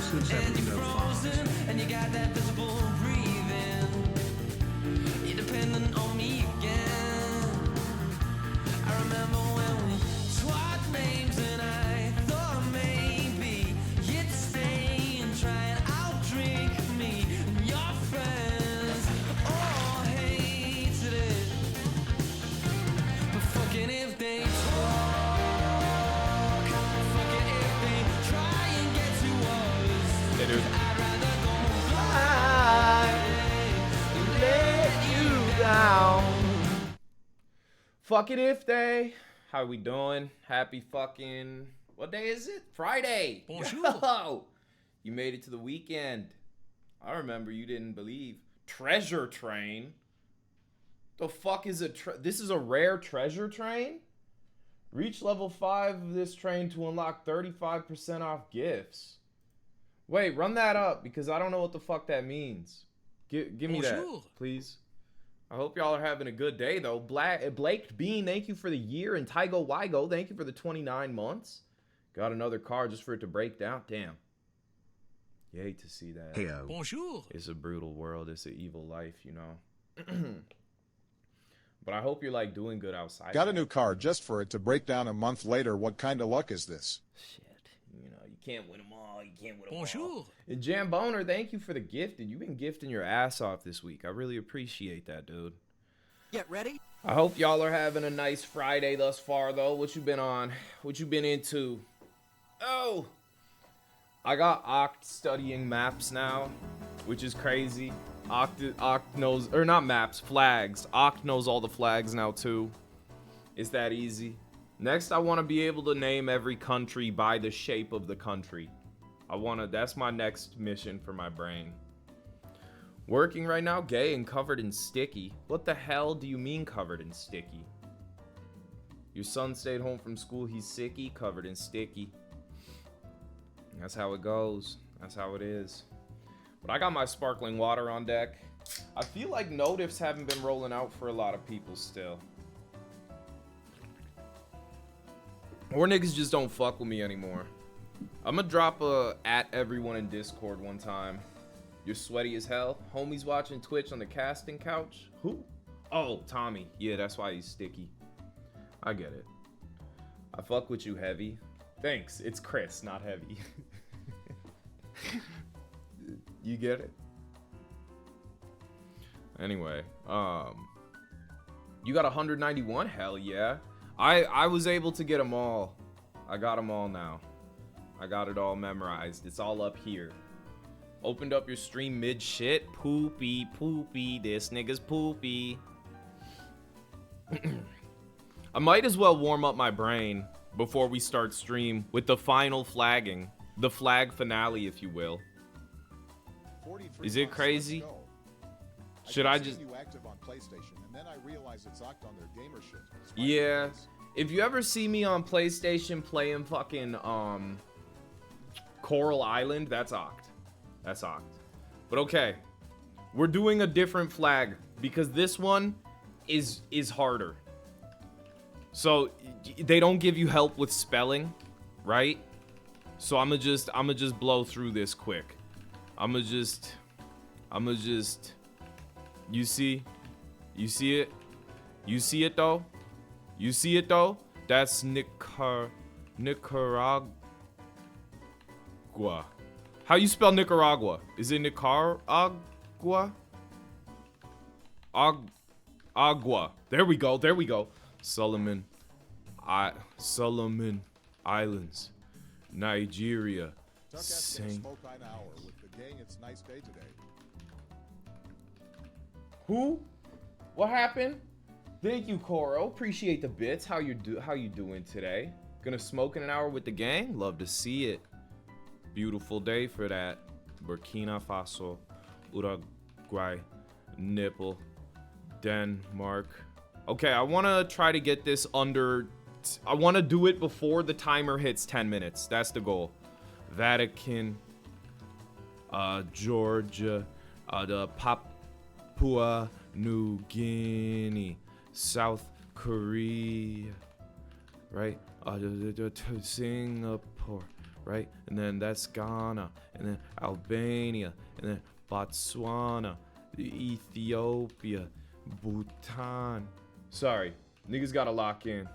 switch that window fast. And you got that visible breathing. You're dependent on me again. I remember when we swapped names and I thought maybe you'd stay and try and outdrink me and your friends. Oh, hated it. But fucking if they talk, fucking if they try and get to us. Hey, dude. I'd rather go blind, Let you down. Fuck it if they. How we doing? Happy fucking. What day is it? Friday. Bonjour. Yo! You made it to the weekend. I remember you didn't believe. Treasure train. The fuck is a this is a rare treasure train? Reach level 5 of this train to unlock 35% off gifts. Wait, run that up because I don't know what the fuck that means. Give me that, Bonjour. please. I hope y'all are having a good day though. Blake Bean, thank you for the year, and Tygo Wygo, thank you for the 29 months. Got another car just for it to break down. Damn. You hate to see that. Heyo. Bonjour. It's a brutal world. It's an evil life, you know. But I hope you're like doing good outside. Got a new car just for it to break down a month later. What kind of luck is this? Shit. You know, you can't win them all. You can't win them Bonjour. all. And Jam Boner, thank you for the gifted. You've been gifting your ass off this week. I really appreciate that, dude. Get ready. I hope y'all are having a nice Friday thus far, though. What you been on? What you been into? Oh! I got Oct studying maps now, which is crazy. Oct knows, or not maps, flags. Oct knows all the flags now, too. It's that easy. Next, I want to be able to name every country by the shape of the country. That's my next mission for my brain. Working right now, gay and covered in sticky. What the hell do you mean covered in sticky? Your son stayed home from school, he's sicky, covered in sticky. That's how it goes. That's how it is. But I got my sparkling water on deck. I feel like notifs haven't been rolling out for a lot of people still. Or niggas just don't fuck with me anymore. I'm gonna drop a at everyone in Discord one time. You're sweaty as hell. Homies watching Twitch on the casting couch. Who? Oh, Tommy. Yeah, that's why he's sticky. I get it. I fuck with you, Heavy. Thanks. It's Chris, not Heavy. You get it? Anyway, you got 191? Hell yeah. I was able to get them all. I got them all now. I got it all memorized. It's all up here. Opened up your stream mid shit. Poopy, poopy. This nigga's poopy. I might as well warm up my brain before we start stream with the final flagging. The flag finale, if you will. Is it crazy? Should I just... You active on PlayStation, and then I realize it's Oct on their gamer shit. Yeah. If you ever see me on PlayStation playing fucking Coral Island, that's Oct. That's Oct. But okay. We're doing a different flag because this one is harder. So they don't give you help with spelling, right? So I'ma just blow through this quick. I'ma just you see it? You see it though? You see it though? That's Nicaragua. How you spell Nicaragua? Is it Nicaragua? Agua. There we go. There we go. Solomon Islands. Nigeria. Who? What happened? Thank you, Koro. Appreciate the bits. How you doing today? Gonna smoke in an hour with the gang? Love to see it. Beautiful day for that. Burkina Faso, Uruguay, Nipple, Denmark. Okay, I want to try to get this under... I want to do it before the timer hits 10 minutes. That's the goal. Vatican, Georgia, the Papua New Guinea, South Korea, right? Singapore, right? And then that's Ghana, and then Albania, and then Botswana, Ethiopia, Bhutan. Sorry, niggas gotta lock in.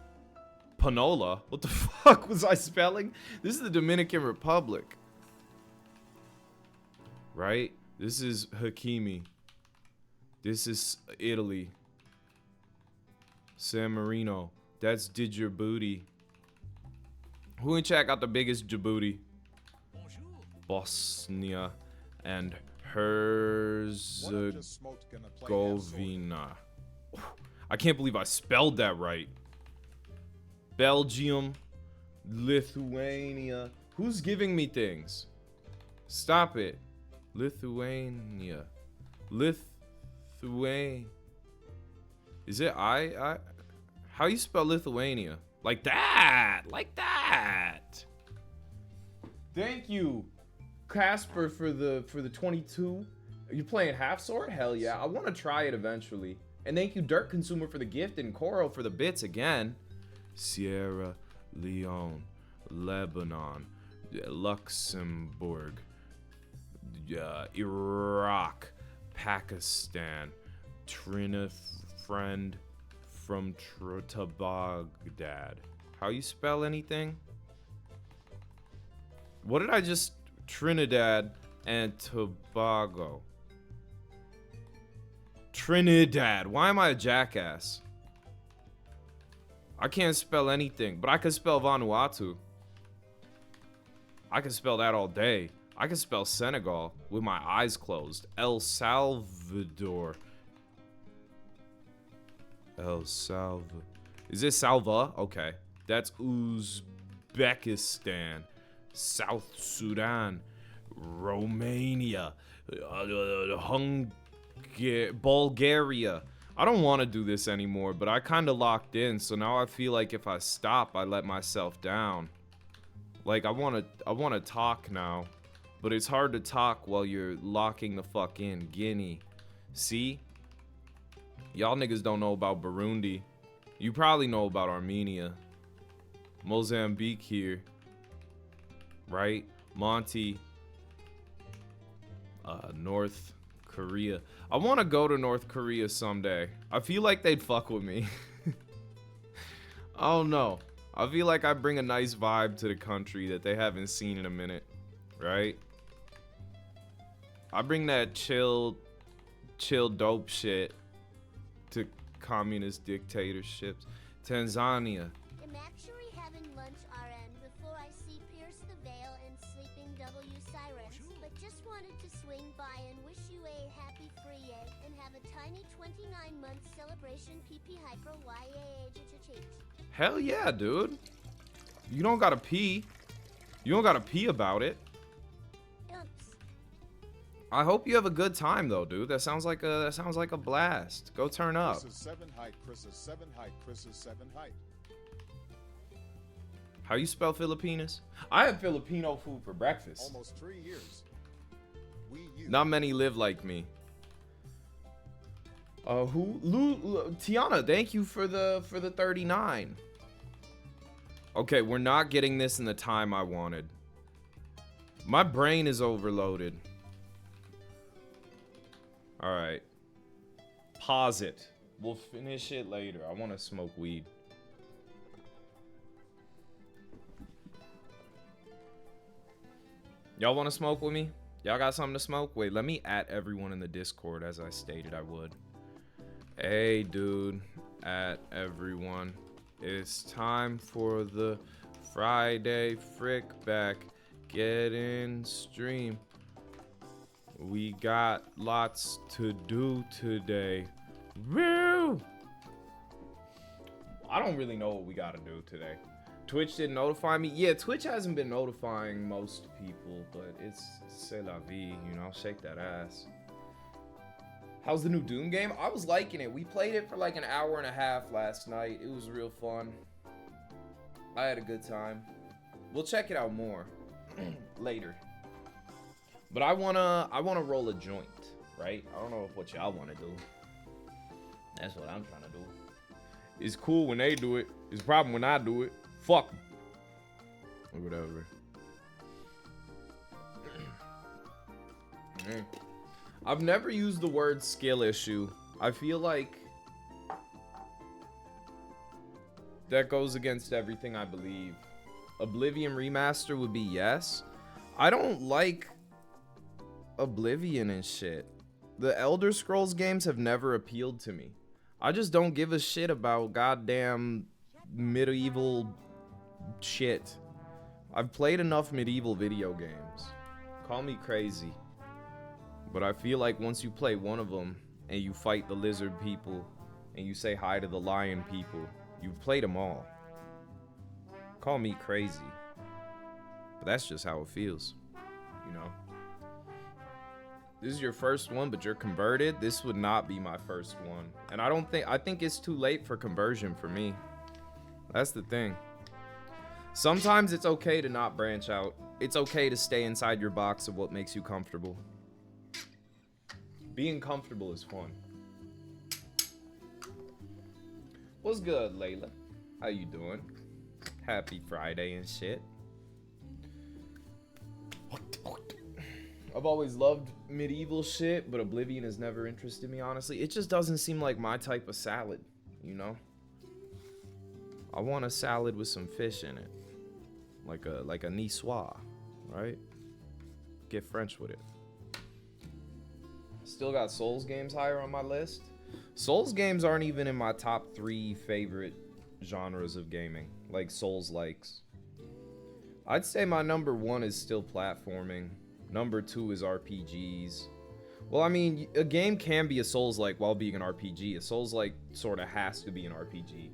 Panola? What the fuck was I spelling? This is the Dominican Republic. Right? This is Hakimi. This is Italy. San Marino. That's Djibouti. Who in chat got the biggest Djibouti? Bosnia and Herzegovina. I can't believe I spelled that right. Belgium, Lithuania. Who's giving me things? Stop it. Lithuania. Lithuania. Is it I? How you spell Lithuania? Like that. Like that. Thank you, Casper, for the 22. Are you playing half sword? Hell yeah. I want to try it eventually. And thank you, Dirt Consumer, for the gift and Coro for the bits again. Sierra Leone, Lebanon, Luxembourg, Iraq, Pakistan, Trinidad friend from Baghdad. How you spell anything? What did I just... Trinidad and Tobago. Trinidad. Why am I a jackass? I can't spell anything, but I can spell Vanuatu. I can spell that all day. I can spell Senegal with my eyes closed. El Salvador. El Salvador. Is it Salva? Okay. That's Uzbekistan. South Sudan. Romania. Bulgaria. I don't want to do this anymore, but I kind of locked in, so now I feel like if I stop, I let myself down. Like, I want to talk now, but it's hard to talk while you're locking the fuck in. Guinea. See? Y'all niggas don't know about Burundi. You probably know about Armenia. Mozambique here. Right? Monty. North Korea. I want to go to North Korea someday. I feel like they'd fuck with me. I don't know. I feel like I bring a nice vibe to the country that they haven't seen in a minute. Right? I bring that chill dope shit to communist dictatorships. Tanzania. I'm actually having lunch RN before I see Pierce the Veil and Sleeping W Cyrus, but just wanted to swing by and wish you a happy free egg and have a tiny 29-month celebration PP hyper YAHHH. Hell yeah, dude. You don't gotta pee. You don't gotta pee about it. Oops. I hope you have a good time though, dude. That sounds like a blast. Go turn up. Chris is 7 height. Chris is 7 height. Chris is 7 height. How you spell Filipinas? I had Filipino food for breakfast. Almost 3 years. Not many live like me. Tiana, thank you for the 39. Okay, we're not getting this in the time I wanted. My brain is overloaded. All right. Pause it. We'll finish it later. I want to smoke weed. Y'all want to smoke with me? Y'all got something to smoke? Wait, let me at everyone in the Discord as I stated I would. Hey, dude. At everyone. It's time for the Friday frickback. Get in stream. We got lots to do today. Woo! I don't really know what we gotta do today. Twitch didn't notify me. Yeah, Twitch hasn't been notifying most people, but it's c'est la vie, you know, shake that ass. How's the new Doom game? I was liking it. We played it for like an hour and a half last night. It was real fun. I had a good time. We'll check it out more later. But I wanna roll a joint, right? I don't know what y'all wanna do. That's what I'm trying to do. It's cool when they do it. It's a problem when I do it. Fuck 'em. Or whatever. I've never used the word skill issue. I feel like that goes against everything I believe. Oblivion remaster would be yes. I don't like Oblivion and shit. The Elder Scrolls games have never appealed to me. I just don't give a shit about goddamn medieval shit. I've played enough medieval video games. Call me crazy. But I feel like once you play one of them and you fight the lizard people and you say hi to the lion people, you've played them all. Call me crazy. But that's just how it feels, you know? This is your first one, but you're converted. This would not be my first one. And I think it's too late for conversion for me. That's the thing. Sometimes it's okay to not branch out. It's okay to stay inside your box of what makes you comfortable. Being comfortable is fun. What's good, Layla? How you doing? Happy Friday and shit. I've always loved medieval shit, but Oblivion has never interested me, honestly. It just doesn't seem like my type of salad, you know? I want a salad with some fish in it. Like a niçoise, right? Get French with it. Still got Souls games higher on my list. Souls games aren't even in my top 3 favorite genres of gaming, like Souls likes. I'd say my number 1 is still platforming. Number 2 is RPGs. Well, I mean, a game can be a Souls-like while being an RPG. A Souls-like sort of has to be an RPG.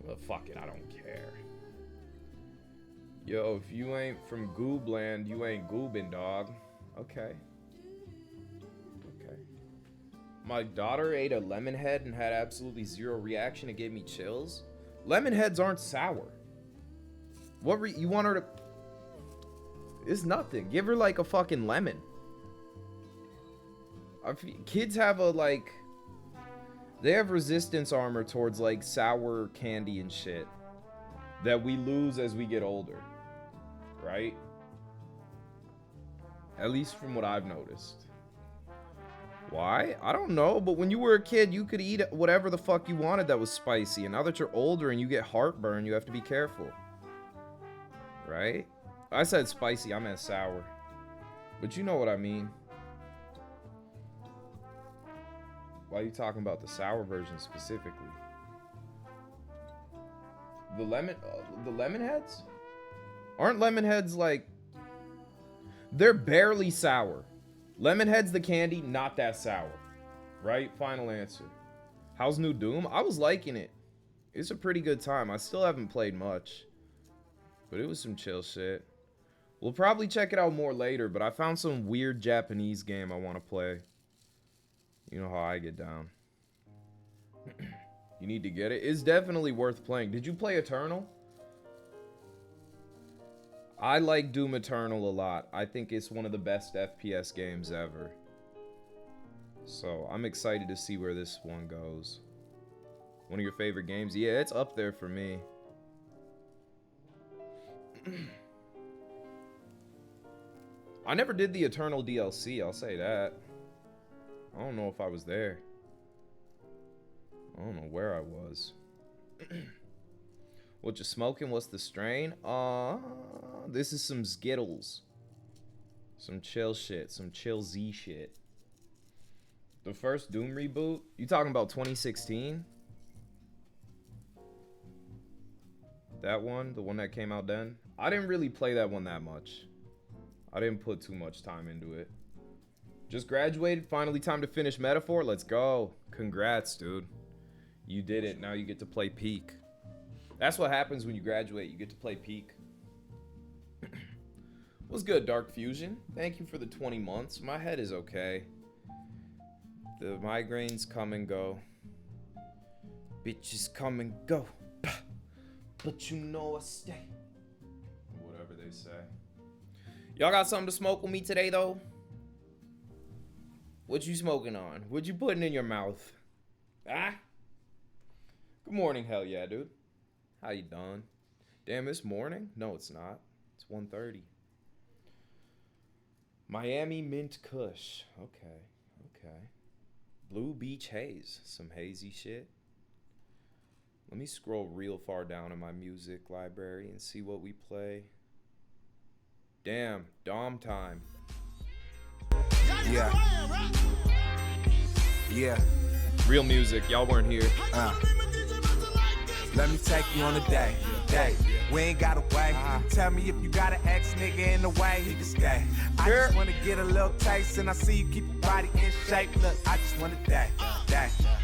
But fuck it, I don't care. Yo, if you ain't from Goobland, you ain't goobin', dog. Okay. Okay. My daughter ate a lemon head and had absolutely zero reaction. It gave me chills. Lemon heads aren't sour. You want her to... It's nothing. Give her like a fucking lemon. Kids have they have resistance armor towards like sour candy and shit that we lose as we get older, right? At least from what I've noticed. Why? I don't know, but when you were a kid, you could eat whatever the fuck you wanted that was spicy, and now that you're older and you get heartburn, you have to be careful, right? I said spicy, I meant sour. But you know what I mean. Why are you talking about the sour version specifically? The lemon heads? Aren't lemon heads like... They're barely sour. Lemon heads, the candy, not that sour. Right? Final answer. How's New Doom? I was liking it. It's a pretty good time. I still haven't played much. But it was some chill shit. We'll probably check it out more later, but I found some weird Japanese game I want to play. You know how I get down. You need to get it. It's definitely worth playing. Did you play Eternal? I like Doom Eternal a lot. I think it's one of the best FPS games ever. So I'm excited to see where this one goes. One of your favorite games? Yeah, it's up there for me. I never did the Eternal DLC, I'll say that. I don't know if I was there. I don't know where I was. What you smoking? What's the strain? This is some Skittles. Some chill shit. Some chill Z shit. The first Doom reboot? You talking about 2016? That one? The one that came out then? I didn't really play that one that much. I didn't put too much time into it. Just graduated. Finally time to finish Metaphor. Let's go. Congrats, dude. You did it. Now you get to play Peak. That's what happens when you graduate. You get to play Peak. What's good, Dark Fusion? Thank you for the 20 months. My head is okay. The migraines come and go. Bitches come and go. But you know I stay. Whatever they say. Y'all got something to smoke with me today, though? What you smoking on? What you putting in your mouth? Ah? Good morning, hell yeah, dude. How you doing? Damn, it's morning? No, it's not. It's 1:30. Miami Mint Kush. Okay. Blue Beach Haze. Some hazy shit. Let me scroll real far down in my music library and see what we play. Damn, Dom time. Yeah. Yeah. Real music. Y'all weren't here. Let me take you on a day. We ain't gotta wait. Tell me if you got an ex nigga in the way, he can stay. I just wanna get a little taste, and I see you keep your body in shape. Look, I just wanna day.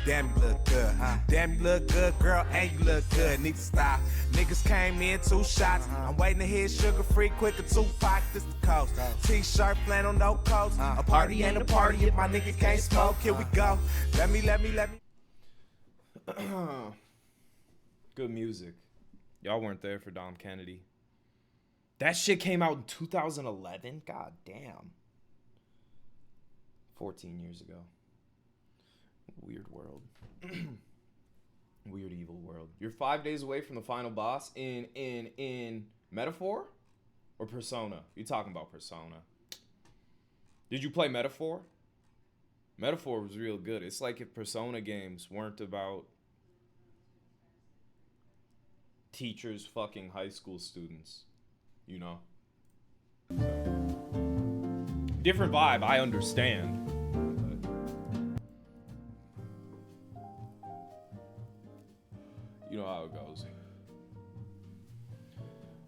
Damn, you look good. Damn, you look good, girl, and you look good. Need to stop. Niggas came in 2 shots. I'm waiting to hit sugar free, quicker 2-pack. This the coast. T-shirt, flannel, no coats. A party ain't a party if my nigga can't smoke. Here we go. Let me. Good music. Y'all weren't there for Dom Kennedy. That shit came out in 2011? God damn. 14 years ago. Weird world. Weird evil world. You're 5 days away from the final boss in Metaphor or Persona? You talking about Persona. Did you play Metaphor? Metaphor was real good. It's like if Persona games weren't about teachers fucking high school students, you know? Different vibe, I understand. You know how it goes.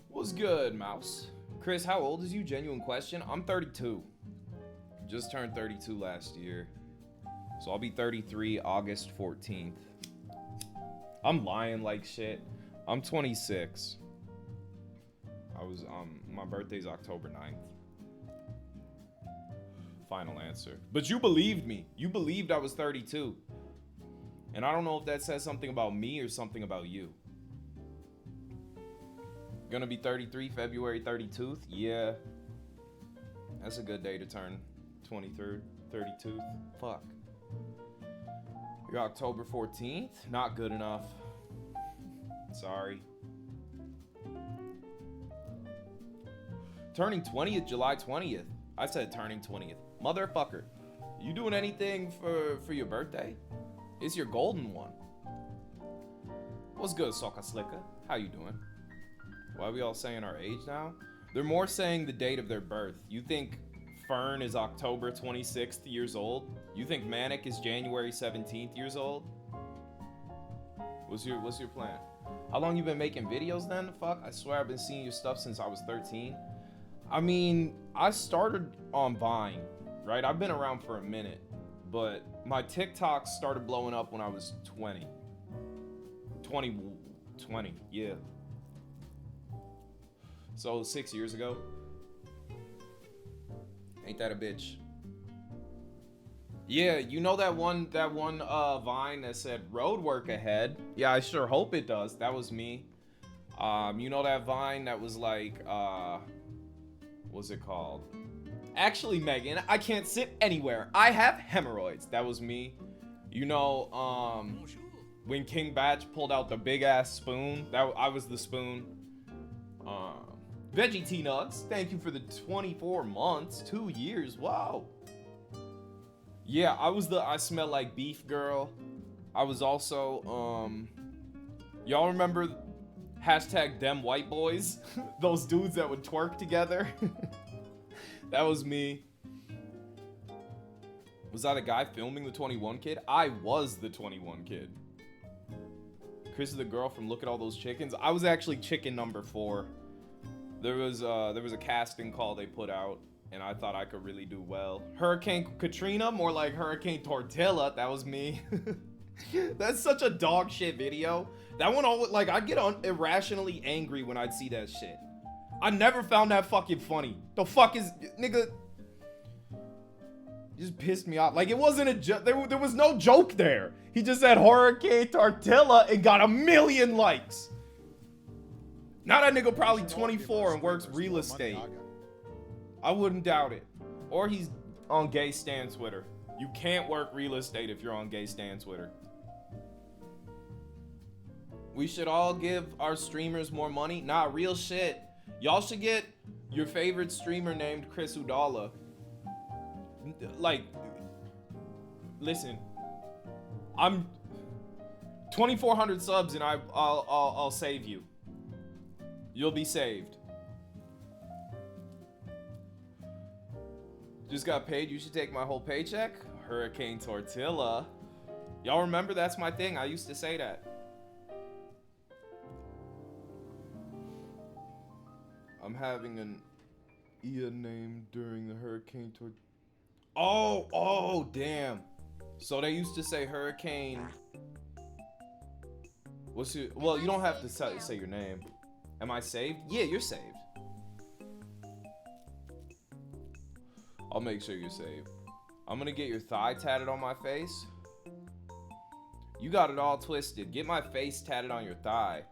What's good, Mouse? Chris, how old is you? Genuine question. I'm 32. Just turned 32 last year. So I'll be 33 August 14th. I'm lying like shit. I'm 26. My birthday's October 9th. Final answer. But you believed me. You believed I was 32. And I don't know if that says something about me or something about you. Gonna be 33 February 32th? Yeah. That's a good day to turn 23rd, 32th. Fuck. You're October 14th? Not good enough. Sorry. Turning 20th, July 20th. I said turning 20th. Motherfucker. You doing anything for your birthday? It's your golden one. What's good, Soka Slicka? How you doing? Why are we all saying our age now? They're more saying the date of their birth. You think Fern is October 26th years old? You think Manic is January 17th years old? What's your plan? How long you been making videos then? Fuck, I swear I've been seeing your stuff since I was 13. I mean, I started on Vine, right? I've been around for a minute, but my TikToks started blowing up when I was 20, yeah. So 6 years ago. Ain't that a bitch? Yeah, you know that one Vine that said road work ahead? Yeah, I sure hope it does. That was me. You know that Vine that was like, what's it called? Actually, Megan, I can't sit anywhere. I have hemorrhoids. That was me. You know, when King Batch pulled out the big ass spoon, I was the spoon. Veggie T-Nugs, thank you for the 24 months, 2 years, wow. Yeah, I smell like beef girl. I was also, y'all remember hashtag them white boys? Those dudes that would twerk together? That was me. Was that a guy filming the 21 Kid? I was the 21 Kid. Chris is the girl from Look at All Those Chickens. I was actually chicken number 4. There was a casting call they put out, and I thought I could really do well. Hurricane Katrina, more like Hurricane Tortilla. That was me. That's such a dog shit video. That one always, like, I'd get irrationally angry when I'd see that shit. I never found that fucking funny. The fuck is, nigga, just pissed me off. Like, it wasn't a joke. There was no joke there. He just said Hurricane Tortilla and got 1 million likes. Now that nigga probably 24 and works real estate. I wouldn't doubt it. Or he's on Gay Stan Twitter. You can't work real estate if you're on Gay Stan Twitter. We should all give our streamers more money. Nah, real shit. Y'all should get your favorite streamer named Chris Udala like, listen, I'm 2,400 subs and I'll save you. You'll be saved. Just got paid. You should take my whole paycheck. Hurricane Tortilla. Y'all remember that's my thing. I used to say that. I'm having an Ia name during the Hurricane Tortilla. Oh, damn. So they used to say Hurricane. What's your? Well, you don't have to say your name. Am I saved? Yeah, you're saved. I'll make sure you're saved. I'm gonna get your thigh tatted on my face. You got it all twisted. Get my face tatted on your thigh.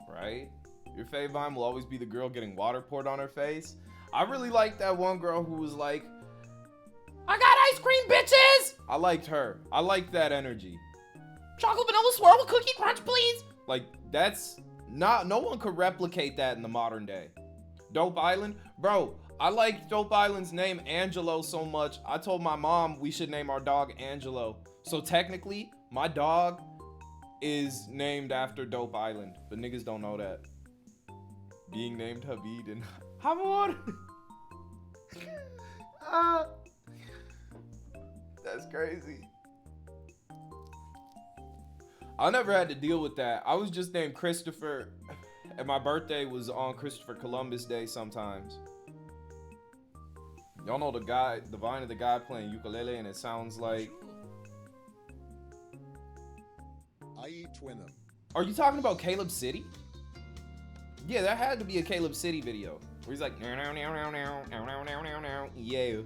Right? Your fave vine will always be the girl getting water poured on her face. I really liked that one girl who was like, I got ice cream, bitches! I liked her. I liked that energy. Chocolate vanilla swirl with cookie crunch, please! Like, that's not, no one could replicate that in the modern day. Dope Island? Bro, I like Dope Island's name, Angelo, so much. I told my mom we should name our dog Angelo. So technically, my dog is named after Dope Island, but niggas don't know that. Being named Habib and Hamor. That's crazy. I never had to deal with that. I was just named Christopher, and my birthday was on Christopher Columbus Day sometimes. Y'all know the guy, the vine of the guy playing ukulele, and it sounds like. I eat Twin'em. Are you talking about Caleb City? Yeah, that had to be a Caleb City video where he's like, now, now, now, now, now, now, now, now, now, now, yeah.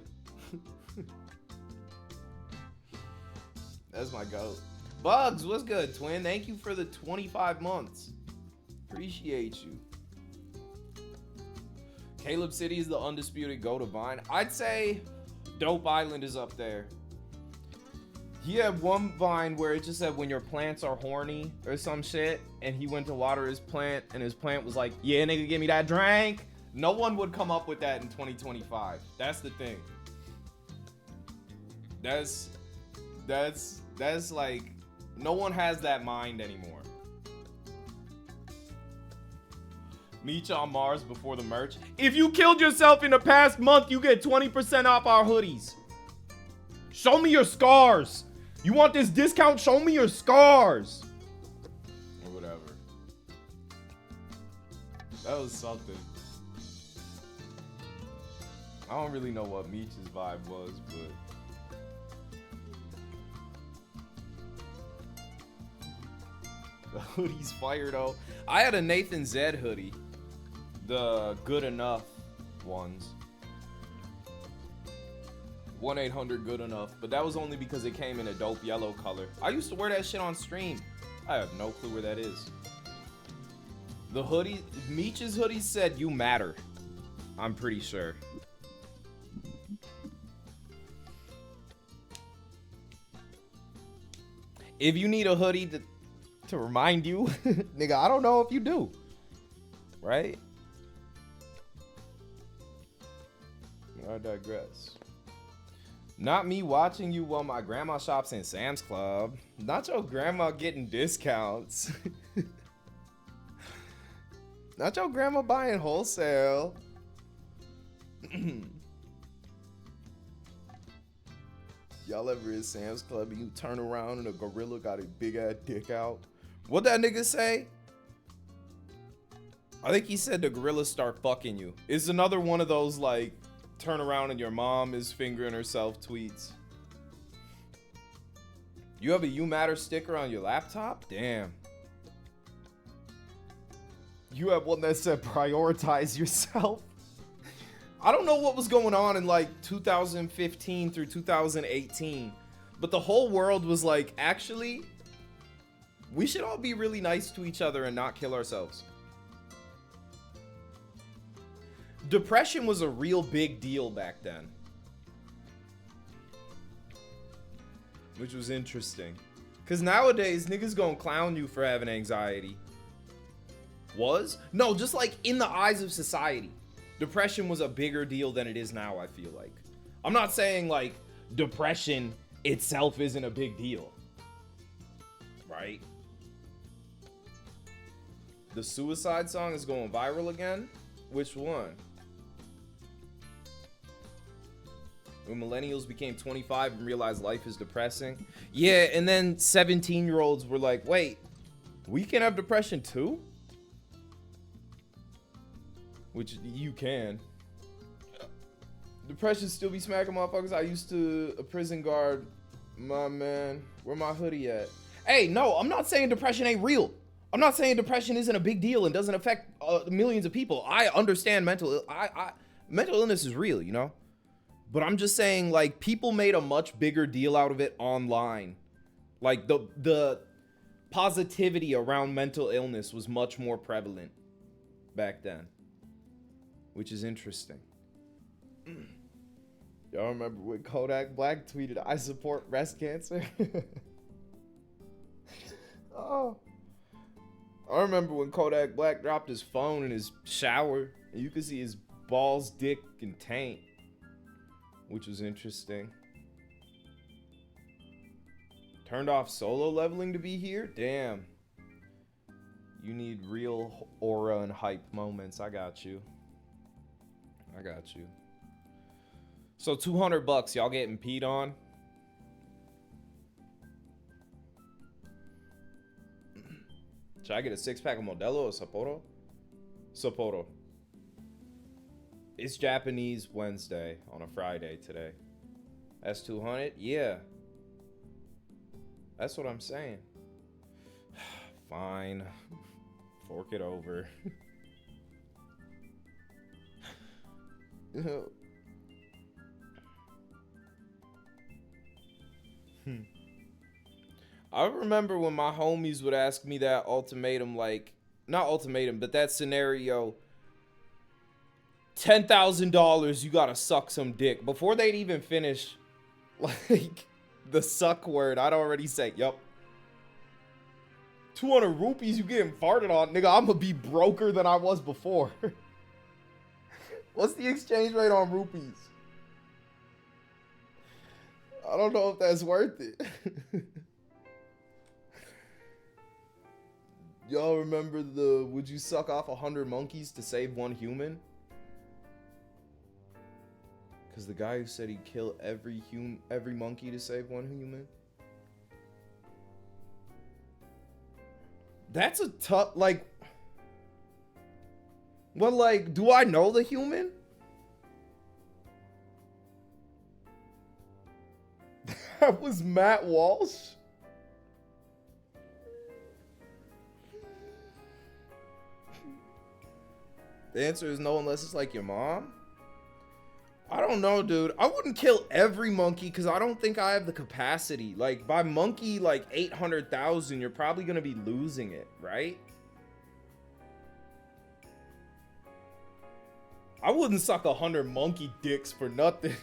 That's my goat. Bugs, what's good, twin? Thank you for the 25 months. Appreciate you. Caleb City is the undisputed GOAT of Vine. I'd say Dope Island is up there. He had one Vine where it just said when your plants are horny or some shit, and he went to water his plant, and his plant was like, yeah, nigga, give me that drink. No one would come up with that in 2025. That's the thing. That's like, no one has that mind anymore. Meet you on Mars before the merch. If you killed yourself in the past month, you get 20% off our hoodies. Show me your scars. You want this discount? Show me your scars. Or whatever. That was something. I don't really know what Meech's vibe was, but the hoodie's fire though. I had a Nathan Zed hoodie. The good enough ones. 1-800 good enough, but that was only because it came in a dope yellow color. I used to wear that shit on stream. I have no clue where that is. The hoodie, Meech's hoodie said you matter. I'm pretty sure. If you need a hoodie to remind you, nigga, I don't know if you do. Right? I digress. Not me watching you while my grandma shops in Sam's Club. Not your grandma getting discounts. Not your grandma buying wholesale. Y'all ever in Sam's Club and you turn around and a gorilla got a big ass dick out? What that nigga say? I think he said the gorilla start fucking you. It's another one of those like turn around and your mom is fingering herself tweets. You have a You Matter sticker on your laptop? Damn. You have one that said prioritize yourself. I don't know what was going on in like 2015 through 2018, but the whole world was like, actually, we should all be really nice to each other and not kill ourselves. Depression was a real big deal back then. Which was interesting. Because nowadays, niggas gonna clown you for having anxiety. Was? No, just like in the eyes of society. Depression was a bigger deal than it is now, I feel like. I'm not saying like depression itself isn't a big deal, right? The suicide song is going viral again. Which one? When millennials became 25 and realized life is depressing. Yeah, and then 17-year-olds were like, wait, we can have depression too? Which you can. Depression still be smacking motherfuckers. I used to a prison guard. My man, where my hoodie at? Hey, no, I'm not saying depression ain't real. I'm not saying depression isn't a big deal and doesn't affect millions of people. I understand mental illness is real, you know? But I'm just saying, like, people made a much bigger deal out of it online. Like, the positivity around mental illness was much more prevalent back then. Which is interesting. Y'all remember when Kodak Black tweeted, "I support breast cancer"? Oh. I remember when Kodak Black dropped his phone in his shower, and you could see his balls, dick, and taint. Which was interesting. Turned off solo leveling to be here? Damn. You need real aura and hype moments. I got you. I got you. So $200, y'all getting peed on? Should I get a 6-pack of Modelo or Sapporo? Sapporo. It's Japanese Wednesday on a Friday today. That's 200? Yeah. That's what I'm saying. Fine. Fork it over. I remember when my homies would ask me that ultimatum, like, not ultimatum, but that scenario, $10,000, you gotta suck some dick. Before they'd even finish, like, the suck word, I'd already say, yup. 200 rupees, you getting farted on, nigga, I'm gonna be broker than I was before. What's the exchange rate on rupees? I don't know if that's worth it. Y'all remember the, would you suck off 100 monkeys to save one human? Because the guy who said he'd kill every monkey to save one human. That's a tough, like, well, like, do I know the human? That was Matt Walsh? The answer is no, unless it's like your mom. I don't know, dude. I wouldn't kill every monkey because I don't think I have the capacity. Like, by monkey, like 800,000, you're probably going to be losing it, right? I wouldn't suck 100 monkey dicks for nothing.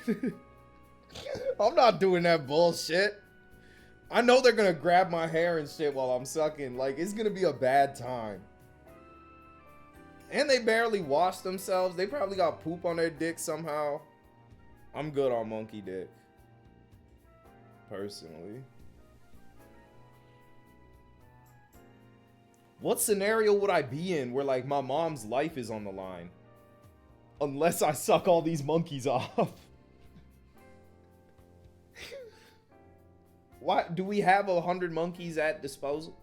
I'm not doing that bullshit. I know they're going to grab my hair and shit while I'm sucking. Like, it's going to be a bad time. And they barely wash themselves. They probably got poop on their dick somehow. I'm good on monkey dick. Personally. What scenario would I be in where, like, my mom's life is on the line? Unless I suck all these monkeys off. Why do we have 100 monkeys at disposal?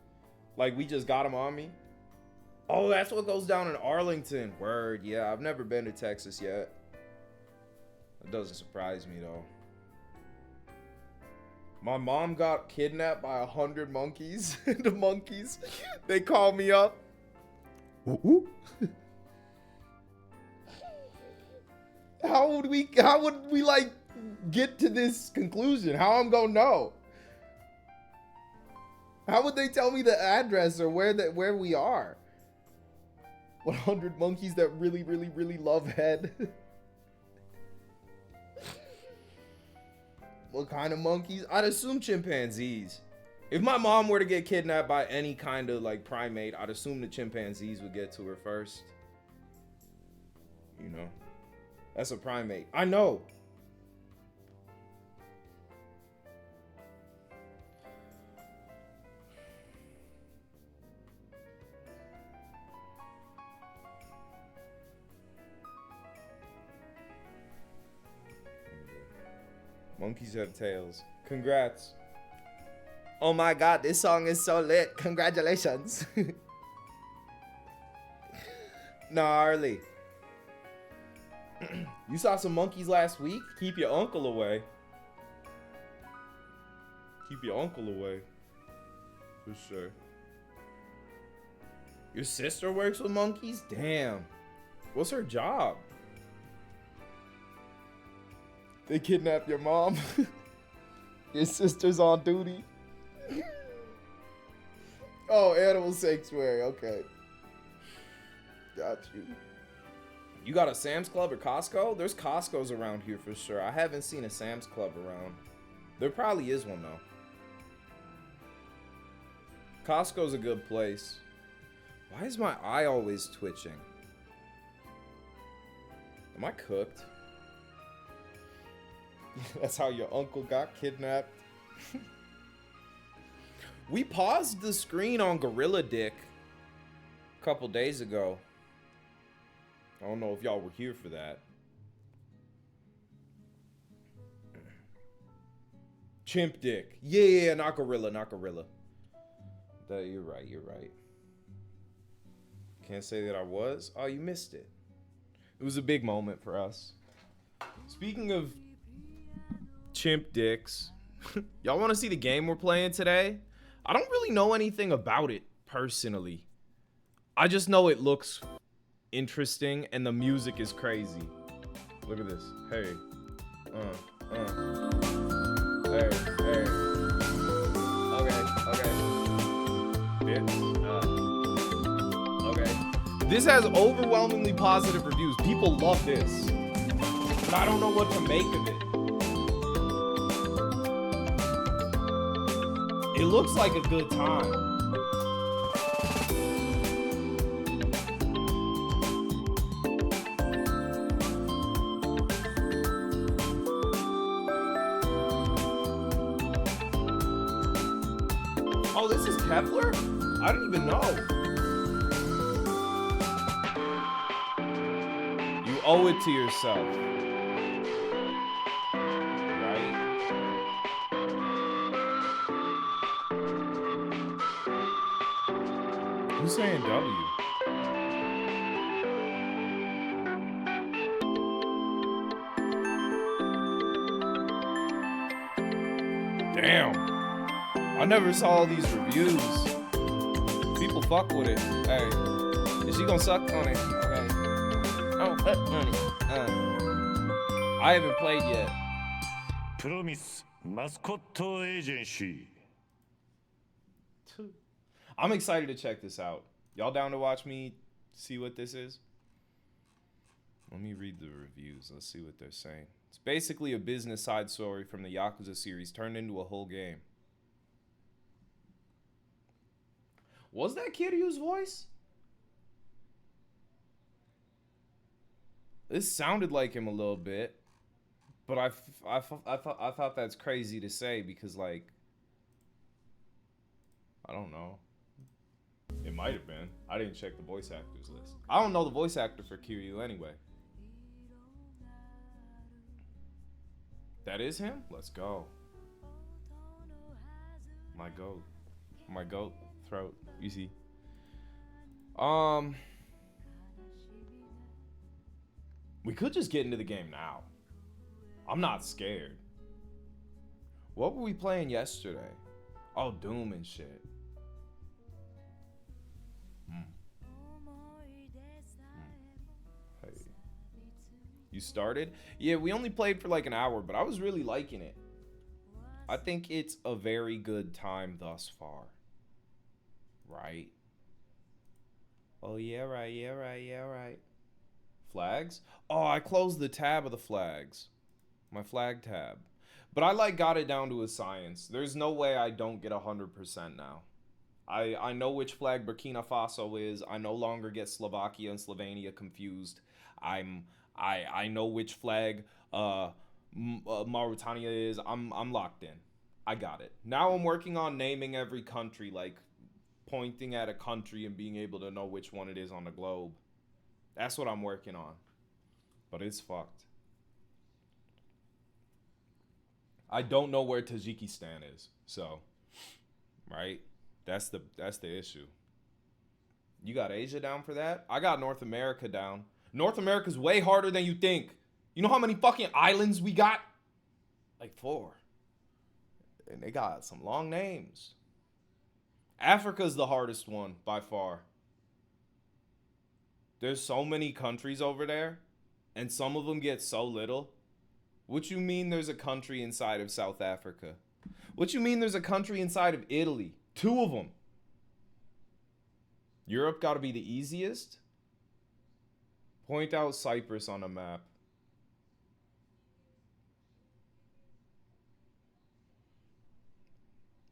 Like, we just got them on me? Oh, that's what goes down in Arlington. Word, yeah. I've never been to Texas yet. That doesn't surprise me, though. My mom got kidnapped by 100 monkeys. The monkeys, they called me up. Ooh. How would we like get to this conclusion? How I'm gonna know? How would they tell me the address or where we are? 100 monkeys that really, really, really love head. What kind of monkeys? I'd assume chimpanzees. If my mom were to get kidnapped by any kind of like primate, I'd assume the chimpanzees would get to her first. You know, that's a primate. I know. Monkeys have tails. Congrats. Oh my god, this song is so lit. Congratulations. Gnarly. You saw some monkeys last week? Keep your uncle away. Keep your uncle away. For sure. Your sister works with monkeys? Damn. What's her job? They kidnapped your mom. Your sister's on duty. Oh, animal sanctuary. Okay. Got you. You got a Sam's Club or Costco? There's Costco's around here for sure. I haven't seen a Sam's Club around. There probably is one though. Costco's a good place. Why is my eye always twitching? Am I cooked? That's how your uncle got kidnapped. We paused the screen on Gorilla Dick a couple days ago. I don't know if y'all were here for that. Chimp Dick. Yeah, not gorilla, not gorilla. You're right, you're right. Can't say that I was. Oh, you missed it. It was a big moment for us. Speaking of chimp dicks, y'all want to see the game we're playing today? I don't really know anything about it personally. I just know it looks interesting and the music is crazy. Look at this. Hey. Hey. Okay. Okay. This has overwhelmingly positive reviews. People love this. But I don't know what to make of it. It looks like a good time. Oh, this is Kepler? I didn't even know. You owe it to yourself. Right? Who's saying W? Damn. I never saw all these reviews. People fuck with it. Hey, is she gonna suck on it? Okay. Oh, money. I haven't played yet. Promise, Mascot Agency. I'm excited to check this out. Y'all down to watch me see what this is? Let me read the reviews. Let's see what they're saying. It's basically a business side story from the Yakuza series turned into a whole game. Was that Kiryu's voice? This sounded like him a little bit, but I thought that's crazy to say because, like, I don't know. It might have been. I didn't check the voice actors list. I don't know the voice actor for Kiryu anyway. That is him? Let's go. My goat. My goat throat. Easy. We could just get into the game now. I'm not scared. What were we playing yesterday? Oh, Doom and shit. Hey. You started? Yeah, we only played for like an hour, but I was really liking it. I think it's a very good time thus far. Right? Oh, yeah, right. Flags? Oh, I closed the tab of the flags. My flag tab. But I, like, got it down to a science. There's no way I don't get 100% now. I know which flag Burkina Faso is. I no longer get Slovakia and Slovenia confused. I know which flag Mauritania is. I'm locked in. I got it. Now I'm working on naming every country, like pointing at a country and being able to know which one it is on the globe. That's what I'm working on. But it's fucked. I don't know where Tajikistan is. So, right? That's the issue. You got Asia down for that? I got North America down. North America's way harder than you think. You know how many fucking islands we got? Like 4. And they got some long names. Africa's the hardest one by far. There's so many countries over there, and some of them get so little. What you mean there's a country inside of South Africa? What you mean there's a country inside of Italy? 2 of them. Europe got to be the easiest. Point out Cyprus on a map.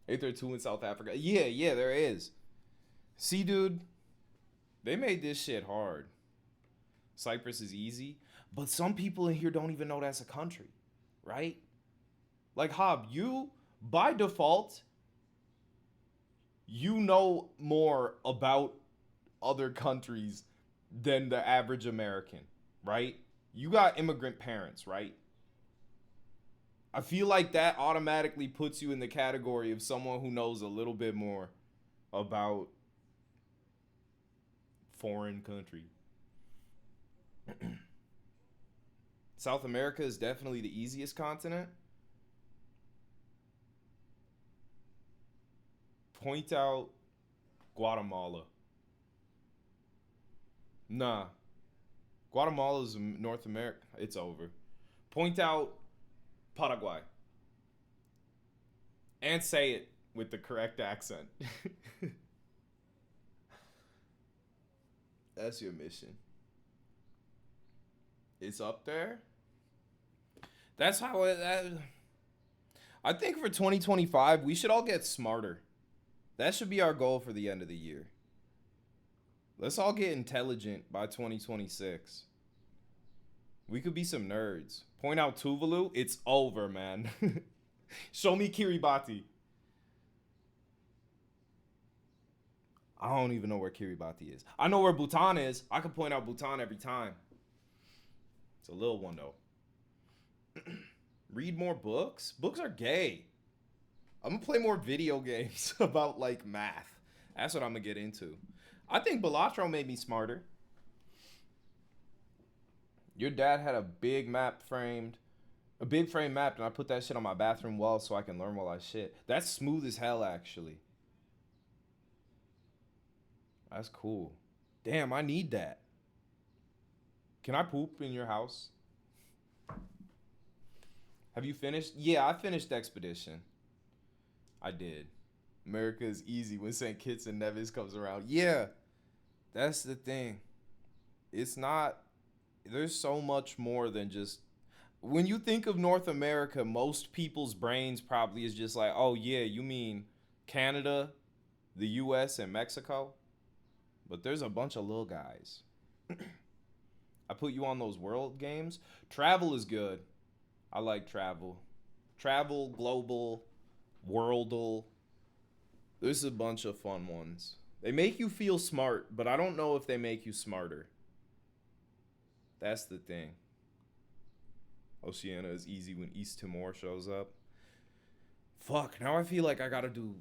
Ain't there 2 in South Africa? Yeah, there is. See, dude, they made this shit hard. Cyprus is easy, but some people in here don't even know that's a country, right? Like, Hob, you, by default, you know more about other countries than the average American, right? You got immigrant parents, right? I feel like that automatically puts you in the category of someone who knows a little bit more about foreign country. South America is definitely the easiest continent. Point out Guatemala. Nah. Guatemala's North America. It's over. Point out Paraguay. And say it with the correct accent. That's your mission. It's up there. That's how it... I think for 2025, we should all get smarter. That should be our goal for the end of the year. Let's all get intelligent by 2026. We could be some nerds. Point out Tuvalu. It's over, man. Show me Kiribati. I don't even know where Kiribati is. I know where Bhutan is. I can point out Bhutan every time. It's a little one, though. Read more books? Books are gay. I'm going to play more video games about, like, math. That's what I'm going to get into. I think Balatro made me smarter. Your dad had a big frame mapped, and I put that shit on my bathroom wall so I can learn while I shit. That's smooth as hell, actually. That's cool. Damn, I need that. Can I poop in your house? Have you finished? Yeah, I finished Expedition. I did. America is easy when St. Kitts and Nevis comes around. Yeah, that's the thing. It's not... There's so much more than just... When you think of North America, most people's brains probably is just like, oh, yeah, you mean Canada, the U.S., and Mexico? But there's a bunch of little guys. I put you on those world games. Travel is good. I like travel. Travel, global, worldle. There's a bunch of fun ones. They make you feel smart, but I don't know if they make you smarter. That's the thing. Oceania is easy when East Timor shows up. Fuck, now I feel like I gotta do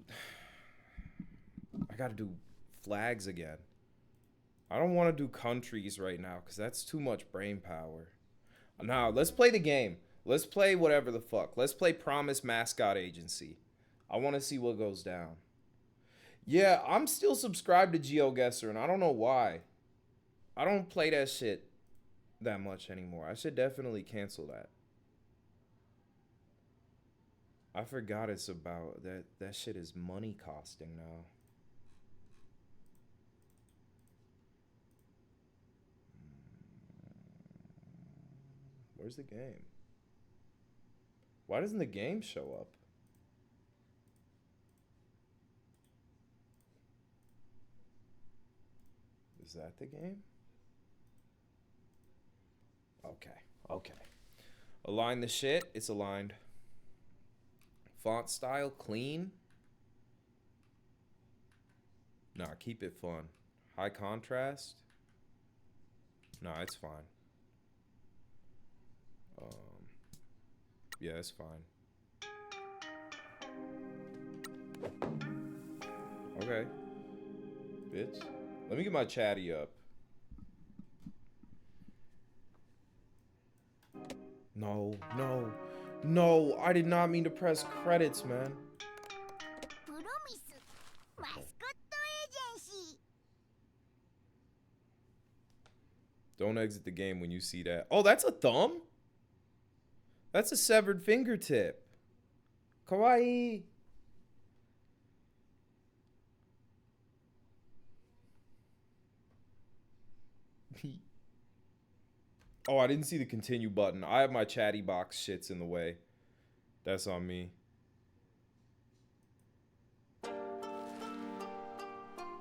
flags again. I don't want to do countries right now because that's too much brain power. Now, let's play the game. Let's play whatever the fuck. Let's play Promise Mascot Agency. I want to see what goes down. Yeah, I'm still subscribed to GeoGuessr, and I don't know why. I don't play that shit that much anymore. I should definitely cancel that. I forgot it's about that. That shit is money costing now. Where's the game? Why doesn't the game show up? Is that the game? Okay. Align the shit. It's aligned. Font style, clean. Nah, keep it fun. High contrast. Nah, it's fine. Yeah, it's fine. Okay. Bitch. Let me get my chatty up. No, no, no. I did not mean to press credits, man. Mascot Agency. Don't exit the game when you see that. Oh, that's a thumb? That's a severed fingertip. Kawaii. Oh, I didn't see the continue button. I have my chatty box shits in the way. That's on me.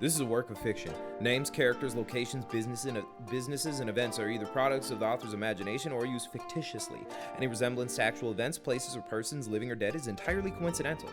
This is a work of fiction. Names, characters, locations, businesses, and events are either products of the author's imagination or used fictitiously. Any resemblance to actual events, places, or persons, living or dead, is entirely coincidental.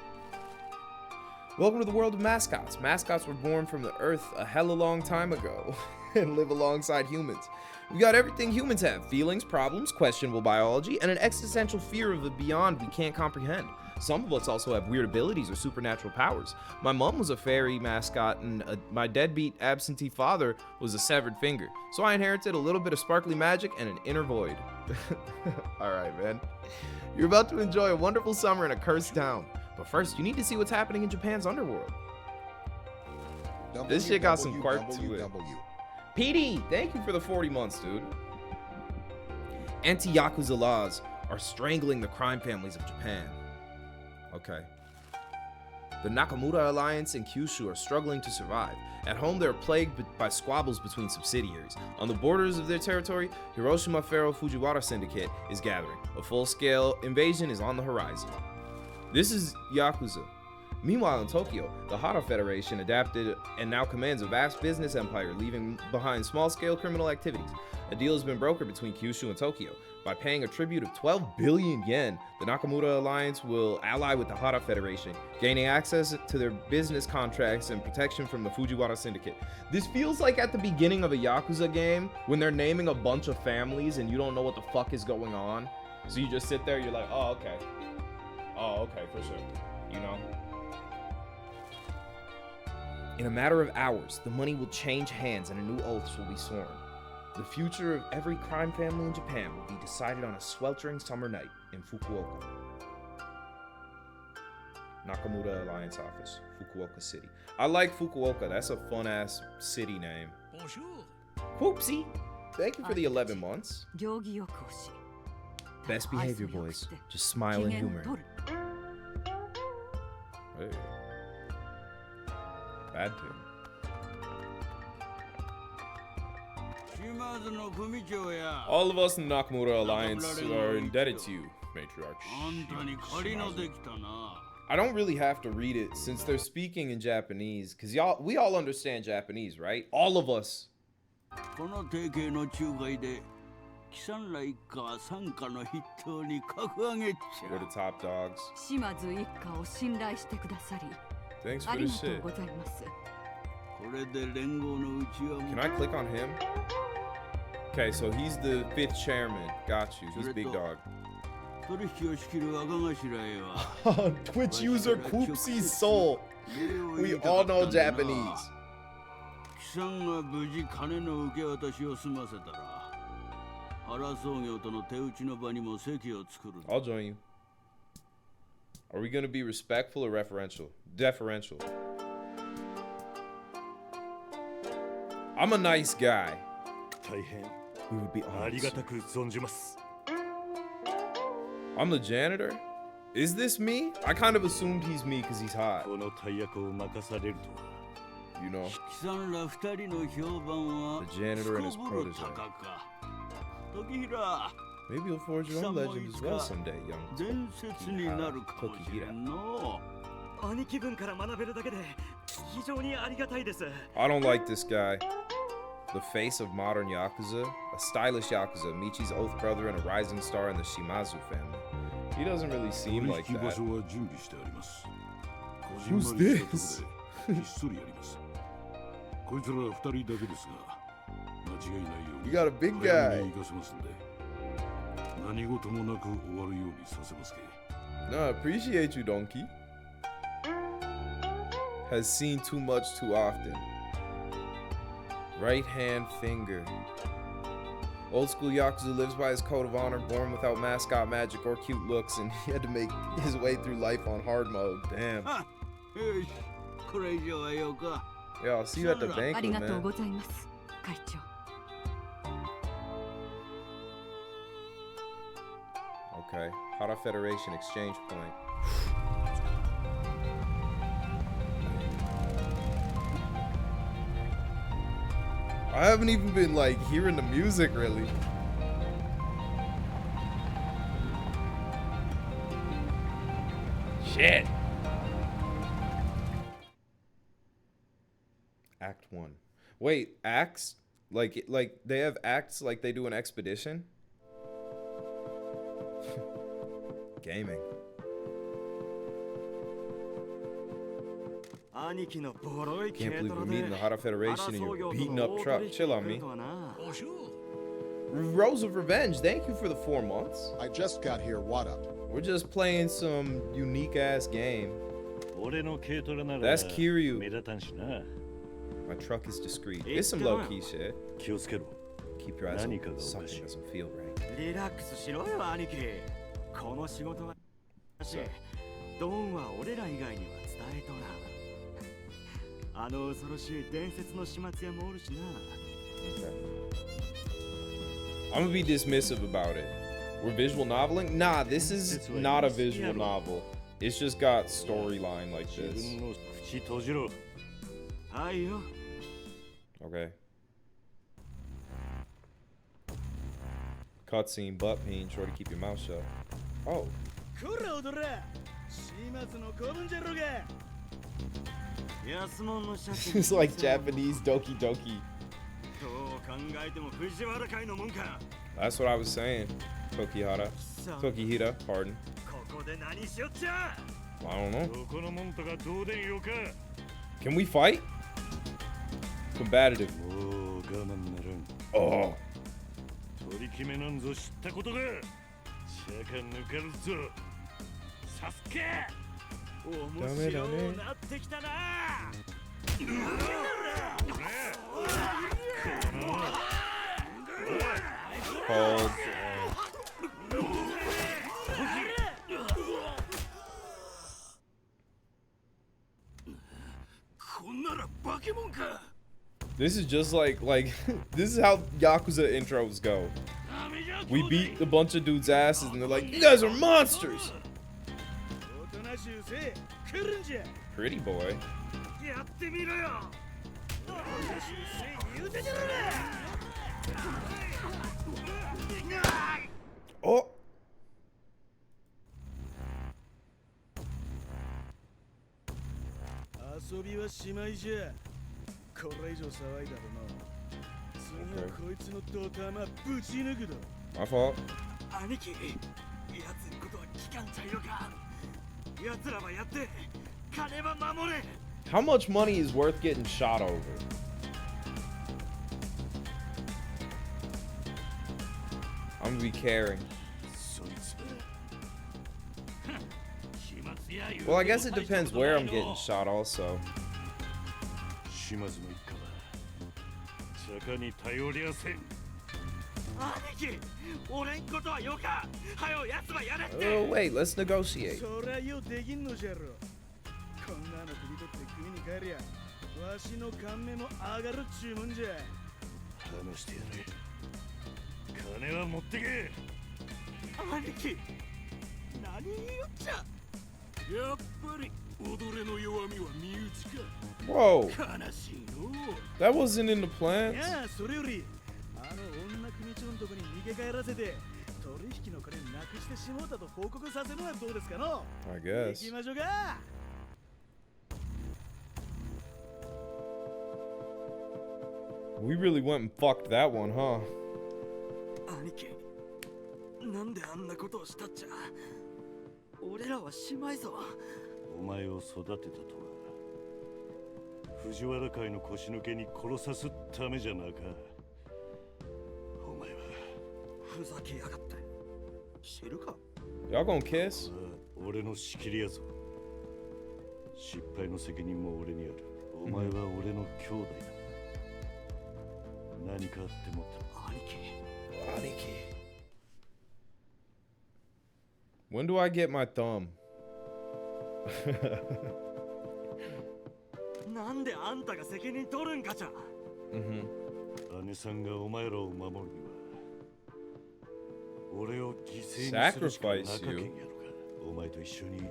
Welcome to the world of mascots. Mascots were born from the earth a hella long time ago and live alongside humans. We got everything humans have: feelings, problems, questionable biology, and an existential fear of the beyond we can't comprehend. Some of us also have weird abilities or supernatural powers. My mom was a fairy mascot, and my deadbeat absentee father was a severed finger. So I inherited a little bit of sparkly magic and an inner void. Alright, man. You're about to enjoy a wonderful summer in a cursed town. But first, you need to see what's happening in Japan's underworld. This shit got some quirk to it. PD, thank you for the 40 months, dude. Anti-Yakuza laws are strangling the crime families of Japan. Okay. The Nakamura Alliance and Kyushu are struggling to survive. At home, they are plagued by squabbles between subsidiaries. On the borders of their territory, Hiroshima Pharaoh Fujiwara Syndicate is gathering. A full-scale invasion is on the horizon. This is Yakuza. Meanwhile, in Tokyo, the Hara Federation adapted and now commands a vast business empire, leaving behind small-scale criminal activities. A deal has been brokered between Kyushu and Tokyo. By paying a tribute of 12 billion yen, the Nakamura Alliance will ally with the Hara Federation, gaining access to their business contracts and protection from the Fujiwara Syndicate. This feels like at the beginning of a Yakuza game, when they're naming a bunch of families and you don't know what the fuck is going on. So you just sit there, you're like, oh, okay. Oh, okay, for sure. You know? In a matter of hours, the money will change hands and a new oath will be sworn. The future of every crime family in Japan will be decided on a sweltering summer night in Fukuoka. Nakamura Alliance Office, Fukuoka City. I like Fukuoka. That's a fun-ass city name. Bonjour. Whoopsie. Thank you for the 11 months. 行儀よくおし Best behavior, boys. Just smile and humor. Hey. Bad tune. All of us in the Nakamura Alliance are indebted to you, Matriarch. I don't really have to read it since they're speaking in Japanese, because we all understand Japanese, right? All of us. We're the top dogs. 島津一家を信頼してくださり Thanks あ for り the がとう shit. ございます Can I click on him? Okay, so he's the 5th chairman. Got you. He's big dog. Twitch user Koopsie's soul. We all know Japanese. I'll join you. Are we gonna be respectful or deferential? I'm a nice guy. 大変 We would be あり honest. がたく存じます I'm the janitor? Is this me? I kind of assumed he's me because he's hot. この大役を任されるとは You know, the janitor and his protege. Maybe you'll forge your own legend as well someday, young Tokihira. 兄貴分から学べるだけで非常にありがたいです I don't like this guy. The face of modern Yakuza, a stylish Yakuza, Michi's oath brother and a rising star in the Shimazu family. He doesn't really seem like 取引場 that. 所は準備してあります。 Who's こじんまりしたと this? ころでひっそりやります。こいつらは2人だけですが、間違いないよう You に got a big 早め guy. に行かせますんで、何事もなく終わるようにさせますけ。 No, I appreciate you, Donkey. has seen too much too often. Right hand finger. Old school Yakuza lives by his code of honor, born without mascot magic or cute looks, and he had to make his way through life on hard mode. Damn. Yeah, I'll see you at the あ banquet, りがとう man. ございます会長 Okay. Hara Federation exchange point. I haven't even been like hearing the music really. Shit. Act 1. Wait, acts? Like they have acts like they do an expedition? Gaming. Can't believe we're meeting the Hara Federation and you're beating up truck. Chill on me. Rose of Revenge, thank you for the 4 months. I just got here, what up? We're just playing some unique ass game. That's Kiryu. My truck is discreet. It's some low key shit. Keep your eyes open. Something doesn't feel right. リラックスしろよ兄貴この仕事はドンは俺ら以外には伝えとらんあの恐ろしい伝説の始末屋もおるしな Okay. I'm gonna be dismissive about it. We're visual noveling? Nah, this is not a visual novel. It's just got storyline like this. Okay. Cutscene, butt peen, sure to keep your mouth shut. Oh. It's like Japanese Doki Doki. That's what I was saying. Tokihira, pardon. I don't know. Can we fight? Combative. Oh. Called. This is just like this is how Yakuza intros go. We beat a bunch of dudes' asses and they're like, you guys are monsters. Pretty boy. Oh. My fault. How much money is worth getting shot over? I'm gonna be caring. Well, I guess it depends where I'm getting shot also. Oh, wait, let's negotiate. Whoa. That wasn't in the plans. I guess. We really went and fucked that one, huh? Y'all gonna kiss? 失敗の責任も俺にある。お前は俺の兄弟だ。何かあっても兄貴。 When do I get my thumb? なんであんたが責任取るんかじゃ。姉さんがお前らを守るには俺を犠牲にするしかなかけんやろか。お前と一緒に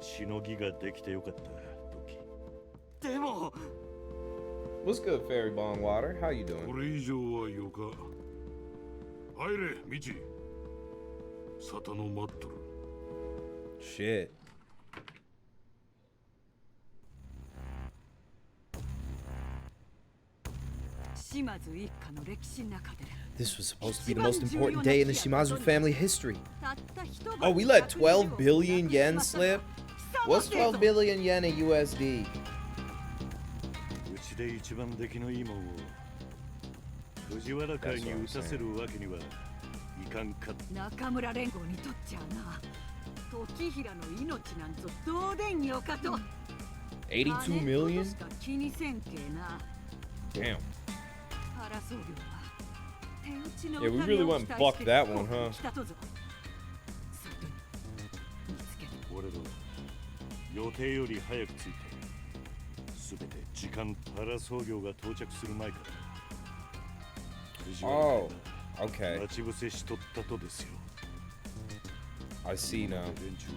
しのぎができてよかった時。でも What's good, Fairy Bongwater? How you こ doing? れ以上はよか。入れ、ミチ。沙汰の待っとる。 Shit. This was supposed to be the most important day in the Shimazu family history. Oh, we let 12 billion yen slip? What's 12 billion yen in USD? うちで一番出来のいいもんを藤原会に打たせるわけにはいかんかった。中村連合にとっちゃな、時平の命なんぞどうでんよかと。 82 million? しか気にせんけな。 Damn. 争う量は手打ちの Yeah, we really went and fucked that one, huh? 俺らは予定より早く着いて、すべて時間パラ操業が到着する前から藤原 Oh, 会 okay. が待ち伏せしとったとですよ。 I see now. 連中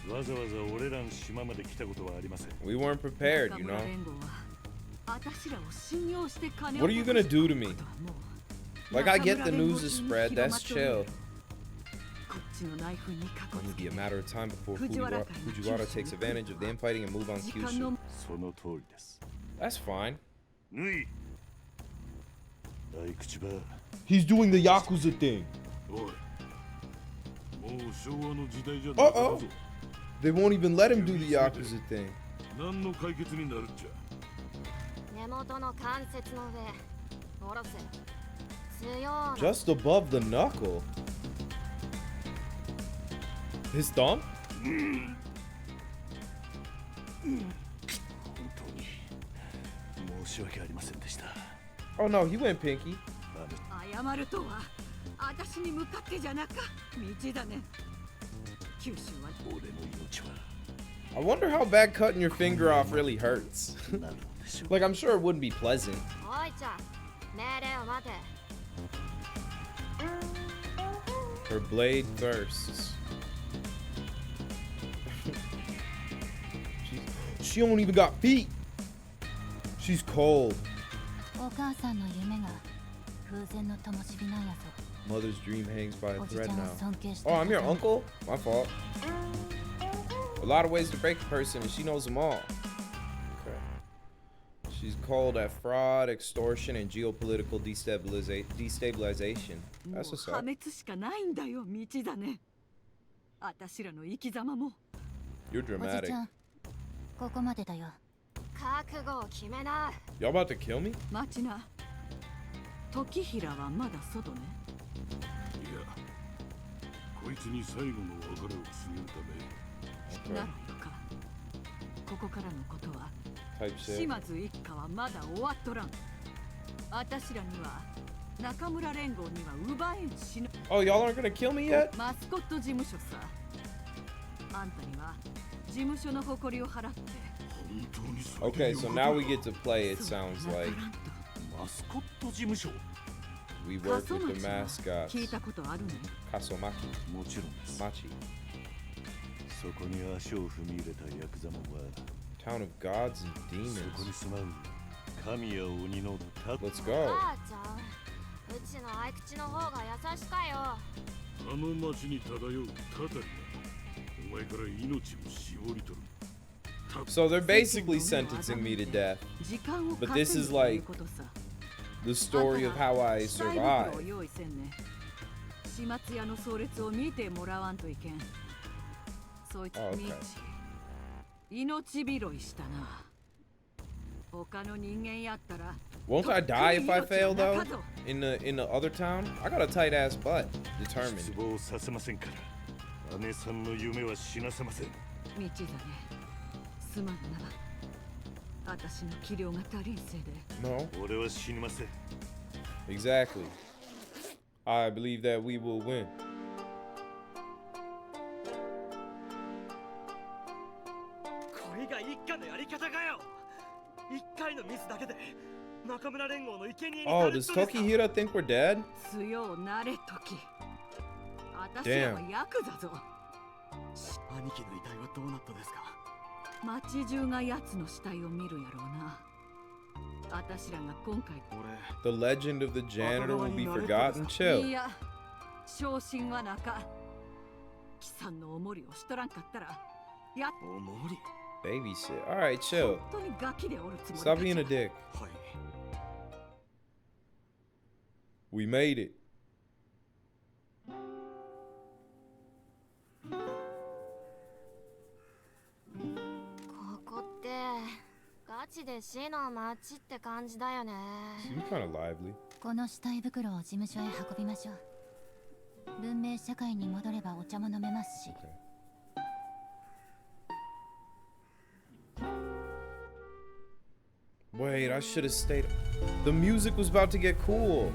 がわざわざ俺らの島まで来たことはありません。 We weren't prepared, you know? 私らを信用して金を What are you gonna do to me? Like, I get the news is spread, that's chill. こっちのナイフに囲 Only つ be け a matter of time before Fujiwara takes advantage of the infighting and move on 時間 Kyushu. のその通りです。 That's fine. ぬい大口ば He's doing the Yakuza thing. おい。もう昭和の時代じゃなかったぞ。 They won't even let him do the Yakuza thing. 何の解決になるっちゃ。 根元の関節の上下ろせ。強いな。 Just above the knuckle. His thumb? 本当に申し訳ありませんでした。 Oh no, he went pinky. 謝るとは私に向かってじゃなか。道だね。九州は 俺の命は I wonder how bad cutting your finger off really hurts. なるのでしょう。 Like, I'm sure it wouldn't be pleasant. おいちゃん、命令を待て。 Her blade thirsts. she don't even got feet. She's cold. お母さんの夢が風前の灯火なんやぞ。 Mother's dream hangs by a おじ thread ちゃんを now. 尊敬して Oh, I'm your uncle? My fault. A lot of ways to break a person, and she knows them all. Okay. She's cold at fraud, extortion, and geopolitical destabilization. That's what's 破 up. 滅しかないんだよ。道だね。私らの生き様も。 You're おじ dramatic. ちゃん、ここまでだよ。覚悟を決めな。 Y'all about to kill me? 待ちな。時平はまだ外ね。いや、こいつに最後の別れを告げるため。ならよか。ここからのことは Type shit. 島津一家はまだ終わっとらん。私らには中村連合には奪えんしな。 Oh, y'all aren't gonna kill me yet? マスコット事務所さ。あんたには事務所の誇りを払って。 本当にそれで Okay, よ so かった now we get to play, it sounds like. マスコット事務所 We 過 work 疎 with the 町は mascots. 聞いたことあるね。 Kasomaki. もちろんです。 Machi. そこに足を踏み入れたヤクザモンは Town of gods and そこ demons. に住まう神や鬼のた Let's お go. 母ちゃん、うちの合口の方が優しかよ。あの町に漂うタタリがお前から命を絞り取る。 So they're basically sentencing me to death. 時間を But 稼 this ぐ is という like ことさ。 the story of how I 死体袋を survived. 用意せんね。始末屋の葬列を見てもらわんといけん。そいつ Oh, み okay. ち命拾いしたな。他の人間やったら Won't I die if I fail though? In the other town? I got a tight ass butt. 失 Determined. 望させませんから姉さんの夢は死なせません。道だね。すまんな。私の器量が足りんせいで。 No. 俺は死にません。 Exactly. I believe that we will win. これが一家のやり方かよ。一回のミスだけで中村連合の生贄に Oh, なる does 人ですか。 Tokihira think we're dead? 強うなれ時。私らはヤクザぞ。兄貴の遺体はどうなったですか。町中が奴の死体を見るやろうな。私らが今回。 The legend of the janitor will be forgotten. Chill. いや、昇進はなか。貴さんのおもりをしとらんかったら。やっ。おもり。 Babysit. Alright, chill. 本当にガキでおるつもり。 Stop being a dick. はい。 We made it. ここってガチで死の街って感じだよね。 Seems kind of lively. この死体袋を事務所へ運びましょう。文明社会に戻ればお茶も飲めますし。 Wait, I should have stayed. The music was about to get cool.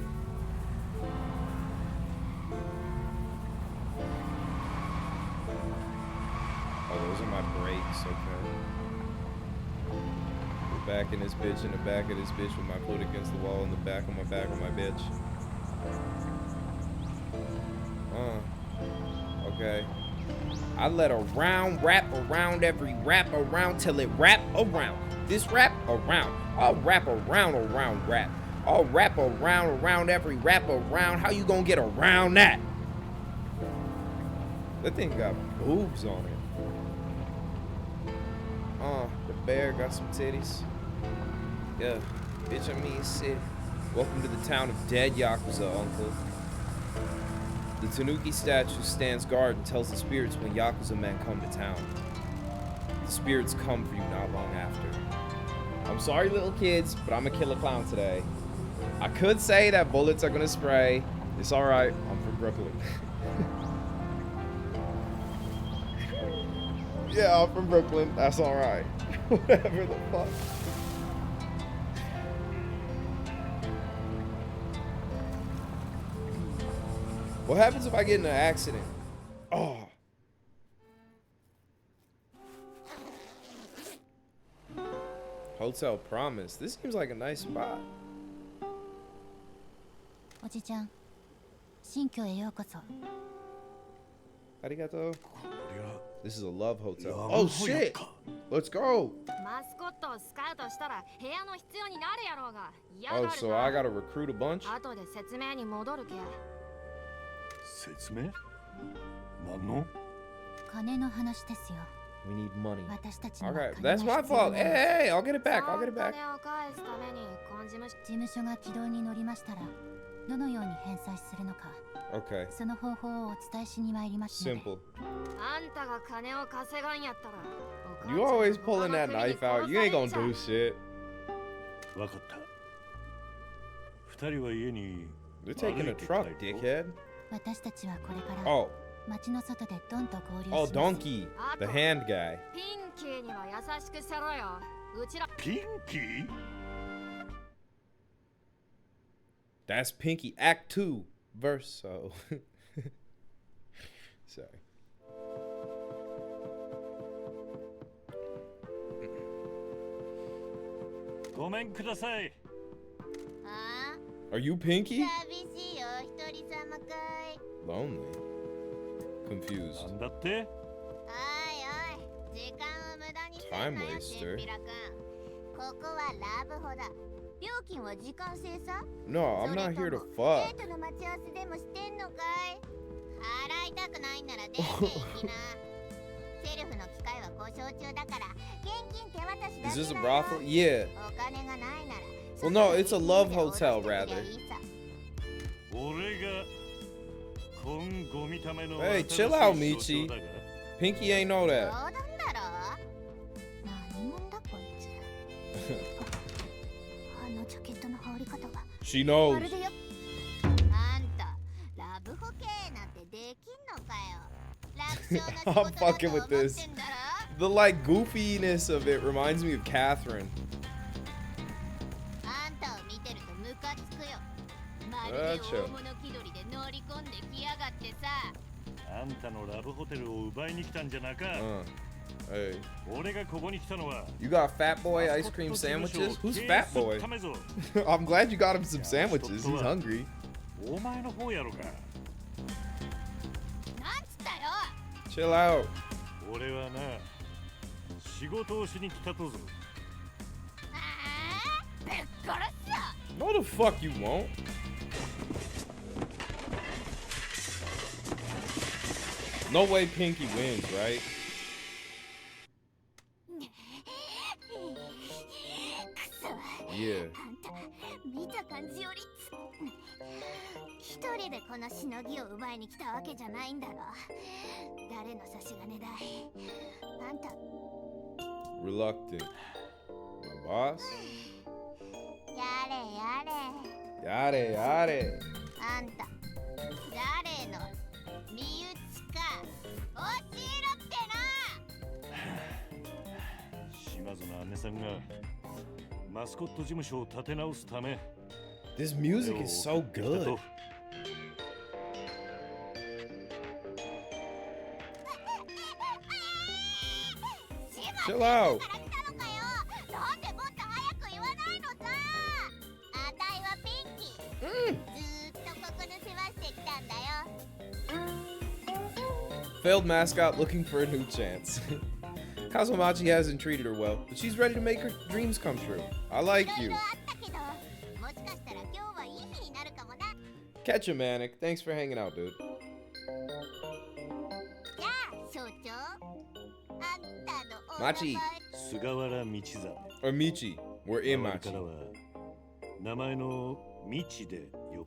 Oh, those are my brakes, okay. We're back in this bitch, in the back of this bitch with my foot against the wall in the back of my bitch. Okay. I let a round wrap around every wrap around till it wrap around. This wrap around. I'll wrap around rap. I'll wrap around every wrap around. How you gonna get around that? That thing got boobs on it. The bear got some titties. Yeah, bitch, I mean shit. Welcome to the town of dead Yakuza, uncle. The Tanuki statue stands guard and tells the spirits when Yakuza men come to town. The spirits come for you not long after. I'm sorry, little kids, but I'm a killer clown today. I could say that bullets are gonna spray. It's alright, I'm from Brooklyn. Yeah, I'm from Brooklyn, that's alright. Whatever the fuck. What happens if I get in an accident? Oh. Hotel Promise. This seems like a nice spot. おじちゃん、新居へようこそ。Arigato. This is a love hotel. Oh shit! Let's go! マスコットをスカウトしたら部屋の必要になるやろうが。 Oh, so I gotta recruit a bunch? 後で説明に戻るけ。 説明？何の？金の話ですよ。 We need money. 私たちには Alright, 金が that's 必要 my な fault. ん Hey, です。 hey, I'll get it back. I'll get it back. 金を返すために事務所が軌道に乗りましたら、どのように返済するのか。 Okay. その方法をお伝えしに参りますので。 Simple. あんたが金を稼がんやったら。 You always pulling that knife out. You ain't gonna do shit. わかった。二人は家に。 They're taking a truck, dickhead. 私たちはこれから Oh. 街の外でドンと合流しま Oh, す。 Donkey. The hand guy. ピンキーには優しくしろよ。うちら。ピンキー？ That's Pinky. Act 2. Verso. Sorry. ごめんください。 Are you Pinky? 寂しいよ、一人様かい。 Lonely. Confused. なんだって？おいおい、時間を無駄にすんな Time よ、 waster. チンピラくん。ここはラブホだ。料金は時間制さ。 No, I'm not here to デ fuck. ートの待ち合わせでもしてんのかい。払いたくないんなら出て行きな。セルフの機械は故障中だから現金手渡しだ Is け this だ a よ。 brothel? Yeah. お金がないなら。 Well, no, it's a love hotel, rather. 俺が今後見た目の Hey, chill out, Michi. Pinky ain't know 冗 that. 談だろ。何者だこいつ。あのジャケットの羽織り方が。 She ま knows. るでよ。あんた、ラブホ系なんてできんのかよ。楽勝な仕事だと思ってんだろ。The like goofiness of it reminds me of Catherine. あんたを見てるとムカつくよ。まるで大物気取りで乗り込んできやがってさ。あんたのラブホテルを奪いに来たんじゃなか。Hey. 俺がここに来たのは。You got Fat Boy ice cream sandwiches? Who's Fat Boy? I'm glad you got him some sandwiches. He's hungry. お前の方やろか。なんつったよ。Chill out. 俺はな、仕事をしに来たとぞ。ぶっ殺すよ。 No the fuck you won't. No way Pinky wins, right? くそ。 Yeah. あんた見た感じより一人でこのしのぎを奪いに来たわけじゃないんだろ。誰の差し金だい。あんた Reluctant. My boss? やれやれ。 Yare, yare. あんた誰の身内か教えろってな。島津の姉さんがマスコット事務所を立て直すため。This music is so good. Chill out. なんでもっと早く言わないのさ。あたいはピンキー。ずーっとここの世話してきたんだよ。 Failed mascot looking for a new chance. Kazumachi hasn't treated her well, but she's ready to make her dreams come true. I like you. Catch a manic. Thanks for hanging out, dude. Machi. Or Michi. We're in Machi. 名前のミチでよ。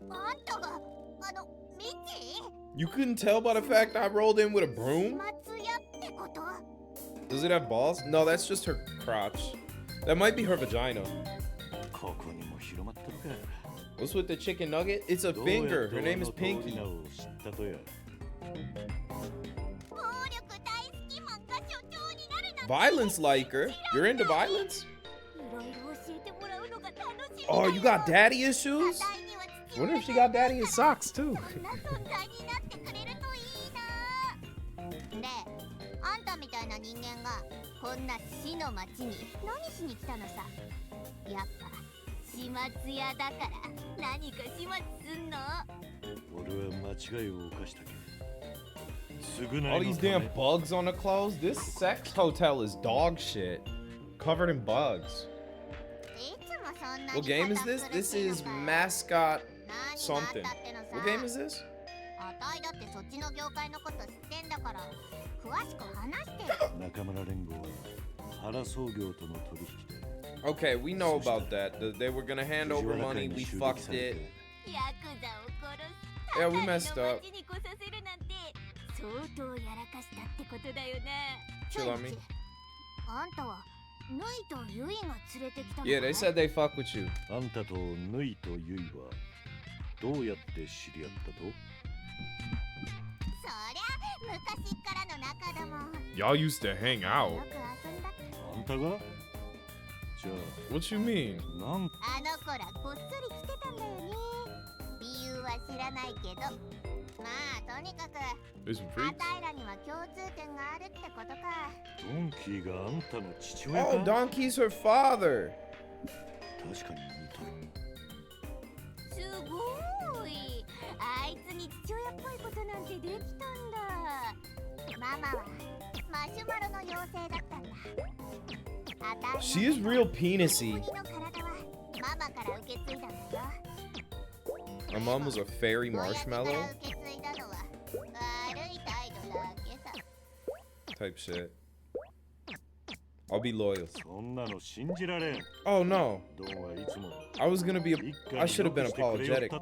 You couldn't tell by the fact I rolled in with a broom? Does it have balls? No, that's just her crotch. That might be her vagina. What's with the chicken nugget? It's a finger. Her name is Pinky. Violence like her? You're into violence? Oh, you got daddy issues? Wonder if she got daddy in socks too. で、あんたみたいな人間がこんな死の町に何しに来たのさ。やっぱ始末屋だから何か始末すんの。俺は間違いを犯したけど。 All these damn bugs on the clothes. This sex hotel is dog shit. Covered in bugs. What game is this? This is Mascot something. What game is this? Okay, we know about that. They were gonna hand over money. We fucked it. Yeah, we messed up. Chill on me. Yeah, they said they fuck with you. あんたとヌイとユイはどうやって知り合ったと？ Y'all used to hang out. あんたが？じゃあ What you mean? なん？あの子らこっそり来てたんだよね。理由は知らないけど、まあとにかくあたいらには共通点があるってことか。ドンキーがあんたの父親か？ Oh, Donkey's her father. 確かに似とる。すごい。あいつに父親っぽいことなんてできたんだ。ママはマシュマロの妖精だったんだ。 She is real penisy. My mom was a fairy marshmallow. Type shit. I'll be loyal. Oh no. I was gonna be. I should have been apologetic.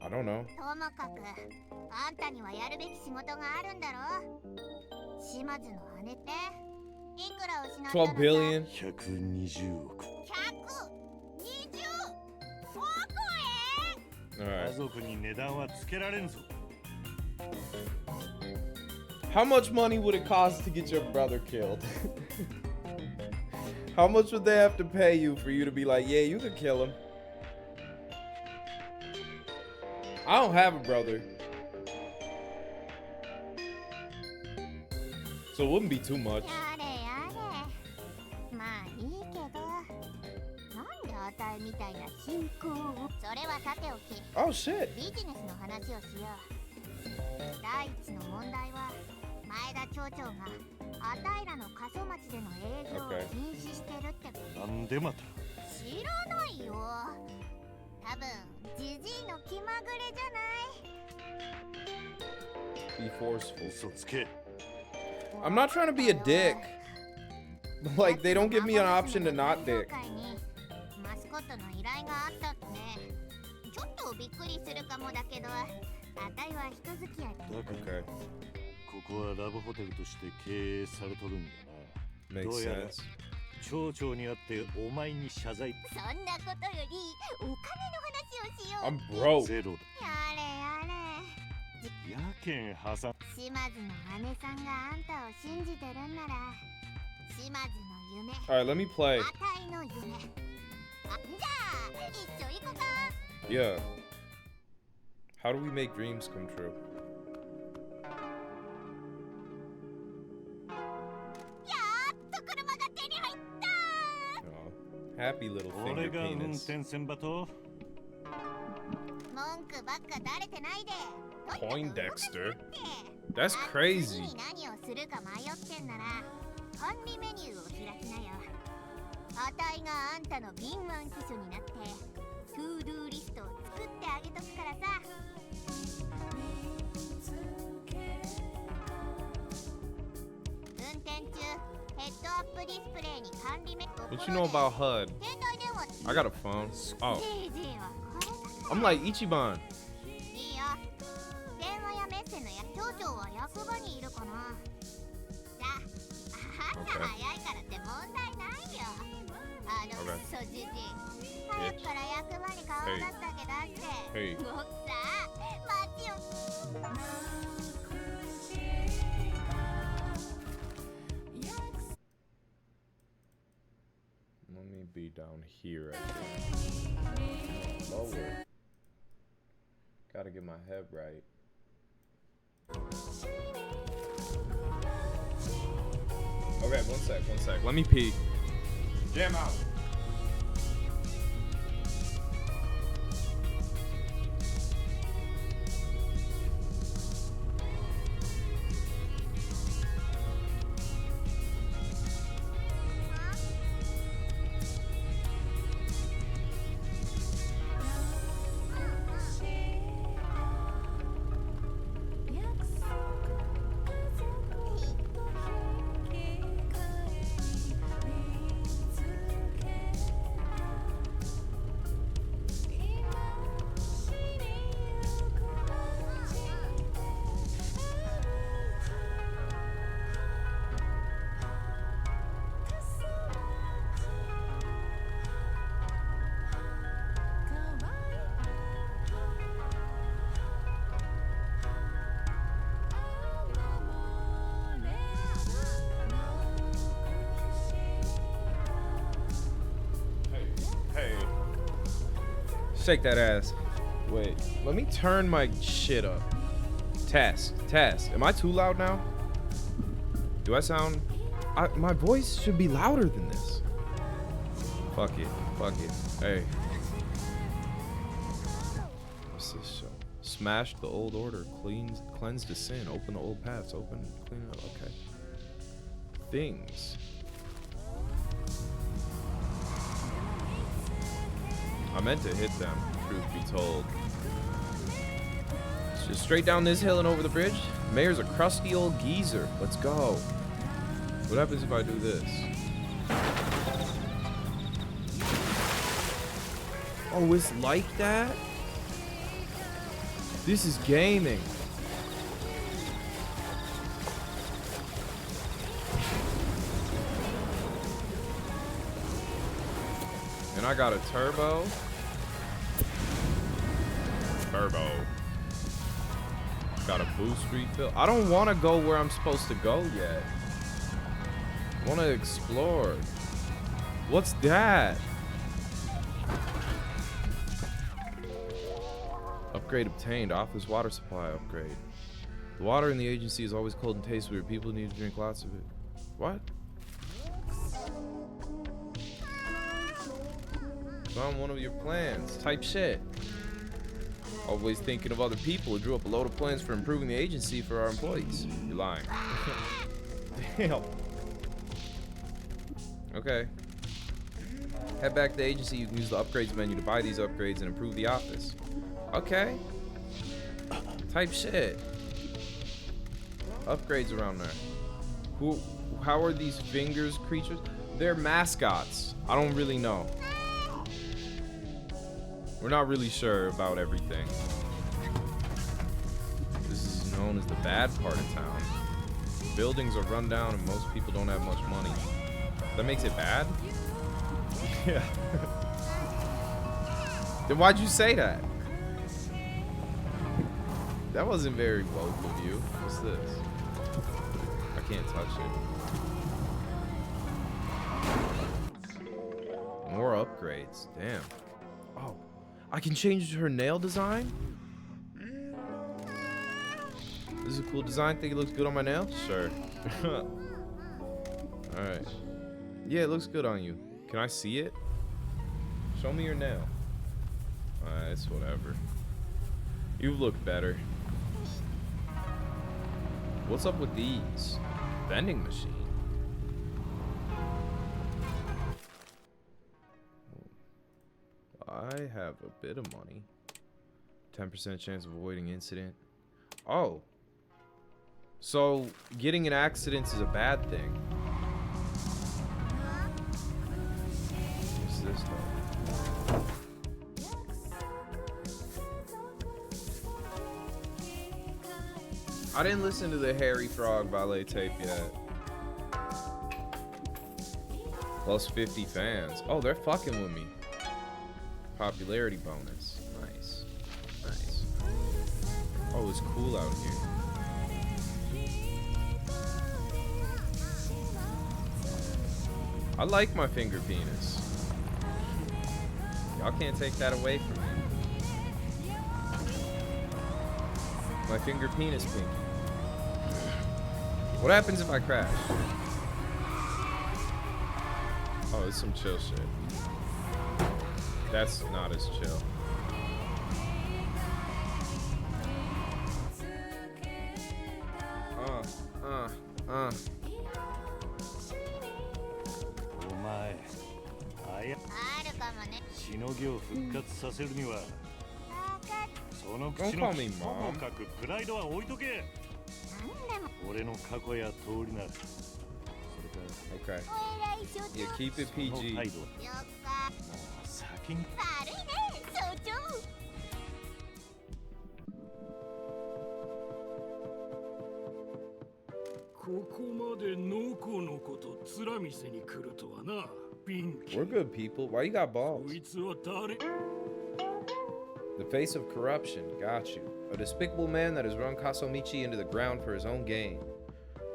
I don't know. 12 billion. 120億。Alright. 家族に値段はつけられんぞ。How much money would it cost to get your brother killed? How much would they have to pay you for you to be like, yeah, you could kill him? I don't have a brother, so it wouldn't be too much. やれやれ。まあいいけど、なんであたいみたいな貧困を。それはさておき。 Oh shit. ビジネスの話をしよう。第一の問題は前田町長があたいらの過疎町での営業を禁止してるってこと。なんでまた。知らないよ。多分ジジイの気まぐれじゃない。 Be forceful. 嘘つけ。 I'm not trying to be a dick. But like, they don't give me an option to not dick. マスコットの依頼があったってね。ちょっとびっくりするかもだけど、あたいは人付き合い。Okay. ここはラブホテルとして経営されとるんだな。 Makes どうやら sense. 町長に会ってお前に謝罪。そんなことよりお金の話をしよう。 I'm broke. ゼロだ。やれやれ。やけん破産。島津の姉さんがあんたを信じてるんなら、島津の夢。 All right, let me play. あたいの夢。あ、じゃあ一緒行こか。 Yeah. How do we make dreams come true? やっと車が手に入った。 Oh, happy little 俺 finger が運 penis. 転せんばと。文句ばっか垂れてないで。 Poindexter? That's crazy. 次に何をするか迷ってんなら管理メニューを開きなよ。あたいがあんたの敏腕秘書になってトゥードゥーリストを作ってあげとくからさ。運転中ヘッドアップディスプレイに管理メニュー。 What you know about HUD? 携帯電話。 I got a phone. Oh, ジジイはこれだ。 I'm like Ichiban. いいよ。電話やメッセの町長は役場にいるかな。さあ、朝早いからって問題ないよ。あのクソじじい。早くから役場に顔出すだけ出して。 Hey. もうさ、街を。 Let me be down here, I think. Lower. Gotta get my head right. Okay, one sec. Let me pee. Jam out. Shake that ass. Wait, let me turn my shit up. Test. Am I too loud now? Do I sound... my voice should be louder than this. Fuck it. Hey. What's this show? Smash the old order. Cleanse the sin. Open the old paths. Clean it up. Okay. Things. I meant to hit them, truth be told. It's just straight down this hill and over the bridge. Mayor's a crusty old geezer. Let's go. What happens if I do this? Oh, it's like that? This is gaming. And I got a turbo. Got a boost refill. I don't want to go where I'm supposed to go yet. I want to explore. What's that? Upgrade obtained. Office water supply upgrade. The water in the agency is always cold and tastes weird. People need to drink lots of it. What? It's on one of your plans. Type shit. Always thinking of other people who drew up a load of plans for improving the agency for our employees. You're lying. Damn. Okay. Head back to the agency. You can use the upgrades menu to buy these upgrades and improve the office. Okay. Type shit. Upgrades around there. How are these fingers creatures? They're mascots. I don't really know. We're not really sure about everything. This is known as the bad part of town. Buildings are run down and most people don't have much money. That makes it bad? Yeah. Then why'd you say that? That wasn't very woke of you. What's this? I can't touch it. More upgrades. Damn. Oh. I can change her nail design? This is a cool design. Think it looks good on my nail? Sure. Alright. Yeah, it looks good on you. Can I see it? Show me your nail. Alright, it's whatever. You look better. What's up with these? Vending machine. I have a bit of money. 10% chance of avoiding incident. Oh. So, getting in accidents is a bad thing. What's this though? I didn't listen to the Harry Frog ballet tape yet. Plus 50 fans. Oh, they're fucking with me. Popularity bonus. Nice. Nice. Oh, it's cool out here. I like my finger penis. Y'all can't take that away from me. My finger penis pinky. What happens if I crash? Oh, it's some chill shit. That's not as chill. Don't call me mom. Okay. Yeah, keep it PG. We're good people. Why you got balls? The face of corruption. Got you. A despicable man that has run Kasomichi into the ground for his own gain.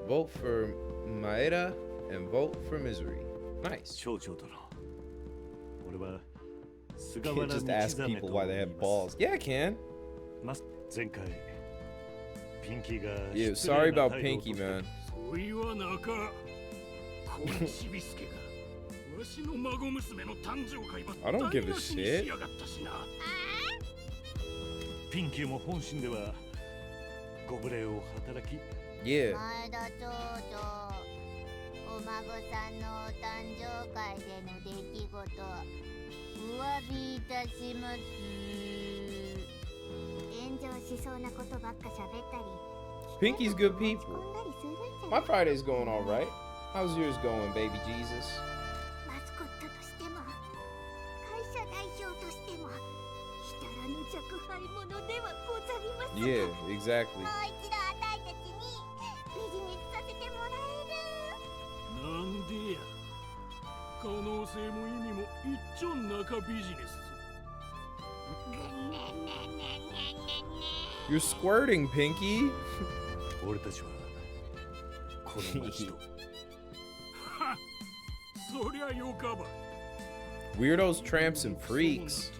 Vote for Maeda and vote for misery. Nice. Can't just ask people why they have balls. Yeah, I can. Yeah, sorry about Pinky, man. I don't give a shit. Yeah. Pinky's good people. My Friday's going all right. How's yours going, baby Jesus? Yeah, exactly. You're squirting, Pinky. 俺たちはこの町とそりゃよかば Weirdos, tramps, and freaks.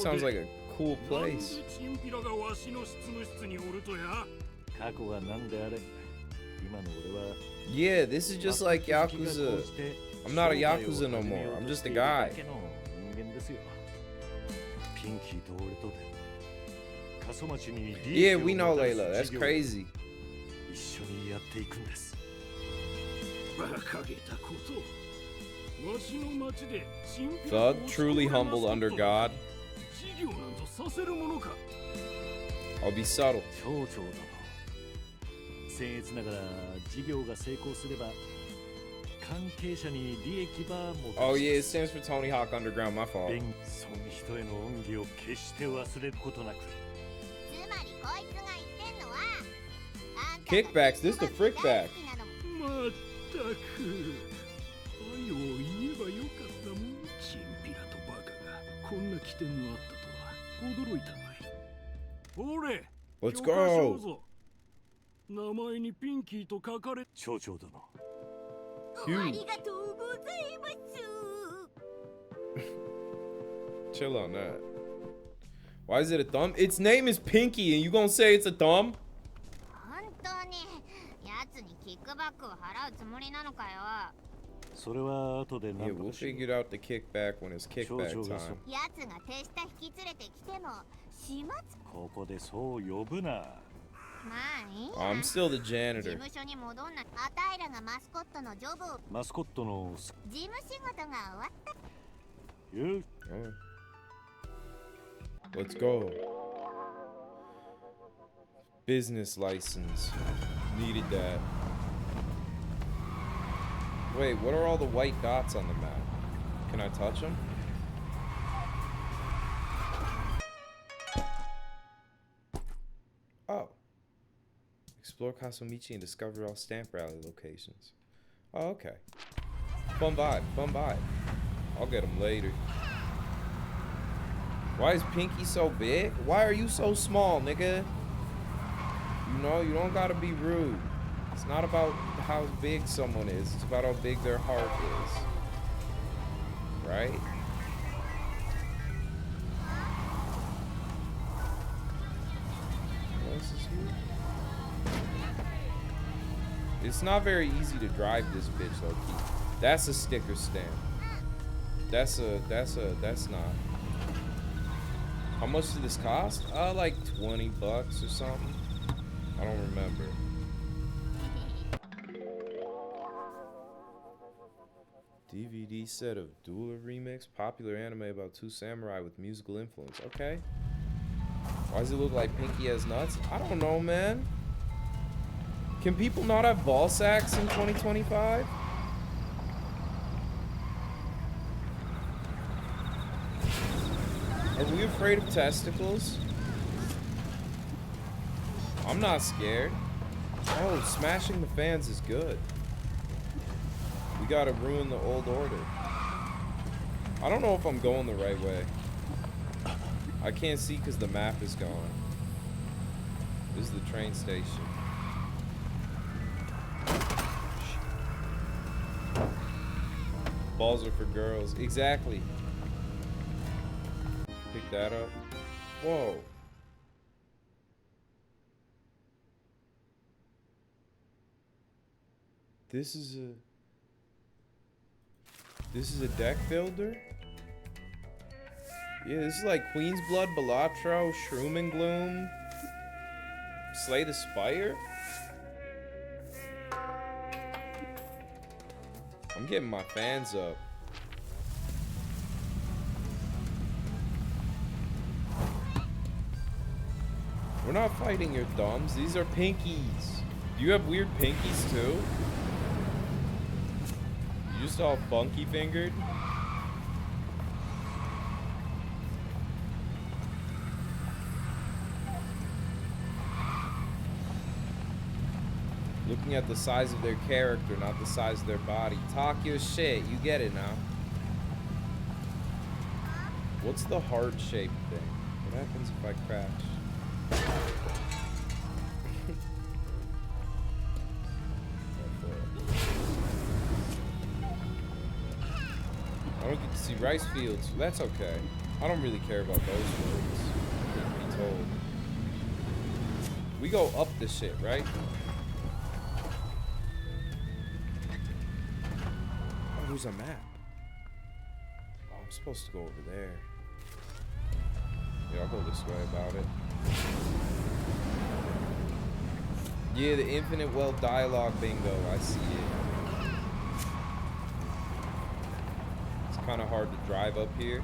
Sounds like a cool place. チンピラがわしの執務室におるとや過去が何であれ今の俺は Yeah, this is just like Yakuza. I'm not a Yakuza no more. I'm just a guy. 人間ですよピンキーと俺とで過疎町に Yeah, we know Layla. That's crazy. 一緒にやっていくんです馬鹿げたことわしの町でチンピラ Thug, truly humbled under God. 事業なんぞさせるものか I'll be subtle. 町長殿僭越ながら事業が成功すれば関係者に利益ばもたらし Oh yeah, it stands for Tony Hawk Underground. My fault. その人への恩義を決して忘れることなくつまりこいつが言ってんのはあんた Kickbacks. This is the frickback. まったく愛を言えばよかったもんチンピラとバカがこんな起点のあったとは驚いたまいほれ Let's 許可証 go. ぞ名前にピンキーと書かれ町長殿ありがとうございます Chill on that. Why is it a thumb? Its name is Pinky, and you gonna say it's a thumb? 本当にやつにキックバックを払うつもりなのかよそれは後で Yeah, 何と we'll かしよう figure out the kickback when it's kickback time. やつが手下引き連れてきても始末ここでそう呼ぶなまあいい I'm still the 事 janitor. 務所に戻んなあたいらがマスコットのジョブをマスコットの事務仕事が終わった言う Alright. Let's go. Business license. Needed that. Wait, what are all the white dots on the map? Can I touch them? Oh. Explore Kasumichi and discover all stamp rally locations. Oh, okay. Fun vibe, fun vibe. I'll get them later. Why is Pinky so big? Why are you so small, nigga? You know, you don't gotta be rude. It's not about how big someone is. It's about how big their heart is. Right? What else is here? It's not very easy to drive this bitch, low-key. That's a sticker stamp. That's not. How much did this cost? Like 20 bucks or something. I don't remember. DVD set of Dueler remix, popular anime about two samurai with musical influence. Okay. Why does it look like Pinky has nuts? I don't know, man. Can people not have ball sacks in 2025? Are we afraid of testicles? I'm not scared. Oh, smashing the fans is good. We gotta ruin the old order. I don't know if I'm going the right way. I can't see because the map is gone. This is the train station. Balls are for girls. Exactly. Pick that up. Whoa. This is a deck builder? Yeah, this is like Queen's Blood, Balatro, Shroom and Gloom, Slay the Spire? I'm getting my fans up. We're not fighting your thumbs. These are pinkies. Do you have weird pinkies too? You just all funky fingered? Looking at the size of their character, not the size of their body. Talk your shit. You get it now. What's the heart-shaped thing? What happens if I crash? I don't get to see rice fields. That's okay. I don't really care about those roads. Truth be told. We go up this shit, right? Oh, there's a map. Oh, I'm supposed to go over there. Yeah, I'll go this way about it. Yeah, the infinite well dialogue bingo. I see it. It's kind of hard to drive up here.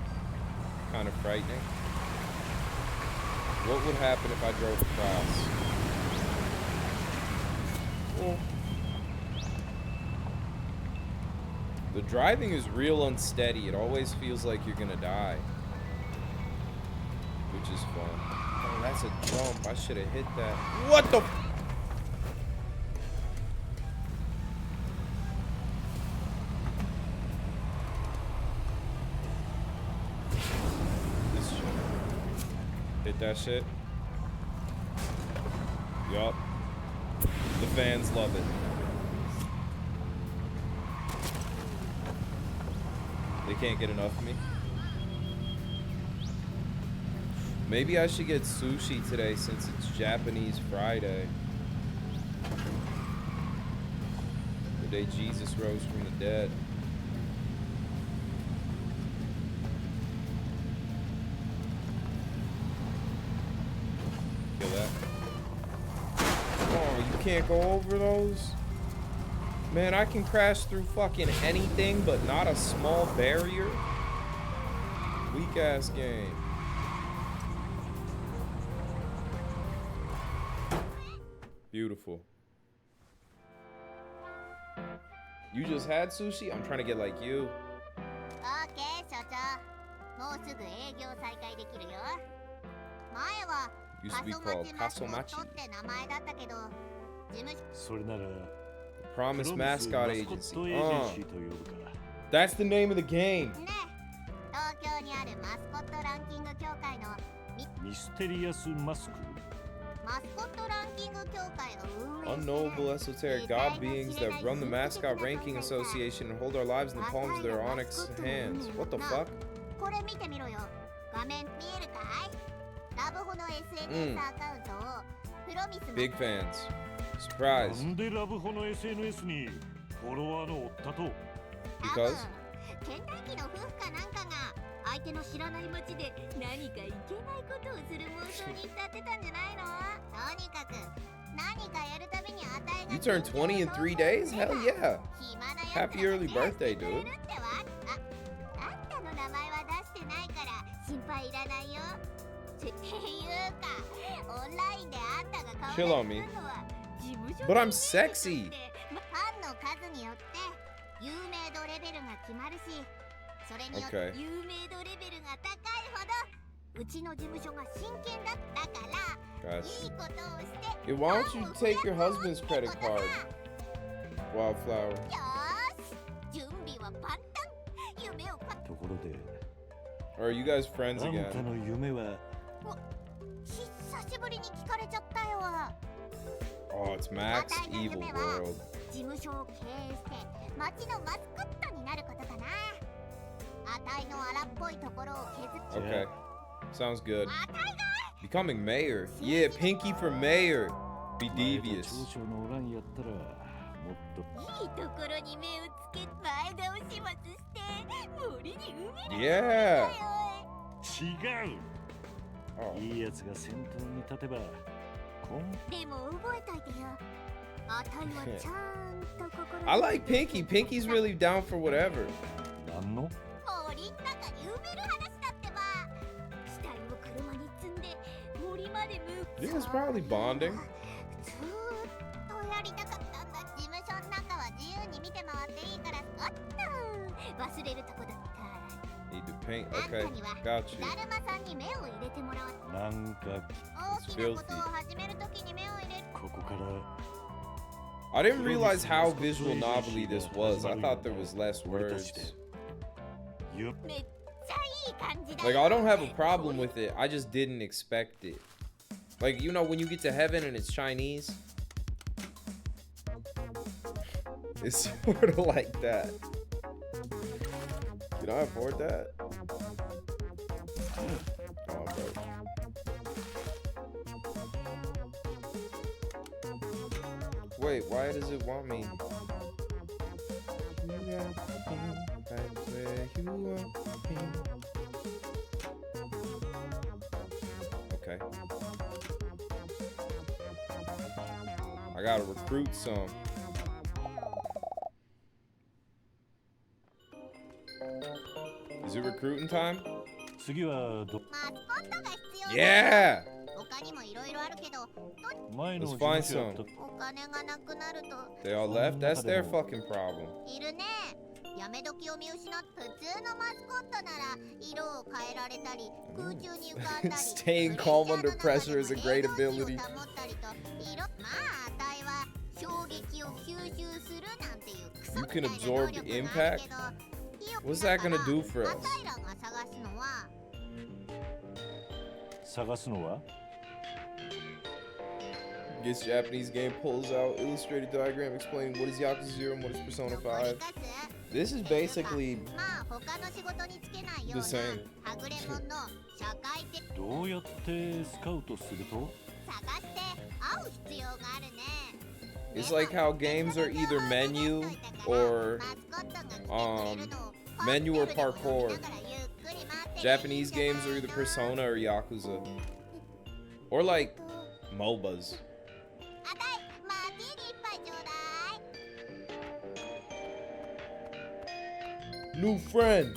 Kind of frightening. What would happen if I drove across? Well, the driving is real unsteady. It always feels like you're gonna die. Which is fun. Oh, that's a jump. I should have hit that. What the? This shit. Hit that shit. Yup. The fans love it. They can't get enough of me. Maybe I should get sushi today since it's Japanese Friday. The day Jesus rose from the dead. Kill that. Oh, you can't go over those? Man, I can crash through fucking anything but not a small barrier. Weak ass game. Beautiful. You just had sushi? I'm trying to get like you. OK 所長もうすぐ営業再開できるよ前は Used to be called マスコッ Kasomachi. トって名前だったけど事務それなら Promise Mascot Agency. マスコットエージェンシーと呼ぶか That's the name of the game. ね東京にあるマスコットランキング協会のミステリアスマスクマスコットランキング協会が運営してる Unknowable esoteric god beings that run the Mascot Ranking Association and hold our lives in the palms of their onyx hands. What the fuck? これ見てみろよ画面見えるかいラブホの SNS アカウントをプロミス Big fans. Surprise. なんでラブホの SNS にフォロワーのおったと Because? 倦怠期の夫婦かなんかが相手の知らない街で何かいけないことをする妄想に浸ってたんじゃないのとにかく何かやるたびに値が You turned 20 in 3 days? Hell yeah. Happy early birthday, dude. あんたの名前は出してないから心配いらないよっていうかオンラインであんたが顔 Chill on me. 出すのは事務所 But I'm sexy. ファンの数によって有名度レベルが決まるしそれによって Okay. 有名度レベルが高いほどうちの事務所が真剣だったから Gotcha. いいことをして Hey, why don't you take your husband's credit card? Wildflower. よーし準備は万端夢をかところで Or are you guys friends あん again? たの夢は久しぶりに聞かれちゃったよ Oh, it's Mac's Evil World. 事務所を経営して街のマスコットになることかなあたいの荒っぽいところを削って Okay. Sounds good. Becoming mayor. Yeah, Pinky for mayor. Be 前 devious. と長のおらんやったらもっといいところに目をつけ前倒しまつして森に海に Yeah. 違う Oh. いいやつが先頭に立てばこんでも覚えといてよあたいはちゃんと心 I like Pinky. Pinky's really down for whatever. なんの森ん中に埋める話だってば死体を車に積んで森まで向 You guys probably bonding. ずーっとやりたかったんだ事務所の中は自由に見て回っていいからおっと忘れるとこだった Need to paint. あんた Okay. には Got you. だるまさんに目を入れてもらわなんか大きなことを始めるときに目を入れるここから I didn't realize how visual novelty this was. I thought there was less words. よめっちゃいい Like, I don't have a problem with it. I just didn't expect it. Like, you know, when you get to heaven and it's Chinese, it's sort of like that. Can I afford that? Oh, bro. Wait, why does it want me? Okay. I gotta recruit some. Is it recruiting time? Yeah! Let's find some. They all left? That's their fucking problem. Staying calm under pressure is a great ability. You can absorb impact? What's that gonna do for us? Gets Japanese game, pulls out illustrated diagram explaining what is Yakuza 0 and what is Persona 5. This is basically the same. It's like how games are either menu or menu or parkour. Japanese games are either Persona or Yakuza. Or like MOBAs. New friend.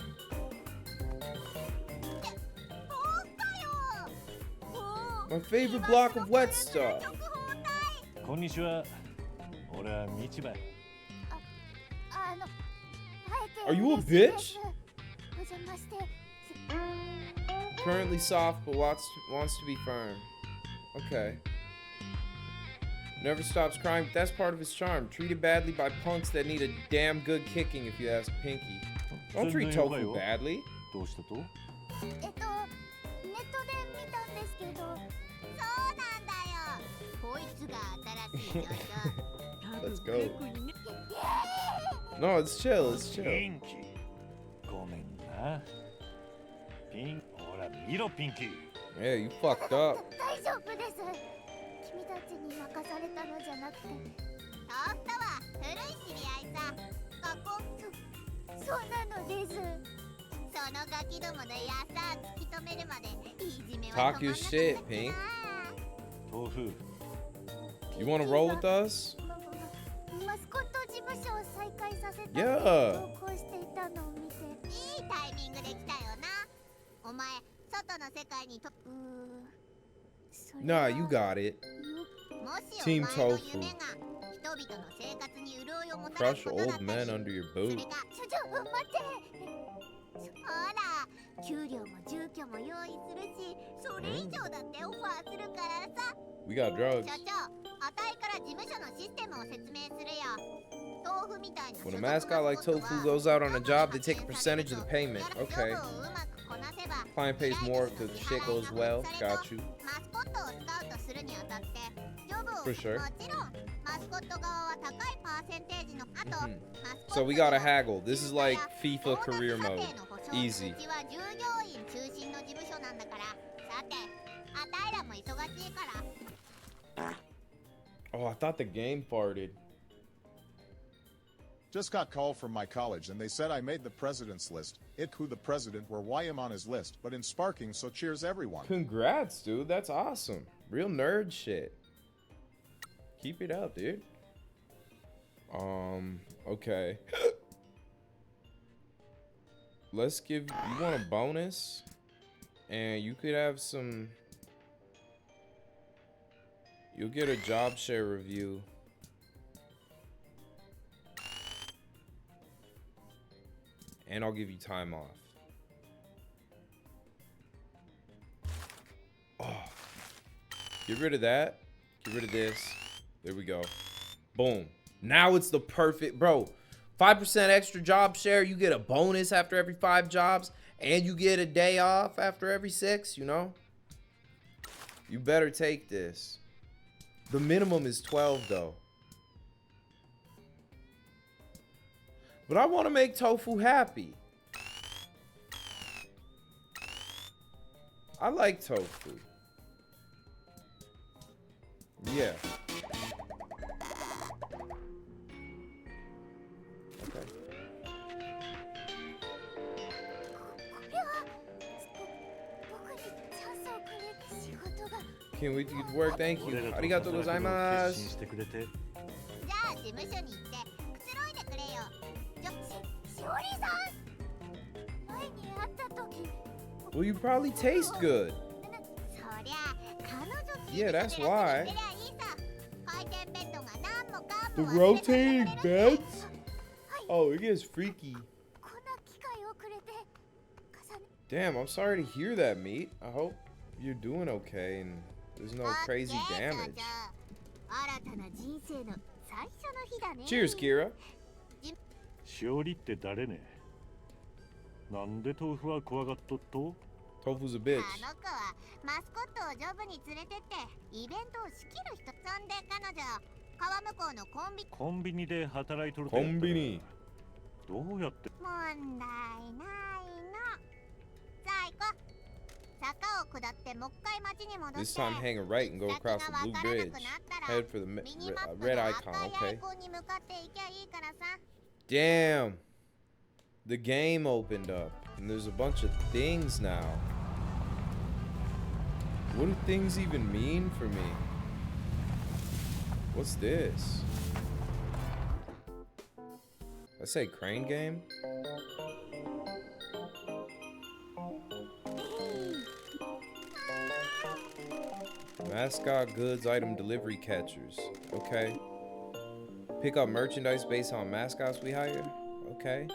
My favorite block of wet stuff. Are you a bitch? Currently soft, but wants to be firm. Okay. Never stops crying, but that's part of his charm. Treated badly by punks that need a damn good kicking, if you ask Pinky. Don't treat Tofu badly. Let's go. No, it's chill, it's chill. Yeah, you fucked up. Talk your shit, Pink. You want to roll with us? Yeah. Nah, you got it. Team Tofu. Crush old men under your boot. We got drugs. When a mascot like Tofu goes out on a job, they take a percentage of the payment. Okay. Client pays more if the shit goes well. Got you. For sure. So we gotta haggle. This is like FIFA career mode. Easy. Oh, I thought the game farted. Just got called from my college and they said I made the president's list. It who the president where why I'm on his list, but in sparking, so cheers everyone. Congrats, dude. That's awesome. Real nerd shit. Keep it up, dude. Okay. Let's give you want a bonus? And you could have some. You'll get a job share review. And I'll give you time off. Oh. Get rid of that. Get rid of this. There we go. Boom. Now it's the perfect, bro. 5% extra job share. You get a bonus after every 5 jobs. And you get a day off after every 6, you know? You better take this. The minimum is 12 though. But I want to make Tofu happy. I like tofu. Yeah. Okay. Can we get work? Thank you. ありがとうございます。じゃあ事務所に行ってくつろいでくれよ。しおりさん、前に会った時。 Well, you probably taste good. そりゃ彼女 Yeah, that's why. いいさ。回転ベッドが何もか The も rotating beds? Oh, it gets freaky. こんな機会をくれて重ね Damn, I'm sorry to hear that, Meat. I hope you're doing okay and there's no crazy damage. 新たな人生の最初の日だね。 Cheers, Kira. しおりって誰ね。なんで豆腐は怖がっとっと？ Tofu's a bitch. あの子はマスコットをジョブに連れてってイベントを仕切る人。そんで彼女川向こうのコンビニで働いとる。コンビニ。どうやって？問題ないの。さあ行こう。坂を下ってもう一回町に戻って。 This time hang a right and go across the blue bridge. Head for the red icon, okay? Damn. The game opened up and there's a bunch of things now. What do things even mean for me? What's this? I say crane game? Mascot goods item delivery catchers. Okay. Pick up merchandise based on mascots we hire. Okay.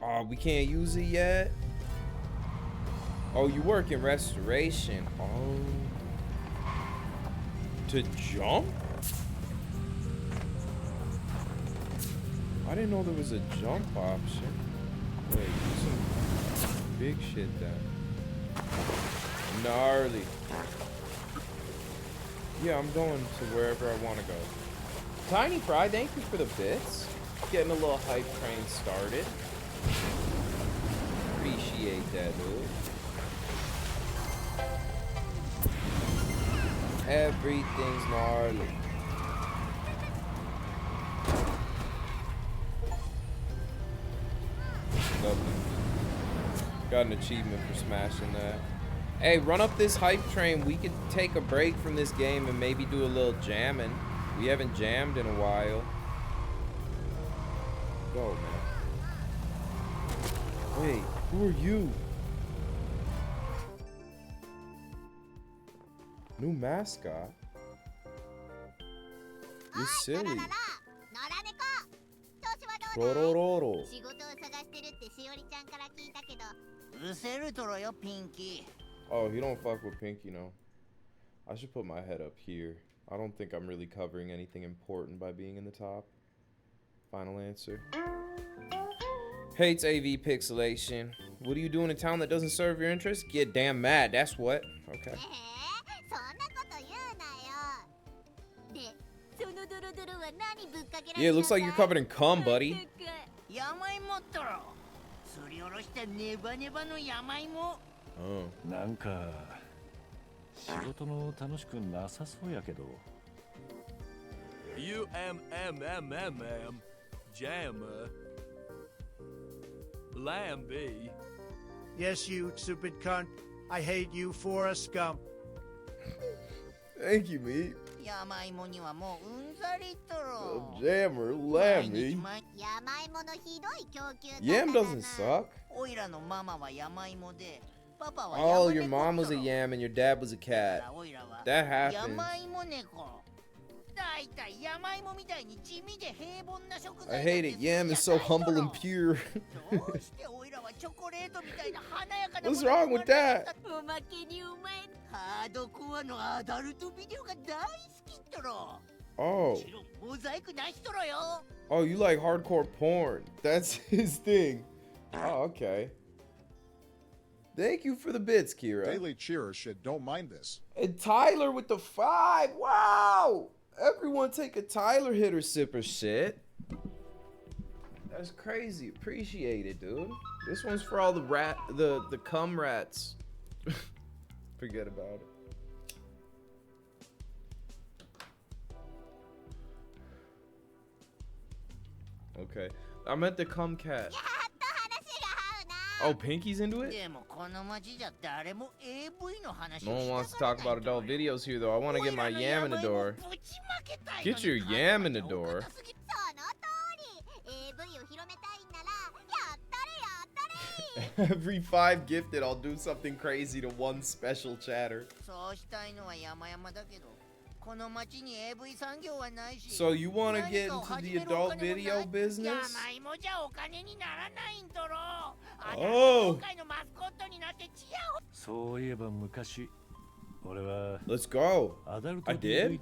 Oh, we can't use it yet. Oh, you work in restoration. Oh. To jump? I didn't know there was a jump option. Wait, do some big shit then. Gnarly. Yeah, I'm going to wherever I want to go. Tiny Fry, thank you for the bits. Getting a little hype train started. Appreciate that, dude. Everything's gnarly. Lovely. Got an achievement for smashing that. Hey, run up this hype train. We could take a break from this game and maybe do a little jamming. We haven't jammed in a while. Go, man. Wait, who are you? New mascot? You're silly. Rorororo. Oh, he don't fuck with Pinky, no. I should put my head up here. I don't think I'm really covering anything important by being in the top. Final answer. Hates AV pixelation. What are you doing in town that doesn't serve your interest? Get damn mad, that's what. Okay. Yeah, it looks like you're covered in cum, buddy. Oh. なんか仕事も楽しくなさそうやけど。UMMMMM Jammer Lambie. Yes, you stupid cunt. I hate you for a scum. Thank you, meat. Jammer, Lammy. Yam doesn't suck. Oh, your mom was a yam and your dad was a cat. That happens. I hate it. Yam is so humble and pure. What's wrong with that? Oh. Oh, you like hardcore porn. That's his thing. Oh, okay. Thank you for the bits, Kira. Daily cheerers shit don't mind this. And Tyler with the 5. Wow. Everyone take a Tyler hitter sipper shit. That's crazy. Appreciate it, dude. This one's for all the cum rats. Forget about it. Okay. I'm at the cum cat. Oh, Pinky's into it? No one wants to talk about adult videos here, though. I want to get my yam in the door. Get your yam in the door. Every 5 gifted, I'll do something crazy to one special chatter. So you want to get into the adult video business? Oh! Let's go. I did?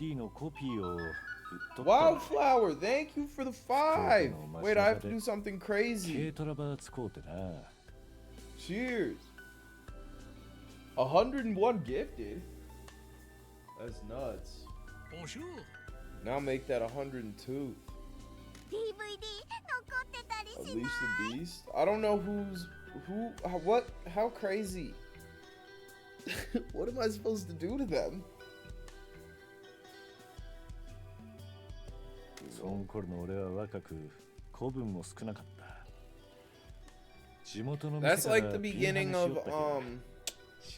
Wildflower, thank you for the 5. Wait, I have to do something crazy. Cheers. 101 gifted? That's nuts. Bonjour. Now make that 102. Unleash the Beast? I don't know how crazy. What am I supposed to do to them? That's like the beginning of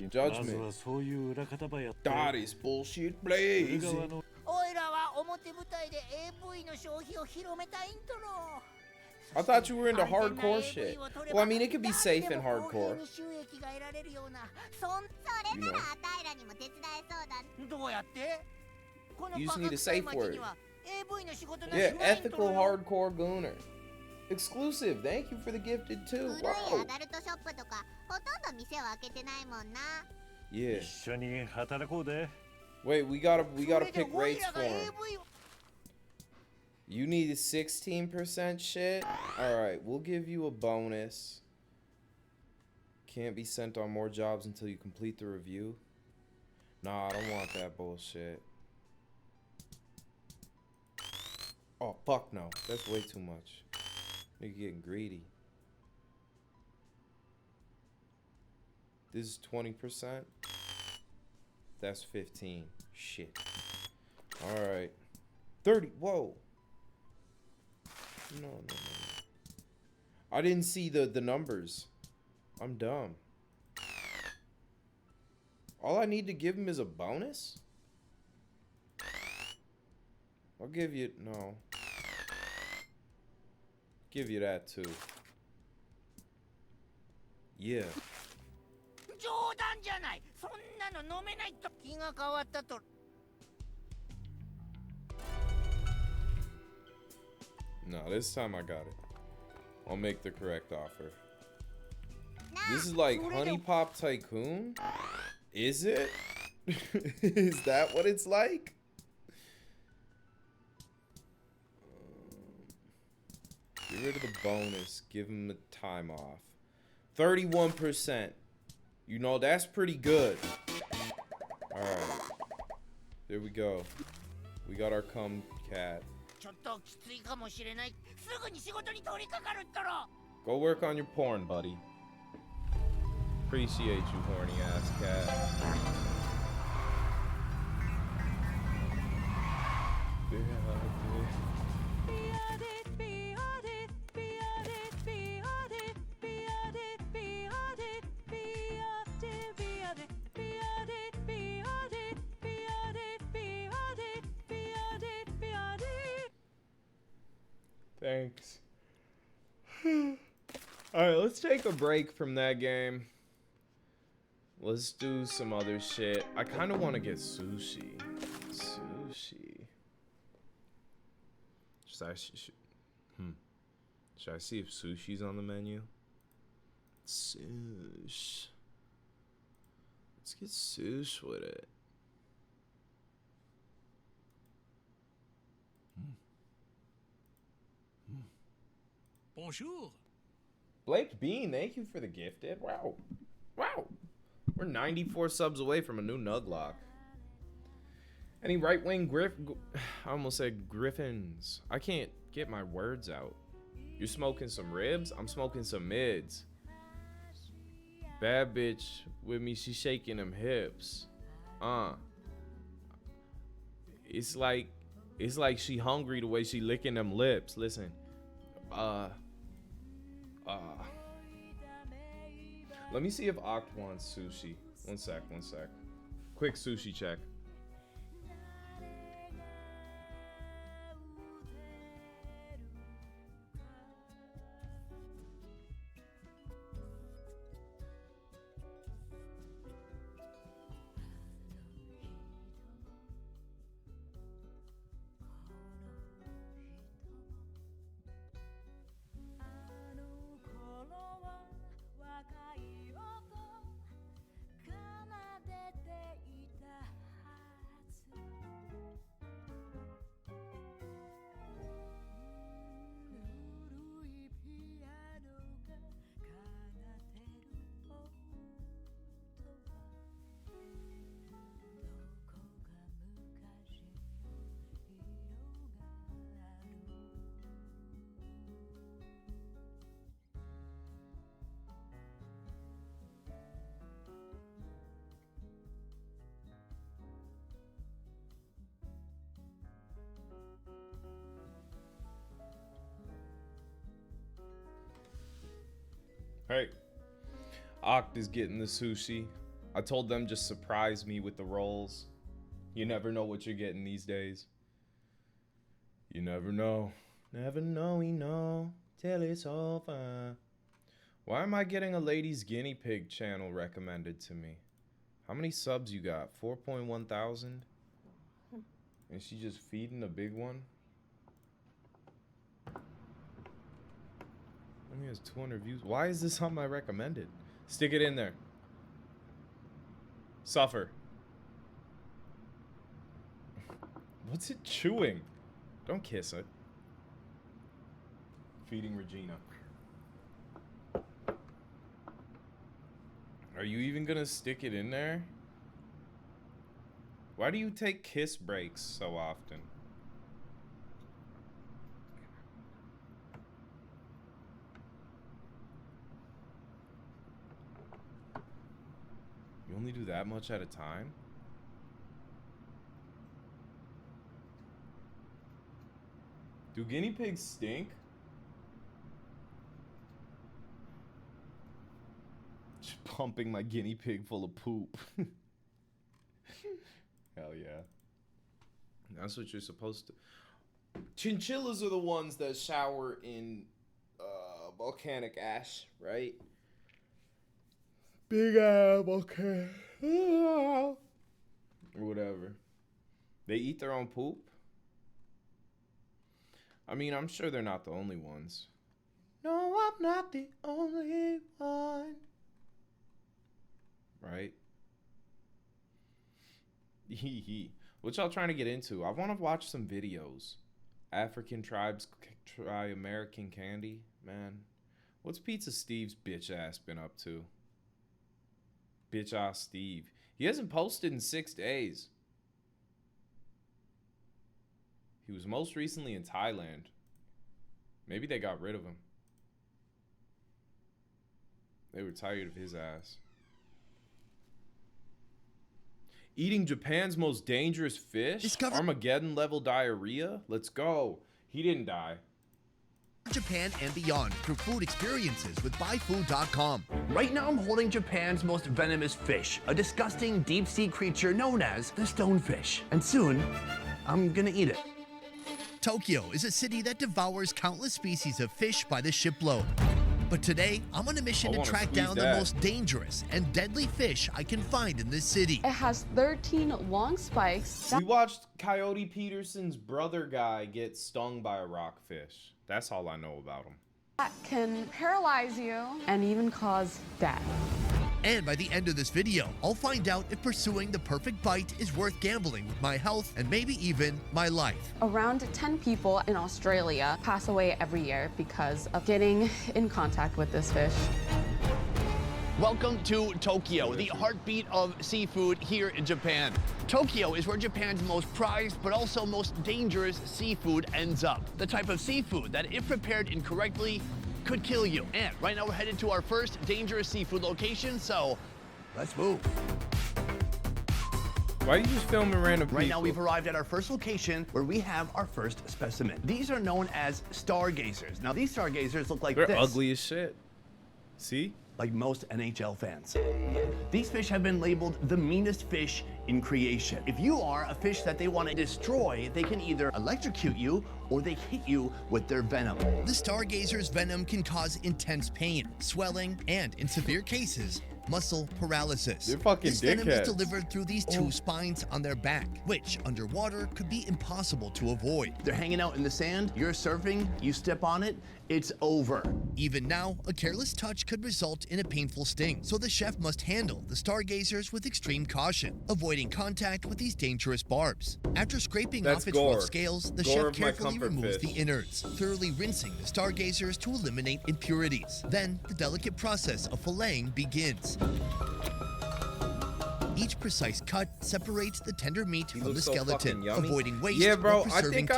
Judgment. That is bullshit blazing. I thought you were into hardcore shit. Well, I mean, it could be safe in hardcore. You know. You just need a safe word. Yeah, ethical hardcore gooner. Exclusive. Thank you for the gifted too. Wow. Yeah. Wait, we gotta pick rates for him. You need a 16% shit? Alright, we'll give you a bonus. Can't be sent on more jobs until you complete the review. Nah, I don't want that bullshit. Oh, fuck no. That's way too much. Nigga getting greedy. This is 20%. That's 15. Shit. Alright. 30. Whoa. No. I didn't see the numbers. I'm dumb. All I need to give him is a bonus? I'll give you... No. Give you that too. Yeah. No, this time I got it. I'll make the correct offer. This is like Honey Pop Tycoon? Is it? Is that what it's like? Get rid of the bonus. Give him the time off. 31%. You know, that's pretty good. Alright. There we go. We got our cum cat. Go work on your porn, buddy. Appreciate you, horny ass cat. Thanks. Alright, let's take a break from that game. Let's do some other shit. I kind of want to get sushi. Sushi. Should I see if sushi's on the menu? Sush. Let's get sush with it. Bonjour. Blake Bean, thank you for the gifted. Wow. Wow. We're 94 subs away from a new Nuglock. Any right-wing I almost said Griffins. I can't get my words out. You smoking some ribs? I'm smoking some mids. Bad bitch with me, she shaking them hips. It's like she hungry the way she licking them lips. Listen. Let me see if Oct wants sushi. One sec. Quick sushi check. Hey, Oct is getting the sushi. I told them just surprise me with the rolls. You never know what you're getting these days. You never know. Never know, we know, till it's over. Why am I getting a ladies guinea pig channel recommended to me? How many subs you got? 4.1 thousand? And she just feeding a big one? Only has 200 views. Why is this on my recommended? Stick it in there. Suffer. What's it chewing? Don't kiss it. Feeding Regina. Are you even gonna stick it in there? Why do you take kiss breaks so often? You only do that much at a time? Do guinea pigs stink? Just pumping my guinea pig full of poop. Hell yeah. That's what you're supposed to. Chinchillas are the ones that shower in volcanic ash, right? Big volcano. Or whatever. They eat their own poop? I mean, I'm sure they're not the only ones. No, I'm not the only one. Right? What y'all trying to get into? I want to watch some videos. African tribes try American candy. Man, what's Pizza Steve's bitch ass been up to? Bitch ass Steve. He hasn't posted in 6 days. He was most recently in Thailand. Maybe they got rid of him. They were tired of his ass. Eating Japan's most dangerous fish? Armageddon level diarrhea? Let's go. He didn't die. Japan and beyond through food experiences with buyfood.com. Right now I'm holding Japan's most venomous fish, a disgusting deep sea creature known as the stonefish. And soon, I'm gonna eat it. Tokyo is a city that devours countless species of fish by the shipload. But today, I'm on a mission to track down the most dangerous and deadly fish I can find in this city. It has 13 long spikes. We watched Coyote Peterson's brother guy get stung by a rockfish. That's all I know about him. That can paralyze you and even cause death. And by the end of this video, I'll find out if pursuing the perfect bite is worth gambling with my health and maybe even my life. Around 10 people in Australia pass away every year because of getting in contact with this fish. Welcome to Tokyo, the heartbeat of seafood here in Japan. Tokyo is where Japan's most prized but also most dangerous seafood ends up. The type of seafood that, if prepared incorrectly, could kill you. And right now we're headed to our first dangerous seafood location, so let's move. Why are you just filming random people? Right now we've arrived at our first location where we have our first specimen. These are known as stargazers. Now these stargazers look like They're this. ugly as shit. See? Like most NHL fans. These fish have been labeled the meanest fish in creation. If you are a fish that they want to destroy, they can either electrocute you or they hit you with their venom. The stargazer's venom can cause intense pain, swelling, and in severe cases, muscle paralysis. They're fucking This venom is dickheads. delivered through these two spines on their back, which underwater could be impossible to avoid. They're hanging out in the sand, you're surfing, you step on it, it's over. Even now, a careless touch could result in a painful sting, so the chef must handle the stargazers with extreme caution, avoiding contact with these dangerous barbs. After scraping That's off its gore. rough scales, the Gore chef of my carefully comfort removes fish. the innards, thoroughly rinsing the stargazers to eliminate impurities. Then, the delicate process of filleting begins. Each precise cut separates the tender meat He from the looks so skeleton, fucking yummy. avoiding waste Yeah, while bro. I preserving think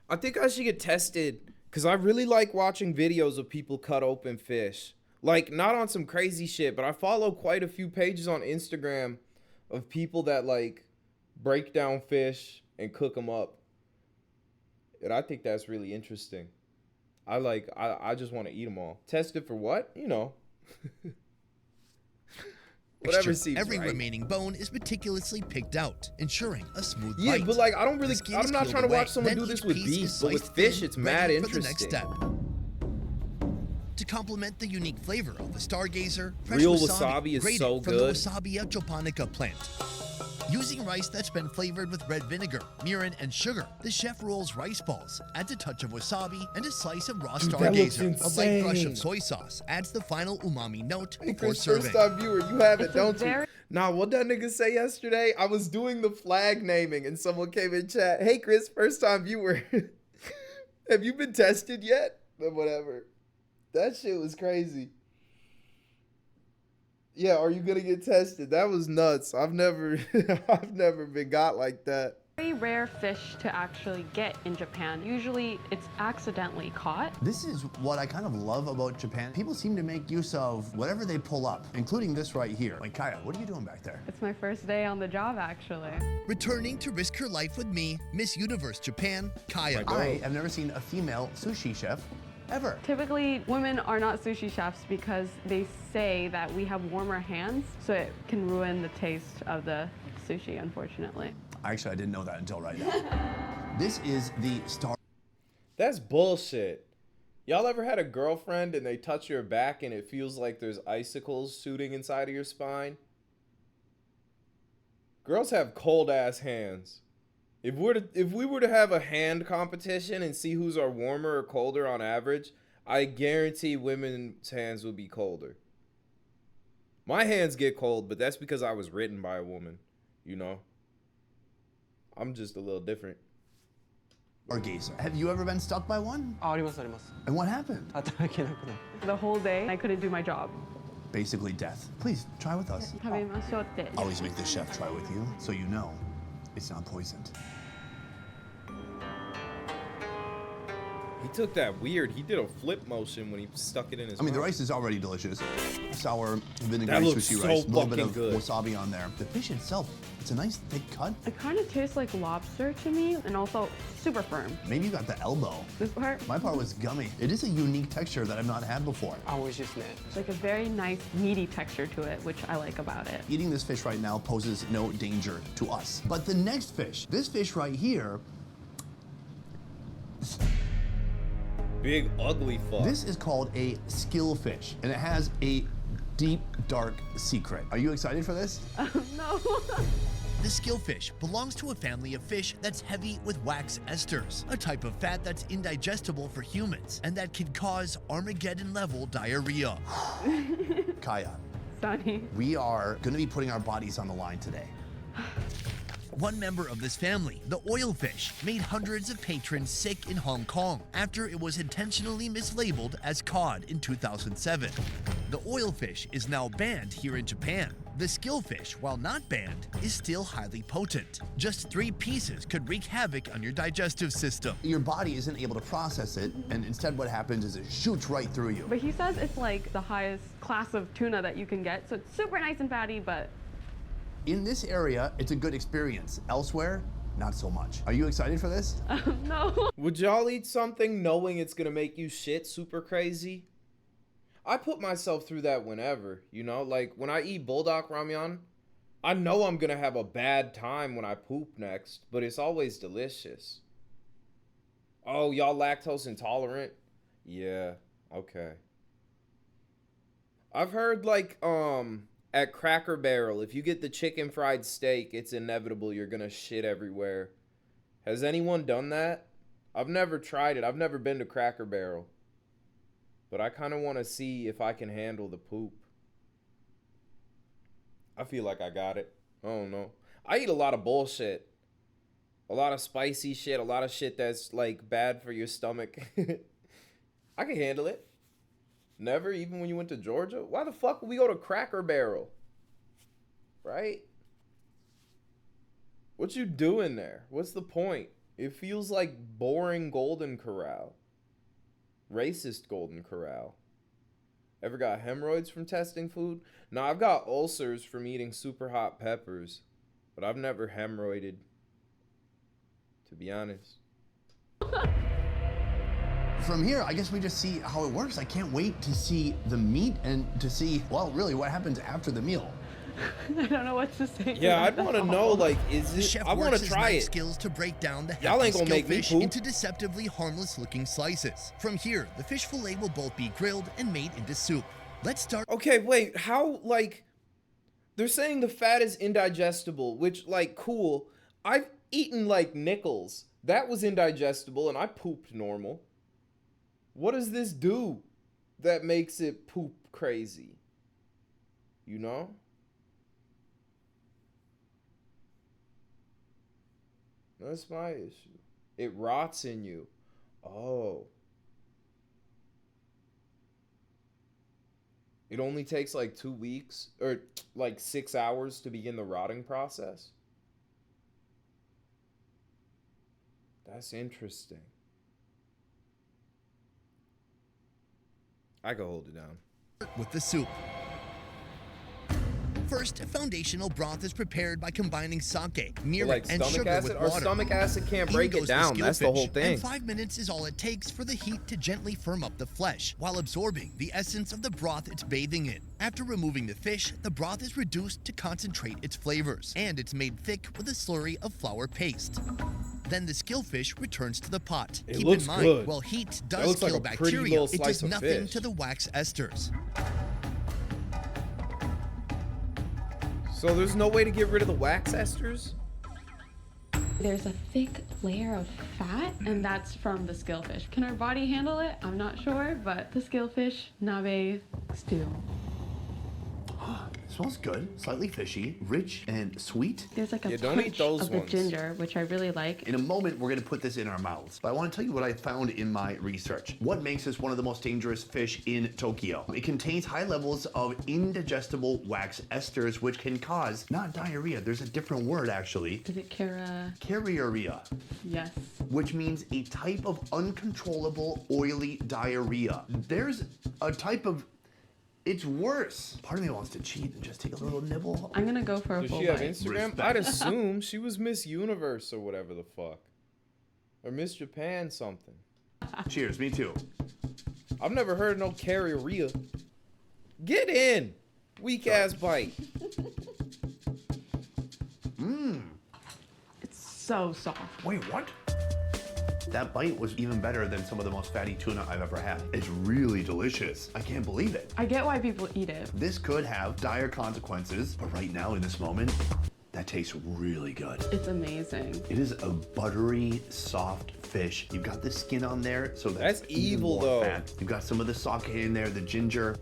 I think I should get tested because I really like watching videos of people cut open fish. Like, not on some crazy shit, but I follow quite a few pages on Instagram of people that like break down fish and cook them up, and I think that's really interesting. I just want to eat them all. Tested for what? You know. Whatever seems Every right. remaining bone is meticulously picked out, ensuring a smooth Yeah, bite. but like I don't really. The skin I'm is not peeled trying to away. watch someone Then do this each with piece beef, is but with sliced fish, thin, it's ready mad for interesting. the next step. To complement the unique flavor of the stargazer, fresh Real wasabi is grated so from good. the Wasabia japonica plant. Using rice that's been flavored with red vinegar, mirin, and sugar, the chef rolls rice balls, adds a touch of wasabi, and a slice of raw Dude, that looks stargazer. A light brush insane. of soy sauce adds the final umami note Hey, before Chris, serving. first time viewer, you have it, It's a don't you? very- Nah, what that nigga say yesterday? I was doing the flag naming and someone came in chat. Hey, Chris, first time viewer. Have you been tested yet? But whatever. That shit was crazy. Yeah, are you gonna get tested? That was nuts. I've never been got like that. Very rare fish to actually get in Japan. Usually it's accidentally caught. This is what I kind of love about Japan. People seem to make use of whatever they pull up, including this right here. Like, Kaya, what are you doing back there? It's my first day on the job, actually. Returning to risk her life with me, Miss Universe Japan, Kaya. I have never seen a female sushi chef ever. Typically, women are not sushi chefs because they say that we have warmer hands, so it can ruin the taste of the sushi, unfortunately. Actually, I didn't know that until right now. This is the star. That's bullshit. Y'all ever had a girlfriend and they touch your back and it feels like there's icicles shooting inside of your spine? Girls have cold ass hands. If we were to have a hand competition and see whose are warmer or colder on average, I guarantee women's hands would be colder. My hands get cold, but that's because I was written by a woman, you know? I'm just a little different. Stargazer. Have you ever been stuck by one? ありますあります。 And what happened? 働けなくなる。 The whole day, I couldn't do my job. Basically death. Please, try with us. 食べましょうって。 Always make the chef try with you, so you know it's not poisoned. He took that weird. He did a flip motion when he stuck it in his I mean, the mouth. rice is already delicious. Sour, That vinegary looks sushi so rice. A little bit fucking of good. wasabi on there. The fish itself, it's a nice thick cut. It kind of tastes like lobster to me, and also super firm. Maybe you got the elbow. This part, My part was gummy. It is a unique texture that I've not had before. あ、美味しいですね。 it's like a very nice meaty texture to it, which I like about it. Eating this fish right now poses no danger to us. But the next fish, this fish right here, Big ugly fuck. this is called a skill fish, and it has a deep, dark secret. Are you excited for this? No. The skillfish belongs to a family of fish that's heavy with wax esters, a type of fat that's indigestible for humans and that can cause Armageddon-level diarrhea. Kaya, sunny. We are going to be putting our bodies on the line today. One member of this family, the oilfish, made hundreds of patrons sick in Hong Kong after it was intentionally mislabeled as cod in 2007. The oilfish is now banned here in Japan. The skillfish, while not banned, is still highly potent. Just 3 pieces could wreak havoc on your digestive system. Your body isn't able to process it, and instead what happens is it shoots right through you. But he says it's like the highest class of tuna that you can get, so it's super nice and fatty, but in this area, it's a good experience. Elsewhere, not so much. Are you excited for this? No. Would y'all eat something knowing it's gonna make you shit super crazy? I put myself through that whenever, you know? Like, when I eat bulldog ramyun, I know I'm gonna have a bad time when I poop next, but it's always delicious. Oh, y'all lactose intolerant? Yeah, okay. I've heard, like, at Cracker Barrel, if you get the chicken fried steak, it's inevitable you're gonna shit everywhere. Has anyone done that? I've never tried it. I've never been to Cracker Barrel. But I kind of want to see if I can handle the poop. I feel like I got it. I don't know. I eat a lot of bullshit. A lot of spicy shit. A lot of shit that's, like, bad for your stomach. I can handle it. Never, even when you went to Georgia? Why the fuck would we go to Cracker Barrel? Right? What you doing there? What's the point? It feels like boring Golden Corral. Racist Golden Corral. Ever got hemorrhoids from testing food? No, I've got ulcers from eating super hot peppers. But I've never hemorrhoided. To be honest. From here, I guess we just see how it works. I can't wait to see the meat and to see, well, really what happens after the meal. I don't know what to say. Yeah, I'd want to know, like, is The it? chef I want works to his try knife it. skills to break down the Y'all ain't hefty gonna make me skillfish poop. into deceptively harmless-looking slices. From here, the fish fillet will both be grilled and made into soup. Let's start. Okay, wait, how, like, they're saying the fat is indigestible, which, like, cool. I've eaten, like, nickels. That was indigestible, and I pooped normal. What does this do that makes it poop crazy? You know? That's my issue. It rots in you. Oh. It only takes like 2 weeks or like 6 hours to begin the rotting process. That's interesting. I can hold it down. With the soup. First, foundational broth is prepared by combining sake, mirin, Like and stomach sugar acid? with Our water. stomach acid can't In break it goes the down. That's the whole skillfish, thing. And 5 minutes is all it takes for the heat to gently firm up the flesh, while absorbing the essence of the broth it's bathing in. After removing the fish, the broth is reduced to concentrate its flavors, and it's made thick with a slurry of flour paste. Then the skillfish returns to the pot. It Keep looks in mind, good. while heat That does looks like kill a pretty bacteria, little it slice does of nothing fish. to the wax esters. So there's no way to get rid of the wax esters? There's a thick layer of fat, and that's from the skillfish. Can our body handle it? I'm not sure, but the skillfish nabe stew. It smells good, slightly fishy, rich and sweet. There's like a don't eat punch those of the ones. ginger, which I really like. In a moment, we're gonna put this in our mouths. But I wanna tell you what I found in my research. What makes this one of the most dangerous fish in Tokyo? It contains high levels of indigestible wax esters, which can cause, not diarrhea, there's a different word actually. Is it Carriuria, Yes. which means a type of uncontrollable oily diarrhea. There's a type of, it's worse. Part of me wants to cheat and just take a little nibble. I'm gonna go for a Does full she have bite. Instagram? Respect. I'd assume she was Miss Universe or whatever the fuck. Or Miss Japan something. Cheers, me too. I've never heard of no carriuria. Get in! Weak ass bite. It's so soft. Wait, what? That bite was even better than some of the most fatty tuna I've ever had. It's really delicious. I can't believe it. I get why people eat it. This could have dire consequences, but right now in this moment, that tastes really good. It's amazing. It is a buttery, soft fish. You've got the skin on there, so That's even evil, more though. fat. You've got some of the sake in there, the ginger.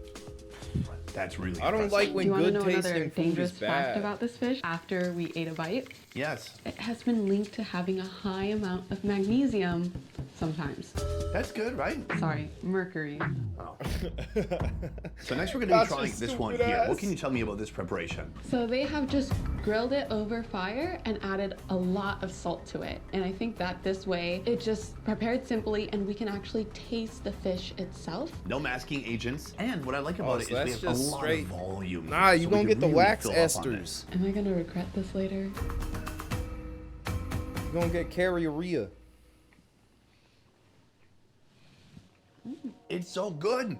That's really I don't impressive. like when Do you want to good know another tasting food dangerous is fact bad. about this fish after we ate a bite? Yes. It has been linked to having a high amount of magnesium sometimes. That's good, right? Sorry, mercury. Oh. So next we're going to be That's trying just this one stupid here. ass. What can you tell me about this preparation? So they have just grilled it over fire and added a lot of salt to it. And I think that this way, it just prepared simply and we can actually taste the fish itself. No masking agents. And what I like about it is we have a lot of volume. Nah, you so we gonna can get the really wax fill up on this. esters. Am I gonna regret this later? You're gonna get carrier. It's so good.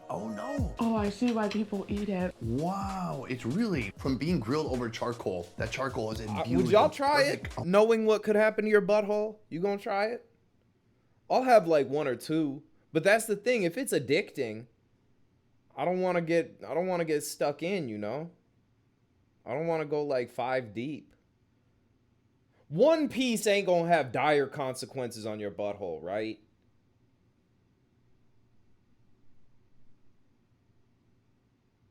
Oh no. Oh, I see why people eat it. Wow, it's really from being grilled over charcoal. That charcoal is imbued. Would y'all with try perfect- it, knowing what could happen to your butthole? You gonna try it? I'll have like 1 or 2, but that's the thing. If it's addicting, I don't want to get stuck in. You know, I don't want to go like 5 deep. 1 piece ain't gonna have dire consequences on your butthole, right?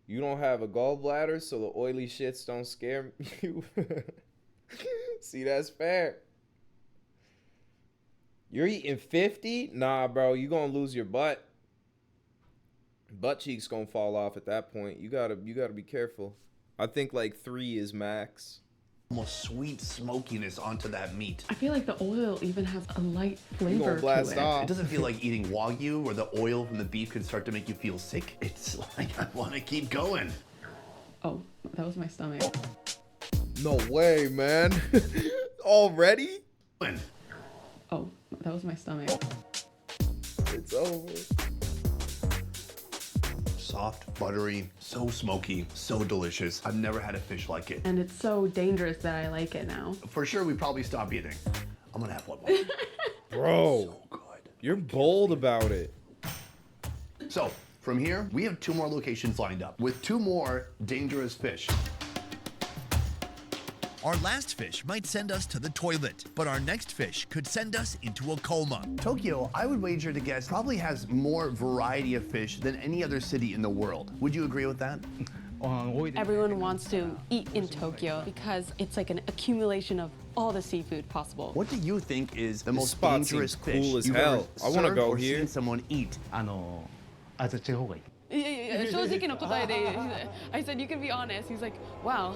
You don't have a gallbladder, so the oily shits don't scare you. See, that's fair. You're eating 50? Nah, bro, you gonna lose your butt. Butt cheeks gonna fall off at that point. You gotta be careful. I think like 3 is max. Almost sweet smokiness onto that meat. I feel like the oil even has a light flavor blast to it. off. It doesn't feel like eating Wagyu where the oil from the beef could start to make you feel sick. It's like I want to keep going. Oh, that was my stomach. No way, man. Already? Oh, that was my stomach. It's over. Soft, buttery, so smoky, so delicious. I've never had a fish like it. And it's so dangerous that I like it now. For sure, we probably stop eating. I'm gonna have one more. Bro, so good. You're bold about it. So, from here, we have 2 more locations lined up with 2 more dangerous fish. Our last fish might send us to the toilet, but our next fish could send us into a coma. Tokyo, I would wager to guess, probably has more variety of fish than any other city in the world. Would you agree with that? Everyone wants to eat in Tokyo because it's like an accumulation of all the seafood possible. What do you think is the This most spot dangerous seems fish cool as you've hell. ever I wanna served go or here. seen someone eat? いやいやいや、正直な答えで I said you can be honest. He's like, wow.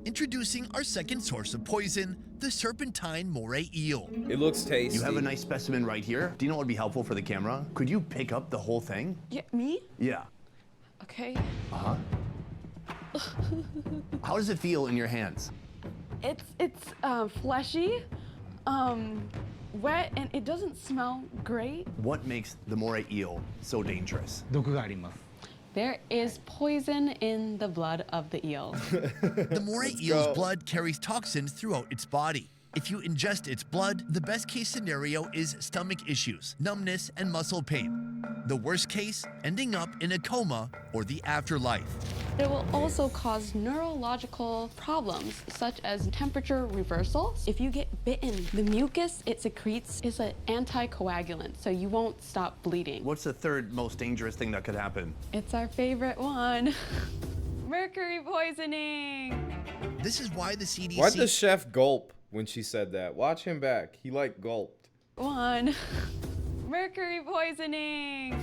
Introducing our second source of poison, the serpentine moray eel. It looks tasty. You have a nice specimen right here. Do you know what would be helpful for the camera? Could you pick up the whole thing? Yeah, me? Yeah. Okay. Uh-huh. How does it feel in your hands? It's fleshy, wet, and it doesn't smell great. What makes the moray eel so dangerous? There is poison in the blood of the eel. The moray eel's blood carries toxins throughout its body. If you ingest its blood, the best case scenario is stomach issues, numbness, and muscle pain. The worst case, ending up in a coma or the afterlife. It will also cause neurological problems, such as temperature reversal. If you get bitten, the mucus it secretes is an anticoagulant, so you won't stop bleeding. What's the third most dangerous thing that could happen? It's our favorite one. Mercury poisoning. This is why the CDC... Why'd the chef gulp when she said that? Watch him back. He like gulped. One. Mercury poisoning.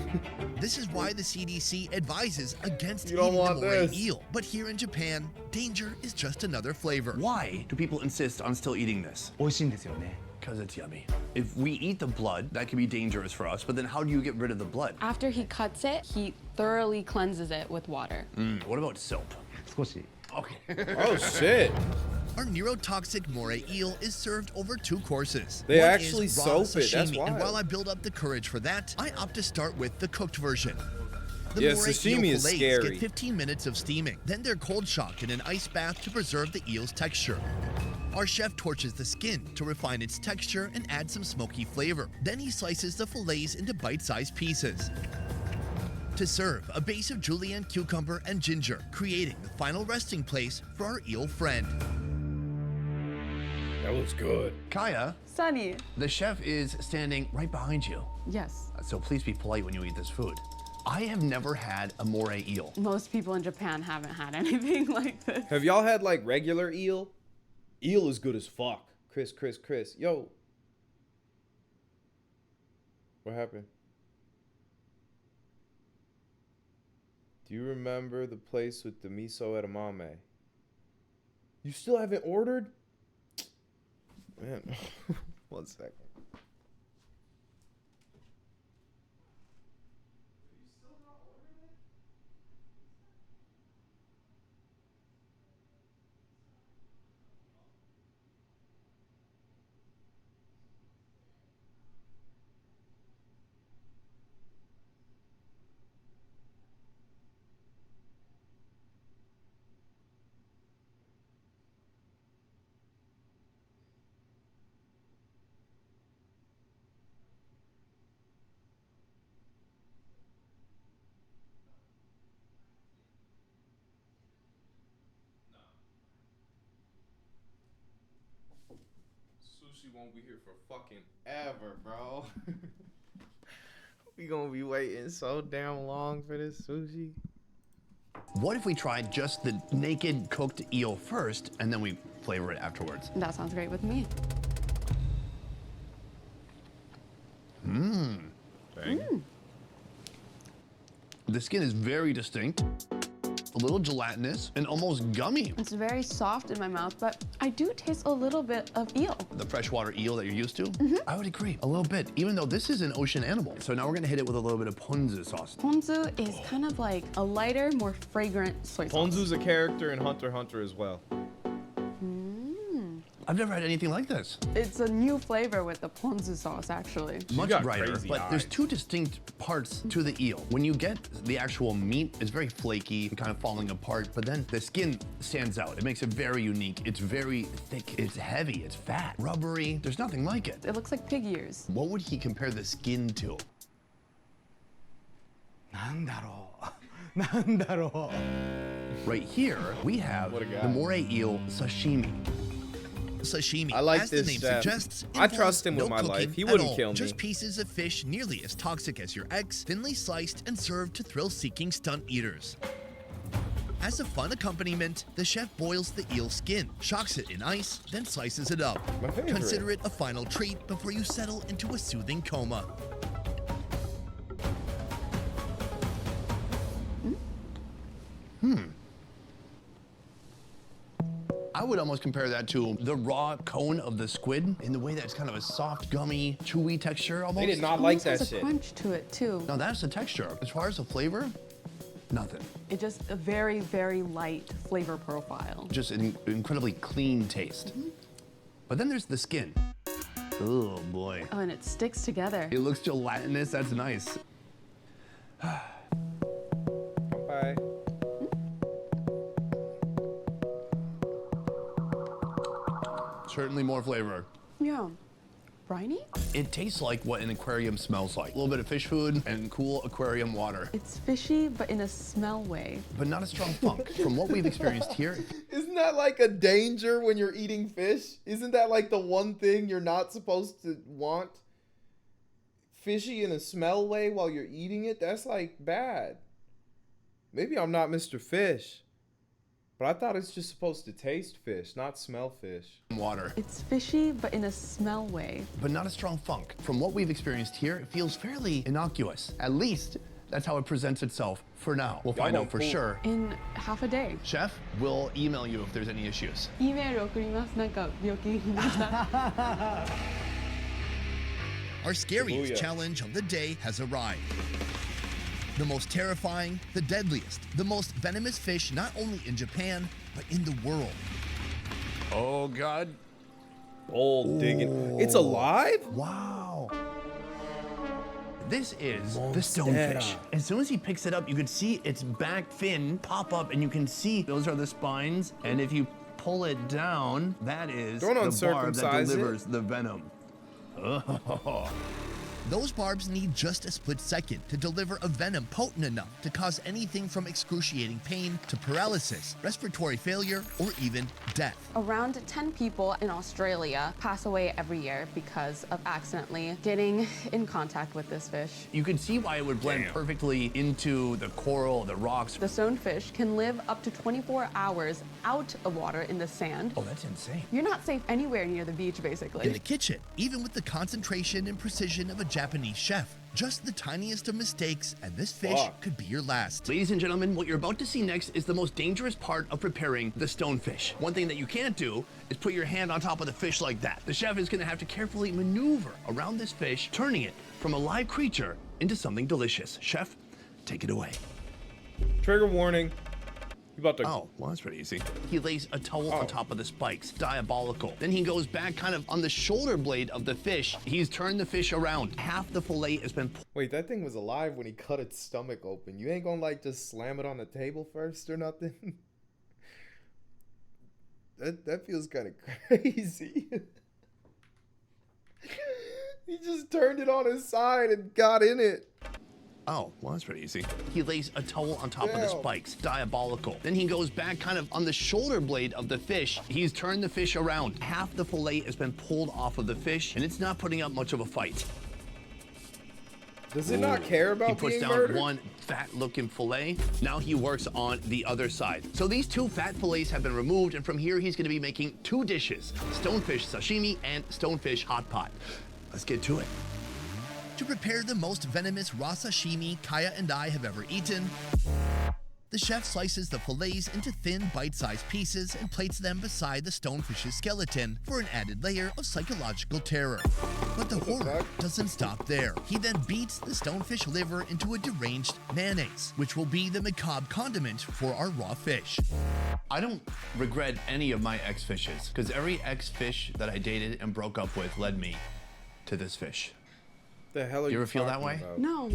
This is why the CDC advises against You don't eating the want moray this. eel. But here in Japan, danger is just another flavor. Why do people insist on still eating this? Because it's yummy. If we eat the blood, that can be dangerous for us, but then how do you get rid of the blood? After he cuts it, he thoroughly cleanses it with water. What about soap? Okay. Oh shit. Our neurotoxic moray eel is served over 2 courses. They One actually is raw soap it, that's sashimi, and wild. while I build up the courage for that, I opt to start with the cooked version. The Yeah, moray sashimi eel is fillets scary. get 15 minutes of steaming. Then they're cold shocked in an ice bath to preserve the eel's texture. Our chef torches the skin to refine its texture and add some smoky flavor. Then he slices the fillets into bite-sized pieces. To serve, a base of julienne cucumber and ginger, creating the final resting place for our eel friend. That was good. Kaya, Sunny. the chef is standing right behind you. Yes. So please be polite when you eat this food. I have never had a moray eel. Most people in Japan haven't had anything like this. Have y'all had like regular eel? Eel is good as fuck. Chris. Yo. What happened? Do you remember the place with the miso edamame? You still haven't ordered? Man, 1 second. Sushi won't be here for fucking ever, bro. We gonna be waiting so damn long for this sushi. What if we tried just the naked cooked eel first and then we flavor it afterwards? That sounds great with me. Mmm. The skin is very distinct, a little gelatinous, and almost gummy. It's very soft in my mouth, but I do taste a little bit of eel. The freshwater eel that you're used to? I would agree, a little bit, even though this is an ocean animal. So now we're gonna hit it with a little bit of ponzu sauce. Ponzu is kind of like a lighter, more fragrant soy sauce. Ponzu's a character in Hunter x Hunter as well. I've never had anything like this. It's a new flavor with the ponzu sauce, actually. Much brighter, but there's two distinct parts to the eel. When you get the actual meat, it's very flaky and kind of falling apart, but then the skin stands out. It makes it very unique. It's very thick, it's heavy, it's fat, rubbery. There's nothing like it. It looks like pig ears. What would he compare the skin to? Right here, we have the moray eel sashimi. Sashimi, I like as this the name chef. suggests, I trust involves him with no my cooking life. He at wouldn't all. kill me. Just pieces of fish nearly as toxic as your ex, thinly sliced and served to thrill-seeking stunt eaters. As a fun accompaniment, the chef boils the eel skin, shocks it in ice, then slices it up. My favorite. Consider it a final treat before you settle into a soothing coma. I would almost compare that to the raw cone of the squid in the way that it's kind of a soft, gummy, chewy texture almost. They did not like that There's a shit. crunch to it, too. No, that's the texture. As far as the flavor, nothing. It's just a very, very light flavor profile. Just an incredibly clean taste. But then there's the skin. Oh boy. Oh, and it sticks together. It looks gelatinous, that's nice. Bye. Certainly more flavor. Yeah. Briny? It tastes like what an aquarium smells like. A little bit of fish food and cool aquarium water. It's fishy, but in a smell way. But not a strong funk. From what we've experienced here, Isn't that like a danger when you're eating fish? Isn't that like the one thing you're not supposed to want? Fishy in a smell way while you're eating it? That's like bad. Maybe I'm not Mr. Fish. But I thought it's just supposed to taste fish, not smell fish. water. It's fishy, but in a smell way. But not a strong funk. From what we've experienced here, it feels fairly innocuous. At least, that's how it presents itself for now. We'll find out for sure. In half a day. Chef, we'll email you if there's any issues. イメール送ります。なんか病気になった。 Our scariest Booyah. challenge of the day has arrived. The most terrifying, the deadliest, the most venomous fish not only in Japan, but in the world. Oh, God. Old digging. It's alive? Wow. This is the Monstera. stonefish. As soon as he picks it up, you can see its back fin pop up, and you can see those are the spines. And if you pull it down, that is Don't the barb that uncircumcise it. delivers the venom. Oh. Those barbs need just a split second to deliver a venom potent enough to cause anything from excruciating pain to paralysis, respiratory failure, or even death. Around 10 people in Australia pass away every year because of accidentally getting in contact with this fish. You can see why it would blend perfectly into the coral, the rocks. The stonefish can live up to 24 hours out of water in the sand. Oh, that's insane. You're not safe anywhere near the beach, basically. In the kitchen, even with the concentration and precision of a Japanese chef, just the tiniest of mistakes and this fish could be your last. Ladies and gentlemen, what you're about to see next is the most dangerous part of preparing the stonefish. One thing that you can't do is put your hand on top of the fish like that. The chef is gonna have to carefully maneuver around this fish, turning it from a live creature into something delicious. Chef, take it away. Trigger warning. You about to... Oh, well, that's pretty easy. He lays a towel on top of the spikes. Diabolical. Then he goes back kind of on the shoulder blade of the fish. He's turned the fish around. Half the fillet has been... Wait, that thing was alive when he cut its stomach open. You ain't gonna, like, just slam it on the table first or nothing? That feels kind of crazy. He just turned it on his side and got in it. Oh, well, that's pretty easy. He lays a towel on top of the spikes. Diabolical. Then he goes back kind of on the shoulder blade of the fish. He's turned the fish around. Half the fillet has been pulled off of the fish, and it's not putting up much of a fight. Does it not care about He puts being down murdered? one fat-looking fillet. Now he works on the other side. So these two fat fillets have been removed, and from here he's going to be making two dishes: stonefish sashimi and stonefish hot pot. Let's get to it. To prepare the most venomous raw sashimi Kaya and I have ever eaten, the chef slices the fillets into thin bite-sized pieces and plates them beside the stonefish's skeleton for an added layer of psychological terror. But the horror doesn't stop there. He then beats the stonefish liver into a deranged mayonnaise, which will be the macabre condiment for our raw fish. I don't regret any of my ex-fishes, because every ex-fish that I dated and broke up with led me to this fish. The hell are you ever feel that way? about? No.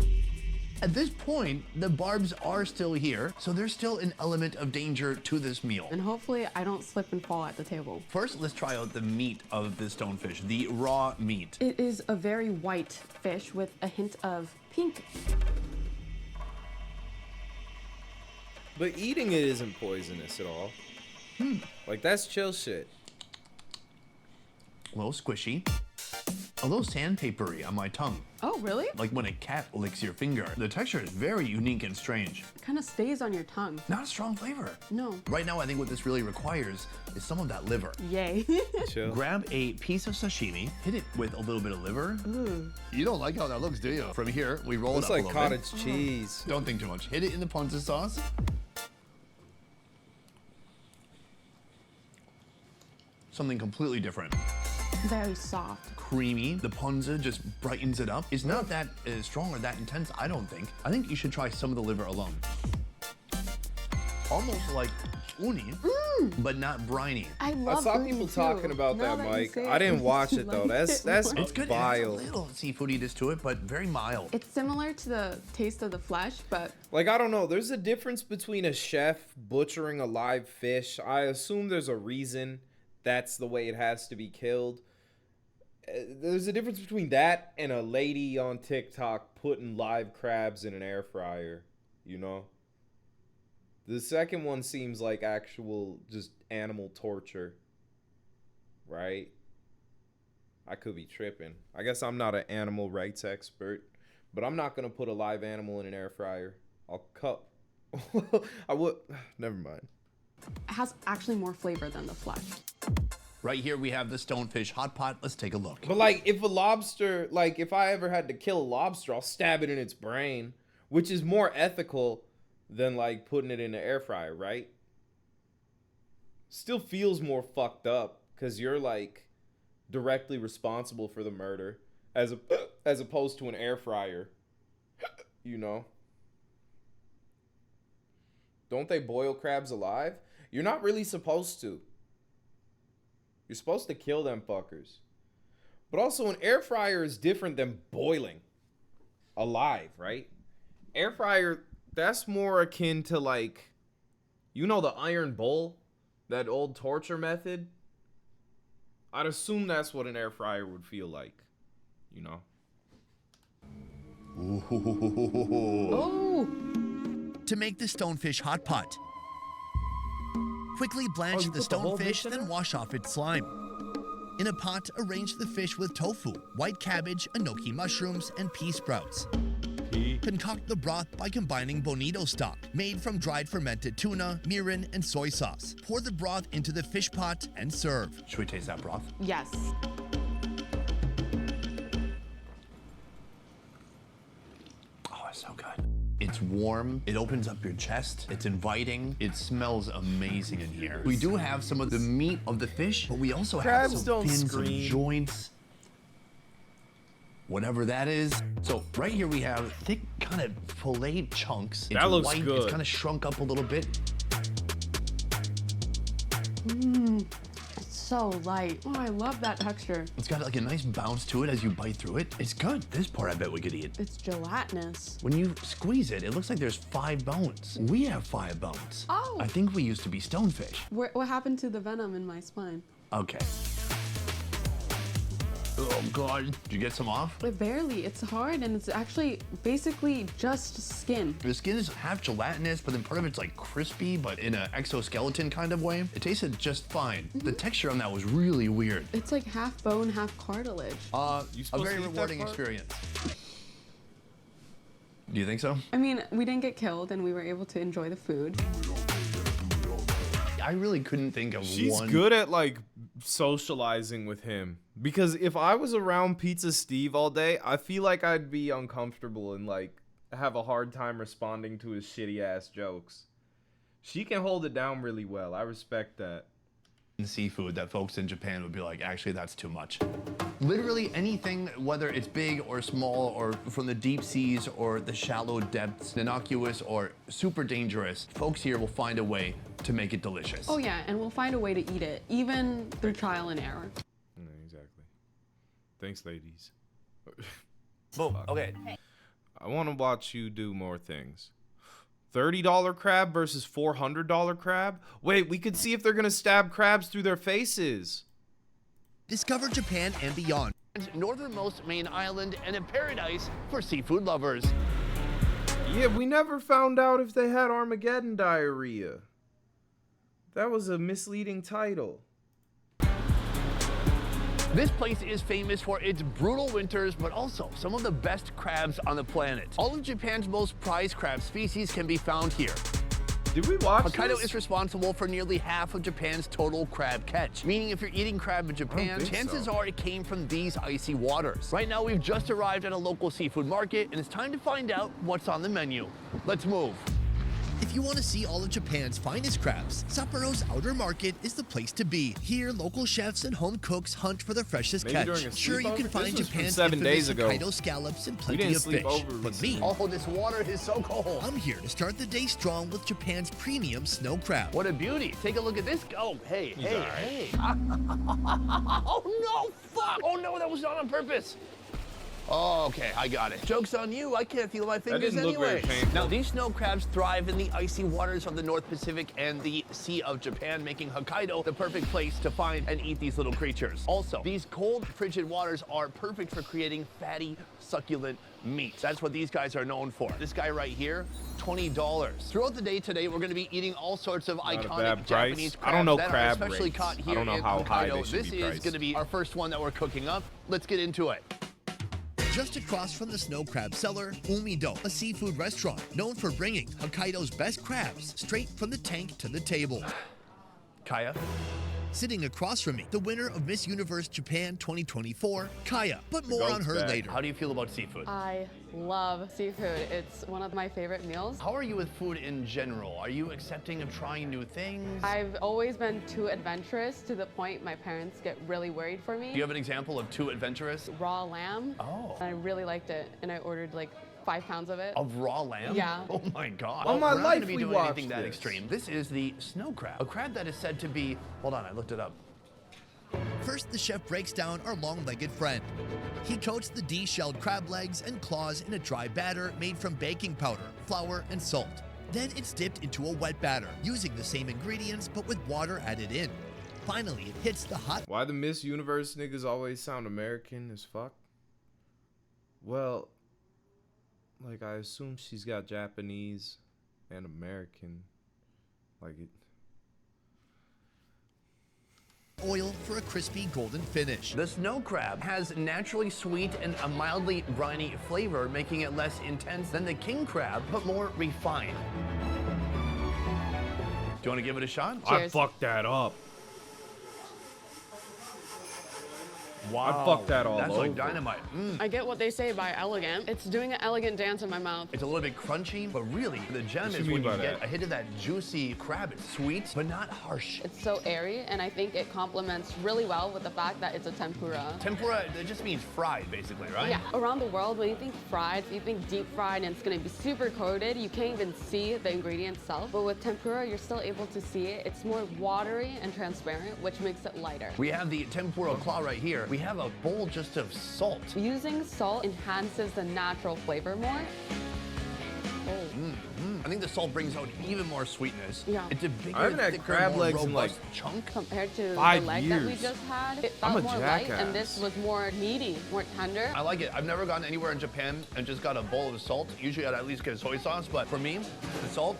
At this point, the barbs are still here, so there's still an element of danger to this meal. And hopefully I don't slip and fall at the table. First, let's try out the meat of the stonefish, the raw meat. It is a very white fish with a hint of pink. But eating it isn't poisonous at all. Like, that's chill shit. A little squishy. A little sandpapery on my tongue. Oh, really? Like when a cat licks your finger. The texture is very unique and strange. It kind of stays on your tongue. Not a strong flavor. No. Right now, I think what this really requires is some of that liver. Yay. Chill. Grab a piece of sashimi, hit it with a little bit of liver. Ooh. You don't like how that looks, do you? From here, we roll Looks it up like a little bit. cottage cheese. Don't think too much. Hit it in the ponzu sauce. Something completely different. Very soft. Creamy. The ponzu just brightens it up. It's not that strong or that intense, I don't think. I think you should try some of the liver alone. Almost like uni, but not briny. I love I saw people talking about Now that, that you Mike. say I it, didn't watch it I though. like That's it more. It's good. vile. It has a little seafoodiness to it, but very mild. It's similar to the taste of the flesh, but Like, I don't know. There's a difference between a chef butchering a live fish. I assume there's a reason that's the way it has to be killed. There's a difference between that and a lady on TikTok putting live crabs in an air fryer, you know? The second one seems like actual just animal torture, right? I could be tripping. I guess I'm not an animal rights expert, but I'm not going to put a live animal in an air fryer. I'll cut. I would. Never mind. it has actually more flavor than the flesh. Right here we have the stonefish hot pot. Let's take a look. But like, if a lobster, like if I ever had to kill a lobster, I'll stab it in its brain, which is more ethical than like putting it in the air fryer, right? Still feels more fucked up because you're like directly responsible for the murder as opposed to an air fryer, you know? Don't they boil crabs alive? You're not really supposed to. You're supposed to kill them fuckers. But also an air fryer is different than boiling alive, right? Air fryer, that's more akin to like, you know, the iron bowl, that old torture method. I'd assume that's what an air fryer would feel like, you know? Ooh. To make the stonefish hot pot. Quickly blanch the stonefish, then wash off its slime. In a pot, arrange the fish with tofu, white cabbage, enoki mushrooms, and pea sprouts. Concoct the broth by combining bonito stock, made from dried fermented tuna, mirin, and soy sauce. Pour the broth into the fish pot and serve. Should we taste that broth? Yes. Oh, it's so good. It's warm, it opens up your chest, it's inviting, it smells amazing in here. We do have some of the meat of the fish, but we also have some fins and joints. Whatever that is. So right here we have thick kind of filet chunks. It's That looks white, good. It's kind of shrunk up a little bit. It's so light. Oh, I love that texture. It's got like a nice bounce to it as you bite through it. It's good. This part I bet we could eat. It's gelatinous. When you squeeze it, it looks like there's 5 bones. We have 5 bones. Oh. I think we used to be stonefish. What happened to the venom in my spine? Okay. Oh God, did you get some off? Barely. It's hard, and it's actually basically just skin. The skin is half gelatinous, but then part of it's like crispy, but in an exoskeleton kind of way. It tasted just fine. The texture on that was really weird. It's like half bone, half cartilage. A very rewarding experience. Do you think so? I mean, we didn't get killed, and we were able to enjoy the food. I really couldn't think of She's one. good at like socializing with him, because if I was around Pizza Steve all day, I feel like I'd be uncomfortable and like have a hard time responding to his shitty ass jokes. She can hold it down really well. I respect that. Seafood that folks in Japan would be like, actually, that's too much. Literally anything, whether it's big or small or from the deep seas or the shallow depths, innocuous or super dangerous, folks here will find a way to make it delicious. Oh yeah, and we'll find a way to eat it, even through trial and error. Exactly. Thanks, ladies. Boom. Okay. I want to watch you do more things. $30 crab versus $400 crab? Wait, we could see if they're gonna stab crabs through their faces. Discover Japan and beyond. Northernmost main island and a paradise for seafood lovers. Yeah, we never found out if they had Armageddon diarrhea. That was a misleading title. This place is famous for its brutal winters, but also some of the best crabs on the planet. All of Japan's most prized crab species can be found here. Did we watch Hokkaido this? is responsible for nearly half of Japan's total crab catch, meaning if you're eating crab in Japan, think chances so. are it came from these icy waters. Right now, we've just arrived at a local seafood market, and it's time to find out what's on the menu. Let's move. If you want to see all of Japan's finest crabs, Sapporo's Outer Market is the place to be. Here, local chefs and home cooks hunt for the freshest Maybe during a catch. Sure, you sleepover? can This find was from Japan's 7 infamous days ago. Hokkaido scallops and We plenty didn't of sleep fish. over But me, Oh, this water is so cold. I'm here to start the day strong with Japan's premium snow crab. What a beauty. Take a look at this. Oh, hey, He's hey, all right. hey. Oh, no, fuck. Oh, no, that was not on purpose. Oh, okay, I got it. Joke's on you. I can't feel my fingers didn't look very anyway. painful. Now, these snow crabs thrive in the icy waters of the North Pacific and the Sea of Japan, making Hokkaido the perfect place to find and eat these little creatures. Also, these cold, frigid waters are perfect for creating fatty, succulent meats. That's what these guys are known for. This guy right here, $20. Throughout the day today, we're going to be eating all sorts of Not a iconic bad price. Japanese I don't crabs know that are crab especially rates. caught I here don't know in how high they Hokkaido. should This be is priced. going to be our first one that we're cooking up. Let's get into it. Just across from the snow crab cellar, Umido, a seafood restaurant known for bringing Hokkaido's best crabs straight from the tank to the table. Kaya. Sitting across from me, the winner of Miss Universe Japan 2024, Kaya. But more on her later. How do you feel about seafood? I love seafood. It's one of my favorite meals. How are you with food in general? Are you accepting of trying new things? I've always been too adventurous to the point my parents get really worried for me. Do you have an example of too adventurous? Raw lamb. Oh. And I really liked it, and I ordered like 5 pounds of it. Of raw lamb? Yeah. Oh my God. All my we're not life gonna be we doing watched anything that this. extreme. This is the snow crab, a crab that is said to be, hold on, I looked it up. First, the chef breaks down our long-legged friend. He coats the de-shelled crab legs and claws in a dry batter made from baking powder, flour, and salt. Then it's dipped into a wet batter, using the same ingredients but with water added in. Finally, it hits the hot... Why the Miss Universe niggas always sound American as fuck? Well, Like, I assume she's got Japanese and American. Like it. Oil for a crispy golden finish. The snow crab has naturally sweet and a mildly briny flavor, making it less intense than the king crab, but more refined. Do you want to give it a shot? I fucked that up. Wow. I fucked that all That's over. like dynamite. I get what they say by elegant. It's doing an elegant dance in my mouth. It's a little bit crunchy, but really the gem What is you when mean you by get that? a hit of that juicy crab. It's sweet, but not harsh. It's so airy, and I think it complements really well with the fact that it's a tempura. Tempura, it just means fried, basically, right? Yeah, around the world, when you think fried, you think deep fried, and it's gonna be super coated. You can't even see the ingredient itself. But with tempura, you're still able to see it. It's more watery and transparent, which makes it lighter. We have the tempura claw right here. We have a bowl just of salt. Using salt enhances the natural flavor more. I think the salt brings out even more sweetness. Yeah. It's a bigger, I haven't had thicker, crab more legs in like robust chunk. Compared to 5 the leg that we years. just had, it I'm felt a more light, jackass. and this was more meaty, more tender. I like it. I've never gone anywhere in Japan and just got a bowl of salt. Usually I'd at least get soy sauce, but for me, the salt,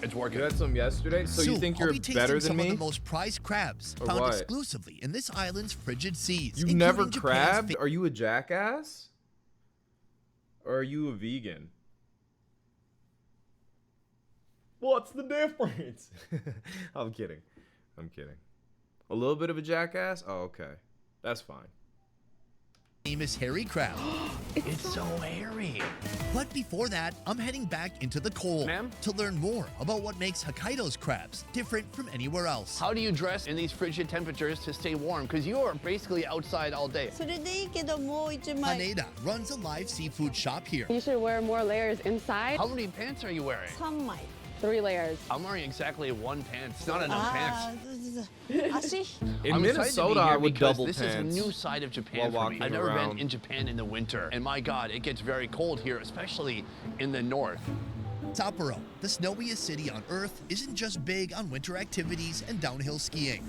it's working. You had some yesterday, so you think I'll you're be tasting better than some me? of the most prized crabs Or found what? exclusively in this island's frigid seas. You've including never Japan's crabbed? Are you a jackass? Or are you a vegan? What's the difference? I'm kidding. I'm kidding. A little bit of a jackass? Oh, okay. That's fine. famous hairy crab. It's so hairy. But before that, I'm heading back into the cold to learn more about what makes Hokkaido's crabs different from anywhere else. How do you dress in these frigid temperatures to stay warm? Because you are basically outside all day. Haneda runs a live seafood shop here. You should wear more layers inside. How many pants are you wearing? 3 layers. I'm wearing exactly 1 pants. It's not enough pants. In I'm excited to be Minnesota, here I would because double this pants is a new side of Japan while for me. walking I've never around. been in Japan in the winter, and my God, it gets very cold here, especially in the north. Sapporo, the snowiest city on Earth, isn't just big on winter activities and downhill skiing,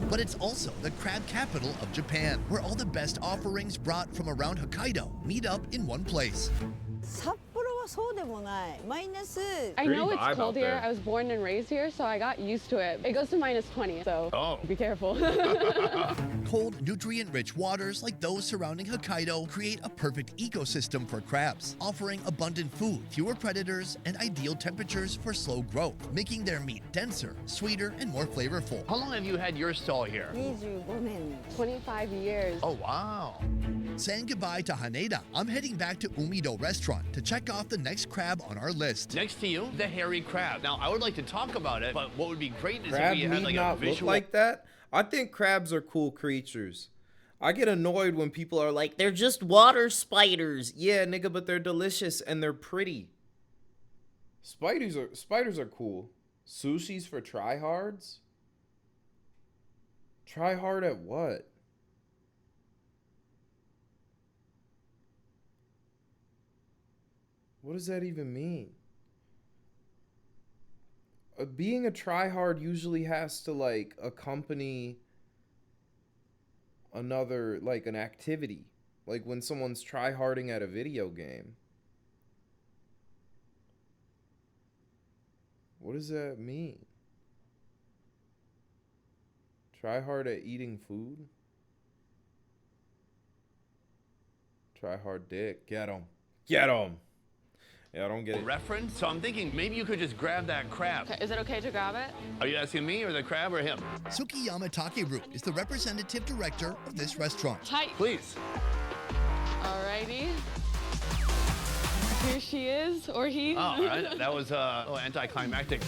but it's also the crab capital of Japan, where all the best offerings brought from around Hokkaido meet up in one place. I know it's cold here. I was born and raised here, so I got used to it. It goes to -20, so be careful. Cold, nutrient-rich waters like those surrounding Hokkaido create a perfect ecosystem for crabs, offering abundant food, fewer predators, and ideal temperatures for slow growth, making their meat denser, sweeter, and more flavorful. How long have you had your stall here? 25 years. Oh, wow. Saying goodbye to Haneda, I'm heading back to Umido Restaurant to check off the next crab on our list. Next to you, the hairy crab. Now, I would like to talk about it, but what would be great is Crab if we had need like a not look visual. like that. I think crabs are cool creatures. I get annoyed when people are like, they're just water spiders. Yeah, nigga, but they're delicious and they're pretty. Spiders are cool. Sushi's for tryhards? Try hard at what? What does that even mean? Being a tryhard usually has to like accompany another, like an activity. Like when someone's tryharding at a video game. What does that mean? Try hard at eating food? Try hard dick. Get 'em. Get 'em. Yeah, I don't get it. Reference? So I'm thinking maybe you could just grab that crab. Is it okay to grab it? Are you asking me or the crab or him? Tsukiyama Takeru is the representative director of this restaurant. Tight. Please. Alrighty. Here she is, or he. Oh, all right. That was anticlimactic.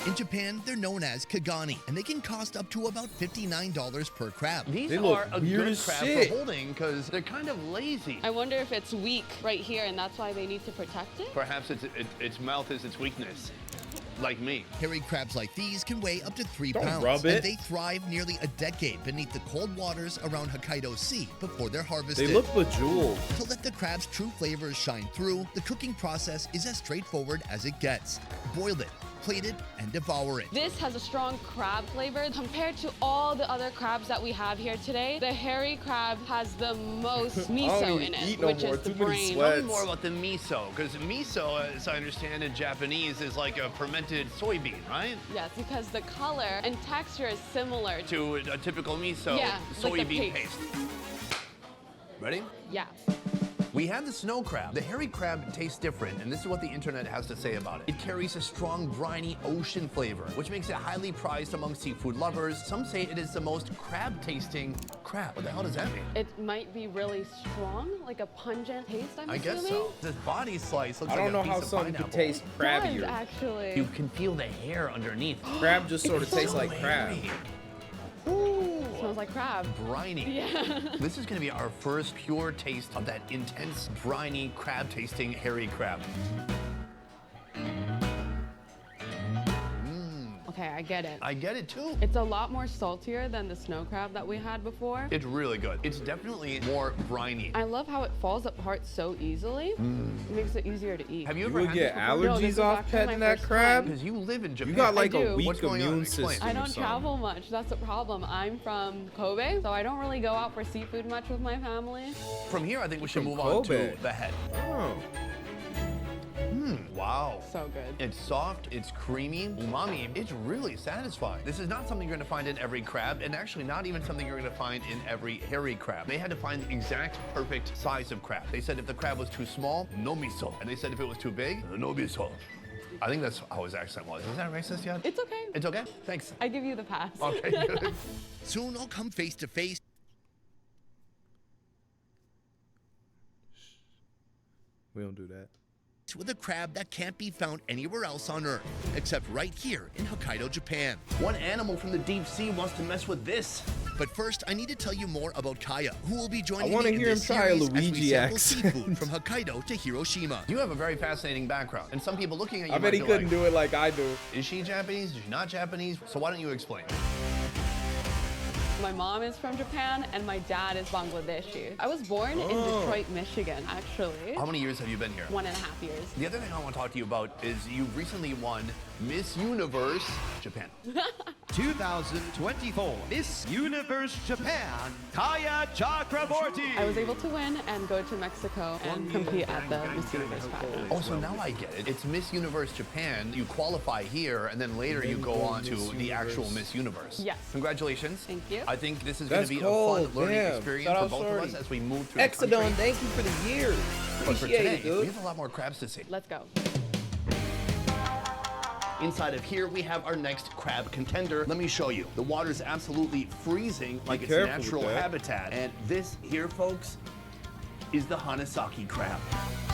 In Japan, they're known as kagani, and they can cost up to about $59 per crab. These are a good crab for holding because they're kind of lazy. I wonder if it's weak right here, and that's why they need to protect it? Perhaps its mouth is its weakness. Like me. Hairy crabs like these can weigh up to 3 Don't pounds, rub it. and they thrive nearly a decade beneath the cold waters around Hokkaido Sea before they're harvested. They look bejeweled. To let the crab's true flavors shine through, the cooking process is as straightforward as it gets. Boil it, plate it and devour it. This has a strong crab flavor. Compared to all the other crabs that we have here today, the hairy crab has the most miso in it, which is the brain. Tell me more about the miso, because miso, as I understand in Japanese, is like a fermented soybean, right? Yes, because the color and texture is similar To a typical miso like the soybean paste. Ready? Yeah. We have the snow crab. The hairy crab tastes different, and this is what the internet has to say about it. It carries a strong, briny ocean flavor, which makes it highly prized among seafood lovers. Some say it is the most crab-tasting crab. What the hell does that mean? It might be really strong, like a pungent taste, I'm I assuming. guess so. This body slice looks I like don't know a piece how of something could pineapple. taste crabbier. It does, actually. You can feel the hair underneath. Crab just sort of tastes like crab. Smells like crab. Briny. Yeah. This is going to be our first pure taste of that intense, briny, crab-tasting hairy crab. Okay, I get it. I get it too. It's a lot more saltier than the snow crab that we had before. It's really good. It's definitely more briny. I love how it falls apart so easily. It makes it easier to eat. Have you You ever would had get this before? No, this is allergies off actually petting my that first crab? Because you live in Japan. You got like I a do. weak What's going on? immune Explain. system. I or don't something. travel much. That's the problem. I'm from Kobe, so I don't really go out for seafood much with my family. From here, I think we should From move on Kobe. to the head. Oh. Wow. So good. It's soft, it's creamy, umami. It's really satisfying. This is not something you're gonna find in every crab, and actually not even something you're gonna find in every hairy crab. They had to find the exact perfect size of crab. They said if the crab was too small, no miso. And they said if it was too big, no miso. I think that's how his accent was. Is that racist yet? It's okay. It's okay? Thanks. I give you the pass. Okay, good. Soon I'll come face to face We don't do that. with a crab that can't be found anywhere else on Earth, except right here in Hokkaido, Japan. One animal from the deep sea wants to mess with this. But first, I need to tell you more about Kaya, who will be joining I wanna me in hear him this try a series as we Luigi sample accent. seafood from Hokkaido to Hiroshima. You have a very fascinating background, and some people looking at you I bet might he be couldn't like, do it like I do. Is she Japanese? Is she not Japanese? So why don't you explain? My mom is from Japan and my dad is Bangladeshi. I was born in Detroit, Michigan, actually. How many years have you been here? 1.5 years. The other thing I want to talk to you about is you recently won Miss Universe Japan. 2024 Miss Universe Japan, Kaya Chakraborty. I was able to win and go to Mexico and compete at the Miss Universe pageant. Oh, so now I get it. It's Miss Universe Japan. You qualify here, and then later you go on to the actual Miss Universe. Yes. Congratulations. Thank you. I think this is going to That's be cool. a fun learning Damn. experience Shout for out both of Shorty. us as we move through the Exodon, country. thank you for the years. But for Appreciate today, it, dude. we have a lot more crabs to see. Let's go. Inside of here, we have our next crab contender. Let me show you. The water's absolutely freezing like its careful with natural that. habitat. And this here, folks, is the Hanasaki crab.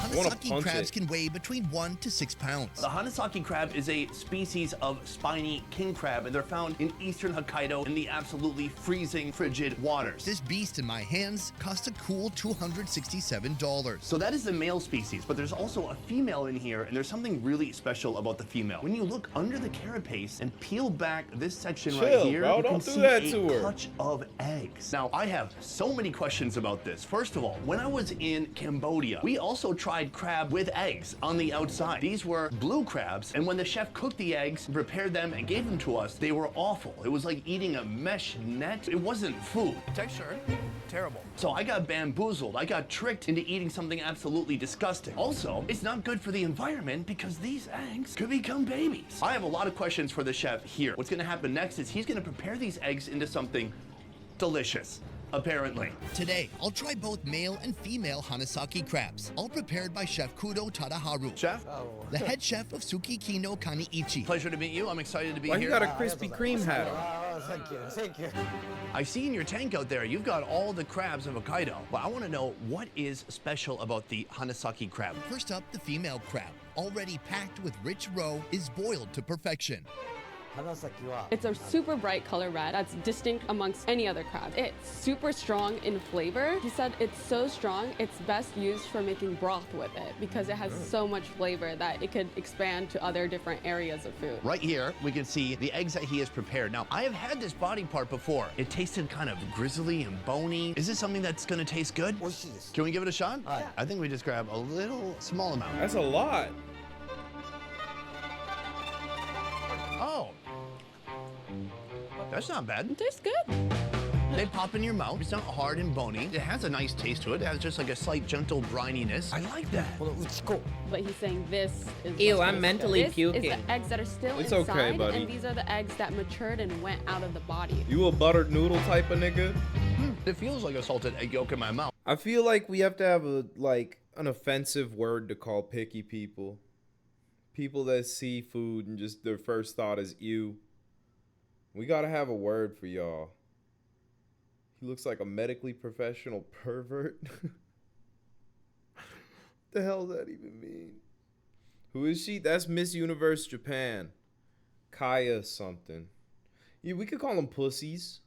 Hanasaki crabs can weigh between 1 to 6 pounds. The Hanasaki crab is a species of spiny king crab, and they're found in eastern Hokkaido in the absolutely freezing, frigid waters. This beast in my hands cost a cool $267. So that is the male species, but there's also a female in here, and there's something really special about the female. When you look under the carapace and peel back this section right Chill, here, bro. you can Don't do see that a to her. clutch of eggs. Now, I have so many questions about this. First of all, when I was in Cambodia, we also tried crab with eggs on the outside. These were blue crabs, and when the chef cooked the eggs, prepared them, and gave them to us, they were awful. It was like eating a mesh net. It wasn't food. Texture, terrible. So I got bamboozled. I got tricked into eating something absolutely disgusting. Also, it's not good for the environment because these eggs could become babies. I have a lot of questions for the chef here. What's gonna happen next is he's gonna prepare these eggs into something delicious. Apparently. Today, I'll try both male and female Hanasaki crabs, all prepared by Chef Kudo Tadaharu. Chef? The head chef of Tsukiki no Kaniichi. Pleasure to meet you. I'm excited to be Why here. you got a Krispy Kreme hat on? Thank you. I see in your tank out there, you've got all the crabs of Hokkaido. But I want to know what is special about the Hanasaki crab. First up, the female crab, already packed with rich roe, is boiled to perfection. It's a super bright color red that's distinct amongst any other crab. It's super strong in flavor. He said it's so strong, it's best used for making broth with it because it has so much flavor that it could expand to other different areas of food. Right here, we can see the eggs that he has prepared. Now, I have had this body part before. It tasted kind of grizzly and bony. Is this something that's going to taste good? Can we give it a shot? I think we just grab a little small amount. That's a lot. That's not bad. It tastes good. They pop in your mouth. It's not hard and bony. It has a nice taste to it. It has just like a slight gentle brininess. I like that. But he's saying this is. Ew, what's I'm supposed mentally to- this puking. Is the eggs that are still It's inside, okay, buddy. and these are the eggs that matured and went out of the body. You a buttered noodle type of nigga? It feels like a salted egg yolk in my mouth. I feel like we have to have an offensive word to call picky people. People that see food and just their first thought is ew. We gotta have a word for y'all. He looks like a medically professional pervert. The hell does that even mean? Who is she? That's Miss Universe Japan. Kaya something. Yeah, we could call them pussies.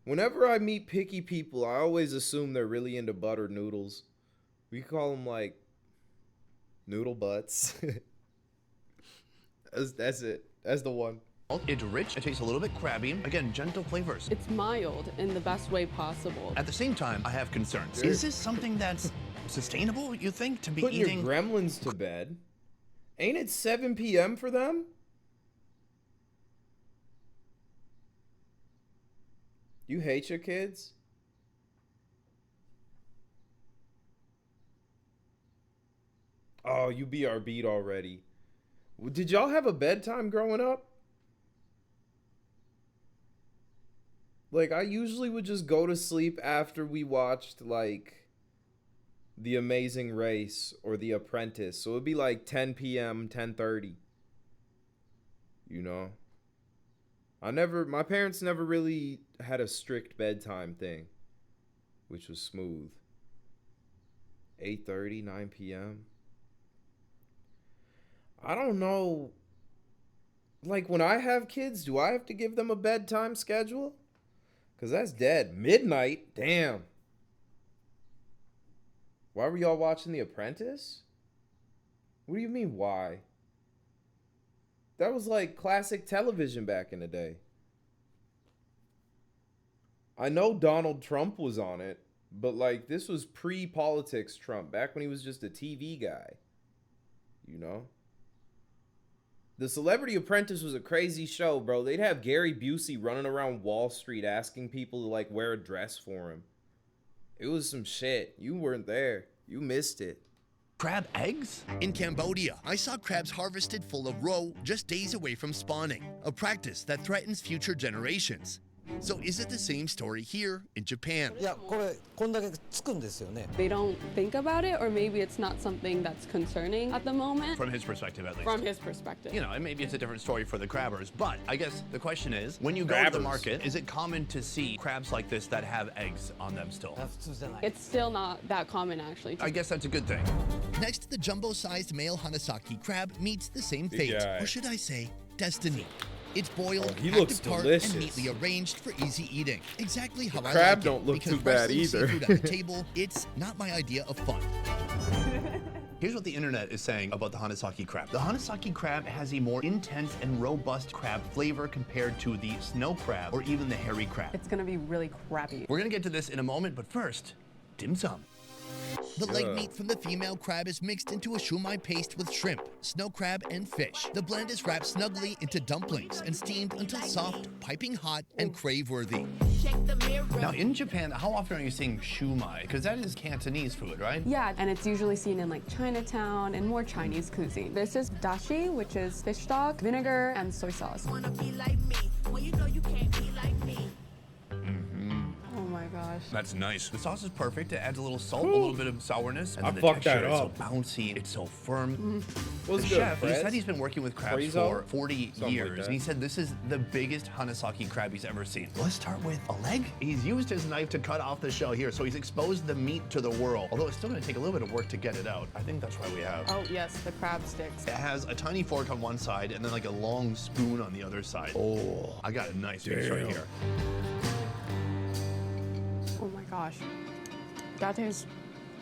Whenever I meet picky people, I always assume they're really into buttered noodles. We call them like noodle butts. That's it. That's the one. It's rich. It tastes a little bit crabby. Again, gentle flavors. It's mild in the best way possible. At the same time, I have concerns. Sure. Is this something that's sustainable, you think, to be Putting eating? your gremlins to bed. Ain't it 7 p.m. for them? You hate your kids? Oh, you BRB'd already. Did y'all have a bedtime growing up? Like, I usually would just go to sleep after we watched, like, The Amazing Race or The Apprentice. So it'd be like 10 p.m., 10:30. You know? My parents never really had a strict bedtime thing, which was smooth. 8:30, 9 p.m. I don't know. Like, when I have kids, do I have to give them a bedtime schedule? Because that's dead. Midnight? Damn. Why were y'all watching The Apprentice? What do you mean, why? That was like classic television back in the day. I know Donald Trump was on it, but like this was pre-politics Trump, back when he was just a TV guy. You know? The Celebrity Apprentice was a crazy show, bro. They'd have Gary Busey running around Wall Street asking people to like wear a dress for him. It was some shit. You weren't there. You missed it. Crab eggs? In Cambodia, I saw crabs harvested full of roe just days away from spawning, a practice that threatens future generations. So is it the same story here in Japan? They don't think about it, or maybe it's not something that's concerning at the moment. From his perspective, at least. From his perspective. You know, and maybe it's a different story for the crabbers, but I guess the question is, when you go to the market, is it common to see crabs like this that have eggs on them still? It's still not that common, actually. I guess that's a good thing. Next, the jumbo-sized male Hanasaki crab meets the same fate, or should I say, destiny. It's boiled, he looks hacked apart, delicious. and neatly arranged for easy eating. Exactly how I crab like don't it, look because too bad wrestling either. seafood at the table, it's not my idea of fun. Here's what the internet is saying about the Hanasaki crab. The Hanasaki crab has a more intense and robust crab flavor compared to the snow crab or even the hairy crab. It's gonna be really crappy. We're gonna get to this in a moment, but first, dim sum. The leg meat from the female crab is mixed into a shumai paste with shrimp, snow crab, and fish. The blend is wrapped snugly into dumplings and steamed until soft, piping hot, and crave-worthy. Now, in Japan, how often are you seeing shumai? Because that is Cantonese food, right? Yeah, and it's usually seen in like Chinatown and more Chinese cuisine. This is dashi, which is fish stock, vinegar, and soy sauce. Oh my gosh. That's nice. The sauce is perfect. It adds a little salt, a little bit of sourness, and I then the fucked texture that is so up. bouncy, it's so firm. What's The good, chef, he Fred? said he's been working with crabs Chorizo? for 40 Something like years, that. and he said this is the biggest Hanasaki crab he's ever seen. Let's start with a leg. He's used his knife to cut off the shell here, so he's exposed the meat to the whirl, although it's still gonna take a little bit of work to get it out. I think that's why we have. Oh yes, the crab sticks. It has a tiny fork on one side and then like a long spoon on the other side. Oh, I got a nice piece right here. Oh my gosh. That tastes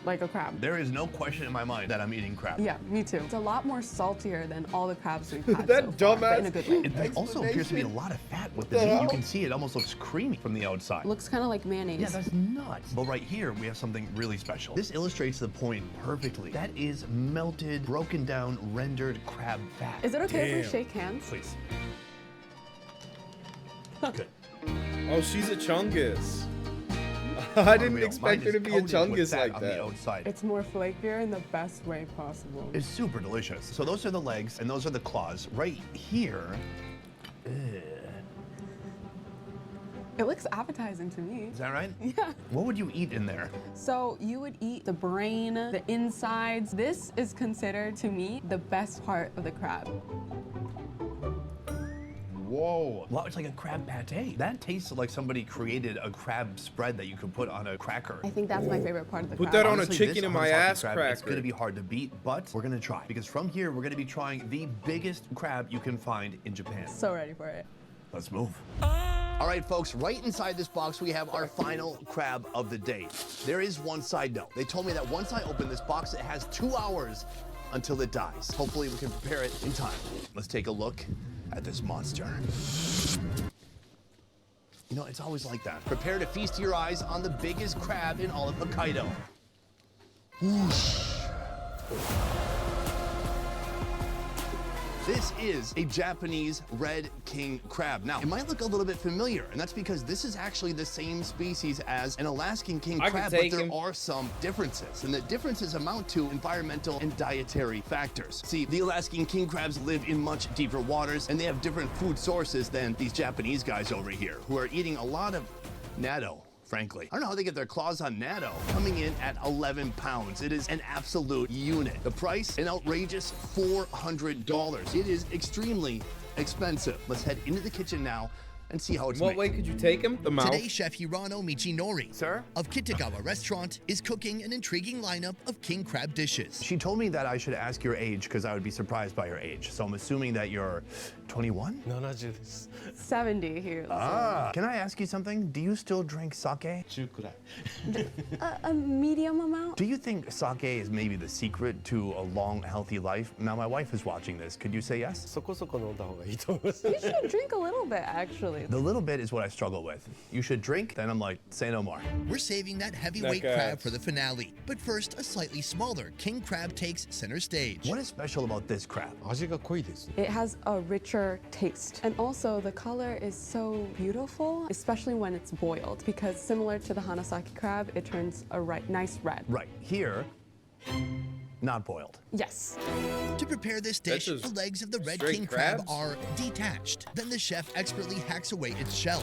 like a crab. There is no question in my mind that I'm eating crab. Yeah, me too. It's a lot more saltier than all the crabs we've had That so far, but dumbass in a good way. There also appears to be a lot of fat with the The meat. hell? You can see it almost looks creamy from the outside. Looks kind of like mayonnaise. Yeah, that's nuts. But right here, we have something really special. This illustrates the point perfectly. That is melted, broken down, rendered crab fat. Is it okay if we shake hands? Please. Oh, she's a chungus. I didn't expect her to be a chungus like on the that. outside. It's more flakier in the best way possible. It's super delicious. So those are the legs and those are the claws. Right here. It looks appetizing to me. Is that right? Yeah. What would you eat in there? So you would eat the brain, the insides. This is considered, to me, the best part of the crab. Whoa. Well, it's like a crab pate. That tastes like somebody created a crab spread that you could put on a cracker. I think that's my favorite part of the Put crab. that on Honestly, a chicken this in my Hanasaki ass crab, cracker. It's gonna be hard to beat, but we're gonna try. Because from here, we're gonna be trying the biggest crab you can find in Japan. So ready for it. Let's move. All right, folks, right inside this box, we have our final crab of the day. There is one side note. They told me that once I open this box, it has 2 hours until it dies. Hopefully we can prepare it in time. Let's take a look at this monster. You know, it's always like that. Prepare to feast your eyes on the biggest crab in all of Hokkaido. Whoosh. This is a Japanese red king crab. Now, it might look a little bit familiar, and that's because this is actually the same species as an Alaskan king crab, but there are some differences, and the differences amount to environmental and dietary factors. See, the Alaskan king crabs live in much deeper waters, and they have different food sources than these Japanese guys over here, who are eating a lot of natto. Frankly, I don't know how they get their claws on natto. Coming in at 11 pounds. It is an absolute unit. The price, an outrageous $400. It is extremely expensive. Let's head into the kitchen now and see how it's What made. way could you take him? The mouth? Today, Chef Hirano Michinori of Kitagawa Restaurant is cooking an intriguing lineup of king crab dishes. She told me that I should ask your age because I would be surprised by your age. So I'm assuming that you're 21? 70 here. Can I ask you something? Do you still drink sake? A medium amount? Do you think sake is maybe the secret to a long, healthy life? Now, my wife is watching this. Could you say yes? You should drink a little bit, actually. The little bit is what I struggle with. You should drink, then I'm like, say no more. We're saving that heavyweight crab for the finale. But first, a slightly smaller king crab takes center stage. What is special about this crab? It has a richer taste. And also, the color is so beautiful, especially when it's boiled, because similar to the Hanasaki crab, it turns a nice red. Right. Here, not boiled. Yes. To prepare this dish, the legs of the red king crab are detached. Then the chef expertly hacks away its shell,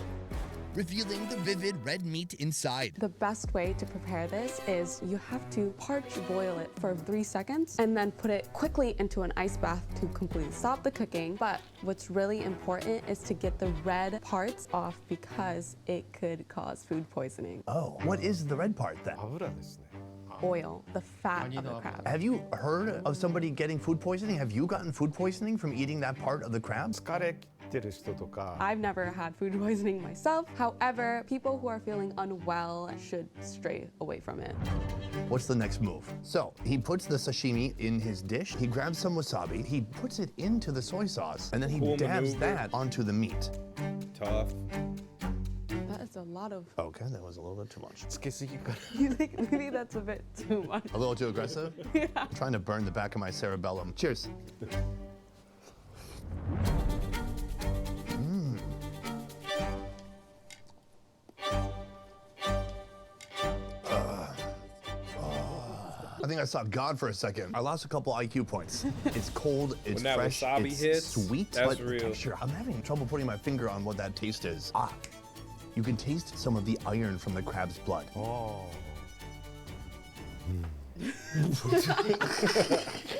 revealing the vivid red meat inside. The best way to prepare this is you have to boil it for 3 seconds and then put it quickly into an ice bath to completely stop the cooking. But what's really important is to get the red parts off because it could cause food poisoning. Oh, what is the red part then? Oil, the fat of the crab. Have you heard of somebody getting food poisoning? Have you gotten food poisoning from eating that part of the crab? I've never had food poisoning myself. However, people who are feeling unwell should stray away from it. What's the next move? So he puts the sashimi in his dish. He grabs some wasabi. He puts it into the soy sauce, and then he dabs that onto the meat. Tough. That is a lot of... Okay, that was a little bit too much. You think maybe that's a bit too much? A little too aggressive? Yeah. I'm trying to burn the back of my cerebellum. Cheers. I think I saw God for a second. I lost a couple IQ points. It's cold, it's When that fresh, wasabi it's hits, sweet, that's but real. texture, I'm having trouble putting my finger on what that taste is. You can taste some of the iron from the crab's blood.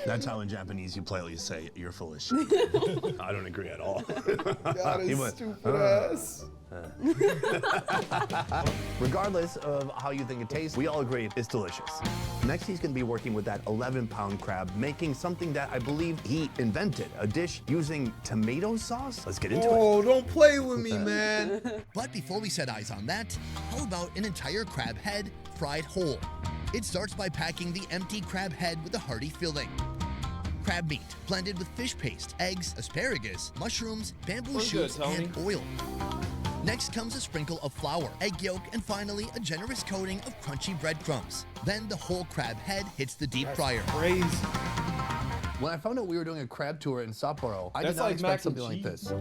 That's how in Japanese you politely say, you're full of shit. I don't agree at all. God, He his went, stupid ass. Regardless of how you think it tastes, we all agree it's delicious. Next, he's gonna be working with that 11-pound crab, making something that I believe he invented, a dish using tomato sauce. Let's get into it. Oh, don't play with me, man. But before we set eyes on that, how about an entire crab head fried whole? It starts by packing the empty crab head with a hearty filling. Crab meat blended with fish paste, eggs, asparagus, mushrooms, bamboo What's good, shoots, Tony? and oil. Next comes a sprinkle of flour, egg yolk, and finally a generous coating of crunchy breadcrumbs. Then the whole crab head hits the deep fryer. Crazy. When I found out we were doing a crab tour in Sapporo, I did That's not like expect mac and something like cheese. this.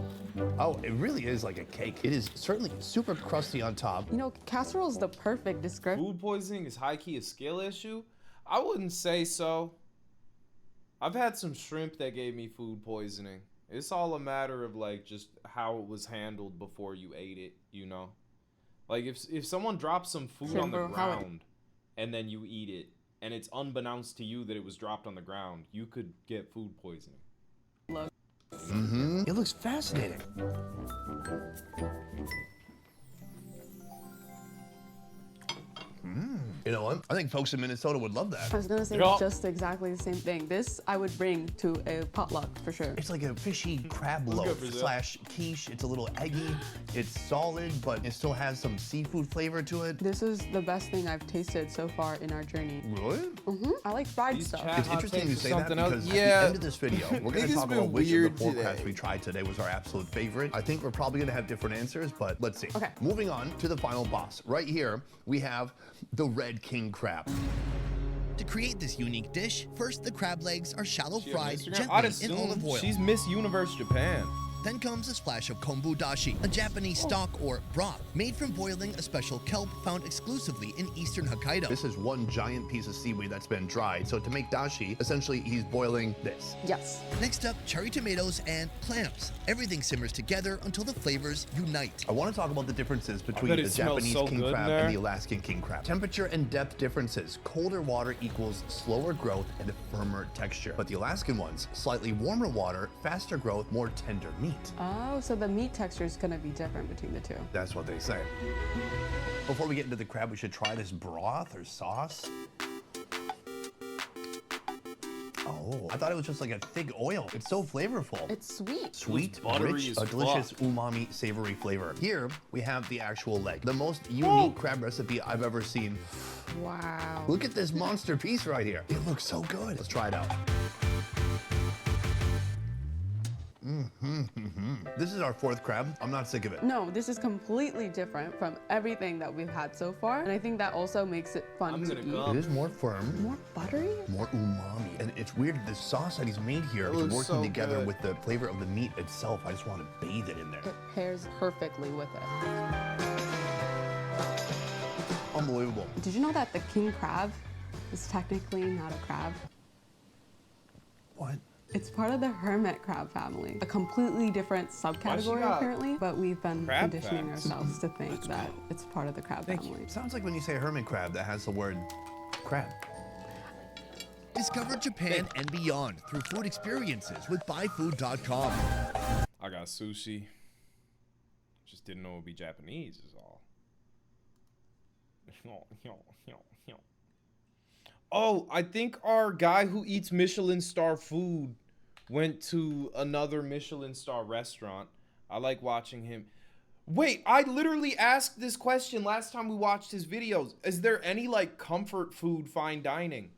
Oh, it really is like a cake. It is certainly super crusty on top. You know, casserole is the perfect description. Food poisoning is high-key a skill issue? I wouldn't say so. I've had some shrimp that gave me food poisoning. It's all a matter of like just how it was handled before you ate it, you know? Like if someone drops some food on the ground and then you eat it and it's unbeknownst to you that it was dropped on the ground, you could get food poisoning. It looks fascinating. You know what? I think folks in Minnesota would love that. I was gonna say just exactly the same thing. This I would bring to a potluck for sure. It's like a fishy crab loaf slash quiche. It's a little eggy. It's solid, but it still has some seafood flavor to it. This is the best thing I've tasted so far in our journey. Really? I like fried stuff. It's interesting you say that because at the end of this video, we're going to talk about which of the 4 crabs we tried today was our absolute favorite. I think we're probably going to have different answers, but let's see. Okay. Moving on to the final boss. Right here, we have the red king crab. To create this unique dish, first the crab legs are shallow fried I'd gently in olive assume oil. she's Miss Universe Japan. Then comes a splash of kombu dashi, a Japanese stock or broth made from boiling a special kelp found exclusively in eastern Hokkaido. This is one giant piece of seaweed that's been dried. So to make dashi, essentially he's boiling this. Yes. Next up, cherry tomatoes and clams. Everything simmers together until the flavors unite. I want to talk about the differences between the Japanese king crab and the Alaskan king crab. Temperature and depth differences. Colder water equals slower growth and a firmer texture. But the Alaskan ones, slightly warmer water, faster growth, more tender meat. Oh, so the meat texture is gonna be different between the two. That's what they say. Before we get into the crab, we should try this broth or sauce. Oh, I thought it was just like a thick oil. It's so flavorful. It's sweet. Sweet, buttery rich, as a delicious fuck. umami, savory flavor. Here, we have the actual leg. The most unique crab recipe I've ever seen. Wow. Look at this monster piece right here. It looks so good. Let's try it out. This is our 4th crab. I'm not sick of it. No, this is completely different from everything that we've had so far. And I think that also makes it fun to eat. It is more firm. More buttery? More umami. And it's weird, the sauce that he's made here is working together with the flavor of the meat itself. I just want to bathe it in there. It pairs perfectly with it. Unbelievable. Did you know that the king crab is technically not a crab? What? It's part of the hermit crab family, a completely different subcategory apparently, but we've been conditioning ourselves to think that it's part of the crab family. Sounds like when you say hermit crab, that has the word crab. Discover Japan and beyond through food experiences with buyfood.com. I got sushi. Just didn't know it would be Japanese is all. Oh, I think our guy who eats Michelin star food went to another Michelin star restaurant. I like watching him. Wait, I literally asked this question last time we watched his videos. Is there any like comfort food fine dining?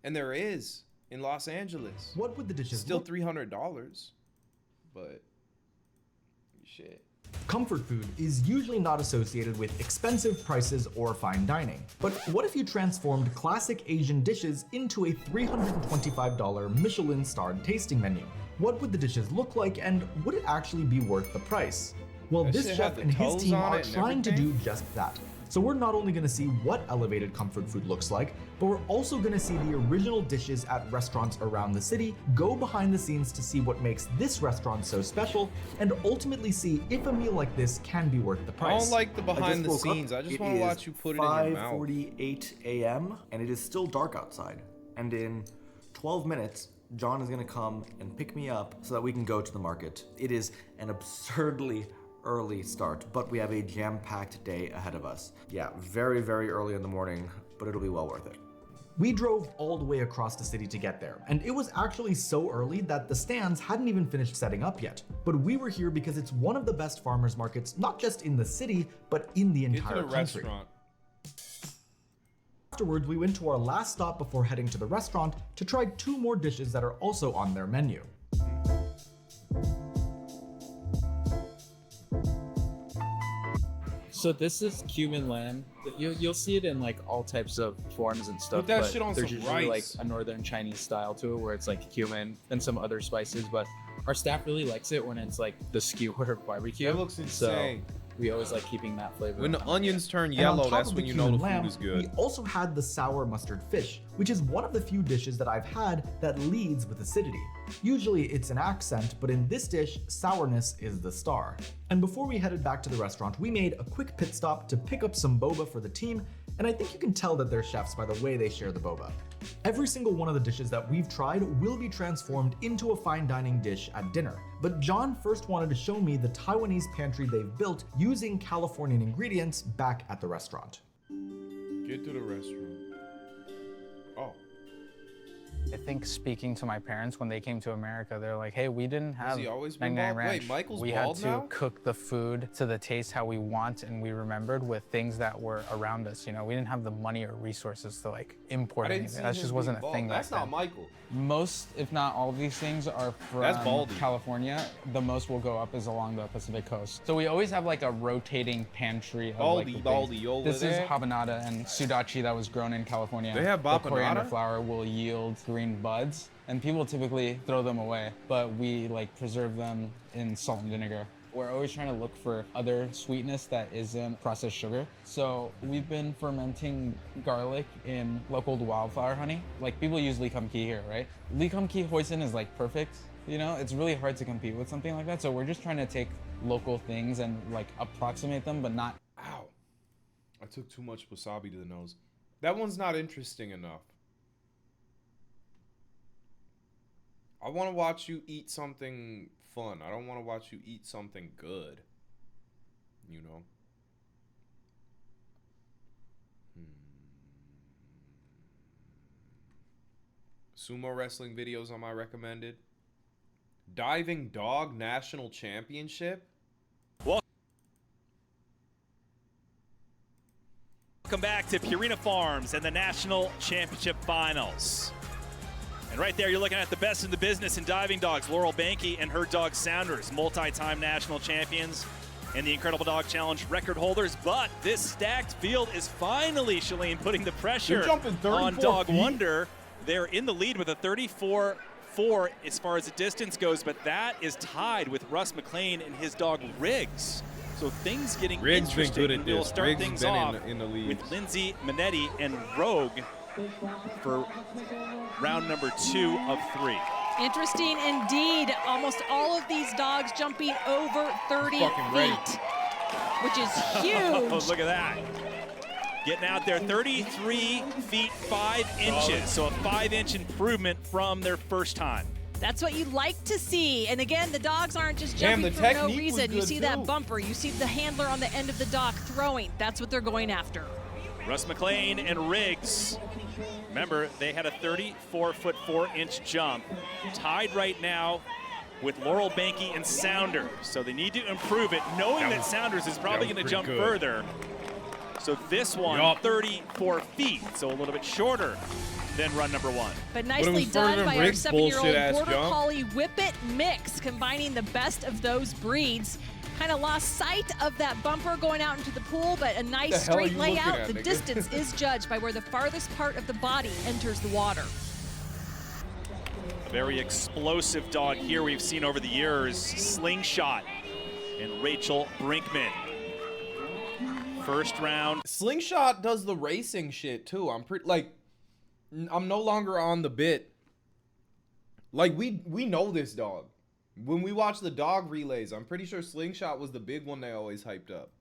And there is in Los Angeles. What would the dishes Still look? $300, but shit. Comfort food is usually not associated with expensive prices or fine dining. But what if you transformed classic Asian dishes into a $325 Michelin-starred tasting menu? What would the dishes look like, and would it actually be worth the price? Well, That this shit chef had the and his toes team on are it and trying to do everything? just that. So we're not only gonna see what elevated comfort food looks like, but we're also gonna see the original dishes at restaurants around the city, go behind the scenes to see what makes this restaurant so special, and ultimately see if a meal like this can be worth the price. I don't like the behind the woke up. scenes. I just It want to is watch you put it in your mouth. 5:48 a.m. and it is still dark outside. And in 12 minutes, John is gonna come and pick me up so that we can go to the market. It is an absurdly early start, but we have a jam-packed day ahead of us. Yeah, very, very early in the morning, but it'll be well worth it. We drove all the way across the city to get there, and it was actually so early that the stands hadn't even finished setting up yet. But we were here because it's one of the best farmers markets, not just in the city, but in the entire country. Afterwards, we went to our last stop before heading to the restaurant to try 2 more dishes that are also on their menu. So this is cumin lamb. You'll see it in like all types of forms and stuff. Put that but shit on there's some usually rice. like a northern Chinese style to it where it's like cumin and some other spices. But our staff really likes it when it's like the skewer barbecue. That looks insane. So we always like keeping that flavor. When the onions turn And on yellow, top that's of when you cumin know the lamb, food is good. We also had the sour mustard fish, which is one of the few dishes that I've had that leads with acidity. Usually it's an accent, but in this dish, sourness is the star. And before we headed back to the restaurant, we made a quick pit stop to pick up some boba for the team, and I think you can tell that they're chefs by the way they share the boba. Every single one of the dishes that we've tried will be transformed into a fine dining dish at dinner. But John first wanted to show me the Taiwanese pantry they've built using Californian ingredients back at the restaurant. Get to the restaurant. Oh. I think speaking to my parents when they came to America, they're like, hey, we didn't have he always been 99 bald? Ranch. Wait, Michael's we bald had to now? cook the food to the taste how we want and we remembered with things that were around us. You know, we didn't have the money or resources to like import anything. That just wasn't a thing. That's back not then. Michael. Most, if not all of these things are That's from Baldy. California. The most will go up is along the Pacific coast. So we always have like a rotating pantry of Baldy, like the Baldy, things. over This there. is habanada and sudachi that was grown in California. They have The bapanada? coriander flower will yield green buds, and people typically throw them away, but we like preserve them in salt and vinegar. We're always trying to look for other sweetness that isn't processed sugar. So we've been fermenting garlic in local wildflower honey. Like people use Lee Kum Kee here, right? Lee Kum Kee hoisin is like perfect. You know, it's really hard to compete with something like that. So we're just trying to take local things and like approximate them, but not. Ow. I took too much wasabi to the nose. That one's not interesting enough. I want to watch you eat something fun. I don't want to watch you eat something good. You know? Sumo wrestling videos on my recommended. Diving Dog National Championship? Welcome back to Purina Farms and the National Championship Finals. And right there, you're looking at the best in the business in diving dogs. Laurel Banky and her dog Sounders, multi-time national champions and the Incredible Dog Challenge record holders. But this stacked field is finally, Shalene, putting the pressure on Dog Wonder. They're in the lead with a 34-4 as far as the distance goes, but that is tied with Russ McLean and his dog Riggs. So things getting Riggs been interesting. good at We'll this. start Riggs things been off in the lead. with Lindsay Minetti and Rogue for round number 2 of 3. Interesting indeed. Almost all of these dogs jumping over 30 Fucking ready. feet, which is huge. Look at that. Getting out there, 33 feet 5 inches. So a 5-inch improvement from their first time. That's what you like to see. And again, the dogs aren't just Damn, jumping the for no technique was reason. You good, see too. that bumper. You see the handler on the end of the dock throwing. That's what they're going after. Russ McLean and Riggs. Remember, they had a 34-foot 4-inch jump. Tied right now with Laurel Banky and Sounders. So they need to improve it, knowing that Sounders is probably going to jump further. So this one, 34 feet, so a little bit shorter than run number 1. But nicely done by our 7-year-old Border Collie Whippet mix, combining the best of those breeds. Kind of lost sight of that bumper going out into the pool, but a nice The hell are straight you looking layout. at, The nigga? distance is judged by where the farthest part of the body enters the water. A very explosive dog here we've seen over the years, Slingshot and Rachel Brinkman. First round. Slingshot does the racing shit too. I'm pretty like I'm no longer on the bit. Like we know this dog. When we watch the dog relays, I'm pretty sure Slingshot was the big one they always hyped up.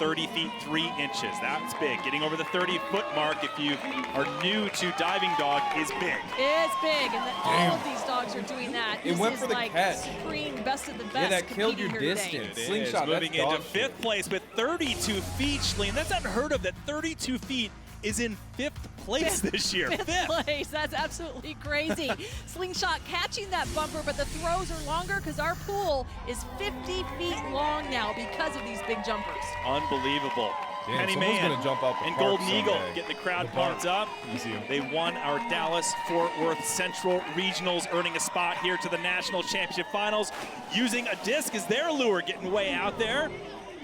30 feet 3 inches. That's big. Getting over the 30-foot mark if you are new to diving dog is big. It's big, and all of these dogs are doing that. It This went is for the like catch. supreme best of the best. Yeah, that killed your competing here today. distance. It Slingshot, is moving that's dog into 5th place with 32 feet, Shalene. That's unheard of that 32 feet is in 5th place this year. Fifth place. That's absolutely crazy. Slingshot catching that bumper, but the throws are longer because our pool is 50 feet long now because of these big jumpers. Unbelievable. Damn, Penny someone's Man gonna jump out the and park Golden Eagle someday. getting the crowd The park. pumped up. You see 'em. They won our Dallas-Fort Worth Central Regionals, earning a spot here to the National Championship Finals, using a disc as their lure, getting way out there.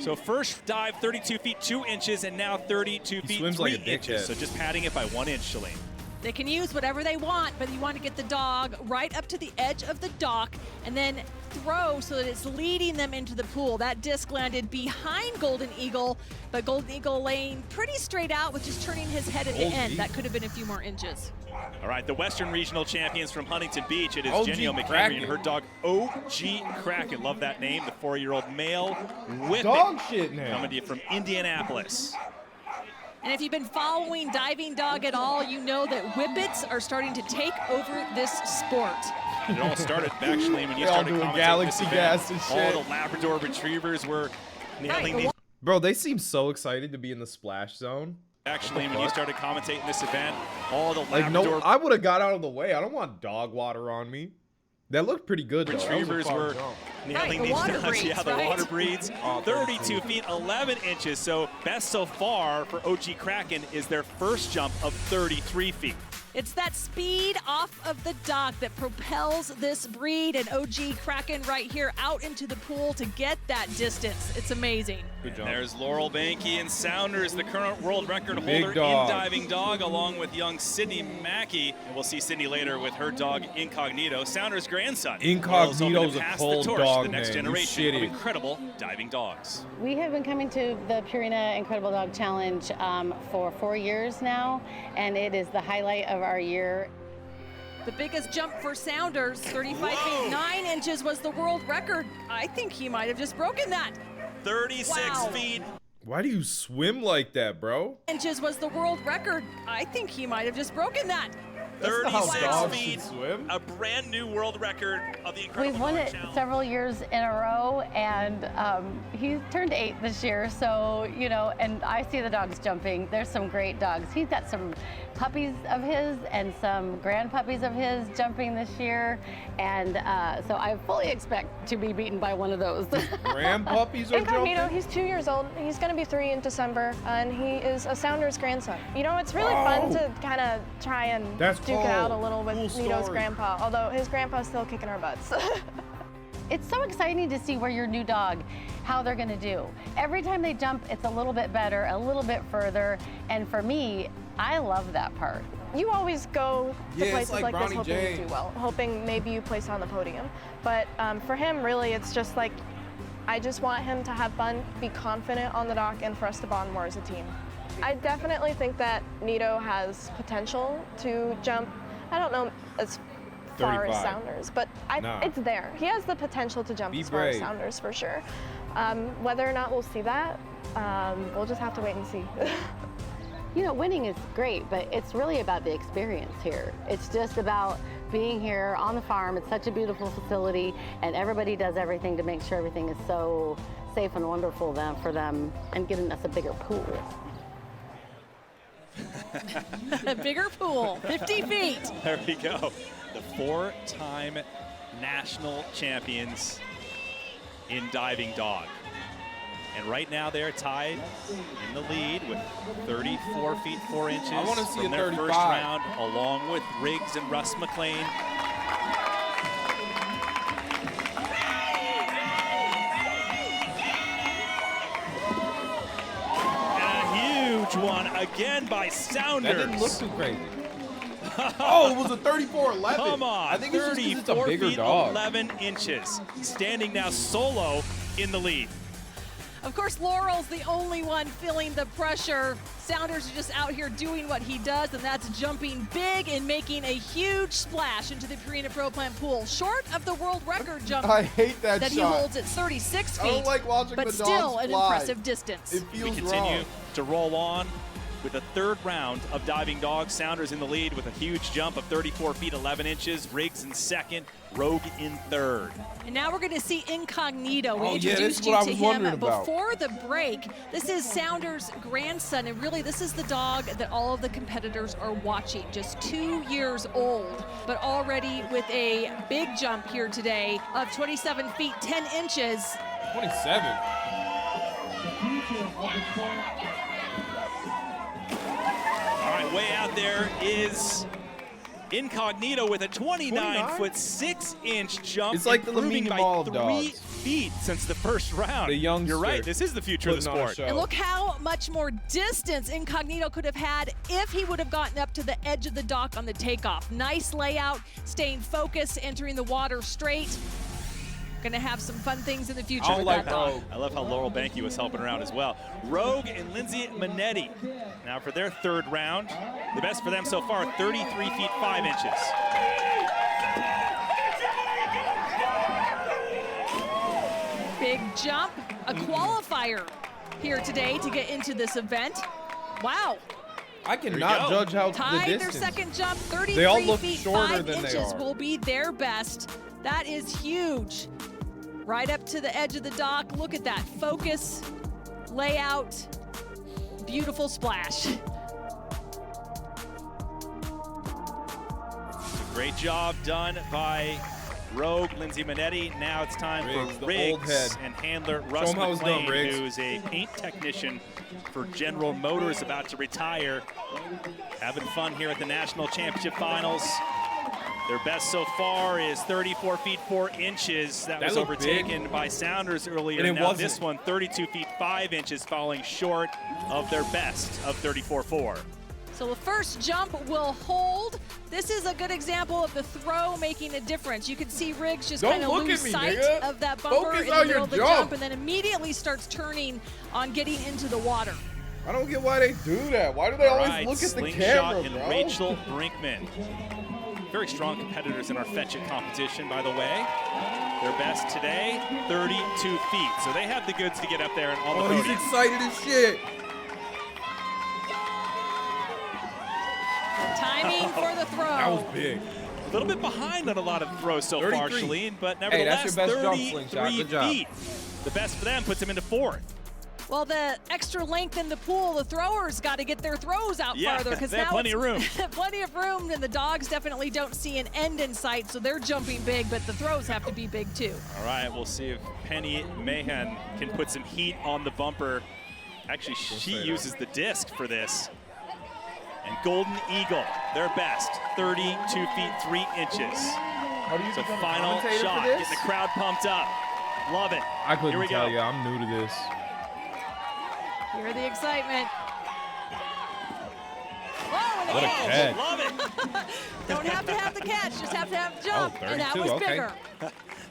So first dive 32 feet 2 inches, and now 32 feet 3 like a inches. dickhead. So just padding it by 1 inch, Shalene. They can use whatever they want, but you want to get the dog right up to the edge of the dock and then throw so that it's leading them into the pool. That disc landed behind Golden Eagle, but Golden Eagle laying pretty straight out with just turning his head at the end. That could have been a few more inches. All right, the Western Regional Champions from Huntington Beach. It is OG Jenny McHenry Kraken. and her dog OG Kraken. Love that name. The 4-year-old male whippet. Dog shit name. Coming to you from Indianapolis. And if you've been following Diving Dog at all, you know that whippets are starting to take over this sport. It all started back, Shalene, when you They all started doing commentating Galaxy this event. gas and shit. All the Labrador retrievers were nailing these. Bro, they seem so excited to be in the splash zone. Actually, when you started commentating this event, all the Like, Labrador no, I would have got out of the way. I don't want dog water on me. That looked pretty good, though. retrievers were nailing these water dogs. breeds, Yeah, the right? water breeds. Oh, 32 feet 11 inches. So best so far for OG Kraken is their first jump of 33 feet. It's that speed off of the dock that propels this breed, and OG Kraken right here out into the pool to get that distance. It's amazing. Good job. There's Laurel Banky and Sounders, the current world record Big holder dog. in Diving Dog, along with young Sydney Mackey. And we'll see Sydney later with her dog Incognito, Sounders' grandson. Incognito's a pass cold the torch dog to the next name. You generation of shitty. incredible diving dogs. We have been coming to the Purina Incredible Dog Challenge for 4 years now, and it is the highlight of our year. The biggest jump for Sounders, 35 feet 9 inches, was the world record. I think he might have just broken that. 36 Wow. feet. Why do you swim like that, bro? Inches was the world record. I think he might have just broken that. 36 dogs feet, should swim. a brand new world record of the Incredible We've won Dog it Challenge. several years in a row, and he turned 8 this year, so, you know, and I see the dogs jumping. There's some great dogs. He's got some puppies of his and some grandpuppies of his jumping this year, and so I fully expect to be beaten by one of those. Grandpuppies are Incognito, jumping? he's 2 years old. He's going to be 3 in December, and he is a Sounders grandson. You know, it's really fun to kind of try and That's duke it out a cool. little with Cool Nito's story. grandpa, although his grandpa's still kicking our butts. It's so exciting to see where your new dog, how they're gonna do. Every time they jump, it's a little bit better, a little bit further, and for me, I love that part. You always go to Yeah, it's places like like this Bronny hoping you James. do well, hoping maybe you place on the podium. But for him, really, it's just like, I just want him to have fun, be confident on the dock, and for us to bond more as a team. I definitely think that Nito has potential to jump, I don't know as far as 35. Sounders, but Nah. it's there. He has the potential to jump Be as far as brave. Sounders for sure. Whether or not we'll see that, we'll just have to wait and see. You know, winning is great, but it's really about the experience here. It's just about being here on the farm. It's such a beautiful facility, and everybody does everything to make sure everything is so safe and wonderful for them, and getting us a bigger pool. A bigger pool, 50 feet. There we go. The 4-time national champions in Diving Dog. And right now they're tied in the lead with 34 feet 4 inches I wanna see from a their 35. first round, along with Riggs and Russ McLean. And a huge one again by Sounders. That didn't look too crazy. Oh, it was a 34-11. Come on, I think it's just 'cause it's a 34 bigger feet dog. 11 inches. Standing now solo in the lead. Of course, Laurel's the only one feeling the pressure. Sounders are just out here doing what he does, and that's jumping big and making a huge splash into the Purina Pro Plant pool. Short of the world record jump I hate that he shot. holds at 36 feet, I don't like watching but the still dogs an fly. impressive distance. It We feels continue wrong. to roll on with the third round of Diving Dog. Sounders in the lead with a huge jump of 34 feet 11 inches. Riggs in second, Rogue in third. And now we're going to see Incognito. We Oh, yeah, this introduced is you what I to was him wondering about. before the break. This is Sounders' grandson, and really this is the dog that all of the competitors are watching. Just 2 years old, but already with a big jump here today of 27 feet 10 inches. 27. All right, way out there is Incognito with a 29 foot 6 inch jump. It's like the improving Lamine by Yamal of 3 dogs. feet since the first round. The youngster. You're right. This is the future of the Putting on a sport. show. And look how much more distance Incognito could have had if he would have gotten up to the edge of the dock on the takeoff. Nice layout, staying focused, entering the water straight. Gonna have some fun things in the future with that dog. I love how Laurel Banky was helping around as well. Rogue and Lindsay Minetti. Now for their third round, the best for them so far, 33 feet 5 inches. Big jump, a qualifier here today to get into this event. Wow. I cannot judge how the Tied their distance. second jump, 33 They all look feet shorter 5 than they inches are. will be their best. That is huge. Right up to the edge of the dock. Look at that focus, layout, beautiful splash. Great job done by Rogue, Lindsay Minetti. Now it's time Riggs, for the Riggs old head. and handler Russ him how it's done, McLean, Riggs. who's a paint technician for General Motors, about to retire. Having fun here at the National Championship Finals. Their best so far is 34 feet 4 inches. That was looked overtaken big. by Sounders earlier. And it now wasn't. this one, 32 feet 5 inches, falling short of their best of 34.4. So the first jump will hold. This is a good example of the throw making a difference. You can see Riggs just Don't kind of look lose at me, sight nigga. of that bumper Focus in the on middle your of the jump. jump and then immediately starts turning on getting into the water. I don't get why they do that. Why do they always Right, look at the Slingshot camera, and bro? Rachel Brinkman. Very strong competitors in our Fetch It competition, by the way. Their best today, 32 feet. So they have the goods to get up there and on the Oh, he's podium. excited as shit. Timing for the throw. That was big. A little bit behind on a lot of throws so far, 33. Shalene, but Hey, that's nevertheless, your best jump, 33 Slingshot. Good job. feet. The best for them puts them into fourth. Well, the extra length in the pool, the throwers got to get their throws out Yeah, farther because they have now plenty of room. plenty of room, and the dogs definitely don't see an end in sight, so they're jumping big, but the throws have to be big too. All right, we'll see if Penny Mahan can put some heat on the bumper. Actually, she uses the disc for this. And Golden Eagle, their best, 32 feet 3 inches. How do you So become a final commentator for shot, this? getting the crowd pumped up. Love it. I couldn't Here we tell go. you. I'm new to this. Hear the excitement. Oh, and What a again. catch. Love it. Don't have to have the catch, just have to have the jump, Oh, and that 32, was okay. bigger.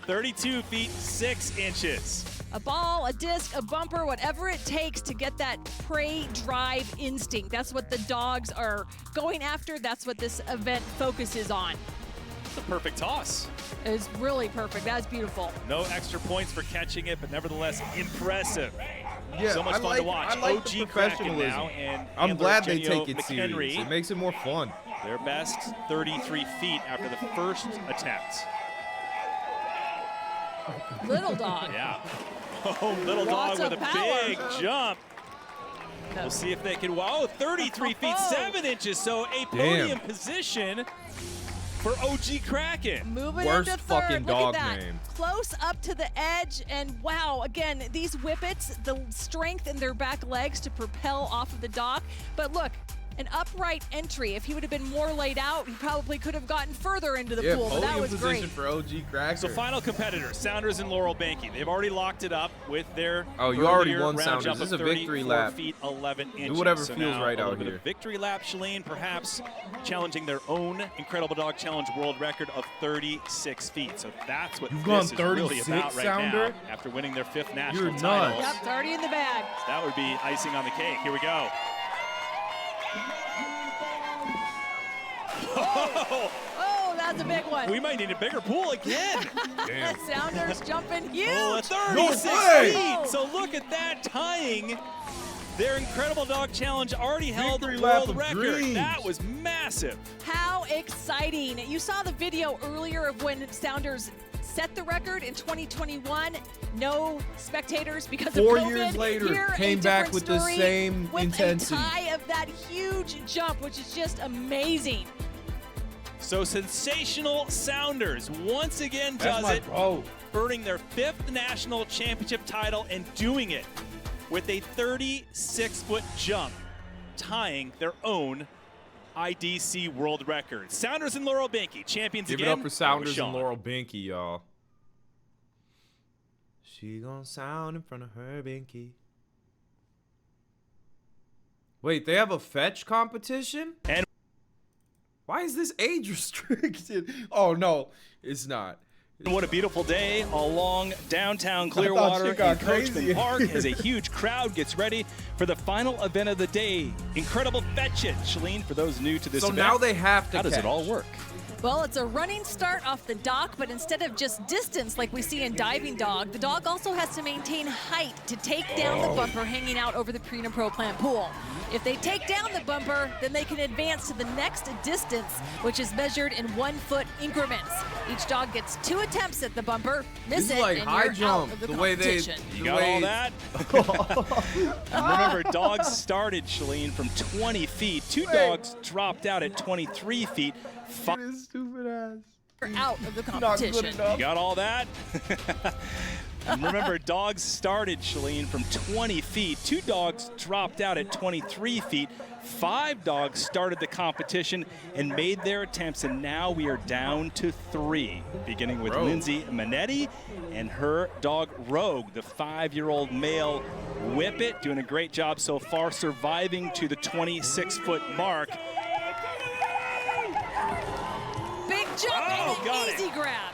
32 feet 6 inches. A ball, a disc, a bumper, whatever it takes to get that prey drive instinct. That's what the dogs are going after. That's what this event focuses on. It's a perfect toss. It's really perfect. That's beautiful. No extra points for catching it, but nevertheless impressive. Yeah, So much I fun to watch. I like the OG Kraken professionalism. now, and I'm handler glad they Genio take it McHenry. serious. It makes it more fun. Their best 33 feet after the first attempt. Little dog. Yeah. Oh, little dog Lots with of a power. big jump. We'll see if they can. Whoa, 33 feet 7 inches. So a podium position for OG Kraken. Moving Worst into third. fucking Look dog at that. name. Close up to the edge, and wow, again, these whippets, the strength in their back legs to propel off of the dock. But look, an upright entry. If he would have been more laid out, he probably could have gotten further into the pool, but that podium was position great. for OG Cracker. So final competitors, Sounders and Laurel Banky. They've already locked it up with their Oh, you already earlier won, round Sounders. jump This of is a victory 34 lap. feet 11 inches. Do whatever So feels now right a little out bit here. of victory lap, Shalene, perhaps challenging their own Incredible Dog Challenge world record of 36 feet. So that's what You've this gone is really 36, about right Sounder? now after winning their 5th national You're title. nuts. Yep, it's already in the bag. So that would be icing on the cake. Here we go. Oh, that's a big one. We might need a bigger pool again. Damn. Sounders jumping huge. Oh, 36 feet. So look at that, tying their Incredible Dog Challenge already held the Victory lap world of record. dreams. That was massive. How exciting. You saw the video earlier of when Sounders set the record in 2021. No spectators because of 4 COVID. years later, Here, came a back different with the story same with intensity. a tie of that huge jump, which is just amazing. So sensational Sounders once again That's does my it, bro. earning their 5th national championship title and doing it with a 36-foot jump, tying their own IDC world record. Sounders and Laurel Banky, champions Give again. it up for Sounders Sean. and Laurel Banky, y'all. She gon' sound in front of her binky. Wait, they have a fetch competition? And why is this age restricted? Oh no, it's not. What a beautiful day along downtown Clearwater and Coachman Park as a huge crowd gets ready for the final event of the day. Incredible Fetch It. Shalene, for those new to this event, now they have to how does catch. it all work? Well, it's a running start off the dock, but instead of just distance like we see in diving dog, the dog also has to maintain height to take down the bumper hanging out over the Purina Pro Plant pool. If they take down the bumper, then they can advance to the next distance, which is measured in 1 foot increments. Each dog gets 2 attempts at the bumper, miss it, like and high you're jump, out of the the way they- competition. You got all that? Remember, dogs started, Shalene, from 20 feet. 2 dogs dropped out at 23 feet. Stupid ass. You're out of the competition. You got all that? Remember, dogs started, Shalene, from 20 feet. 2 dogs dropped out at 23 feet. 5 dogs started the competition and made their attempts, and now we are down to 3, beginning with Lindsay Manetti and her dog Rogue, the 5-year-old male Whippet, doing a great job so far, surviving to the 26-foot mark. Big jump and an easy grab.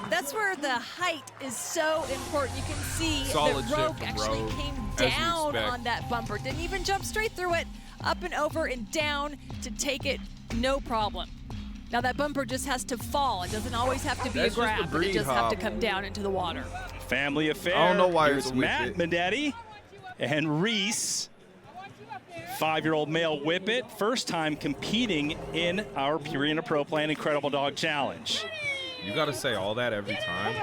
That's where the height is so important. You can see Solid that Rogue shit from actually Rogue, came as you down expect. on that bumper. Didn't even jump straight through it, up and over and down to take it, no problem. Now that bumper just has to fall. It doesn't always have to be That's a just a grab, but it breed just have to hop. come down into the water. Family affair. I don't know why Here's it's Matt Whippet. Manetti and Reese, 5-year-old male Whippet, first time competing in our Purina Pro Plan Incredible Dog Challenge. You gotta say all that every time.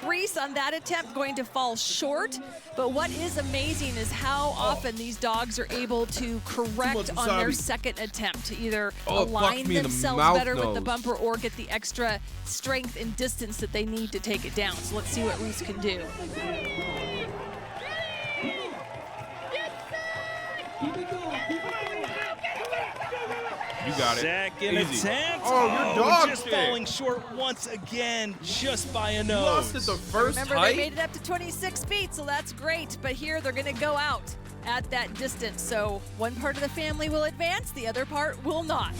Reese on that attempt going to fall short, but what is amazing is how often these dogs are able to correct on their second attempt to either align me in the themselves mouth better with the nose. bumper or get the extra strength and distance that they need to take it down. So let's see what Reese can do. You got it. Second Easy. attempt. Oh, your dog just shit. falling short once again, just by a nose. You lost it the first Remember, height. they made it up to 26 feet, so that's great. But here they're going to go out at that distance. So one part of the family will advance, the other part will not.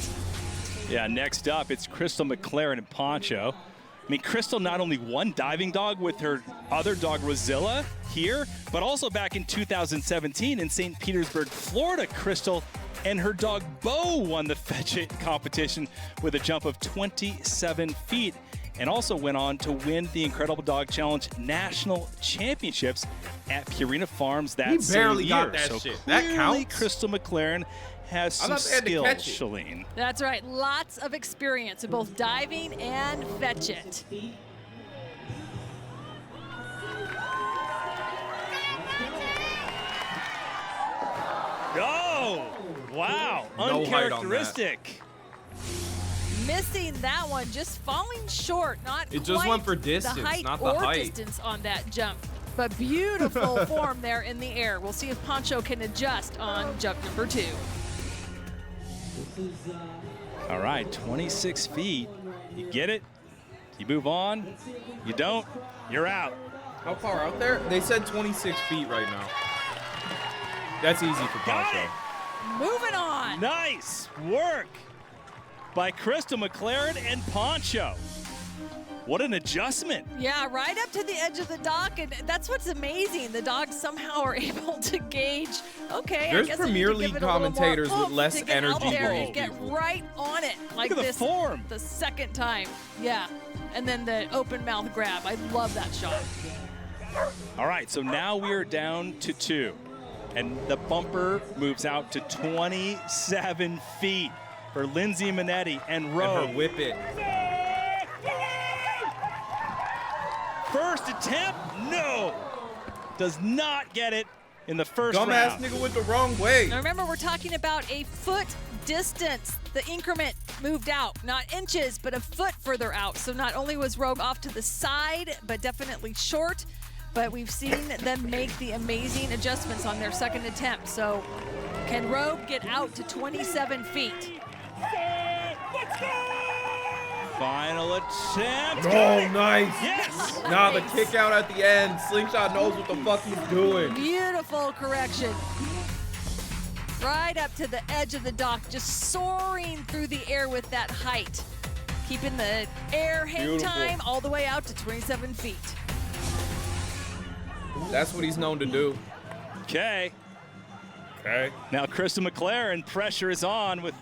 Yeah, next up, it's Crystal McLaren and Poncho. I mean, Crystal not only won diving dog with her other dog, Rosilla, here, but also back in 2017 in St. Petersburg, Florida, Crystal and her dog Bo won the Fetch It competition with a jump of 27 feet and also went on to win the Incredible Dog Challenge National Championships at Purina Farms that He same barely year. got that so shit. That clearly counts? Crystal McLaren has I some thought they had to skills, catch it. Shalene. That's right, lots of experience in both diving and Fetch It. Oh, wow, No height on that. uncharacteristic. Missing that one, just falling short, not It just quite went for distance, the height not the or height. distance on that jump. But beautiful form there in the air. We'll see if Poncho can adjust on jump number 2. All right, 26 feet. You get it, you move on. You don't, you're out. How far out there? They said 26 feet right now. That's easy for Poncho. Moving on. Nice work by Crystal McLaren and Poncho. What an adjustment. Yeah, right up to the edge of the dock, and that's what's amazing. The dogs somehow are able to gauge, okay, There's I guess I Premier need to give League it a little more commentators with oomph less to get out energy there than and these get people. right on it like Look at the this form. the second time. Yeah, and then the open mouth grab. I love that shot. All right, so now we are down to 2. And the bumper moves out to 27 feet for Lindsay Manetti and Rowe. And her Whippet. First attempt, no. Does not get it in the first Dumbass round. nigga went the wrong way. Now remember, we're talking about a foot distance. The increment moved out, not inches, but a foot further out. So not only was Rogue off to the side, but definitely short. But we've seen them make the amazing adjustments on their second attempt. So can Rogue get out to 27 feet? Final attempt. Oh, nice. Yes. Nah, the kick out at the end. Slingshot knows what the fuck he's doing. Beautiful correction. Right up to the edge of the dock, just soaring through the air with that height. Keeping the air hang Beautiful. time all the way out to 27 feet. That's what he's known to do. Okay. Okay. Now Krista McLaren, pressure is on with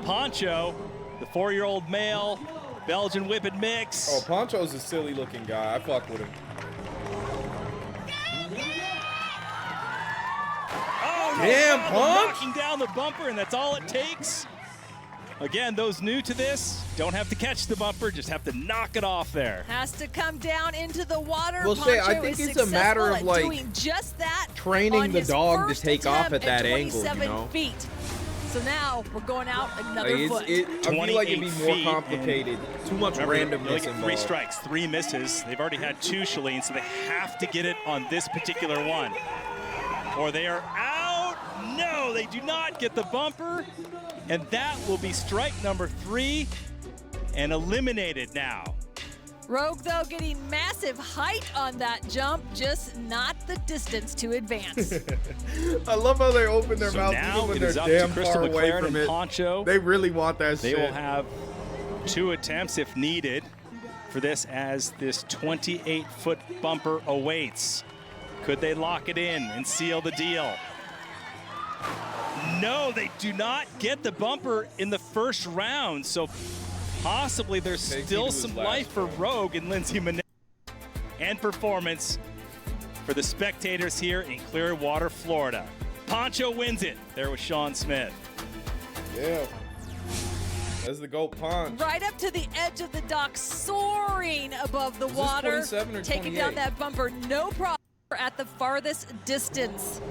Poncho, the 4-year-old male, Belgian Whippet mix. Oh, Poncho's a silly looking guy. I fuck with him. Oh, no Damn, problem, Ponch! knocking down the bumper, and that's all it takes. Again, those new to this don't have to catch the bumper, just have to knock it off there. Has to come down into the water. Well, Shay, I Poncho think is it's a matter of, successful at like, doing just that training on the his dog to first take off attempt at that angle, you 27 know? feet. So now we're going out another Like, foot. I feel like it'd be 28 more feet, complicated. Too much Remember, you only randomness get 3 involved. strikes, 3 misses. They've already had 2, Shalene, so they have to get it on this particular one. Or they are out. No, they do not get the bumper. And that will be strike number 3 and eliminated now. Rogue, though, getting massive height on that jump, just not the distance to advance. I love how they open their So mouth now even when it they're is up damn to Krista far away McLaren from and it. Poncho. They really want that They shit. will have 2 attempts if needed for this, as this 28-foot bumper awaits. Could they lock it in and seal the deal? No, they do not get the bumper in the first round, so possibly there's still some life for Rogue and Lindsay Monet. And performance for the spectators here in Clearwater, Florida. Poncho wins it. There was Sean Smith. Yeah. That's the GOAT Ponch. Right up to the edge of the dock, soaring above the water. 27 or Taking down 28? that bumper, no problem at the farthest distance.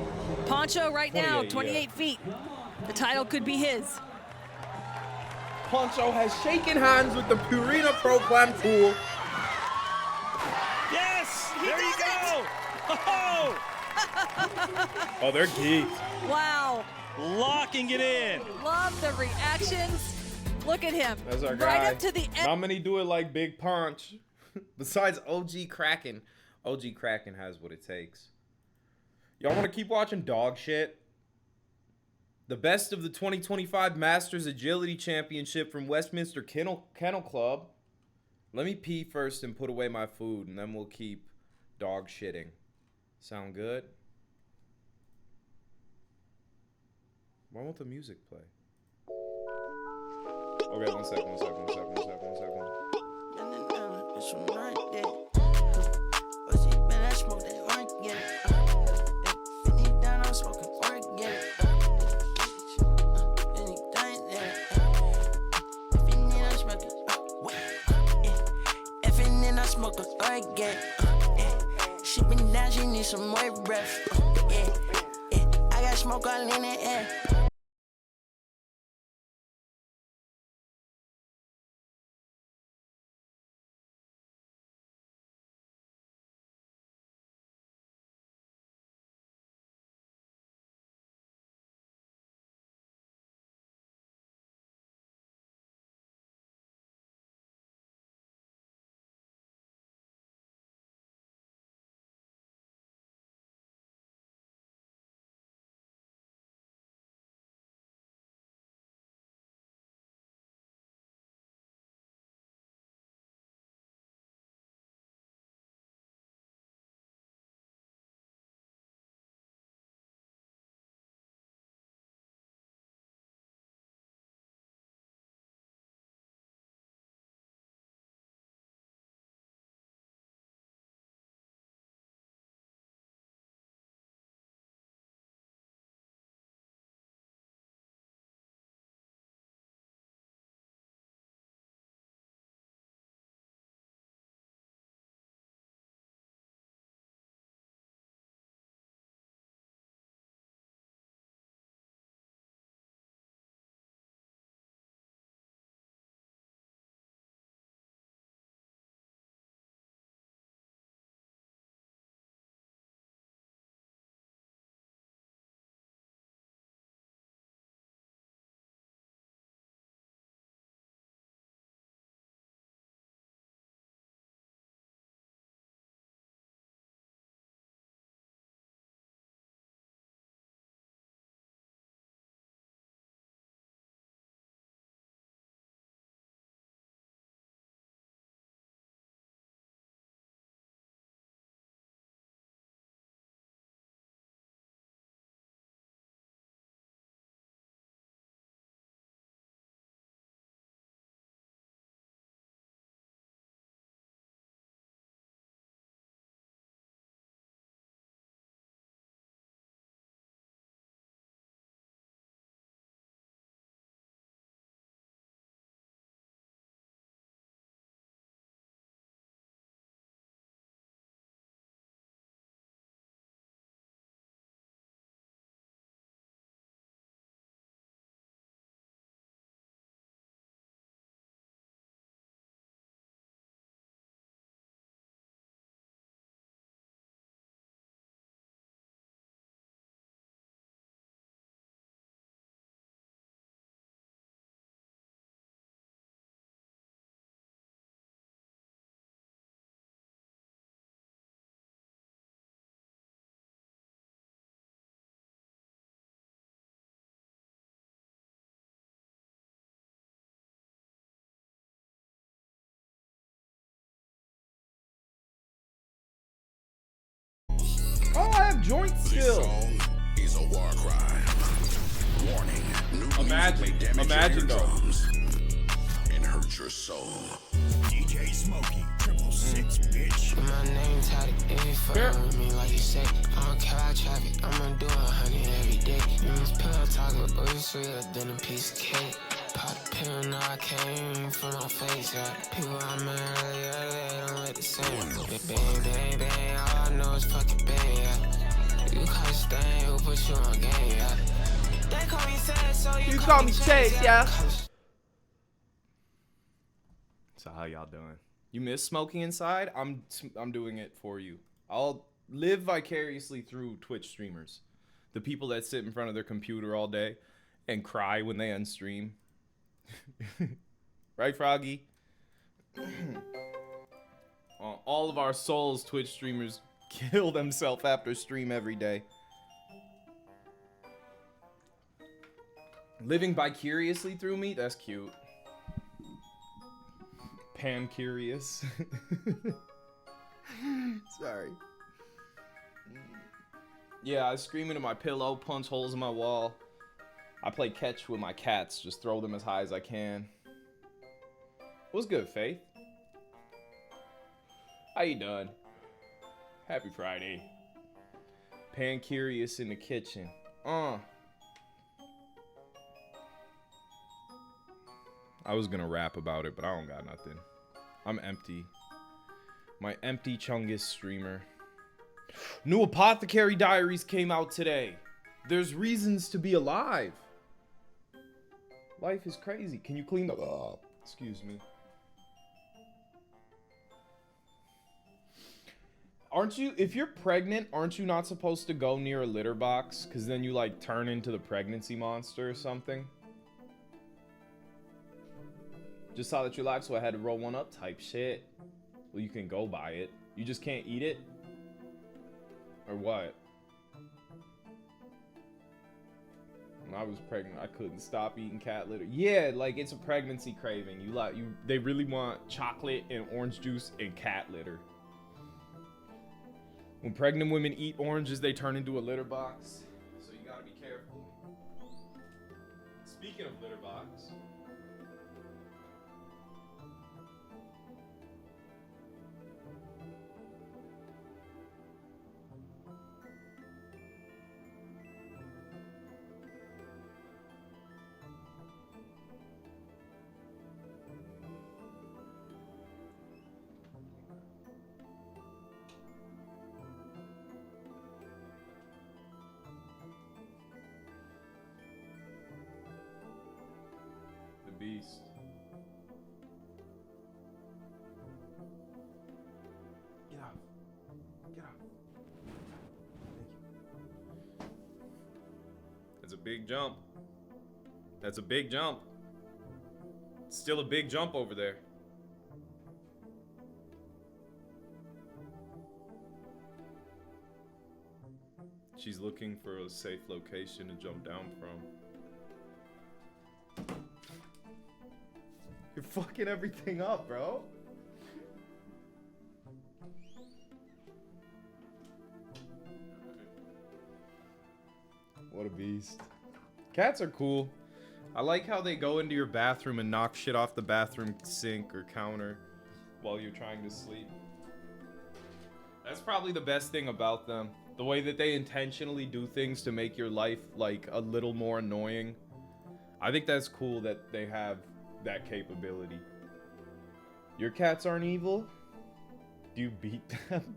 Poncho right now, 28, 28 feet. The title could be his. Poncho has shaken hands with the Purina Pro Clam Pool. Yes! There you go! Oh! Oh, they're geeked. Wow. Locking it in. Love the reactions. Look at him. That's our right guy. up to the edge. Not many do it like Big Ponch. Besides OG Kraken. OG Kraken has what it takes. Y'all want to keep watching dog shit? The best of the 2025 Masters Agility Championship from Westminster Kennel Club. Let me pee first and put away my food, and then we'll keep dog shitting. Sound good? Why won't the music play? Okay, one second. Smoke a organ. She been down, she need some more breath. I got smoke all in the air. Still. Is a war crime. Warning, new Imagine, music may damage imagine your though. eardrums and hurt your soul. DJ Smokey, 666, bitch. My name tatted, if you fuck with me like you say, I don't care about traffic, I'ma do 100 every day. You this pillow talking, but you sweeter than a piece of cake. Pop the pill, now I came from my face, yeah. People I met earlier, they don't look the same. Bang, bang, bang, all I know is fucking bang, yeah. You call it stain, who put you on game, yeah. They call me Chase, so you call me Chase, yeah. So how y'all doing? You miss smoking inside? I'm doing it for you. I'll live vicariously through Twitch streamers. The people that sit in front of their computer all day and cry when they unstream. Right, Froggy? All of our souls Twitch streamers kill themselves after stream every day. Living vicariously through me? That's cute. Pan-curious. Sorry. Yeah, I scream into my pillow, punch holes in my wall. I play catch with my cats, just throw them as high as I can. What's good, Faith? How you doing? Happy Friday. Pan-curious in the kitchen. I was gonna rap about it, but I don't got nothing. I'm empty. My empty Chungus streamer. New Apothecary Diaries came out today. There's reasons to be alive. Life is crazy. Can you clean the... excuse me. Aren't you... If you're pregnant, aren't you not supposed to go near a litter box? Because then you, like, turn into the pregnancy monster or something? Just saw that you're live, so I had to roll one up type shit. Well, you can go buy it. You just can't eat it? Or what? When I was pregnant, I couldn't stop eating cat litter. Yeah, like it's a pregnancy craving. They really want chocolate and orange juice and cat litter. When pregnant women eat oranges, they turn into a litter box. So you gotta be careful. Speaking of litter box. Beast. Get off. Get off. Thank you. That's a big jump. That's a big jump. It's still a big jump over there. She's looking for a safe location to jump down from. You're fucking everything up, bro. What a beast. Cats are cool. I like how they go into your bathroom and knock shit off the bathroom sink or counter while you're trying to sleep. That's probably the best thing about them. The way that they intentionally do things to make your life, like, a little more annoying. I think that's cool that they have that capability. Your cats aren't evil? Do you beat them?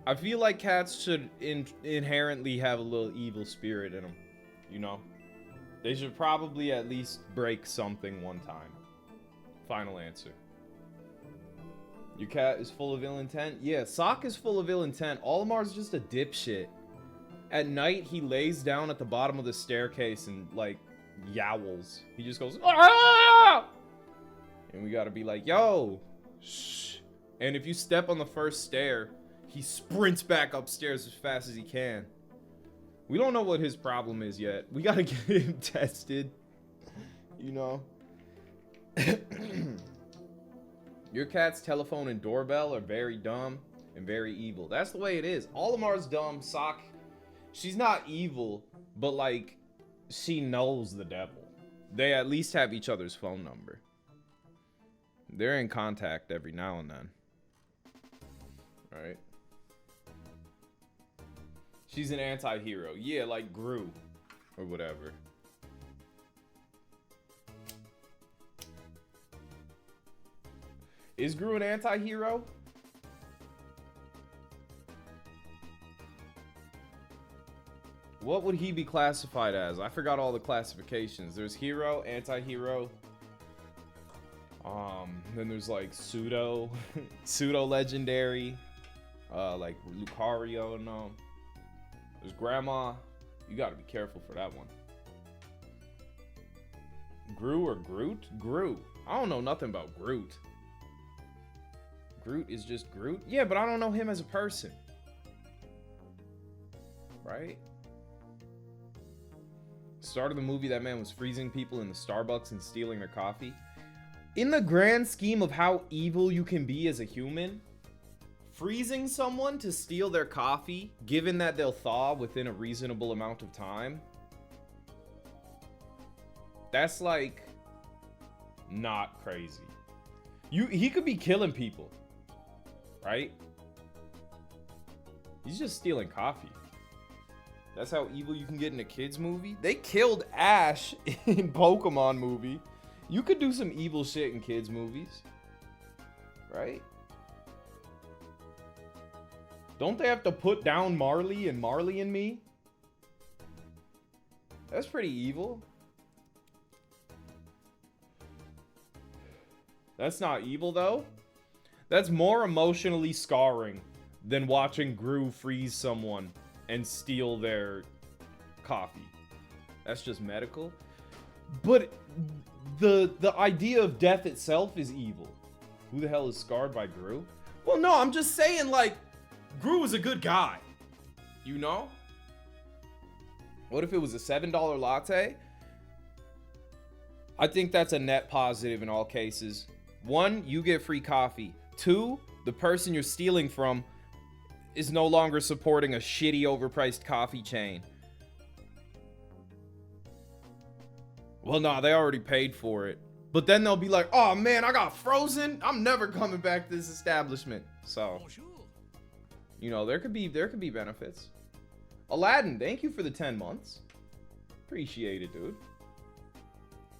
I feel like cats should inherently have a little evil spirit in them, you know? They should probably at least break something one time. Final answer. Your cat is full of ill intent? Yeah, Sock is full of ill intent. Olimar's just a dipshit. At night, he lays down at the bottom of the staircase and, like, yowls. He just goes, "Ah!" And we gotta be like, yo, shh. And if you step on the first stair, he sprints back upstairs as fast as he can. We don't know what his problem is yet. We gotta get him tested. You know? Your cat's telephone and doorbell are very dumb and very evil. That's the way it is. Olimar's dumb. Sock She's not evil, but like, she knows the devil. They at least have each other's phone number. They're in contact every now and then. Right? She's an anti-hero. Yeah, like Gru or whatever. Is Gru an anti-hero? What would he be classified as? I forgot all the classifications. There's hero, anti-hero. Then there's like pseudo legendary, like Lucario and there's grandma. You gotta be careful for that one. Gru or Groot? Groot. I don't know nothing about Groot. Groot is just Groot? Yeah, but I don't know him as a person. Right? Start of the movie, that man was freezing people in the Starbucks and stealing their coffee. In the grand scheme of how evil you can be as a human, freezing someone to steal their coffee, given that they'll thaw within a reasonable amount of time, that's like not crazy. He could be killing people, right? He's just stealing coffee. That's how evil you can get in a kids movie. They killed Ash in Pokemon movie. You could do some evil shit in kids movies, right? Don't they have to put down Marley and Marley and Me? That's pretty evil. That's not evil though. That's more emotionally scarring than watching Gru freeze someone and steal their coffee. That's just medical. But the idea of death itself is evil. Who the hell is scarred by Gru? Well, no, I'm just saying, like, Gru is a good guy. You know? What if it was a $7 latte? I think that's a net positive in all cases. 1, you get free coffee. 2, the person you're stealing from is no longer supporting a shitty overpriced coffee chain. Well, nah, they already paid for it. But then they'll be like, oh man, I got frozen. I'm never coming back to this establishment. So, you know, there could be benefits. Aladdin, thank you for the 10 months. Appreciate it, dude.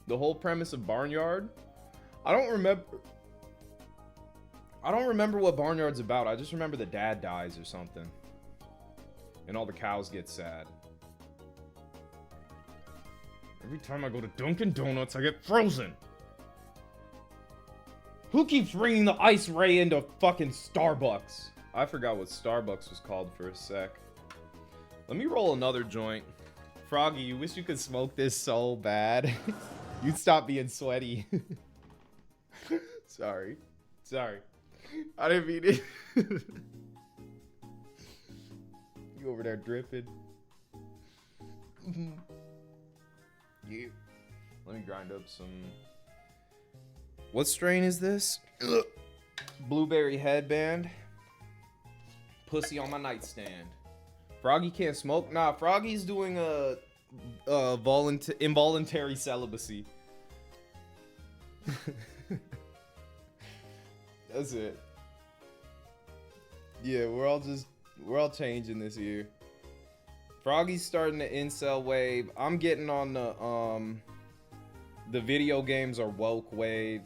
The whole premise of Barnyard, I don't remember what Barnyard's about. I just remember the dad dies or something. And all the cows get sad. Every time I go to Dunkin' Donuts, I get frozen. Who keeps bringing the ice ray into fucking Starbucks? I forgot what Starbucks was called for a sec. Let me roll another joint. Froggy, you wish you could smoke this so bad. You'd stop being sweaty. Sorry. I didn't mean it. You over there dripping. Yeah. Let me grind up some. What strain is this? Ugh. Blueberry headband. Pussy on my nightstand. Froggy can't smoke? Nah, Froggy's doing a involuntary celibacy. That's it. Yeah, we're all changing this year. Froggy's starting the incel wave. I'm getting on the video games are woke wave.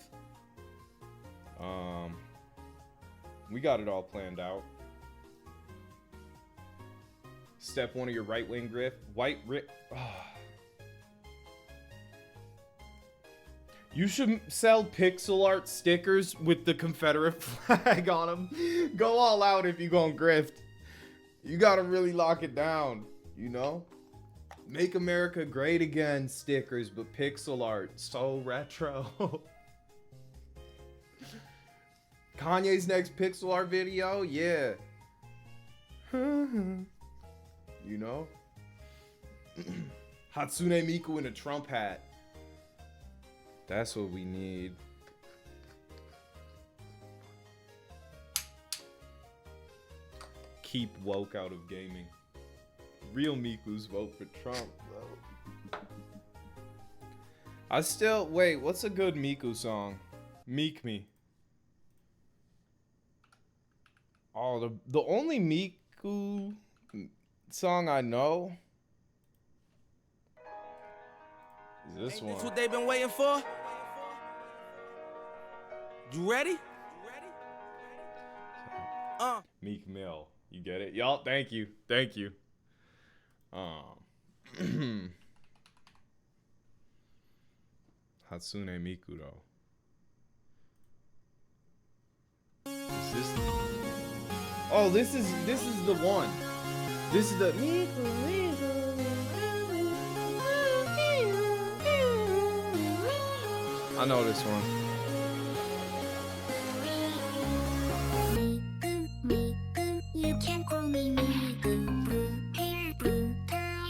We got it all planned out. Step 1 of your right wing grift. White rip. You should sell pixel art stickers with the Confederate flag on them. Go all out if you gonna grift. You gotta really lock it down, you know? Make America great again stickers, but pixel art. So retro. Kanye's next pixel art video? Yeah. You know? Hatsune Miku in a Trump hat. That's what we need. Keep woke out of gaming. Real Miku's vote for Trump, though. I still wait. What's a good Miku song? Meek Me. Oh, the only Miku song I know is this one. This what they've been waiting for? You ready? Meek Mill. You get it? Y'all, thank you. Thank you. Hatsune Miku though. Is this oh, this is the one. This is the I know this one. You can call me Miku.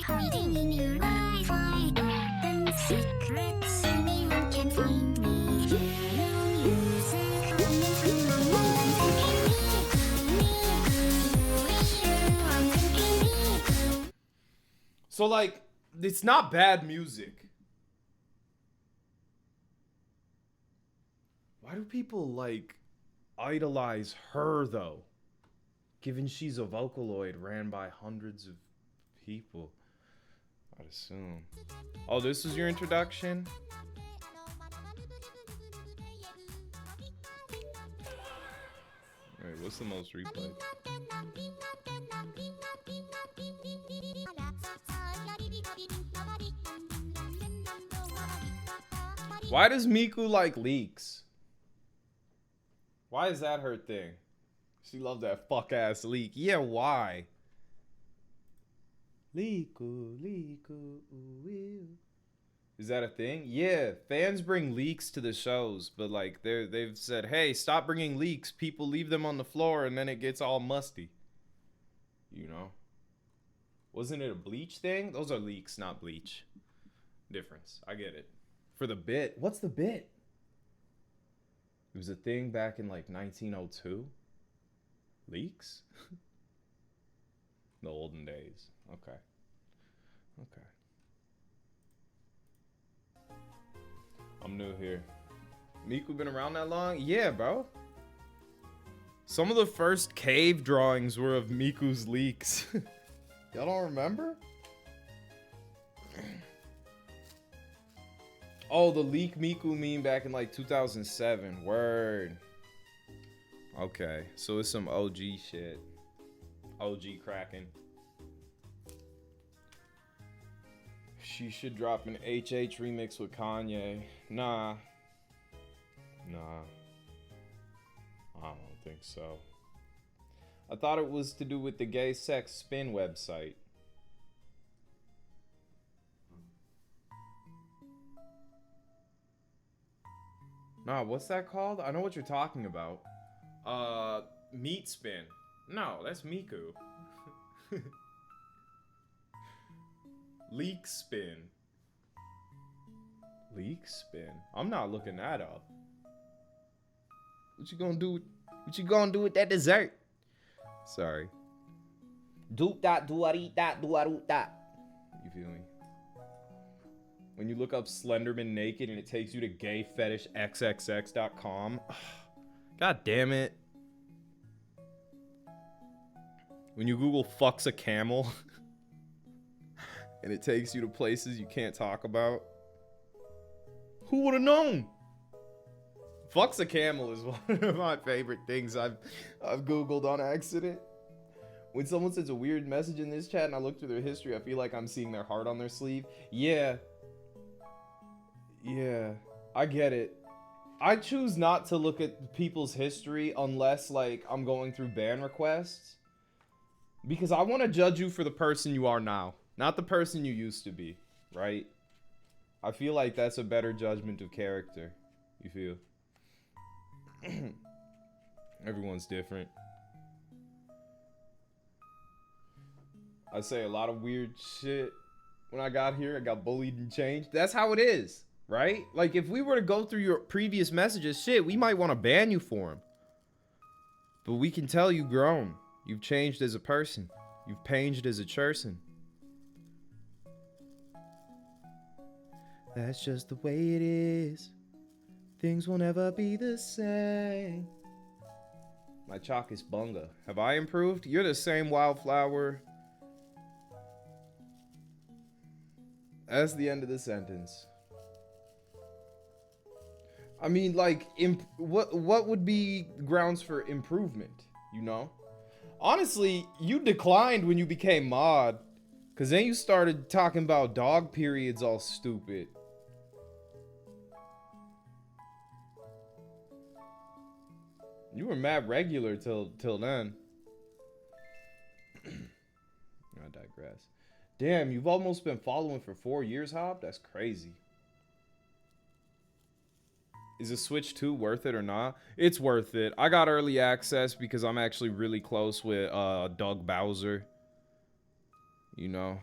Hiding in your eyes wide open secrets. Anyone can find me. Your music coming from my mind. I'm thinking Miku. So like, it's not bad music. Why do people like idolize her though? Given she's a Vocaloid ran by hundreds of people, I'd assume. Oh, this is your introduction? Wait, what's the most replayed? Why does Miku like leaks? Why is that her thing? She loved that fuck ass leak. Yeah, why? Leaku, leaku, ooh. Is that a thing? Yeah, fans bring leaks to the shows, but like they've said, hey, stop bringing leaks. People leave them on the floor and then it gets all musty. You know? Wasn't it a bleach thing? Those are leaks, not bleach. Difference. I get it. For the bit. What's the bit? It was a thing back in like 1902. Leaks? The olden days. Okay. Okay. I'm new here. Miku been around that long? Yeah, bro. Some of the first cave drawings were of Miku's leaks. Y'all don't remember? Oh, the leak Miku meme back in like 2007. Word. Okay, so it's some OG shit. OG cracking. She should drop an HH remix with Kanye. Nah. Nah. I don't think so. I thought it was to do with the gay sex spin website. Nah, what's that called? I know what you're talking about. Meat spin. No, that's Miku. Leak spin. Leak spin. I'm not looking that up. What you gonna do? What you gonna do with that dessert? Sorry. Doop that duari that duaru that. You feel me? When you look up Slenderman naked and it takes you to gayfetishxxx.com. God damn it. When you Google fucks a camel and it takes you to places you can't talk about. Who would have known? Fucks a camel is one of my favorite things I've Googled on accident. When someone sends a weird message in this chat and I look through their history, I feel like I'm seeing their heart on their sleeve. Yeah. Yeah, I get it. I choose not to look at people's history unless, like, I'm going through ban requests. Because I want to judge you for the person you are now, not the person you used to be, right? I feel like that's a better judgment of character. You feel? Everyone's different. I say a lot of weird shit. When I got here, I got bullied and changed. That's how it is. Right? Like, if we were to go through your previous messages, shit, we might want to ban you for them. But we can tell you've grown. You've changed as a person. You've changed as a person. That's just the way it is. Things will never be the same. My chalk is bunga. Have I improved? You're the same wildflower. That's the end of the sentence. I mean, like, what would be grounds for improvement, you know? Honestly, you declined when you became mod. Because then you started talking about dog periods all stupid. You were mad regular till then. I digress. Damn, you've almost been following for 4 years, Hob? That's crazy. Is a Switch 2 worth it or not? It's worth it. I got early access because I'm actually really close with Doug Bowser. You know.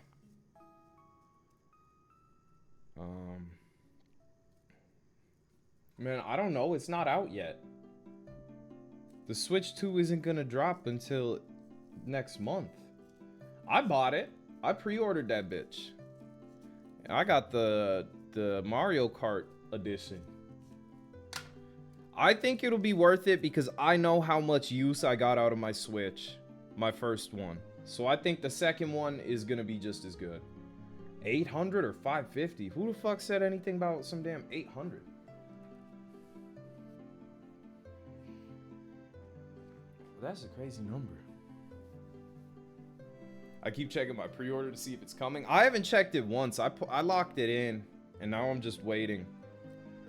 Man, I don't know. It's not out yet. The Switch 2 isn't gonna drop until next month. I bought it. I pre-ordered that bitch. I got the Mario Kart edition. I think it'll be worth it because I know how much use I got out of my Switch. My first one. So I think the second one is gonna be just as good. 800 or 550? Who the fuck said anything about some damn 800? That's a crazy number. I keep checking my pre-order to see if it's coming. I haven't checked it once. I locked it in, and now I'm just waiting.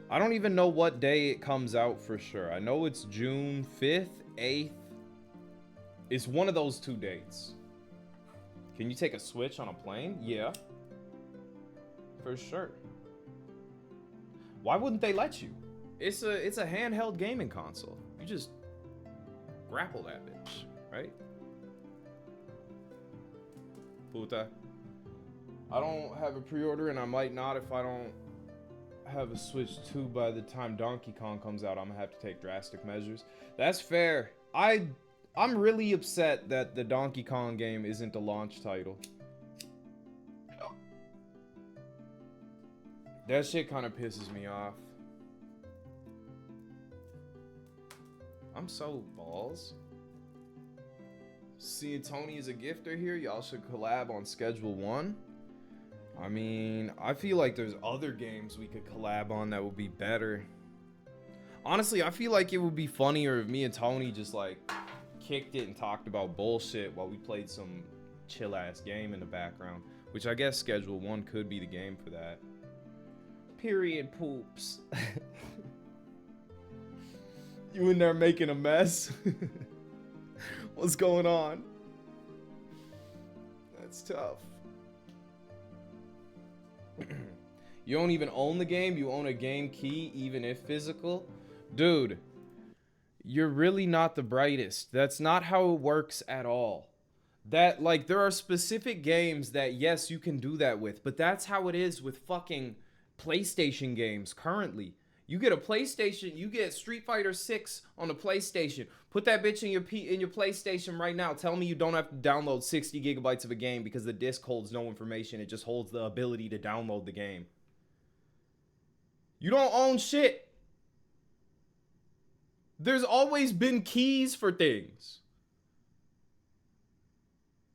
I don't even know what day it comes out for sure. I know it's June 5th, 8th. It's one of those 2 dates. Can you take a Switch on a plane? Yeah. For sure. Why wouldn't they let you? It's a handheld gaming console. You just grapple that bitch, right? Puta. I don't have a pre-order, and I might not if I don't have a Switch 2 by the time Donkey Kong comes out. I'm gonna have to take drastic measures. That's fair. I'm really upset that the Donkey Kong game isn't a launch title. That shit kind of pisses me off. I'm so balls. Seeing Tony as a gifter here, y'all should collab on Schedule 1. I mean, I feel like there's other games we could collab on that would be better. Honestly, I feel like it would be funnier if me and Tony just like kicked it and talked about bullshit while we played some chill-ass game in the background. Which I guess Schedule 1 could be the game for that. Period poops. You in there making a mess? What's going on? That's tough. You don't even own the game? You own a game key, even if physical? Dude, you're really not the brightest. That's not how it works at all. That, like, there are specific games that, yes, you can do that with, but that's how it is with fucking PlayStation games currently. You get a PlayStation, you get Street Fighter 6 on the PlayStation. Put that bitch in your PlayStation right now. Tell me you don't have to download 60 gigabytes of a game because the disc holds no information. It just holds the ability to download the game. You don't own shit. There's always been keys for things.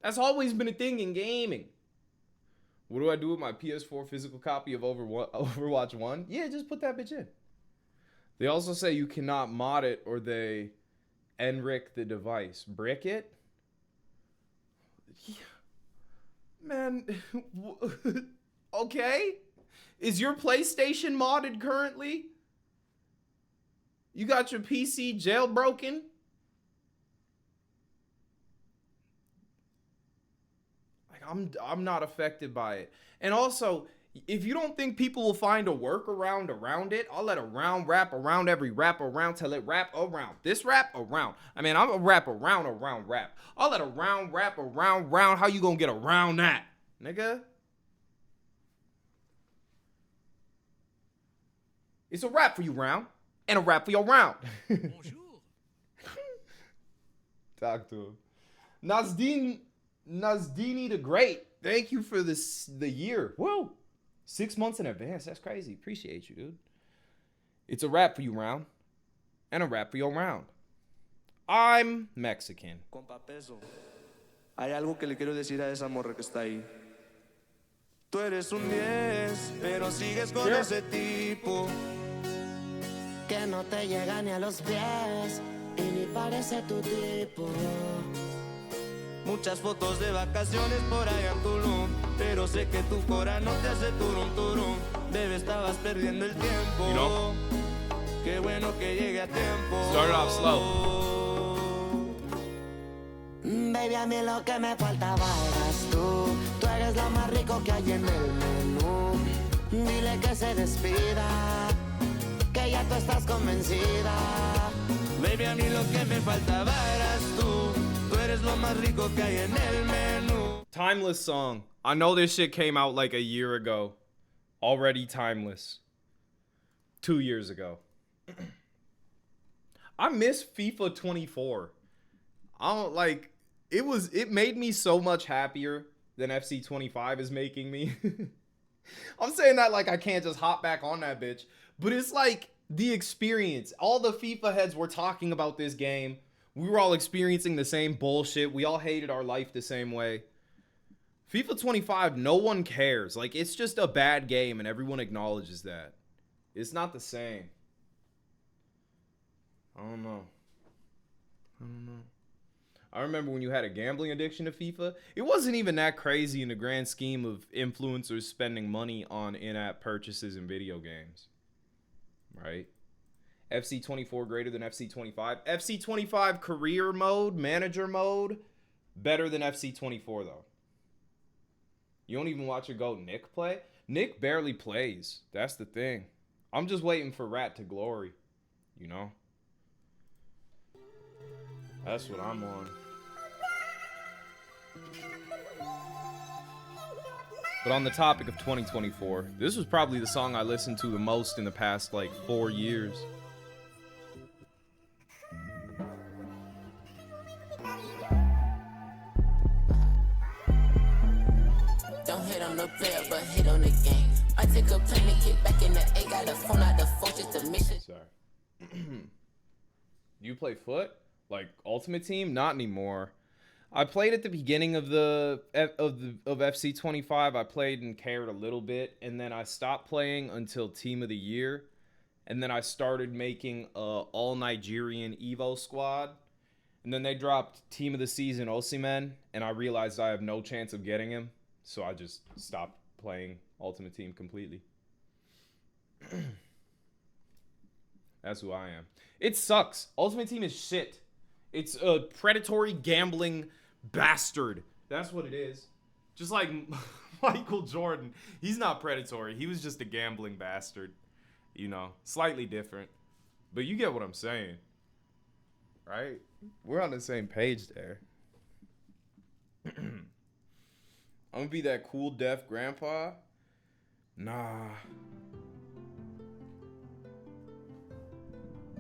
That's always been a thing in gaming. What do I do with my PS4 physical copy of Overwatch 1? Yeah, just put that bitch in. They also say you cannot mod it or they NRIC the device. Brick it? Yeah. Man, okay. Is your PlayStation modded currently? You got your PC jailbroken? Like, I'm not affected by it. And also, if you don't think people will find a workaround around it, I'll let a round wrap around every wrap around till it wrap around. This wrap around. I mean, I'm a wrap around wrap. I'll let a round wrap around. How you gonna get around that, nigga? It's a wrap for you, round. And a wrap for your round. Talk to him. Nazdini the Great. Thank you for the year. Woo. 6 months in advance. That's crazy. Appreciate you, dude. It's a wrap for you, Round. And a wrap for your round. I'm Mexican. Compa Peso, hay algo que le quiero decir a esa morra que está ahí. Tú eres un 10, pero sigues con ese tipo que no te llega ni a los pies y ni parece tu tipo. Muchas fotos de vacaciones por allá en Tulum, pero sé que tu cora no te hace turum turum. Bebé, estabas perdiendo el tiempo. You know? Qué bueno que llegue a tiempo. Started off slow. Baby, a mí lo que me faltaba eras tú. Tú eres lo más rico que hay en el menú. Dile que se despida, que ya tú estás convencida. Baby, a mí lo que me faltaba eras tú. Tú eres lo más rico que hay en el menú. Timeless song. I know this shit came out like a year ago. Already timeless. 2 years ago. I miss FIFA 24. I don't like it made me so much happier than FC 25 is making me. I'm saying that like I can't just hop back on that bitch, but it's like the experience. All the FIFA heads were talking about this game. We were all experiencing the same bullshit. We all hated our life the same way. FIFA 25, no one cares. Like, it's just a bad game and everyone acknowledges that. It's not the same. I don't know. I remember when you had a gambling addiction to FIFA, it wasn't even that crazy in the grand scheme of influencers spending money on in-app purchases in video games. Right? FC 24 greater than FC 25. FC 25 career mode, manager mode, better than FC 24 though. You don't even watch your GOAT Nick play? Nick barely plays. That's the thing. I'm just waiting for Rat to glory, you know? That's what I'm on. But on the topic of 2024, this was probably the song I listened to the most in the past, like, 4 years. Don't hit on the player, but hit on the game. I take a plane and get back in the A. Got a phone out the phone just to make sure. Sorry. You play foot? Like Ultimate Team? Not anymore. I played at the beginning of FC 25. I played and cared a little bit, and then I stopped playing until Team of the Year, and then I started making a all Nigerian Evo squad, and then they dropped Team of the Season Osimhen, and I realized I have no chance of getting him, so I just stopped playing Ultimate Team completely. That's who I am. It sucks. Ultimate Team is shit. It's a predatory gambling bastard. That's what it is. Just like Michael Jordan. He's not predatory. He was just a gambling bastard. You know, slightly different. But you get what I'm saying. Right? We're on the same page there. I'm gonna be that cool deaf grandpa? Nah.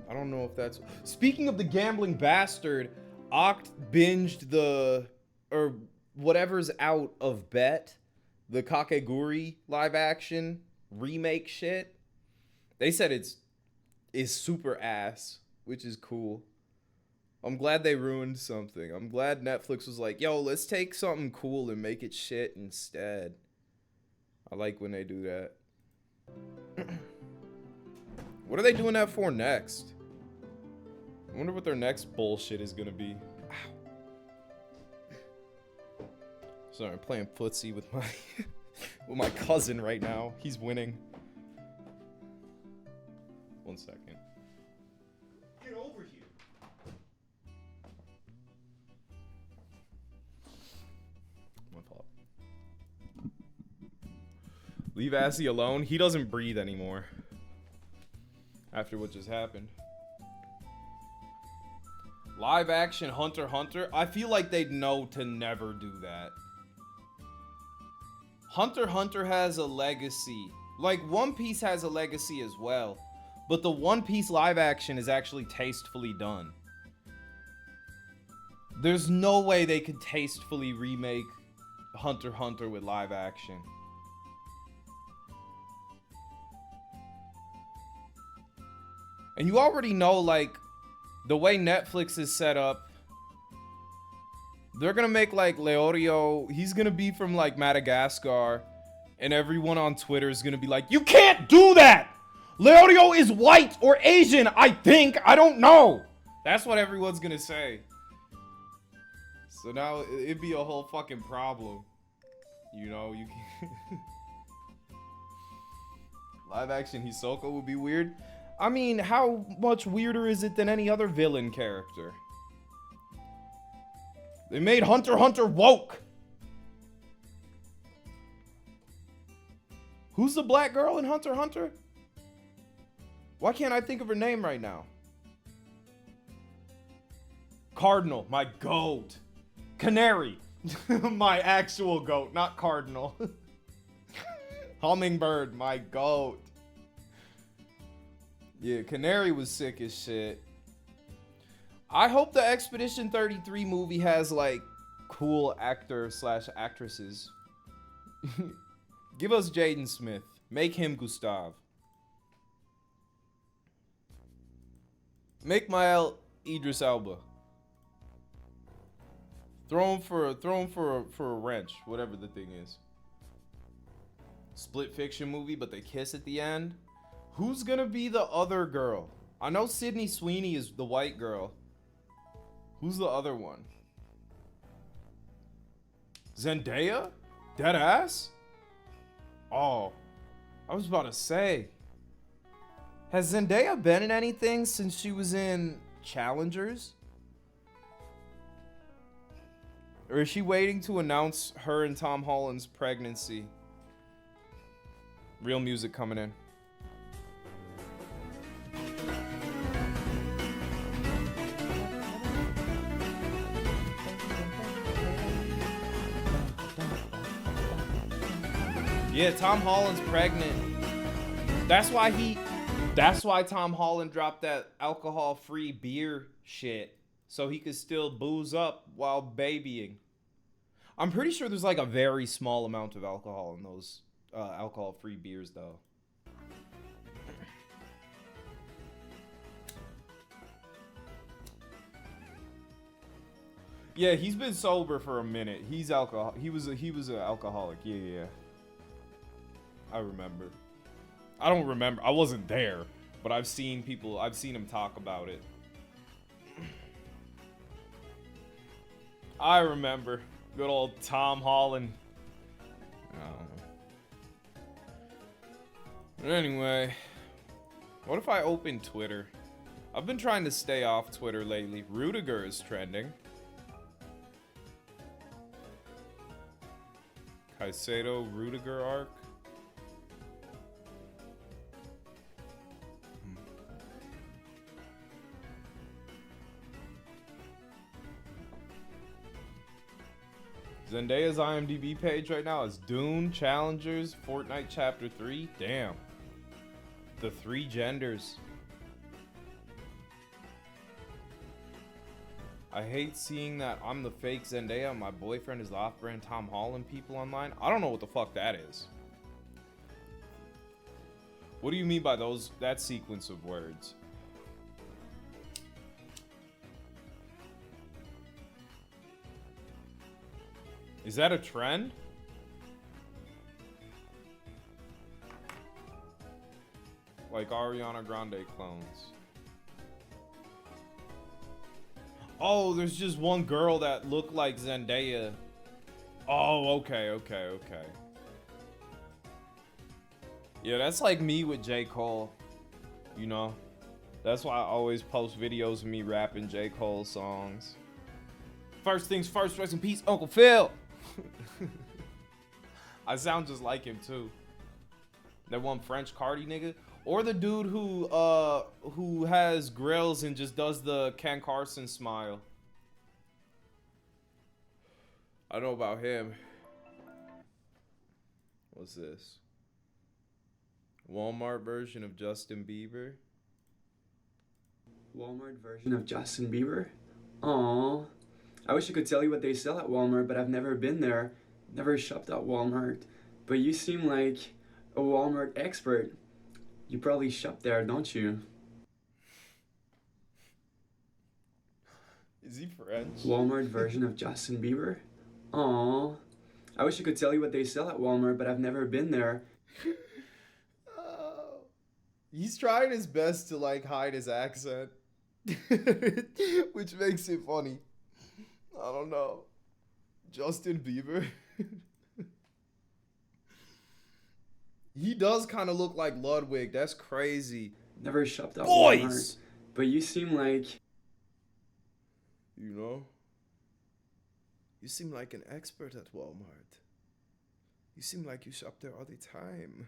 I don't know if that's... Speaking of the gambling bastard, Oct binged or whatever's out of Bet, the Kakeguri live action remake shit. They said it's super ass, which is cool. I'm glad they ruined something. I'm glad Netflix was like, yo, let's take something cool and make it shit instead. I like when they do that. What are they doing that for next? I wonder what their next bullshit is gonna be. Ow. Sorry, I'm playing footsie with my with my cousin right now. He's winning. 1 second. Get over here. My fault. Leave Assy alone. He doesn't breathe anymore. After what just happened. Live action Hunter x Hunter. I feel like they'd know to never do that. Hunter x Hunter has a legacy. Like One Piece has a legacy as well. But the One Piece live action is actually tastefully done. There's no way they could tastefully remake Hunter x Hunter with live action. And you already know, like, the way Netflix is set up, they're gonna make, like, Leorio, he's gonna be from, like, Madagascar, and everyone on Twitter is gonna be like, you can't do that! Leorio is white or Asian, I think. I don't know. That's what everyone's gonna say. So now it'd be a whole fucking problem. You know, you can live action Hisoka would be weird. I mean, how much weirder is it than any other villain character? They made Hunter x Hunter woke. Who's the black girl in Hunter x Hunter? Why can't I think of her name right now? Cardinal, my goat. Canary, my actual goat, not Cardinal. Hummingbird, my goat. Yeah, Canary was sick as shit. I hope the Expedition 33 movie has, like, cool actor/actresses. Give us Jaden Smith. Make him Gustav. Make Mael Idris Elba. Throw him for a wrench, whatever the thing is. Split fiction movie, but they kiss at the end. Who's gonna be the other girl? I know Sydney Sweeney is the white girl. Who's the other one? Zendaya? Dead ass? Oh, I was about to say. Has Zendaya been in anything since she was in Challengers? Or is she waiting to announce her and Tom Holland's pregnancy? Real music coming in. Yeah, Tom Holland's pregnant. That's why Tom Holland dropped that alcohol-free beer shit, so he could still booze up while babying. I'm pretty sure there's like a very small amount of alcohol in those alcohol-free beers, though. Yeah, he's been sober for a minute. He was an alcoholic. Yeah. I remember. I don't remember. I wasn't there, but I've seen him talk about it. I remember. Good old Tom Holland. But anyway, what if I open Twitter? I've been trying to stay off Twitter lately. Rudiger is trending. Caicedo Rudiger arc. Zendaya's IMDb page right now is Dune, Challengers, Fortnite Chapter 3. Damn. The 3 genders. I hate seeing that I'm the fake Zendaya and my boyfriend is the off-brand Tom Holland people online. I don't know what the fuck that is. What do you mean by that sequence of words? Is that a trend? Like Ariana Grande clones. Oh, there's just one girl that looked like Zendaya. Oh, okay. Yeah, that's like me with J. Cole. You know? That's why I always post videos of me rapping J. Cole songs. First things first, rest in peace, Uncle Phil. I sound just like him too. That one French Cardi nigga, or the dude who has grills and just does the Ken Carson smile. I don't know about him. What's this? Walmart version of Justin Bieber. Walmart version of Justin Bieber? Aww. I wish I could tell you what they sell at Walmart, but I've never been there. Never shopped at Walmart. But you seem like a Walmart expert. You probably shop there, don't you? Is he French? Walmart version of Justin Bieber? Aww. I wish I could tell you what they sell at Walmart, but I've never been there. He's trying his best to like hide his accent, which makes it funny. I don't know. Justin Bieber. He does kind of look like Ludwig. That's crazy. Never shopped at Boys! Walmart, but you seem like... You know? You seem like an expert at Walmart. You seem like you shop there all the time.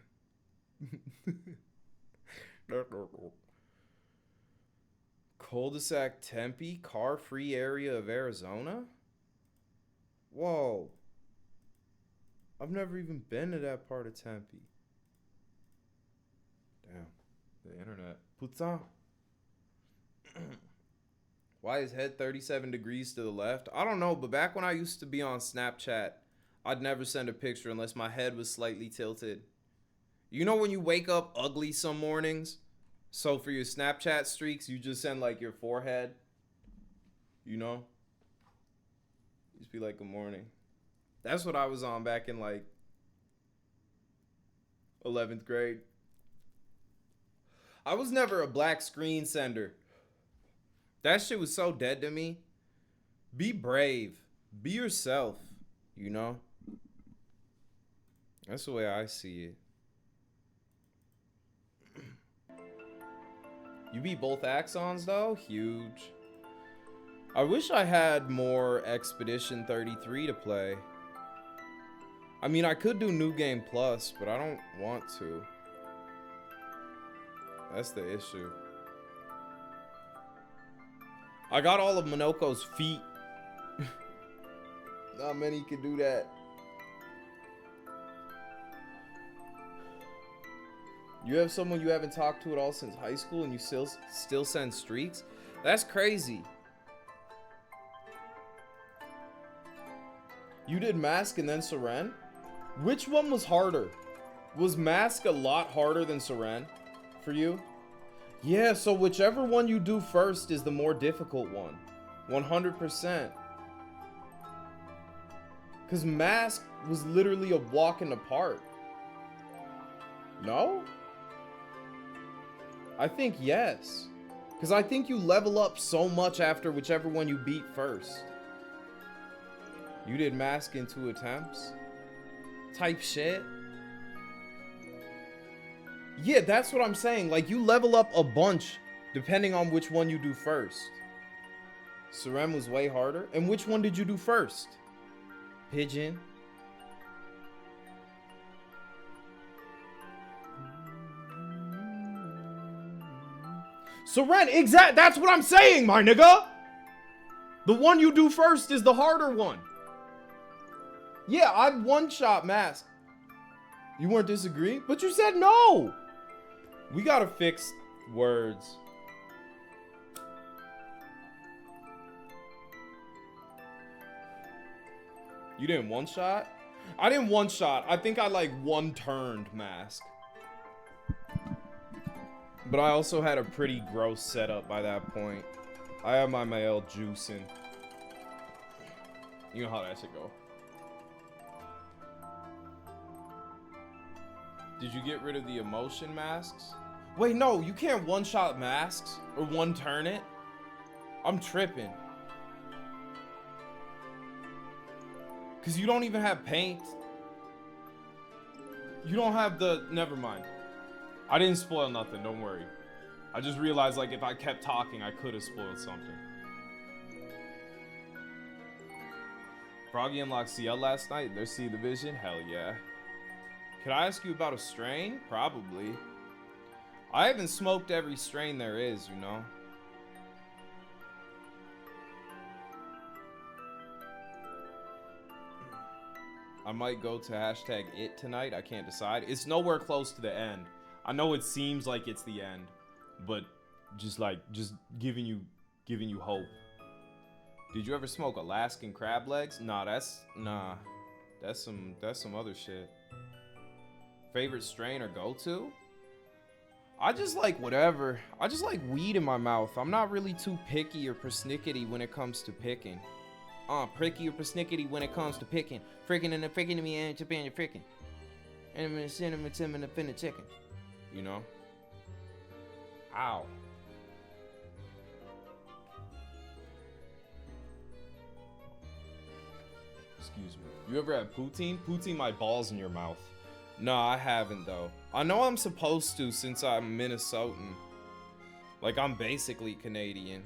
Cul-de-sac Tempe, car-free area of Arizona? Whoa. I've never even been to that part of Tempe. Damn. The internet. Putain. Why is head 37 degrees to the left? I don't know, but back when I used to be on Snapchat, I'd never send a picture unless my head was slightly tilted. You know when you wake up ugly some mornings? So for your Snapchat streaks, you just send like your forehead. You know? Just be like, good morning. That's what I was on back in like 11th grade. I was never a black screen sender. That shit was so dead to me. Be brave. Be yourself. You know? That's the way I see it. You beat both Axons though? Huge. I wish I had more Expedition 33 to play. I mean, I could do New Game Plus, but I don't want to. That's the issue. I got all of Minoko's feet. Not many can do that. You have someone you haven't talked to at all since high school and you still send streaks? That's crazy. You did Mask and then Seren? Which one was harder? Was Mask a lot harder than Seren for you? Yeah, so whichever one you do first is the more difficult one. 100%. Because Mask was literally a walk in the park. No? I think yes. Because I think you level up so much after whichever one you beat first. You did Mask in 2 attempts? Type shit. Yeah, that's what I'm saying. Like, you level up a bunch depending on which one you do first. Seren was way harder. And which one did you do first? Pigeon. Seren, exact. That's what I'm saying, my nigga. The one you do first is the harder one. Yeah, I one-shot Mask. You weren't disagreeing, but you said no. We gotta fix words. You didn't one-shot? I didn't one-shot. I think I like one-turned Mask. But I also had a pretty gross setup by that point. I had my male juicing. You know how that should go. Did you get rid of the emotion masks? Wait, no, you can't one-shot masks or one-turn it. I'm tripping. Because you don't even have paint. You don't have the... Never mind. I didn't spoil nothing, don't worry. I just realized, like, if I kept talking, I could have spoiled something. Froggy unlocked CL last night. There's C Division? Hell yeah. Can I ask you about a strain? Probably. I haven't smoked every strain there is, you know? I might go to hashtag it tonight. I can't decide. It's nowhere close to the end. I know it seems like it's the end, but just giving you hope. Did you ever smoke Alaskan crab legs? Nah, that's some other shit. Favorite strain or go-to? I just like whatever. I just like weed in my mouth. I'm not really too picky or persnickety when it comes to picking. Pricky or persnickety when it comes to picking. Freaking and the freaking to me and Japan, you're freaking. And I'm gonna send him and finna chicken. You know? Ow. Excuse me. You ever had poutine? Poutine my balls in your mouth. No, I haven't though. I know I'm supposed to since I'm Minnesotan. Like I'm basically Canadian.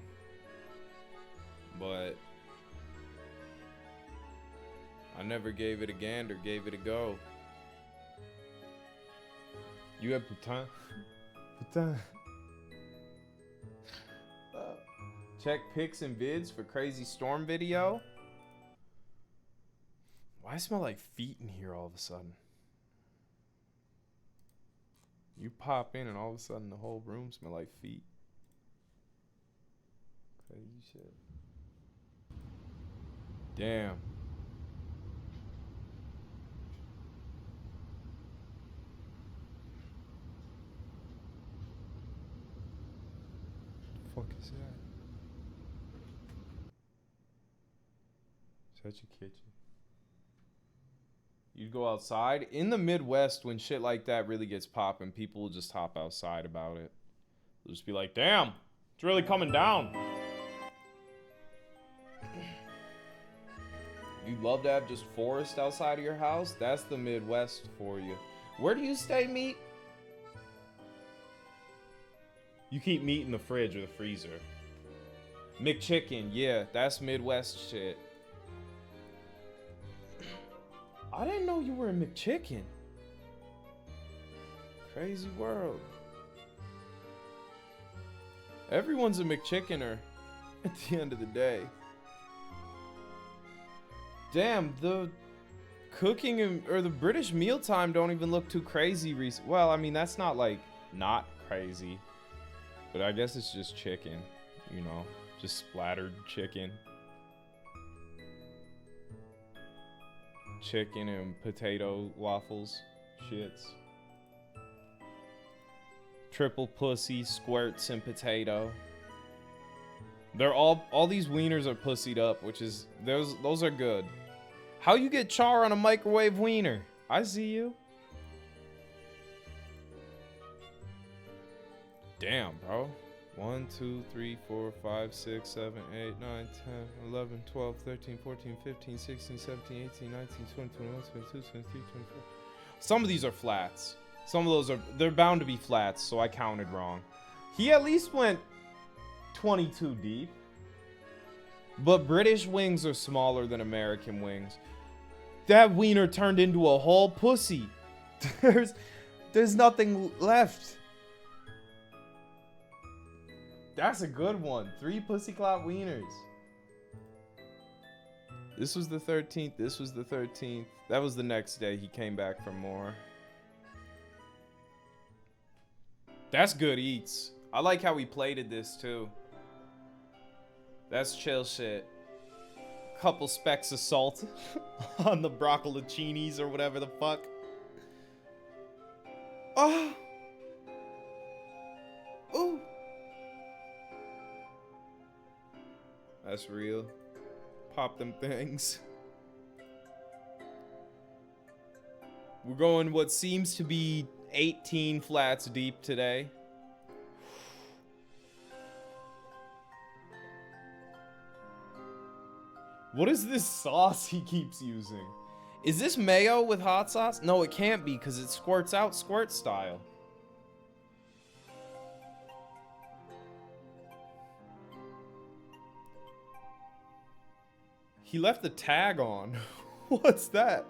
But I never gave it a gander, gave it a go. You had poutine? Poutine. Check pics and vids for crazy storm video. Why I smell like feet in here all of a sudden? You pop in and all of a sudden the whole room smell like feet. Crazy shit. Damn. What the fuck is that? Is that your kitchen? You'd go outside? In the Midwest, when shit like that really gets popping, people will just hop outside about it. They'll just be like, damn, it's really coming down. You'd love to have just forest outside of your house? That's the Midwest for you. Where do you stay, Meat? You keep meat in the fridge or the freezer. McChicken, yeah, that's Midwest shit. I didn't know you were a McChicken. Crazy world. Everyone's a McChickener at the end of the day. Damn, the cooking or the British mealtime don't even look too crazy recent. Well, I mean, that's not like not crazy. But I guess it's just chicken, you know, just splattered chicken. Chicken and potato waffles. Shits. Triple pussy, squirts, and potato. They're all these wieners are pussied up, which is, those are good. How you get char on a microwave wiener? I see you. Damn, bro. 1, 2, 3, 4, 5, 6, 7, 8, 9, 10, 11, 12, 13, 14, 15, 16, 17, 18, 19, 20, 21, 22, 23, 24. Some of these are flats. Some of those are, they're bound to be flats, so I counted wrong. He at least went 22 deep. But British wings are smaller than American wings. That wiener turned into a whole pussy. There's nothing left. That's a good one. 3 pussy clot wieners. This was the 13th. This was the 13th. That was the next day. He came back for more. That's good eats. I like how we plated this too. That's chill shit. Couple specks of salt on the broccolinis or whatever the fuck. Oh. Ooh. That's real. Pop them things. We're going what seems to be 18 flats deep today. What is this sauce he keeps using? Is this mayo with hot sauce? No, it can't be because it squirts out squirt style. He left the tag on. What's that?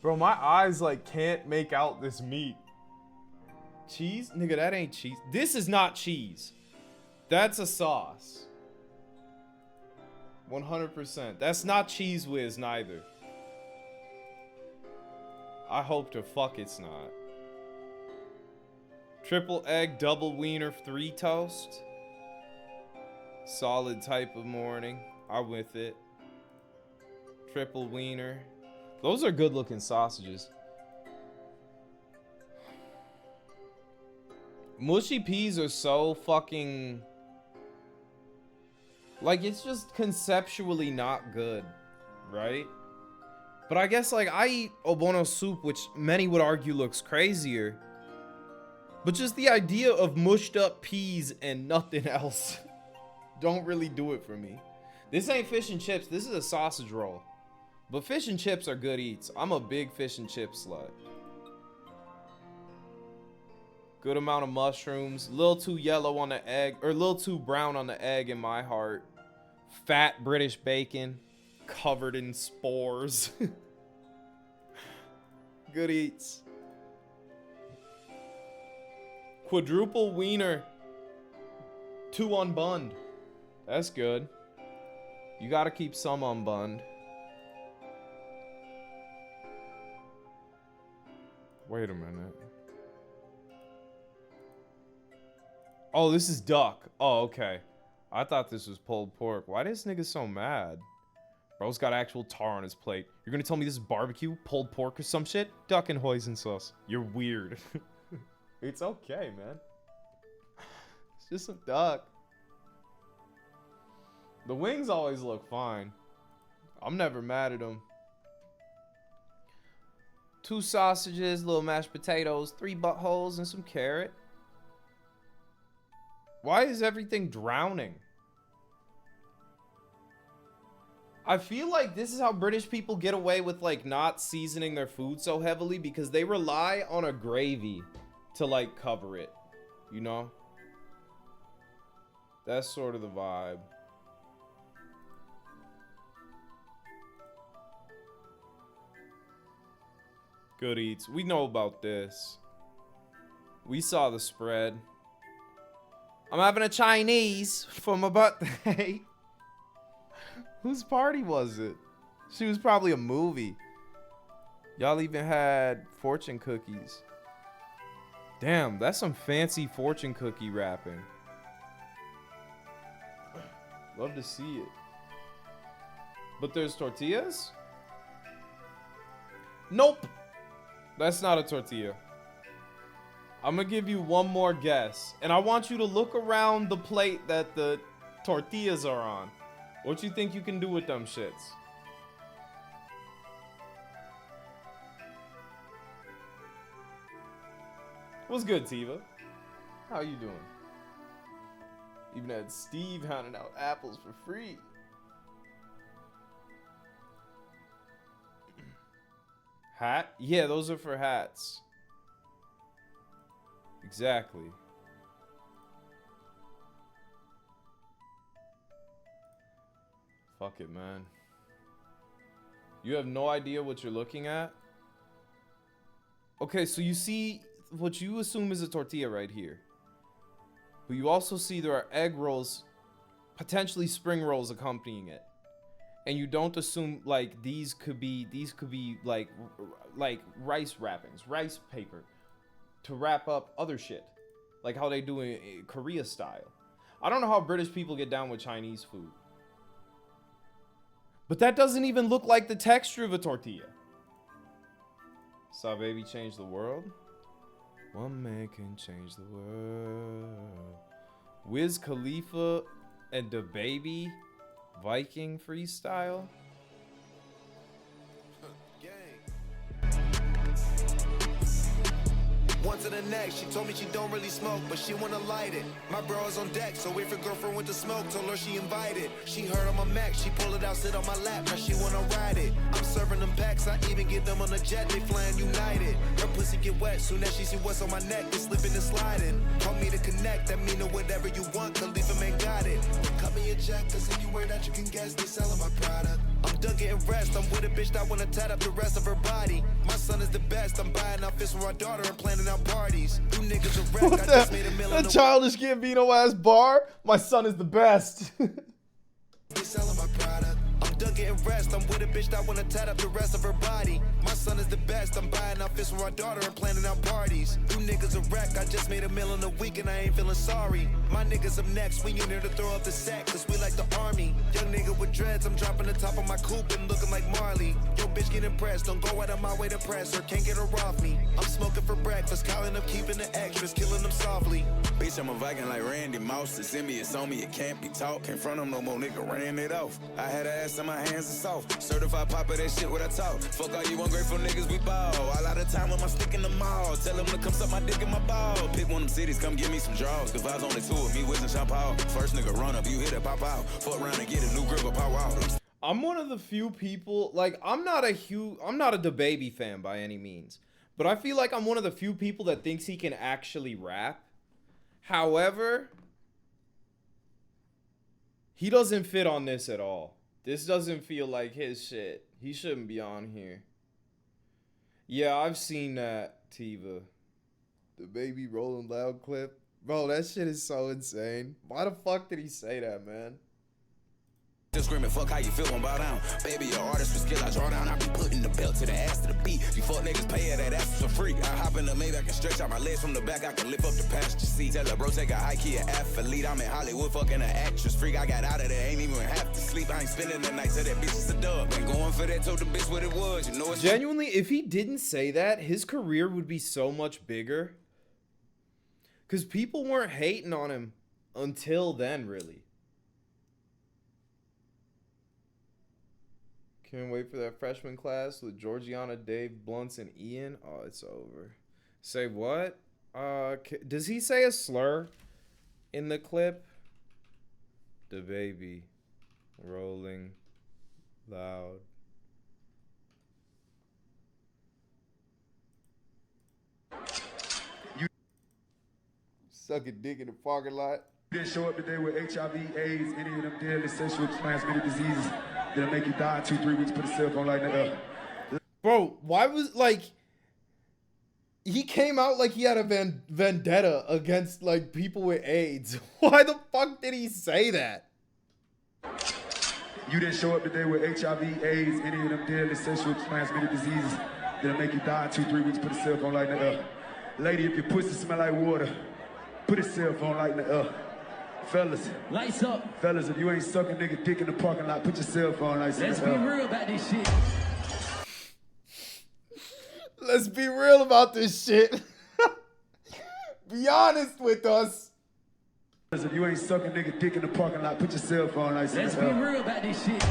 Bro, my eyes like can't make out this meat. Cheese? Nigga, that ain't cheese. This is not cheese. That's a sauce. 100%. That's not Cheese Whiz neither. I hope to fuck it's not. Triple egg, double wiener, 3 toast. Solid type of morning. I'm with it. Triple wiener. Those are good looking sausages. Mushy peas are so fucking... Like, it's just conceptually not good, right? But I guess, like, I eat obono soup, which many would argue looks crazier. But just the idea of mushed up peas and nothing else don't really do it for me. This ain't fish and chips. This is a sausage roll. But fish and chips are good eats. I'm a big fish and chip slut. Good amount of mushrooms. A little too yellow on the egg. Or a little too brown on the egg in my heart. Fat British bacon. Covered in spores. Good eats. Quadruple wiener. 2 unbunned. That's good. You gotta keep some unbunned. Wait a minute. Oh, this is duck. Oh, okay. I thought this was pulled pork. Why this nigga so mad? Bro's got actual tar on his plate. You're gonna tell me this is barbecue, pulled pork, or some shit? Duck and hoisin sauce. You're weird. It's okay, man. It's just some duck. The wings always look fine. I'm never mad at them. 2 sausages, little mashed potatoes, 3 buttholes, and some carrot. Why is everything drowning? I feel like this is how British people get away with, like, not seasoning their food so heavily, because they rely on a gravy to, like, cover it, you know? That's sort of the vibe. Good eats. We know about this. We saw the spread. I'm having a Chinese for my birthday. Whose party was it? She was probably a movie. Y'all even had fortune cookies. Damn, that's some fancy fortune cookie wrapping. Love to see it. But there's tortillas? Nope. That's not a tortilla. I'm gonna give you one more guess. And I want you to look around the plate that the tortillas are on. What you think you can do with them shits? What's good, Tiva? How you doing? Even had Steve handing out apples for free. Hat? Yeah, those are for hats. Exactly. Fuck it, man. You have no idea what you're looking at? Okay, so you see what you assume is a tortilla right here. But you also see there are egg rolls, potentially spring rolls accompanying it. And you don't assume like these could be like rice wrappings, rice paper to wrap up other shit. Like how they do in Korea style. I don't know how British people get down with Chinese food. But that doesn't even look like the texture of a tortilla. Saw baby change the world? One man can change the world. Wiz Khalifa and the baby Viking freestyle? One to the next, she told me she don't really smoke, but she wanna light it. My bro is on deck, so if her girlfriend went to smoke, told her she invited. She heard on my Mac, she pull it out, sit on my lap, now she wanna ride it. I'm serving them packs, I even get them on a jet, they flying United. Her pussy get wet, soon as she see what's on my neck, it's slipping and sliding. Call me to connect, that mean that whatever you want, Khalifa man got it. Cut me a check, cause anywhere that you can guess, they selling my product. I'm done getting rest, I'm with a bitch that wanna tat up the rest of her body. My son is the best, I'm buying outfits for our daughter and planning out parties. You niggas are wreck, I just made a million. That childish Gambino ass bar? My son is the best. They selling my product. I'm done getting rest, I'm with a bitch that wanna tat up the rest of her body. My son is the best, I'm buying outfits for our daughter and planning out parties. You niggas a wreck, I just made a million a week and I ain't feeling sorry. My niggas up next, we in here to throw up the sack, cause we like the army. Young nigga with dreads, I'm dropping the top of my coupe and looking like Marley. Yo, bitch, get impressed. Don't go out of my way to press her. Can't get her off me. I'm smoking for breakfast, counting up, keeping the extras, killing them softly. Bitch, I'm a Viking like Randy Moss. It's in me, it's on me, it can't be taught. Can't front him no more, nigga, ran it off. I had her ass in my hands and soft. Certified papa, that shit what I talk. Fuck all you ungrateful niggas, we ball. All out of time with my stick in the mall. Tell them to come suck my dick in my ball. Pick one of them cities, come give me some draws. Cause vibes only two of me, Wiz and Sean Paul. First nigga run up, you hit it, pop out. Fuck around and get a new grip or pop out. I'm one of the few people, like, I'm not a DaBaby fan by any means. But I feel like I'm one of the few people that thinks he can actually rap. However, he doesn't fit on this at all. This doesn't feel like his shit. He shouldn't be on here. Yeah, I've seen that, Tiva. DaBaby Rolling Loud clip. Bro, that shit is so insane. Why the fuck did he say that, man? Screaming, fuck how you feel when bow down. Baby, your artist with skill, I draw down. I be putting the belt to the ass to the beat. You fuck niggas pay her that ass for free. I hop in the maybe I can stretch out my legs from the back. I can lift up the passenger seat. Tell her bro, take a high key an athlete. I'm in Hollywood fucking an actress freak. I got out of there, ain't even have to sleep. I ain't spending the night, so that bitch is a dub. Been going for that, told the bitch what it was. You know it's genuinely, if he didn't say that, his career would be so much bigger. Because people weren't hating on him until then, really. Can't wait for that freshman class with Georgiana, Dave, Blunts, and Ian. Oh, it's over. Say what? Does he say a slur in the clip? DaBaby rolling loud. You sucking dick in the parking lot. You didn't show up today with HIV, AIDS, any of them deadly sexually transmitted diseases that'll make you die in 2-3 weeks. Put a cell phone like that up. Bro, why was, like, he came out like he had a vendetta against, like, people with AIDS. Why the fuck did he say that? You didn't show up today with HIV, AIDS, any of them deadly sexually transmitted diseases that'll make you die in 2-3 weeks. Put a cell phone like that up. Lady, if your pussy smell like water, put a cell phone like that up. Fellas, lights up. Fellas, if you ain't sucking nigga dick in the parking lot, put your cell phone like that. Let's be real about this shit. Let's be real about this shit. Be honest with us. If you ain't sucking nigga dick in the parking lot, put your cell phone like that. Let's be real about this shit.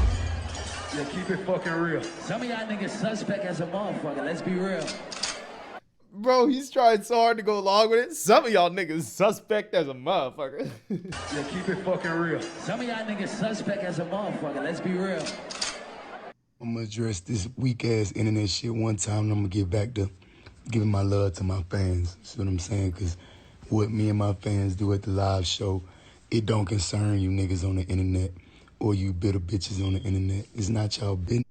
Yeah, keep it fucking real. Some of y'all niggas suspect as a motherfucker. Let's be real. Bro, he's trying so hard to go along with it. Some of y'all niggas suspect as a motherfucker. Yeah, keep it fucking real. Some of y'all niggas suspect as a motherfucker. Let's be real. I'm gonna address this weak ass internet shit one time, and I'm gonna get back to giving my love to my fans. See what I'm saying? Because what me and my fans do at the live show, it don't concern you niggas on the internet or you bitter bitches on the internet. It's not y'all business.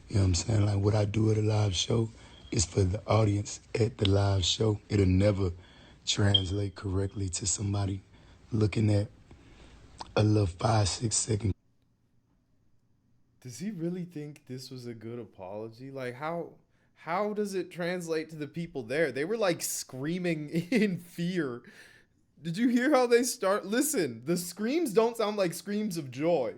You know what I'm saying? Like what I do at a live show is for the audience at the live show. It'll never translate correctly to somebody looking at a little 5-6 second. Does he really think this was a good apology? Like how does it translate to the people there? They were like screaming in fear. Did you hear how they start? Listen, the screams don't sound like screams of joy.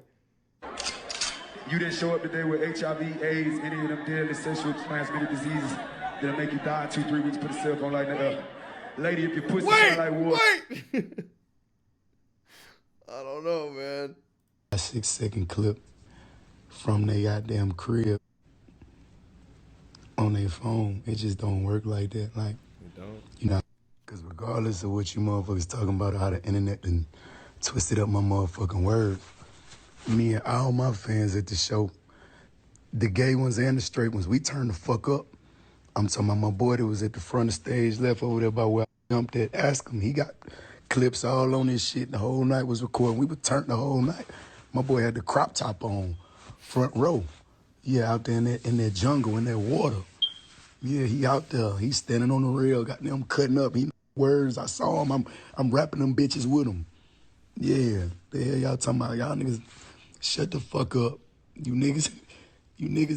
You didn't show up today with HIV, AIDS, any of them deadly sexually transmitted diseases that'll make you die in 2-3 weeks. Put a cell phone like that up. Lady, if your pussy smell like water. Wait! I don't know, man. A 6-second clip from their goddamn crib on their phone. It just don't work like that. Like, it don't. You know, because regardless of what you motherfuckers talking about, how the internet and twisted up my motherfucking words, me and all my fans at the show, the gay ones and the straight ones, we turned the fuck up. I'm talking about my boy that was at the front of the stage left over there by where I jumped at. Ask him. He got clips all on this shit. The whole night was recording. We were turned the whole night. My boy had the crop top on, front row. Yeah, out there in that jungle, in that water. Yeah, he out there. He's standing on the rail, got them cutting up. He know words. I saw him. I'm rapping them bitches with him. Yeah, the hell y'all talking about? Y'all niggas, shut the fuck up. You niggas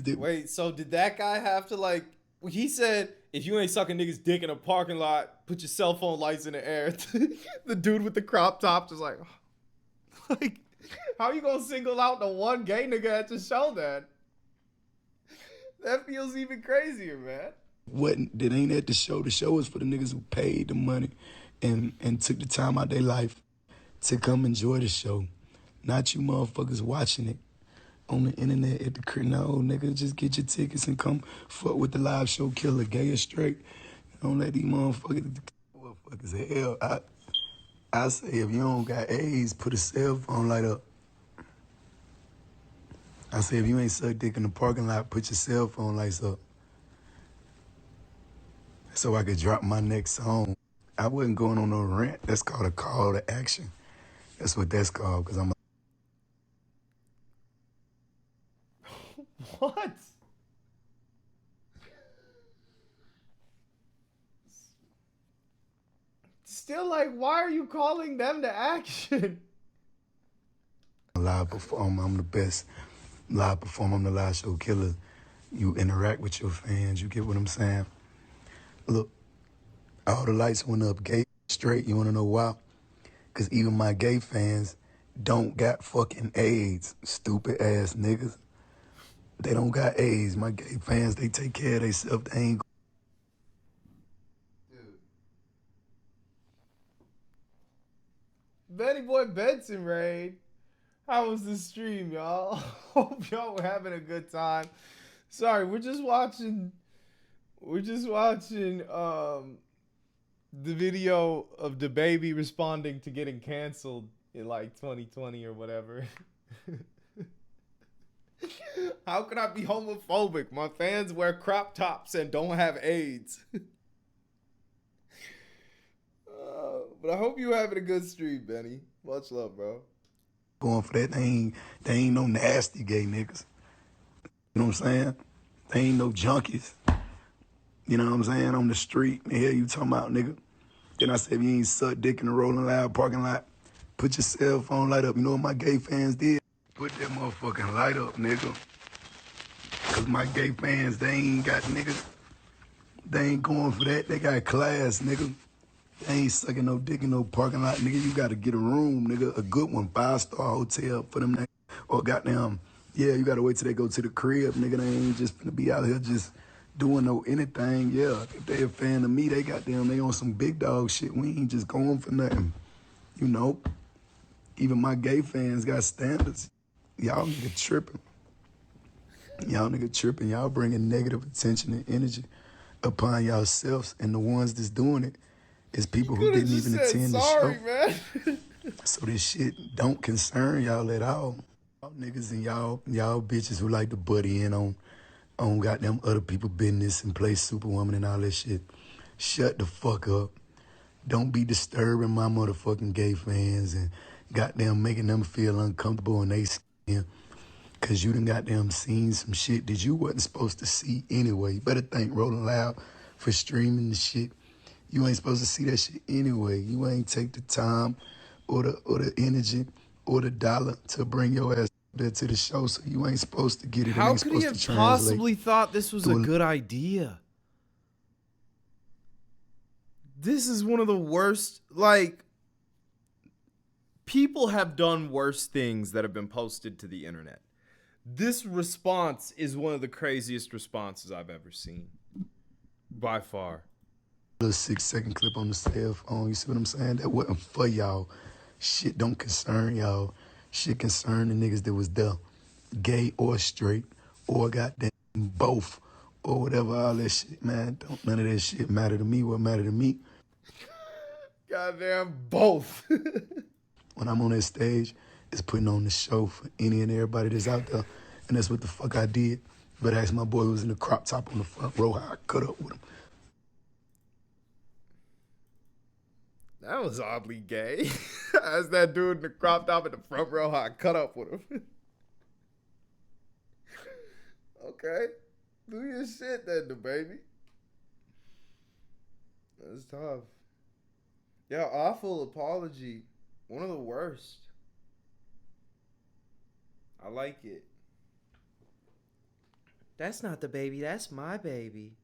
did. Wait, so did that guy have to like? He said, if you ain't sucking niggas dick in a parking lot, put your cell phone lights in the air. The dude with the crop top was like How you gonna single out the one gay nigga at the show then? That feels even crazier, man. That ain't at the show. The show is for the niggas who paid the money and took the time out their life to come enjoy the show. Not you motherfuckers watching it on the internet at the crib. No, nigga, just get your tickets and come fuck with the live show killer, gay or straight. Don't let these motherfuckers hell. I say if you don't got AIDS, put a cell phone light up. I say if you ain't suck dick in the parking lot, put your cell phone lights up. So I could drop my next song. I wasn't going on no rant. That's called a call to action. That's what that's called, because I'm What? Still, like, why are you calling them to action? a live performer. I'm the best live performer. I'm the live show killer. You interact with your fans. You get what I'm saying? Look, all the lights went up gay, straight. You want to know why? Because even my gay fans don't got fucking AIDS, stupid ass niggas. They don't got AIDS. My gay fans, they take care of themselves. They ain't. Benny Boy Benson raid. How was the stream, y'all? Hope y'all were having a good time. Sorry, we're just watching the video of the baby responding to getting canceled in like 2020 or whatever. How can I be homophobic? My fans wear crop tops and don't have AIDS. But I hope you're having a good stream, Benny. Much love, bro. Going for that. They ain't no nasty gay niggas. You know what I'm saying? They ain't no junkies. You know what I'm saying? On the street. The hell you talking about, nigga? Then I said, if you ain't suck dick in the Rolling Loud parking lot, put your cell phone light up. You know what my gay fans did? Put that motherfucking light up, nigga. Cause my gay fans, they ain't got niggas. They ain't going for that. They got class, nigga. They ain't sucking no dick in no parking lot, nigga. You gotta get a room, nigga. A good one, 5-star hotel for them niggas. Or goddamn, yeah, you gotta wait till they go to the crib, nigga. They ain't just finna be out here just doing no anything. Yeah, if they a fan of me, they they on some big dog shit. We ain't just going for nothing. You know? Even my gay fans got standards. Y'all nigga tripping. Y'all bringing negative attention and energy upon yourselves, and the ones that's doing it is people who didn't even attend the show. Man. So this shit don't concern y'all at all. Y'all niggas and y'all bitches who like to buddy in on goddamn other people business and play Superwoman and all that shit. Shut the fuck up. Don't be disturbing my motherfucking gay fans and goddamn making them feel uncomfortable in they skin. Cause you done goddamn seen some shit that you wasn't supposed to see anyway. You better thank Rolling Loud for streaming the shit. You ain't supposed to see that shit anyway. You ain't take the time or the energy or the dollar to bring your ass there to the show, so you ain't supposed to get it. How could he have possibly thought this was a good idea? This is one of the worst, like, people have done worse things that have been posted to the internet. This response is one of the craziest responses I've ever seen. By far. A 6-second clip on the cell phone, you see what I'm saying? That wasn't for y'all. Shit don't concern y'all. Shit concern the niggas that was there. Gay or straight, or goddamn both, or whatever, all that shit, man. Don't none of that shit matter to me. What matter to me? Goddamn both. When I'm on that stage, is putting on the show for any and everybody that's out there. And that's what the fuck I did. But ask my boy who was in the crop top on the front row how I cut up with him. That was oddly gay. As that dude in the crop top in the front row, how I cut up with him. Okay. Do your shit then, the baby. That's tough. Yeah, awful apology. One of the worst. I like it. That's not the baby, that's my baby.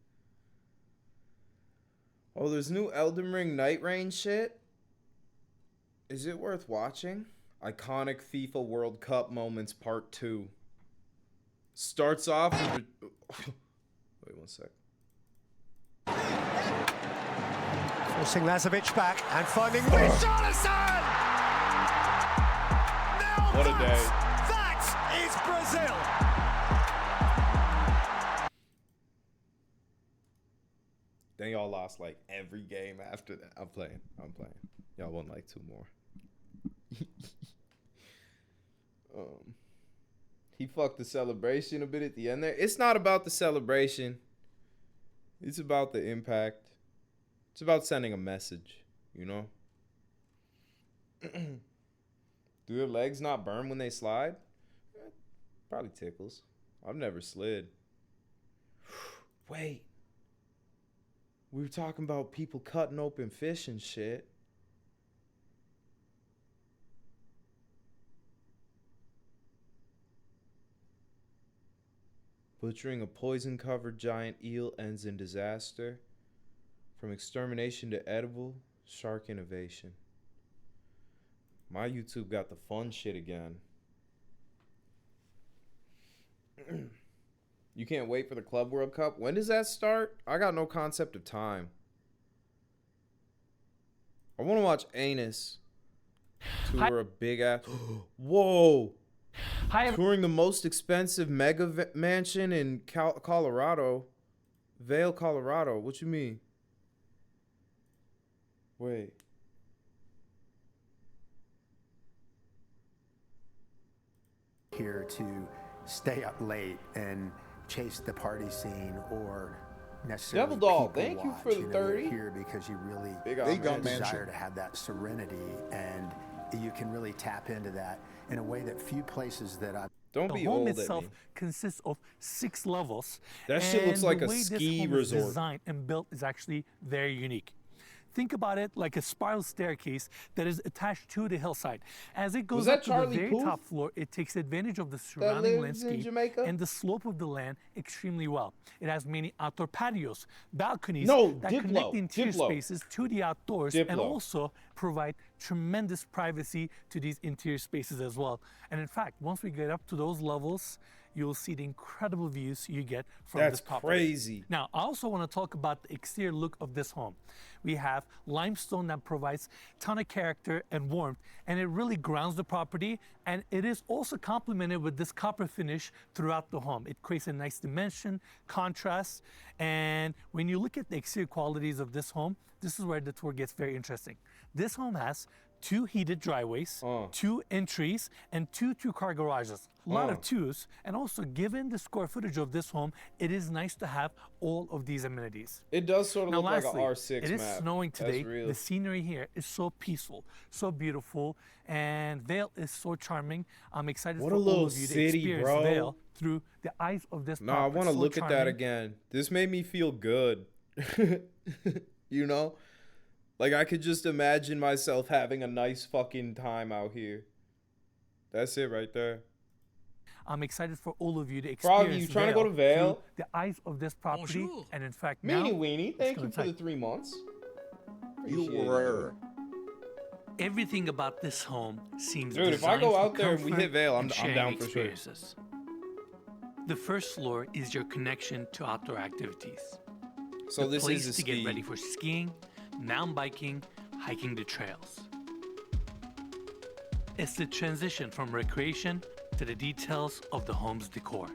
Oh, there's new Elden Ring Night Rain shit? Is it worth watching? Iconic FIFA World Cup moments part 2. Starts off with... Wait 1 sec. Forcing Lazovic back and finding Richarlison! Now What a day. That is Brazil! Then y'all lost like every game after that. I'm playing. Y'all won like 2 more. He fucked the celebration a bit at the end there. It's not about the celebration. It's about the impact. It's about sending a message, you know? Do their legs not burn when they slide? Probably tickles. I've never slid. Wait. We were talking about people cutting open fish and shit. Butchering a poison-covered giant eel ends in disaster. From extermination to edible, shark innovation. My YouTube got the fun shit again. You can't wait for the Club World Cup? When does that start? I got no concept of time. I want to watch Anus tour a big ass. Whoa! Touring the most expensive mega mansion in Colorado. Vail, Colorado. What you mean? Wait. Here to stay up late and chase the party scene or necessarily Devil Doll, people thank you watch. for the know, 30. You're here because you really desire to have that serenity, and you can really tap into that in a way that few places that I've... Don't the be home old at itself me. consists of 6 levels. That shit looks like the a way ski this home resort. is designed and built is actually very unique. Think about it like a spiral staircase that is attached to the hillside. As it goes up to the very top floor, it takes advantage of the surrounding landscape and the slope of the land extremely well. It has many outdoor patios, balconies that connect the interior spaces to the outdoors and also provide tremendous privacy to these interior spaces as well. And in fact, once we get up to those levels, you'll see the incredible views you get from this property. That's crazy. Now, I also want to talk about the exterior look of this home. We have limestone that provides a ton of character and warmth, and it really grounds the property, and it is also complemented with this copper finish throughout the home. It creates a nice dimension, contrast, and when you look at the exterior qualities of this home, this is where the tour gets very interesting. This home has 2 heated driveways, 2 entries, and 2 two-car garages. A lot of 2s, and also given the square footage of this home, it is nice to have all of these amenities. It does sort of Now, look lastly, like an R6 it is map. snowing today. That's real. The scenery here is so peaceful, so beautiful, and Vail is so charming. I'm excited What for a little all of you to city, experience bro. Vail through the eyes of this No, I property. want to So look at that charming. again. This made me feel good. You know? Like, I could just imagine myself having a nice fucking time out here. That's it right there. I'm excited for all of you to Froggy, experience you trying to go to Vail? through the eyes of this property. Bonjour. And in fact, Meanie now, Weenie, it's thank gonna you for the take- 3 months. Everything about this home seems Dude, if I go designed out for there and we comfort hit Vail, and I'm sharing down for sure. experiences. The first floor is your connection to outdoor activities. So the this place is a to ski. get ready for skiing, mountain biking, hiking the trails. It's the transition from recreation to the details of the home's decor.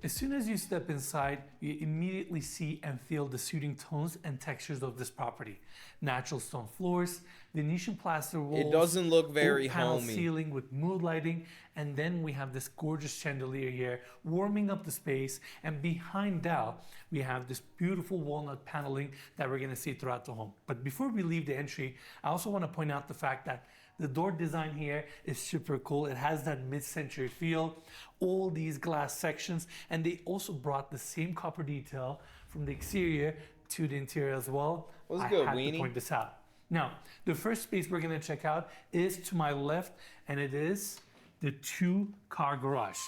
As soon as you step inside, you immediately see and feel the soothing tones and textures of this property. Natural stone floors, Venetian plaster walls. It doesn't look very oak panel homey. ceiling with mood lighting, and then we have this gorgeous chandelier here, warming up the space. And behind that, we have this beautiful walnut paneling that we're gonna see throughout the home. But before we leave the entry, I also want to point out the fact that the door design here is super cool. It has that mid-century feel, all these glass sections, and they also brought the same copper detail from the exterior to the interior as well. What's I good, had Weenie? to point this out. Now, the first space we're gonna check out is to my left, and it is the 2-car garage.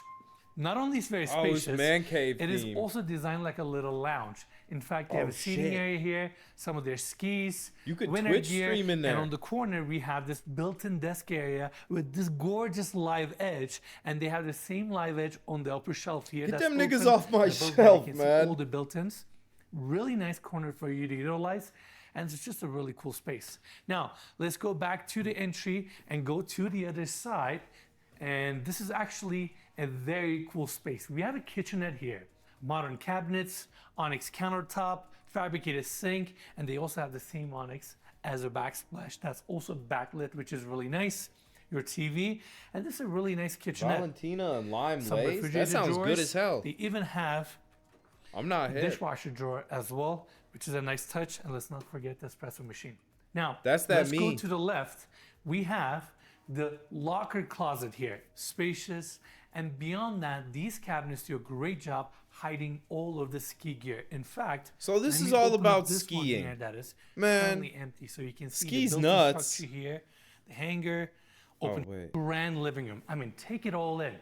Not only is it very Oh, it's spacious, man cave it is theme. also designed like a little lounge. In fact, they have Oh, a seating shit. area here, some of their skis, You could winter Twitch gear, stream in there. and on the corner we have this built-in desk area with this gorgeous live edge, and they have the same live edge on the upper shelf here. Get that's them niggas open, off my and above that shelf, you can see man. all the built-ins. Really nice corner for you to utilize, and it's just a really cool space. Now, let's go back to the entry and go to the other side, and this is actually a very cool space. We have a kitchenette here, modern cabinets, onyx countertop, fabricated sink, and they also have the same onyx as a backsplash. That's also backlit, which is really nice. Your TV, and this is a really nice kitchenette. Valentina and lime Some lace. refrigerator That sounds drawers. good as hell. They even have I'm not a hit. dishwasher drawer as well, which is a nice touch. And let's not forget the espresso machine. Now, That's that let's go me. to the left. We have the locker closet here, spacious. And beyond that, these cabinets do a great job hiding all of the ski gear. In fact, So this let is me all open up about this one skiing. here that is Man, currently empty, so you can see ski's the built-in nuts. structure here, the hanger, Oh, open wait. grand living room. I mean, take it all in.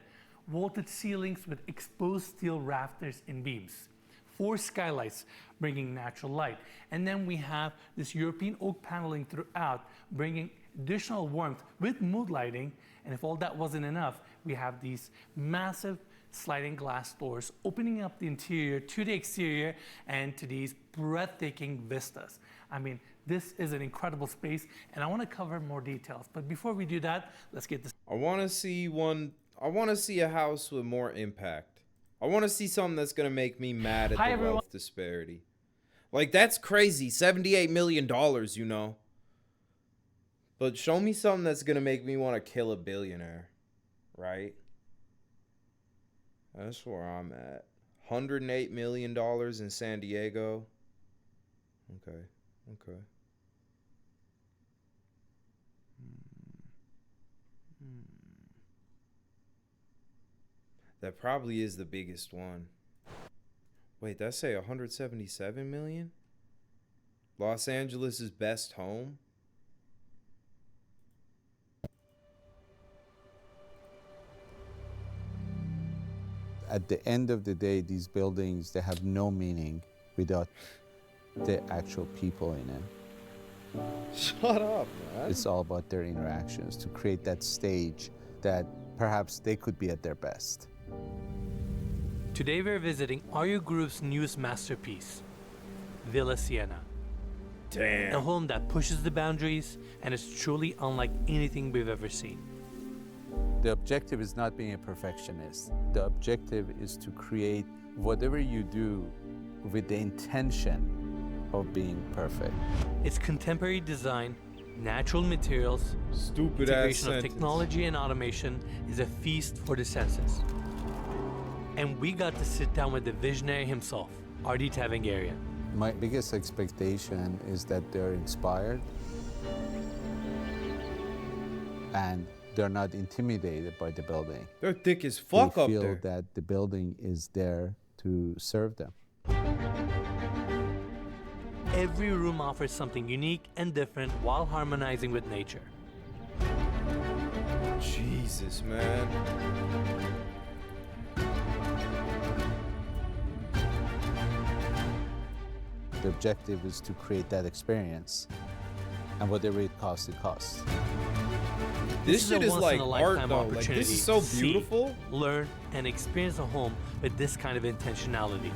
Vaulted ceilings with exposed steel rafters and beams. 4 skylights bringing natural light. And then we have this European oak paneling throughout, bringing additional warmth with mood lighting. And if all that wasn't enough, we have these massive sliding glass doors opening up the interior to the exterior and to these breathtaking vistas. I mean, this is an incredible space, and I want to cover more details. But before we do that, let's get this. I want to see a house with more impact. I want to see something that's going to make me mad at Hi, the everyone. wealth disparity. Like, that's crazy. $78 million, you know. But show me something that's going to make me want to kill a billionaire. Right? That's where I'm at. $108 million in San Diego. Okay. Okay. That probably is the biggest one. Wait, that say 177 million? Los Angeles' best home? At the end of the day, these buildings, they have no meaning without the actual people in it. Shut up, man. It's all about their interactions to create that stage that perhaps they could be at their best. Today we're visiting Ario Group's newest masterpiece, Villa Siena. Damn. A home that pushes the boundaries and is truly unlike anything we've ever seen. The objective is not being a perfectionist. The objective is to create whatever you do with the intention of being perfect. Its contemporary design, natural materials, Stupid ass integration of sentence. technology and automation is a feast for the senses. And we got to sit down with the visionary himself, Ardi Tavangarian. My biggest expectation is that they're inspired and they're not intimidated by the building. They're thick as fuck they up feel there. that the building is there to serve them. Every room offers something unique and different while harmonizing with nature. Jesus, man. The objective is to create that experience, and whatever it costs, it costs. This shit a is like art, once-in-a-lifetime though. Like, opportunity this is so to see, beautiful. learn, and experience a home with this kind of intentionality.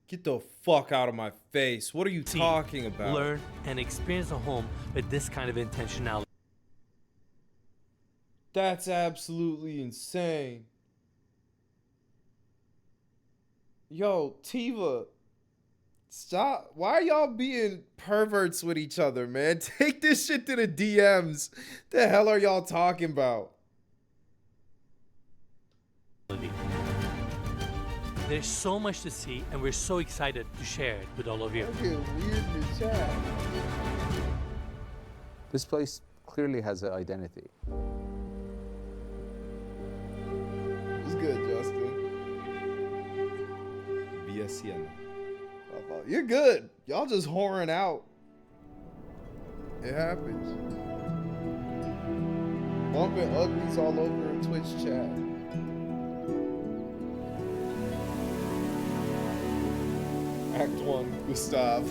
Get the fuck out of my face. What are you See, talking about? Learn, and experience a home with this kind of intentionality. That's absolutely insane. Yo, Tiva. Stop. Why are y'all being perverts with each other, man? Take this shit to the DMs. The hell are y'all talking about? There's so much to see, and we're so excited to share it with all of you. Weird in the chat. This place clearly has an identity. It's good, Justin. Villa Siena. You're good. Y'all just whoring out. It happens. Bumping uglies all over in Twitch chat. Act 1, Gustav.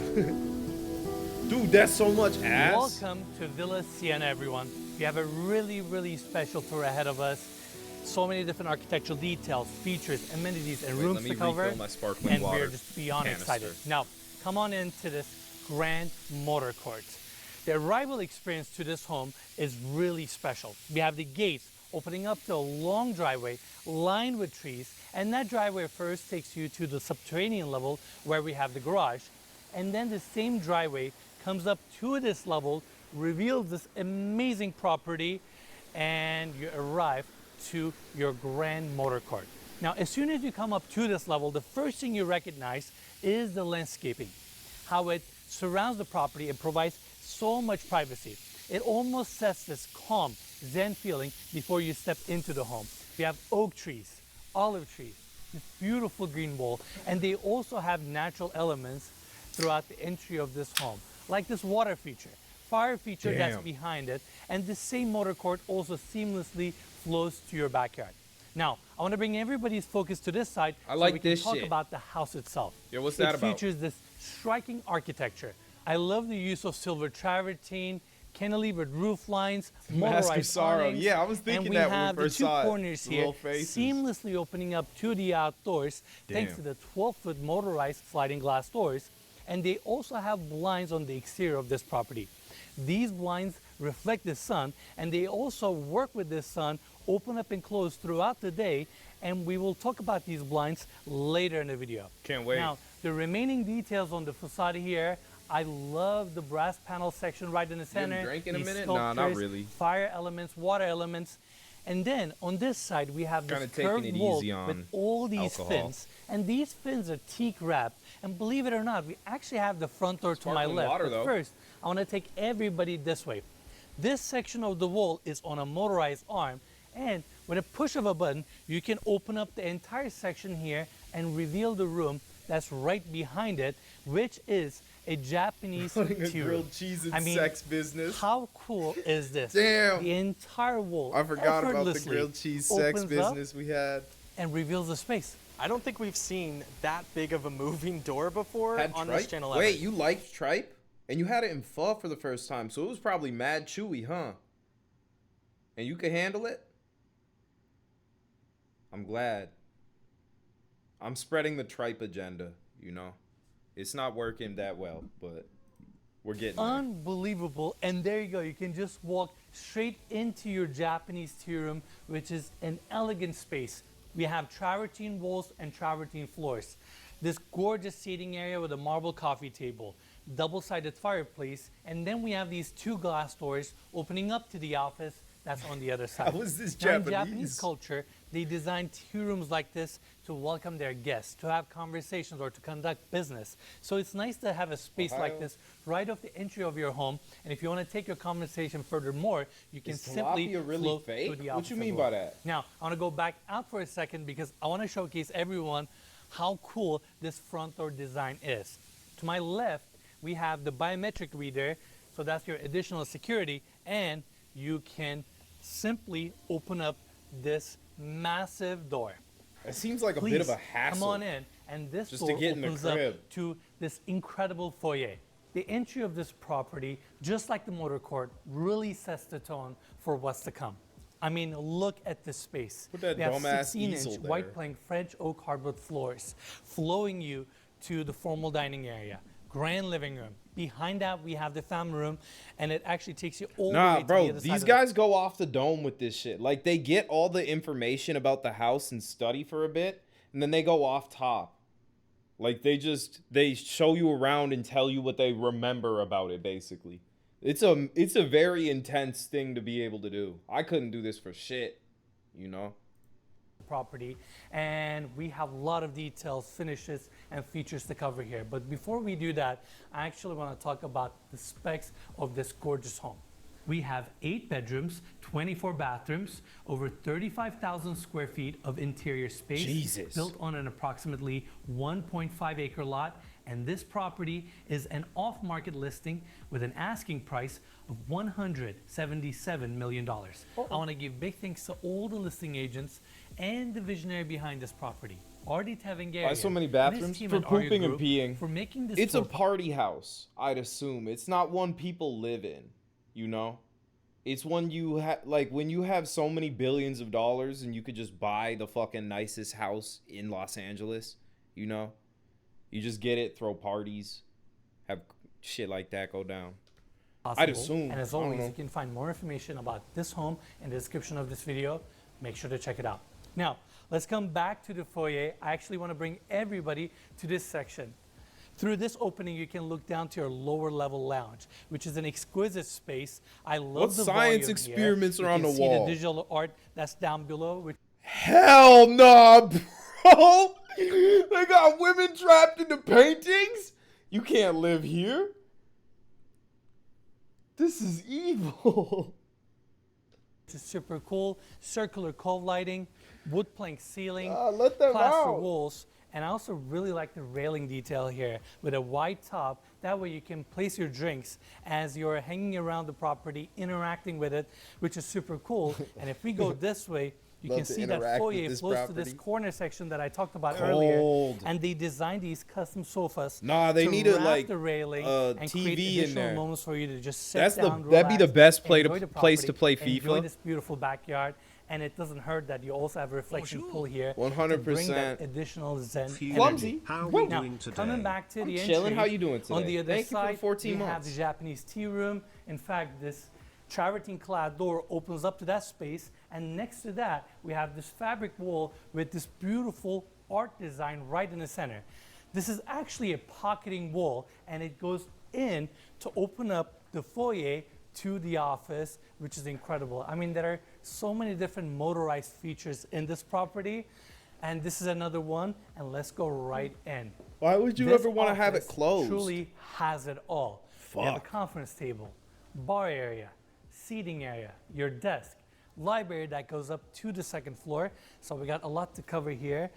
Dude, that's so much ass. Welcome to Villa Siena, everyone. We have a really, really special tour ahead of us. So many different architectural details, features, amenities, and rooms to cover. My sparkling and water we're just beyond canister. excited. Now, come on into this grand motor court. The arrival experience to this home is really special. We have the gates opening up to a long driveway lined with trees, and that driveway first takes you to the subterranean level where we have the garage, and then the same driveway comes up to this level, reveals this amazing property, and you arrive to your grand motor court. Now, as soon as you come up to this level, the first thing you recognize is the landscaping, how it surrounds the property and provides so much privacy. It almost sets this calm, zen feeling before you step into the home. We have oak trees, olive trees, this beautiful green wall, and they also have natural elements throughout the entry of this home, like this water feature, fire feature that's behind it, and the same motor court also seamlessly flows to your backyard. Now, I want to bring everybody's focus to this side I like so we can this talk shit. about the house itself. Yeah, what's that about? It features this striking architecture. I love the use of silver travertine, cantilevered roof lines, motorized awnings. Yeah, I was thinking that when we first saw it. And we have the two corners here seamlessly opening up to the outdoors thanks to the 12-foot motorized sliding glass doors. And they also have blinds on the exterior of this property. These blinds reflect the sun, and they also work with the sun, open up and close throughout the day, and we will talk about these blinds later in the video. Can't wait. Now, the remaining details on the facade here, I love the brass panel section right in the center. You haven't drank in a These minute? Nah, not sculptures, really. Fire elements, water elements. And then on this side, we have this Kinda taking curved it wall easy on with all these alcohol. fins. And these fins are teak wrapped. And believe it or not, we actually have the front door to my Sparkling left. water, But though. first, I want to take everybody this way. This section of the wall is on a motorized arm, and with a push of a button, you can open up the entire section here and reveal the room that's right behind it, which is a Japanese Putting a tea room. grilled cheese and sex business. How cool is this? Damn. The entire wall I forgot about the effortlessly grilled cheese sex opens up business we had. and reveals the space. I don't think we've seen that big of a moving door before on this channel ever. Wait, you liked tripe? And you had it in pho for the first time, so it was probably mad chewy, huh? And you could handle it? I'm glad. I'm spreading the tripe agenda, you know? It's not working that well, but we're getting there. Unbelievable. And there you go. You can just walk straight into your Japanese tea room, which is an elegant space. We have travertine walls and travertine floors. This gorgeous seating area with a marble coffee table, double-sided fireplace, and then we have these two glass doors opening up to the office that's on the other side. How is this Now, in Japanese? Japanese culture, they design tea rooms like this to welcome their guests, to have conversations, or to conduct business. So it's nice to have a space like this right off the entry of your home. And if you want to take your conversation furthermore, you can Is simply tilapia really flow fake? to the What office you as mean well. by that? Now, I want to go back out for a second because I want to showcase everyone how cool this front door design is. To my left, we have the biometric reader, so that's your additional security, and you can simply open up this massive door. It seems like a Please, bit of a hassle. come on in, and this just to door get in the opens crib. up to this incredible foyer. The entry of this property, just like the motor court, really sets the tone for what's to come. I mean, look at this space. Put that we have dumbass 16-inch easel there. white plank French oak hardwood floors, flowing you to the formal dining area, grand living room. Behind that, we have the family room, and it actually takes you all the way Nah, to bro, the other side these of guys go off the dome with this shit. Like, they get all the information about the house and study for a bit, and then they go off top. Like, they show you around and tell you what they remember about it, basically. It's a very intense thing to be able to do. I couldn't do this for shit, you know? property, and we have a lot of details, finishes, and features to cover here. But before we do that, I actually want to talk about the specs of this gorgeous home. We have 8 bedrooms, 24 bathrooms, over 35,000 square feet of interior space, Jesus. built on an approximately 1.5 acre lot, And this property is an off-market listing with an asking price of $177 million. I want to give big thanks to all the listing agents and the visionary behind this property. Artie Tavengarian. Why so many bathrooms? For pooping and peeing. For making this it's a party house, I'd assume. It's not one people live in, you know? It's one you have, like, when you have so many billions of dollars and you could just buy the fucking nicest house in Los Angeles, you know? You just get it, throw parties, have shit like that go down. Possible. I'd assume. And as always, you can find more information about this home in the description of this video. Make sure to check it out. Now, let's come back to the foyer. I actually want to bring everybody to this section. Through this opening, you can look down to your lower level lounge, which is an exquisite space. I love what the science volume experiments here. are on the You can wall? see the digital art that's down below. Which Hell no, bro! They got women trapped in the paintings? You can't live here. This is evil. This is super cool. Circular cove lighting, wood plank ceiling, let them plaster out. walls. And I also really like the railing detail here with a wide top. That way you can place your drinks as you're hanging around the property, interacting with it, which is super cool. And if we go this way, you can see that foyer flows to this corner section that I talked about earlier. And they designed these custom sofas. Nah, they to need a, wrap like, the railing and TV create in additional there. moments for you to just sit That's down, that'd be the relax, best enjoy the place to play property, enjoy FIFA. this beautiful backyard. And it doesn't hurt that you also have a reflection pool here. 100%. To bring that additional zen Clumsy. energy. How are we Now, doing today? coming back to I'm the chilling. entry, How you doing today? on the other Thank you for the side, 14 we have months. the Japanese tea room. In fact, this travertine clad door opens up to that space, and next to that, we have this fabric wall with this beautiful art design right in the center. This is actually a pocketing wall, and it goes in to open up the foyer to the office, which is incredible. I mean, there are so many different motorized features in this property, and this is another one, and let's go right in. Why would you This ever want to have it office closed? Truly has it all. You have a Fuck. conference table, bar area, seating area, your desk, library that goes up to the second floor. So we got a lot to cover here.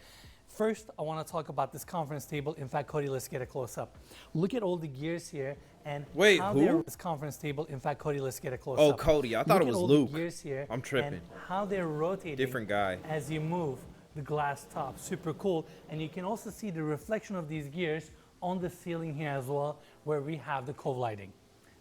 First, I want to talk about this conference table. In fact, Cody, let's get a close up. Look at all the gears here and Wait, how who? they're this conference table. In fact, Cody, let's get a close Oh, up. Cody. I thought Look it at was all Luke. The gears here I'm tripping. And how they're rotating. Different guy. As you move the glass top. Super cool. And you can also see the reflection of these gears on the ceiling here as well, where we have the cove lighting.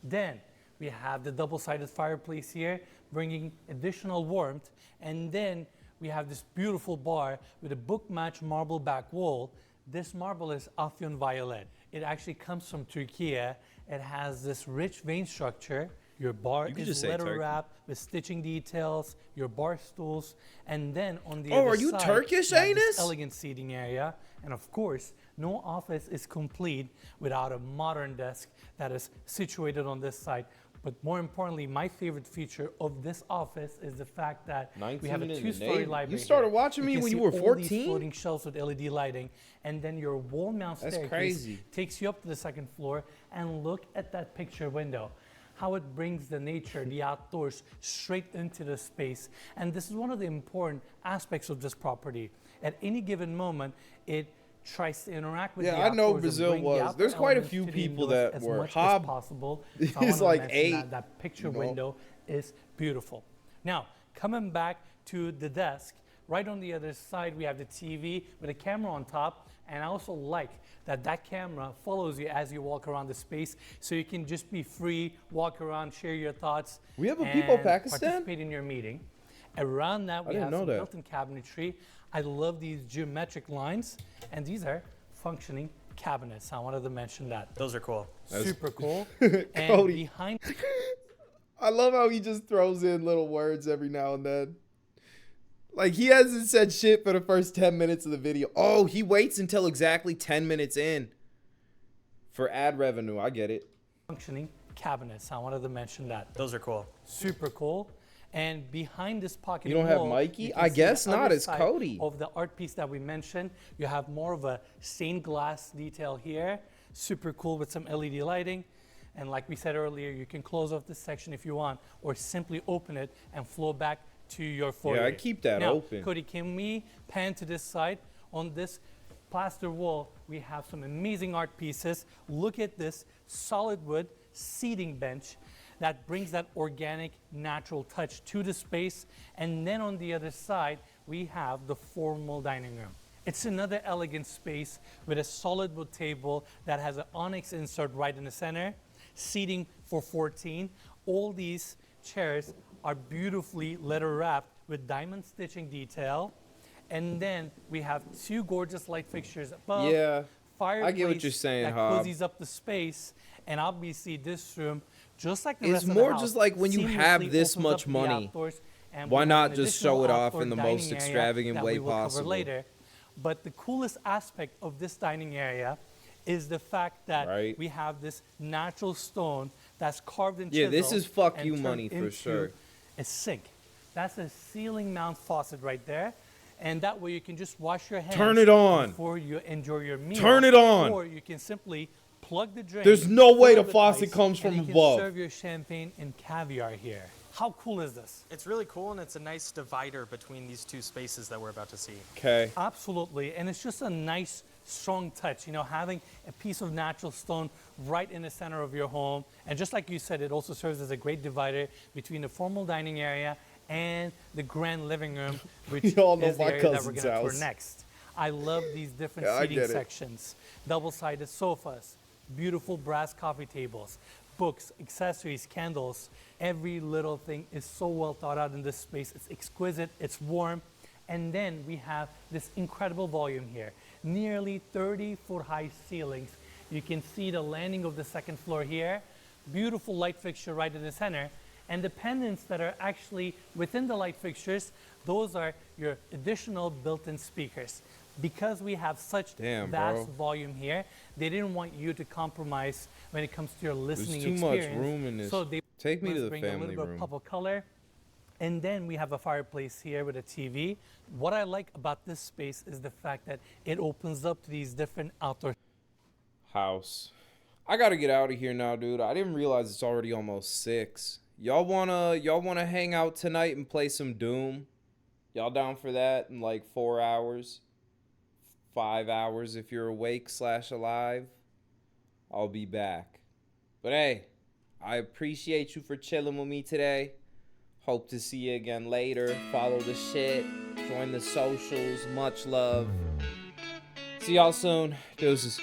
Then we have the double-sided fireplace here, bringing additional warmth. And then we have this beautiful bar with a book-matched marble back wall. This marble is Afyon Violet. It actually comes from Turkey. It has this rich vein structure. Your bar is leather wrapped with stitching details, your bar stools, and then on the other are you side, Turkish, you have this Anus? elegant seating area. And of course, no office is complete without a modern desk that is situated on this side. But more importantly, my favorite feature of this office is the fact that we have a 2-story library. You started here. watching me can when see you were all these 14? floating shelves with LED lighting, and then your wall mount That's staircase crazy. takes you up to the second floor. And look at that picture window. How it brings the nature, the outdoors, straight into the space. And this is one of the important aspects of this property. At any given moment, it tries to interact with the Yeah, I know outdoors and Brazil bring the was. outdoor There's quite a elements few to the people indoors that as were much as hob- possible. He's So I wanna like mention 8. that picture you know? window is beautiful. Now, coming back to the desk, right on the other side, we have the TV with a camera on top. And I also like that that camera follows you as you walk around the space, so you can just be free, walk around, share your thoughts. We have a people and Pakistan? participate in your meeting. Around that, we didn't have know some that. built-in cabinetry. I love these geometric lines, and these are functioning cabinets. I wanted to mention that. Those are cool. Super cool. Cody. And behind I love how he just throws in little words every now and then. Like, he hasn't said shit for the first 10 minutes of the video. Oh, he waits until exactly 10 minutes in for ad revenue. I get it. functioning cabinets. I wanted to mention that. Those are cool. Super cool. And behind this pocket You don't have wall, Mikey? you can I see guess the not. other It's side Cody. Of the art piece that we mentioned, you have more of a stained glass detail here. Super cool with some LED lighting. And like we said earlier, you can close off this section if you want, or simply open it and flow back to your foyer. Yeah, I keep that now, open. Cody, can we pan to this side on this plaster wall, we have some amazing art pieces. Look at this solid wood seating bench that brings that organic, natural touch to the space. And then on the other side, we have the formal dining room. It's another elegant space with a solid wood table that has an onyx insert right in the center, seating for 14. All these chairs are beautifully leather wrapped with diamond stitching detail. And then we have two gorgeous light fixtures above. Yeah, Fireplace I get what you're saying, that Hob. cozies up the space. And obviously this room, just like the It's rest of the more house, just like when you have seamlessly this opens much up to the money, outdoors, and why we have not an just additional show it off outdoor in the dining most area extravagant that way we will cover possible? later. But the coolest aspect of this dining area is the fact that we have this natural stone that's carved and chiseled. Yeah, this is fuck and you turned money for into sure. A sink. That's a ceiling mount faucet right there. And that way you can just wash your hands. Turn it on. Before you enjoy your meal. Turn it on. Or you can simply plug the drain. There's no way fill the it with faucet ice, comes and from you above. can serve your champagne and caviar here. How cool is this? It's really cool, and it's a nice divider between these two spaces that we're about to see. Okay. Absolutely, and it's just a nice, strong touch, you know, having a piece of natural stone right in the center of your home. And just like you said, it also serves as a great divider between the formal dining area and the grand living room, which is all know the my area that we're cousin's going to tour house. next. I love these different Yeah, I seating get it. sections, double-sided sofas, beautiful brass coffee tables, books, accessories, candles. Every little thing is so well thought out in this space. It's exquisite, it's warm. And then we have this incredible volume here, nearly 30-foot high ceilings. You can see the landing of the second floor here, beautiful light fixture right in the center. And the pendants that are actually within the light fixtures, those are your additional built-in speakers. Because we have such vast volume here, they didn't want you to compromise when it comes to your listening There's too much experience. room in this. So they Take me to the bring a family little bit room. of pop of color. And then we have a fireplace here with a TV. What I like about this space is the fact that it opens up to these different outdoor House. I gotta get out of here now, dude. I didn't realize it's already almost 6. Y'all wanna hang out tonight and play some Doom? Y'all down for that in like 4 hours? 5 hours if you're awake / alive? I'll be back. But hey, I appreciate you for chilling with me today. Hope to see you again later. Follow the shit. Join the socials. Much love. See y'all soon. Deuces.